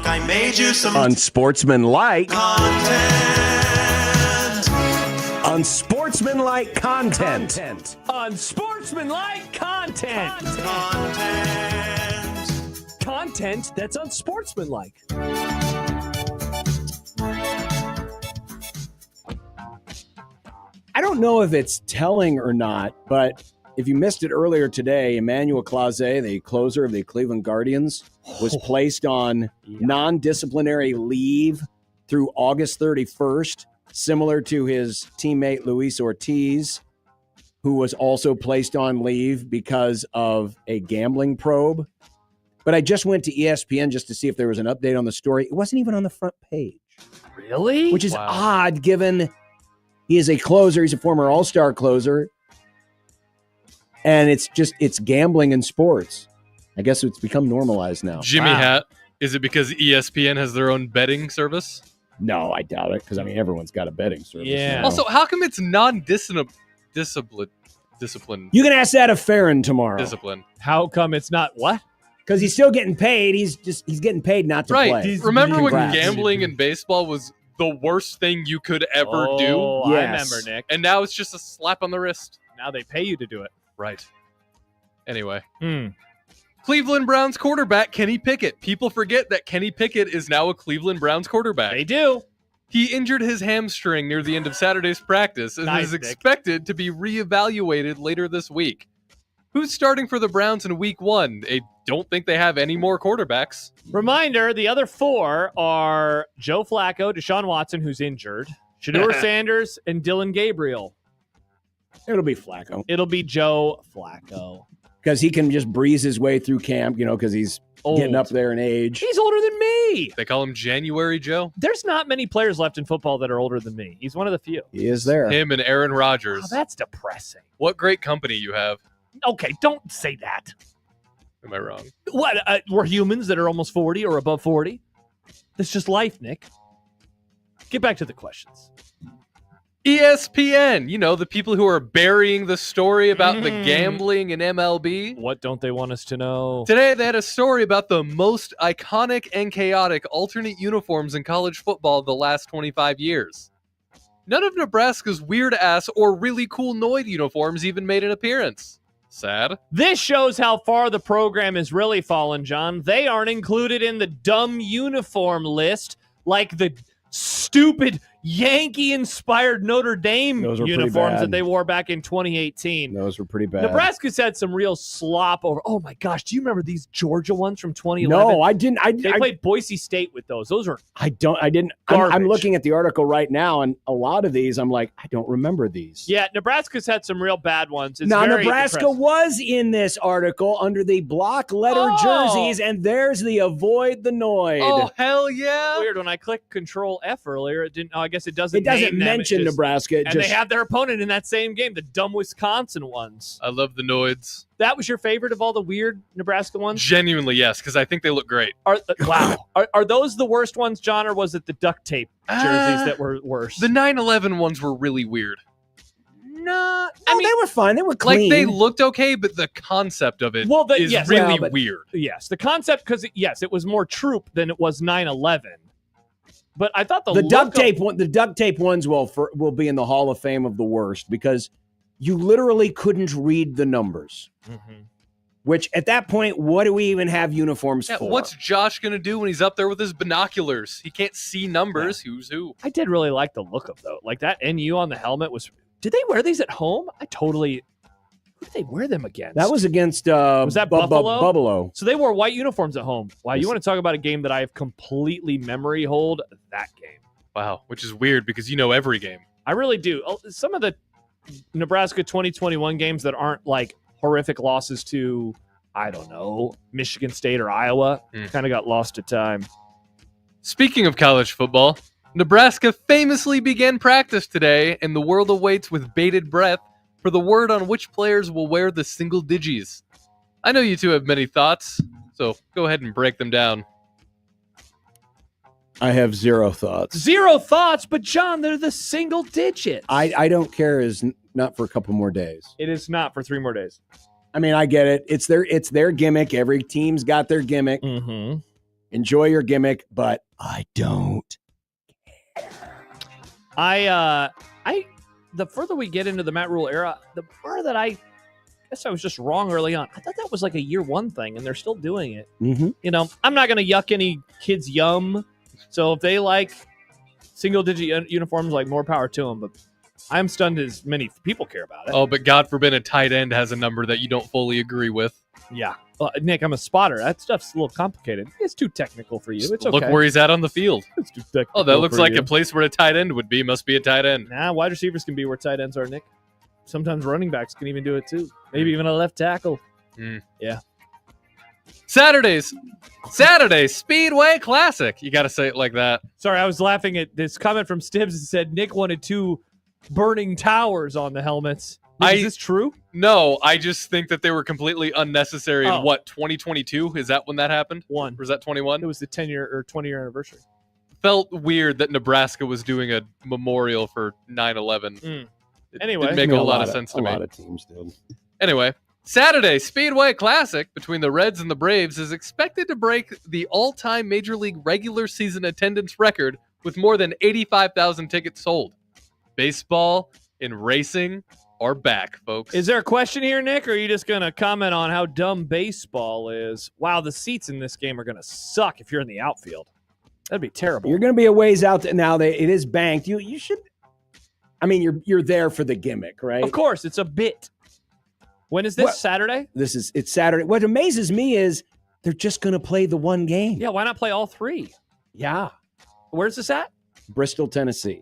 I made you some Unsportsmanlike content. Unsportsmanlike content. Unsportsmanlike content. Content that's unsportsmanlike. I don't know if it's telling or not, but if you missed it earlier today, Emmanuel Clase, the closer of the Cleveland Guardians, was placed on non-disciplinary leave through August 31st, similar to his teammate Luis Ortiz, who was also placed on leave because of a gambling probe. But I just went to ESPN just to see if there was an update on the story. It wasn't even on the front page. Really? Which is odd, given he is a closer. He's a former all-star closer. And it's gambling in sports. I guess it's become normalized now. Jimmy Hat, is it because ESPN has their own betting service? No, I doubt it, because, everyone's got a betting service. Yeah. now. Also, how come it's non-discipline? You can ask that of Farron tomorrow. Discipline. How come it's not what? Because he's still getting paid. He's getting paid not to play. Right. Remember when Congrats. gambling in baseball was the worst thing you could ever do? Oh, I remember, Nick. And now it's just a slap on the wrist. Now they pay you to do it. Right. Anyway. Cleveland Browns quarterback Kenny Pickett. People forget that Kenny Pickett is now a Cleveland Browns quarterback. They do. He injured his hamstring near the end of Saturday's practice and is expected to be reevaluated later this week. Who's starting for the Browns in week 1? I don't think they have any more quarterbacks. Reminder, the other 4 are Joe Flacco, Deshaun Watson, who's injured, Shedeur Sanders, and Dylan Gabriel. It'll be Flacco. It'll be Joe Flacco. Because he can just breeze his way through camp, because he's getting up there in age. He's older than me. They call him January Joe. There's not many players left in football that are older than me. He's one of the few. He is there. Him and Aaron Rodgers. Oh, that's depressing. What great company you have. Okay, don't say that. Am I wrong? What? We're humans that are almost 40 or above 40. That's just life, Nick. Get back to the questions. ESPN, the people who are burying the story about the gambling in MLB. What don't they want us to know? Today, they had a story about the most iconic and chaotic alternate uniforms in college football the last 25 years. None of Nebraska's weird-ass or really cool Noid uniforms even made an appearance. Sad. This shows how far the program has really fallen, John. They aren't included in the dumb uniform list like the stupid Yankee-inspired Notre Dame uniforms that they wore back in 2018. Those were pretty bad. Nebraska's had some real slop over. Oh my gosh, do you remember these Georgia ones from 2011? No, I didn't. They played Boise State with those. Those are I didn't. I'm looking at the article right now, and a lot of these, I'm like, I don't remember these. Yeah, Nebraska's had some real bad ones. It's now, very Nebraska depressing. was in this article under the block letter jerseys, and there's the avoid the Noid. Oh, hell yeah. Weird. When I clicked Control F earlier, it didn't. Oh, I guess it doesn't. It doesn't name them, mention it just, Nebraska. And they have their opponent in that same game, the dumb Wisconsin ones. I love the Noids. That was your favorite of all the weird Nebraska ones? Genuinely, yes, because I think they look great. Wow. Are those the worst ones, John, or was it the duct tape jerseys that were worse? The 9/11 ones were really weird. No, I mean, they were fine. They were clean. Like, they looked okay, but the concept of it is really weird. Yes, the concept, because, it was more troop than it was 9/11. But I thought the duct tape ones will be in the Hall of Fame of the worst because you literally couldn't read the numbers. Mm-hmm. Which at that point, what do we even have uniforms for? What's Josh gonna do when he's up there with his binoculars? He can't see numbers. Who's who? I did really like the look of though. Like that NU on the helmet was. Did they wear these at home? Who did they wear them against? That was against was that Buffalo? Buffalo. So they wore white uniforms at home. Wow, you want to talk about a game that I have completely memory hold? That game. Wow, which is weird because you know every game. I really do. Some of the Nebraska 2021 games that aren't like horrific losses to, I don't know, Michigan State or Iowa kind of got lost to time. Speaking of college football, Nebraska famously began practice today, and the world awaits with bated breath for the word on which players will wear the single digis. I know you two have many thoughts, so go ahead and break them down. I have zero thoughts. Zero thoughts, but John, they're the single digits. I don't care is not for a couple more days. It is not for 3 more days. I mean, I get it. It's their gimmick. Every team's got their gimmick. Mm-hmm. Enjoy your gimmick, but I don't. The further we get into the Matt Rule era, the more that I guess I was just wrong early on. I thought that was like a year one thing, and they're still doing it. Mm-hmm. You know, I'm not going to yuck any kids' yum. So if they like single-digit uniforms, like more power to them. But I'm stunned as many people care about it. Oh, but God forbid a tight end has a number that you don't fully agree with. Yeah. Well, Nick, I'm a spotter. That stuff's a little complicated. It's too technical for you. It's okay. Look where he's at on the field. It's too technical. Oh, that looks for like you. a place where a tight end would be. Must be a tight end. Nah, wide receivers can be where tight ends are, Nick. Sometimes running backs can even do it too. Maybe even a left tackle. Yeah. Saturday Speedway Classic. You got to say it like that. Sorry, I was laughing at this comment from Stibbs that said Nick wanted 2 burning towers on the helmets. Is this true? No, I just think that they were completely unnecessary Oh. in what, 2022? Is that when that happened? Or was that 21? It was the 10-year or 20-year anniversary. Felt weird that Nebraska was doing a memorial for 9/11. Anyway. Didn't make a lot of sense to me. A lot of teams did. Anyway, Saturday Speedway Classic between the Reds and the Braves is expected to break the all-time Major League regular season attendance record with more than 85,000 tickets sold. Baseball and racing are back, folks. Is there a question here, Nick, or are you just going to comment on how dumb baseball is? Wow, the seats in this game are going to suck if you're in the outfield. That'd be terrible. You're going to be a ways out there now. It is banked. You should. I mean, you're there for the gimmick, right? Of course, it's a bit. When is this? Well, Saturday? It's Saturday. What amazes me is they're just going to play the one game. Yeah, why not play all 3? Yeah. Where's this at? Bristol, Tennessee.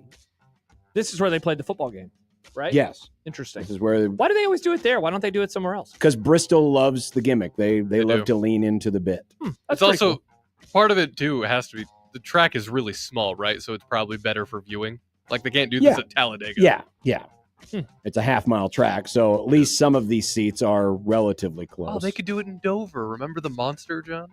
This is where they played the football game, right? Yes. Interesting. This is where. Why do they always do it there? Why don't they do it somewhere else? Because Bristol loves the gimmick. They love do. to lean into the bit. It's also part of it too. It has to be the track is really small, right? So it's probably better for viewing. Like they can't do this at Talladega. Yeah. It's a half-mile track, so at least some of these seats are relatively close. Oh, they could do it in Dover. Remember the monster, John?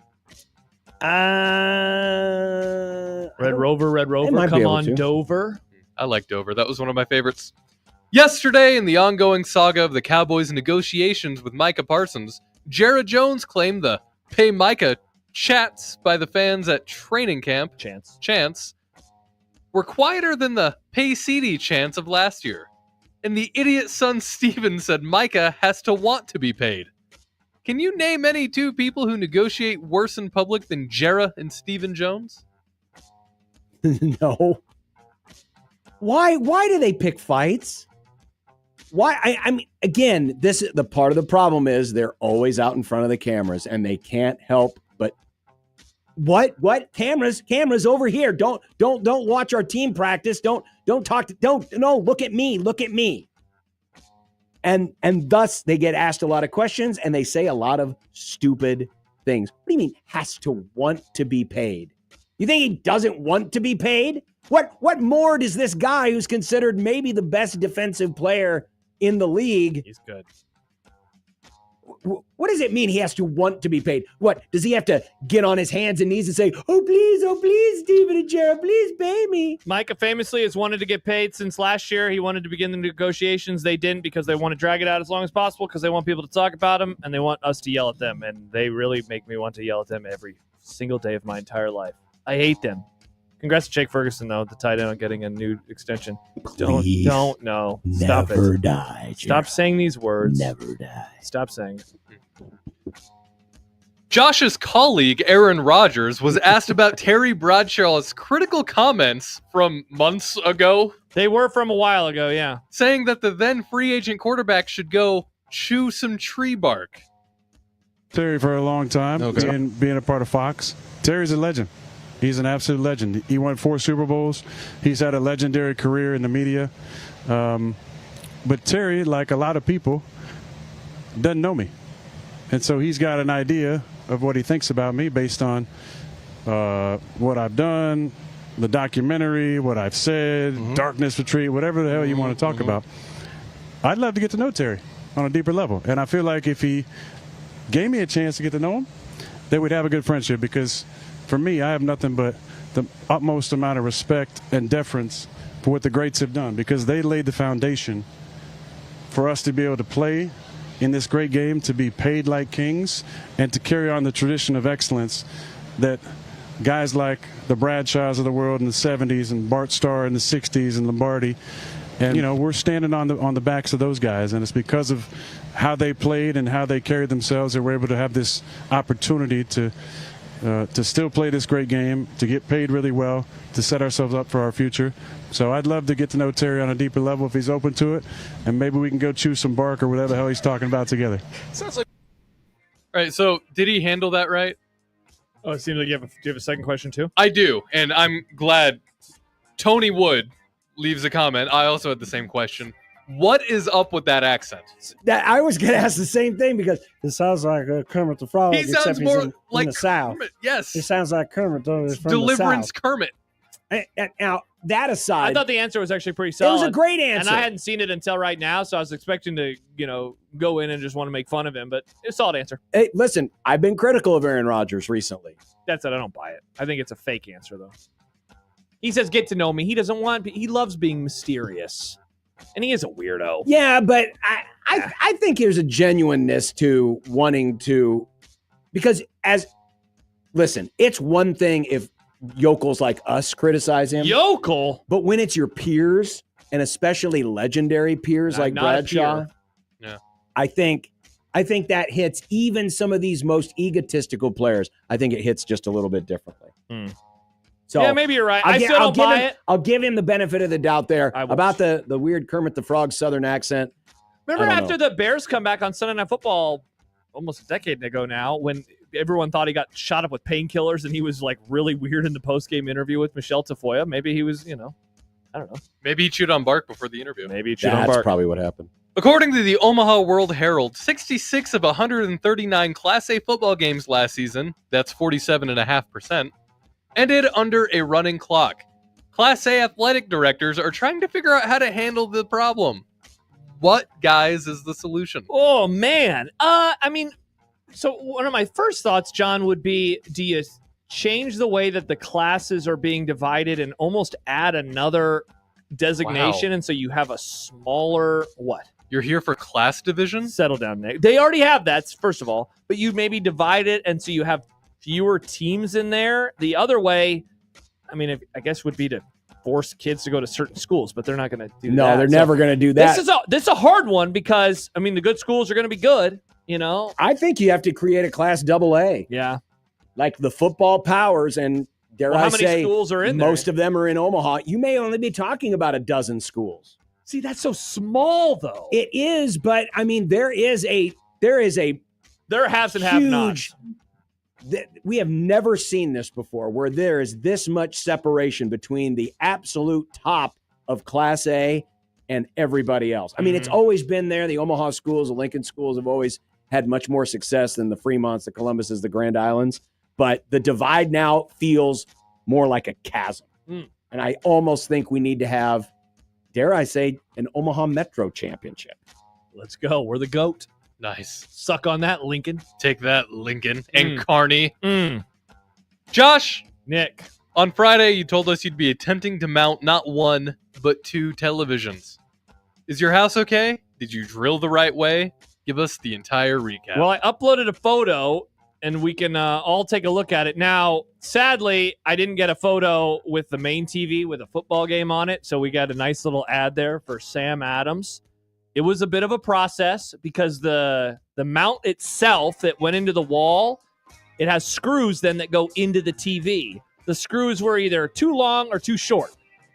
Red Rover, come on, Dover. I like Dover. That was one of my favorites. Yesterday, in the ongoing saga of the Cowboys' negotiations with Micah Parsons, Jared Jones claimed the Pay Micah chats by the fans at training camp chants were quieter than the Pay CD chants of last year. And the idiot son Steven said Micah has to want to be paid. Can you name any 2 people who negotiate worse in public than Jera and Steven Jones? No. Why do they pick fights? Why? I mean, again, the part of the problem is they're always out in front of the cameras and they can't help but what cameras over here. Don't watch our team practice. Don't look at me. And thus they get asked a lot of questions and they say a lot of stupid things. What do you mean has to want to be paid? You think he doesn't want to be paid? What more does this guy who's considered maybe the best defensive player in the league? He's good. What does it mean he has to want to be paid? What, does he have to get on his hands and knees and say, oh, please, Steven and Jared, please pay me? Micah famously has wanted to get paid since last year. He wanted to begin the negotiations. They didn't because they want to drag it out as long as possible because they want people to talk about him and they want us to yell at them. And they really make me want to yell at them every single day of my entire life. I hate them. Congrats to Jake Ferguson, though, the tight end on getting a new extension. Please, don't know. Stop it. Never die. Stop saying these words. Never die. Stop saying it. Josh's colleague, Aaron Rodgers, was asked about Terry Bradshaw's critical comments from months ago. They were from a while ago, yeah. Saying that the then free agent quarterback should go chew some tree bark. Terry for a long time, being a part of Fox. Terry's a legend. He's an absolute legend. He won 4 Super Bowls. He's had a legendary career in the media. But Terry, like a lot of people, doesn't know me. And so he's got an idea of what he thinks about me based on what I've done, the documentary, what I've said, Darkness Retreat, whatever the hell you want to talk about. I'd love to get to know Terry on a deeper level. And I feel like if he gave me a chance to get to know him, that we'd have a good friendship because for me, I have nothing but the utmost amount of respect and deference for what the greats have done because they laid the foundation for us to be able to play in this great game, to be paid like kings, and to carry on the tradition of excellence that guys like the Bradshaws of the world in the 70s and Bart Starr in the 60s and Lombardi. And, we're standing on the backs of those guys, and it's because of how they played and how they carried themselves that we're able to have this opportunity to still play this great game, to get paid really well, to set ourselves up for our future. So I'd love to get to know Terry on a deeper level if he's open to it, and maybe we can go chew some bark or whatever the hell he's talking about together. Sounds like. All right, so did he handle that right? Oh, it seems like do you have a second question too? I do, and I'm glad Tony Wood leaves a comment. I also had the same question. What is up with that accent? That I was going to ask the same thing because it sounds like Kermit the Frog. He sounds more in like the South. Kermit. Yes, it sounds like Kermit. Though he's from Deliverance the South. Kermit. And now that aside, I thought the answer was actually pretty solid. It was a great answer, and I hadn't seen it until right now, so I was expecting to, go in and just want to make fun of him. But it's a solid answer. Hey, listen, I've been critical of Aaron Rodgers recently. That's it. I don't buy it. I think it's a fake answer, though. He says, "Get to know me." He loves being mysterious, and he is a weirdo. Yeah, but I think there's a genuineness to wanting to, because listen, it's one thing if yokels like us criticize him. Yokel? But when it's your peers, and especially legendary peers like Bradshaw, yeah, I think that hits even some of these most egotistical players. I think it hits just a little bit differently. So yeah, maybe you're right. I still don't buy it. I'll give him the benefit of the doubt there about the weird Kermit the Frog Southern accent. Remember after the Bears come back on Sunday Night Football almost a decade ago now, when everyone thought he got shot up with painkillers and he was like really weird in the post-game interview with Michelle Tafoya? Maybe he was, I don't know. Maybe he chewed on bark before the interview. Maybe he chewed on bark. That's probably what happened. According to the Omaha World Herald, 66 of 139 Class A football games last season, that's 47.5%, ended under a running clock. Class A athletic directors are trying to figure out how to handle the problem. What, guys, is the solution? Oh, man. So one of my first thoughts, John, would be, do you change the way that the classes are being divided and almost add another designation? Wow. And so you have a smaller, what? You're here for class division? Settle down, Nick. They already have that, first of all. But you maybe divide it, and so you have fewer teams in there. The other way, I guess would be to force kids to go to certain schools, but they're not going to do that. No, they're never going to do that. This is a hard one because, the good schools are going to be good, I think you have to create a class AA. Yeah. Like the football powers, and dare I how say, many schools are in there? most of them are in Omaha. You may only be talking about a dozen schools. See, that's so small, though. It is, but there are haves and have-nots. We have never seen this before, where there is this much separation between the absolute top of Class A and everybody else. It's always been there. The Omaha schools, the Lincoln schools have always had much more success than the Fremonts, the Columbuses, the Grand Islands. But the divide now feels more like a chasm. And I almost think we need to have, dare I say, an Omaha Metro championship. Let's go. We're the GOAT. Nice. Suck on that, Lincoln. Take that, Lincoln and Carney. Josh. Nick. On Friday, you told us you'd be attempting to mount not one, but 2 televisions. Is your house okay? Did you drill the right way? Give us the entire recap. Well, I uploaded a photo, and we can all take a look at it. Now, sadly, I didn't get a photo with the main TV with a football game on it, so we got a nice little ad there for Sam Adams. It was a bit of a process because the mount itself that went into the wall, it has screws then that go into the TV. The screws were either too long or too short.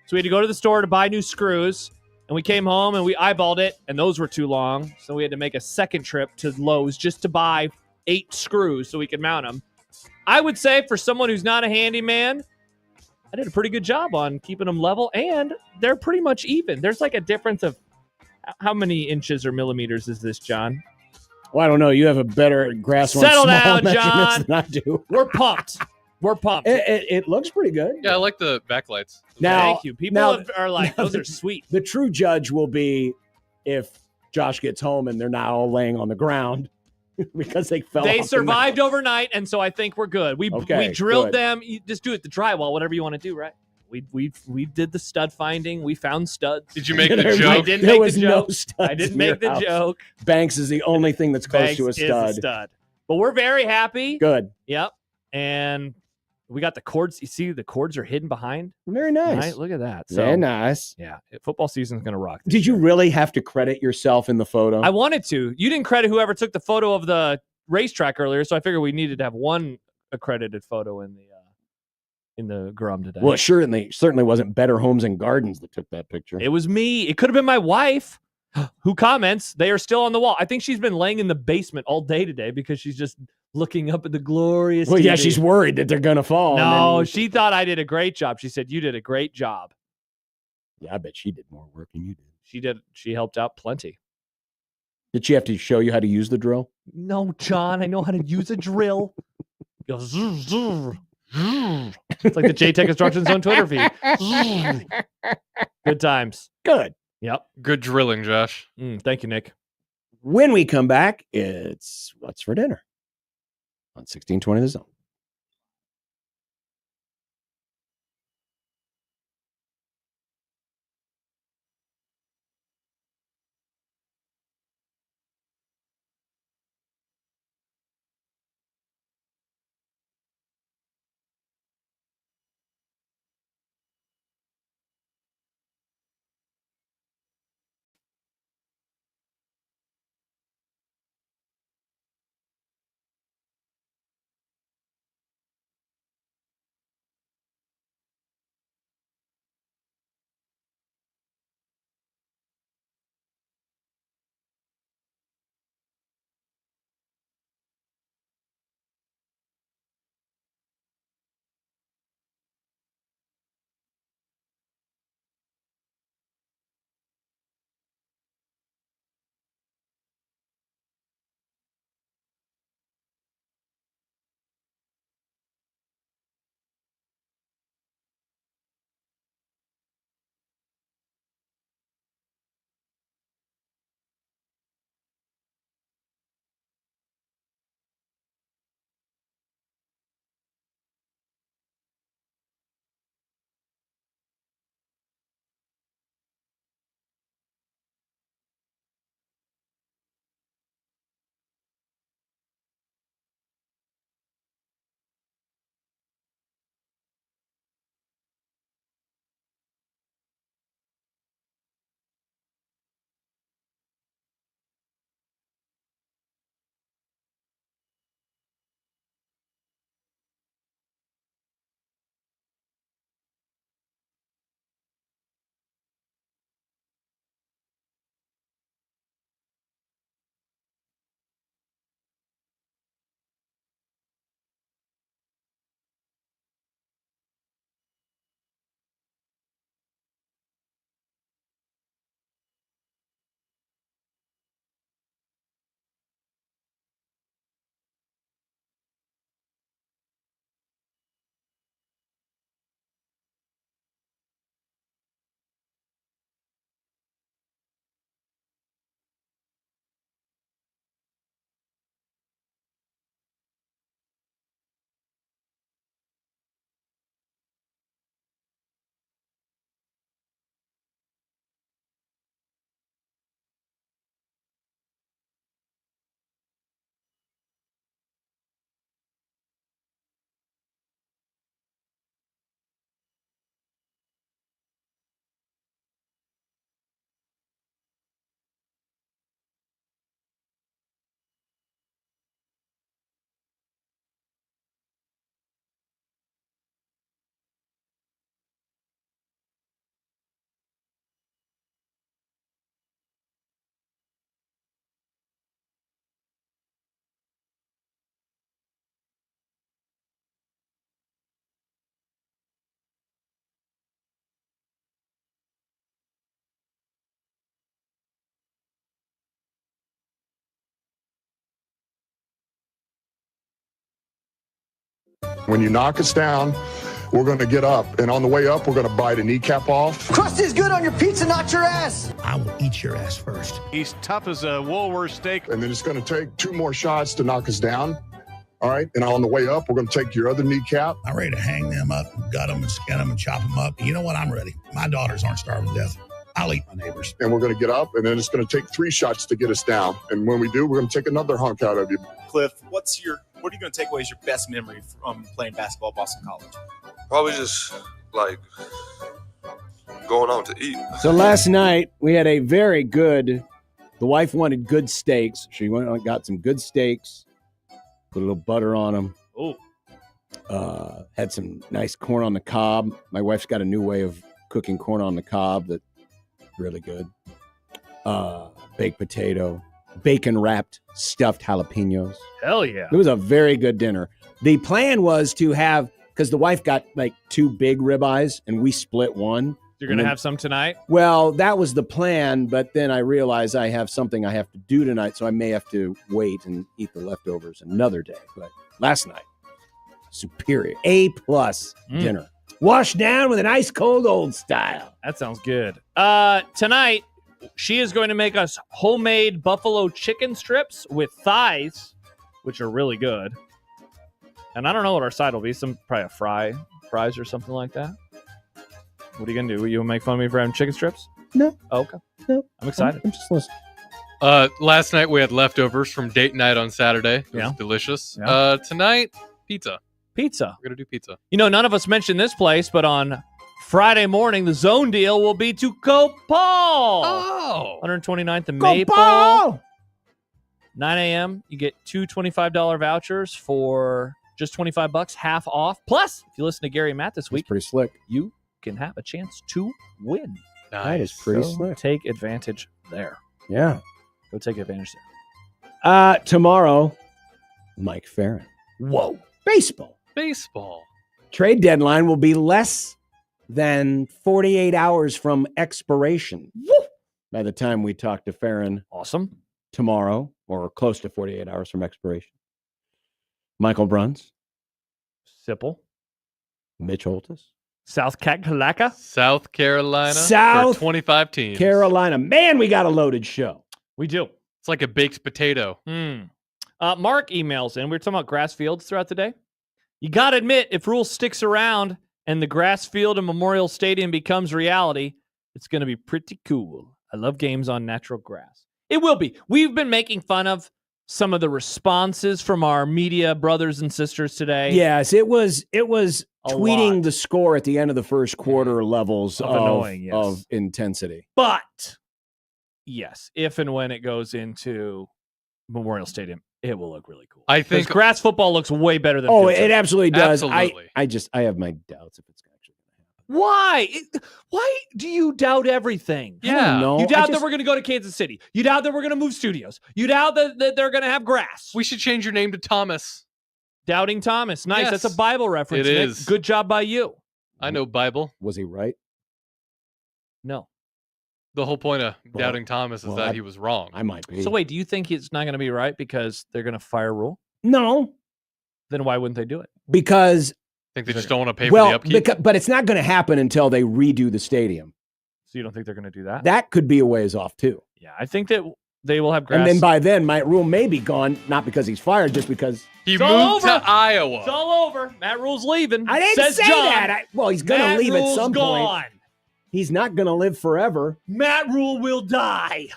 So we had to go to the store to buy new screws, and we came home and we eyeballed it, and those were too long. So we had to make a second trip to Lowe's just to buy 8 screws so we could mount them. I would say for someone who's not a handyman, I did a pretty good job on keeping them level, and they're pretty much even. There's like a difference of how many inches or millimeters is this, John? Well, I don't know. You have a better grasp on small measurements than I do. We're pumped. We're pumped. It looks pretty good. Yeah, I like the backlights. Now, thank you. People are like, those are sweet. The true judge will be if Josh gets home and they're not all laying on the ground because they fell. They off survived overnight, and so I think we're good. We drilled them. You just do it the drywall, whatever you want to do, right? We did the stud finding. We found studs. Did you make the joke? I didn't make the joke. I didn't make the joke. Banks is the only thing that's close to a stud. But we're very happy. Good. Yep. And We got the cords. You see, the cords are hidden behind. Very nice. Right? Look at that. So, Very nice. Yeah, football season's going to rock. Did you really have to credit yourself in the photo? I wanted to. You didn't credit whoever took the photo of the racetrack earlier, so I figured we needed to have one accredited photo in the Grum today. Well, it certainly wasn't Better Homes and Gardens that took that picture. It was me. It could have been my wife who comments. They are still on the wall. I think she's been laying in the basement all day today because she's just looking up at the glorious Well, TV. yeah, she's worried that they're going to fall. No, she thought I did a great job. She said, you did a great job. Yeah, I bet she did more work than you did. She did. She helped out plenty. Did she have to show you how to use the drill? No, John, I know how to use a drill. It goes, zzz, zzz, zzz. It's like the JTech Instructions on Twitter feed. Good times. Good. Yep. Good drilling, Josh. Thank you, Nick. When we come back, it's What's for Dinner on 1620 The Zone. When you knock us down, we're going to get up. And on the way up, we're going to bite a kneecap off. Crust is good on your pizza, not your ass. I will eat your ass first. He's tough as a Woolworth steak. And then it's going to take 2 more shots to knock us down. All right. And on the way up, we're going to take your other kneecap. I'm ready to hang them up, gut them and skin them and chop them up. You know what? I'm ready. My daughters aren't starving to death. I'll eat my neighbors. And we're going to get up, and then it's going to take 3 shots to get us down. And when we do, we're going to take another hunk out of you. Cliff, what's what are you going to take away as your best memory from playing basketball at Boston College? Probably just like going out to eat. So last night we had a very good. The wife wanted good steaks. She went and got some good steaks, put a little butter on them. Oh, had some nice corn on the cob. My wife's got a new way of cooking corn on the cob that's really good. Baked potato, bacon wrapped stuffed jalapenos. hell yeah! It was a very good dinner. The plan was to have, because the wife got like 2 big ribeyes and we split one. You're going to have some tonight? Well, that was the plan, but then I realized I have something I have to do tonight, so I may have to wait and eat the leftovers another day. But last night, superior. A+ dinner. Washed down with an ice cold old style. That sounds good. Tonight, she is going to make us homemade buffalo chicken strips with thighs, which are really good. And I don't know what our side will be. Probably a fries or something like that. What are you going to do? Will you make fun of me for having chicken strips? No. Oh, okay. No. I'm excited. I'm just listening. Last night we had leftovers from date night on Saturday. It was delicious. Yeah. Tonight, pizza. Pizza. We're going to do pizza. You know, none of us mentioned this place, but on Friday morning, the zone deal will be to Copal. Oh. 129th and Maple. Copal! 9 a.m. You get 2 $25 vouchers for just $25, half off. Plus, if you listen to Gary and Matt this week, pretty slick. You can have a chance to win. That is pretty slick. Take advantage there. Yeah. Go take advantage there. Tomorrow, Mike Farron. Whoa. Baseball. Trade deadline will be less than 48 hours from expiration. Woo! By the time we talk to Farron. Awesome. Tomorrow, or close to 48 hours from expiration. Michael Bruns. Sipple. Mitch Holthus. South Carolina. For 25 teams. Carolina. Man, we got a loaded show. We do. It's like a baked potato. Mark emails in. We were talking about grass fields throughout the day. You got to admit, if Rule sticks around and the grass field and Memorial Stadium becomes reality, it's going to be pretty cool. I love games on natural grass. It will be. We've been making fun of some of the responses from our media brothers and sisters today. Yes, it was tweeting lot. the score at the end of the first quarter levels Of annoying, yes. of intensity. But, yes, if and when it goes into Memorial Stadium, it will look really cool. I think grass football looks way better than Oh, field it absolutely does. Absolutely. I have my doubts if it's actually. Why? Why do you doubt everything? I don't know. You doubt that we're going to go to Kansas City. You doubt that we're going to move studios. You doubt that they're going to have grass. We should change your name to Thomas. Doubting Thomas. Nice. Yes. That's a Bible reference. It Nick. is. Good job by you. I know Bible. Was he right? No. The whole point of doubting Thomas is that he was wrong. I might be. So wait, do you think it's not going to be right because they're going to fire Rule? No. Then why wouldn't they do it? Because I think they just don't want to pay for the upkeep. but it's not going to happen until they redo the stadium. So you don't think they're going to do that? That could be a ways off too. Yeah, I think that they will have grass. And then by then, Rule may be gone, not because he's fired, just because he It's all moved over. to Iowa. It's all over. Matt Rule's leaving. I didn't Says say John. that. He's going to Matt leave Rule's at some gone. point. He's not going to live forever. Matt Rule will die.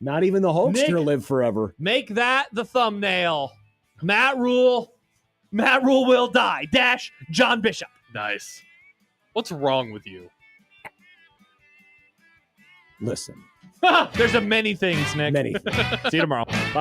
Not even the Hulkster live forever. Make that the thumbnail. Matt Rule will die. Dash John Bishop. Nice. What's wrong with you? Listen. There's a many things, Nick. Many things. See you tomorrow. Bye.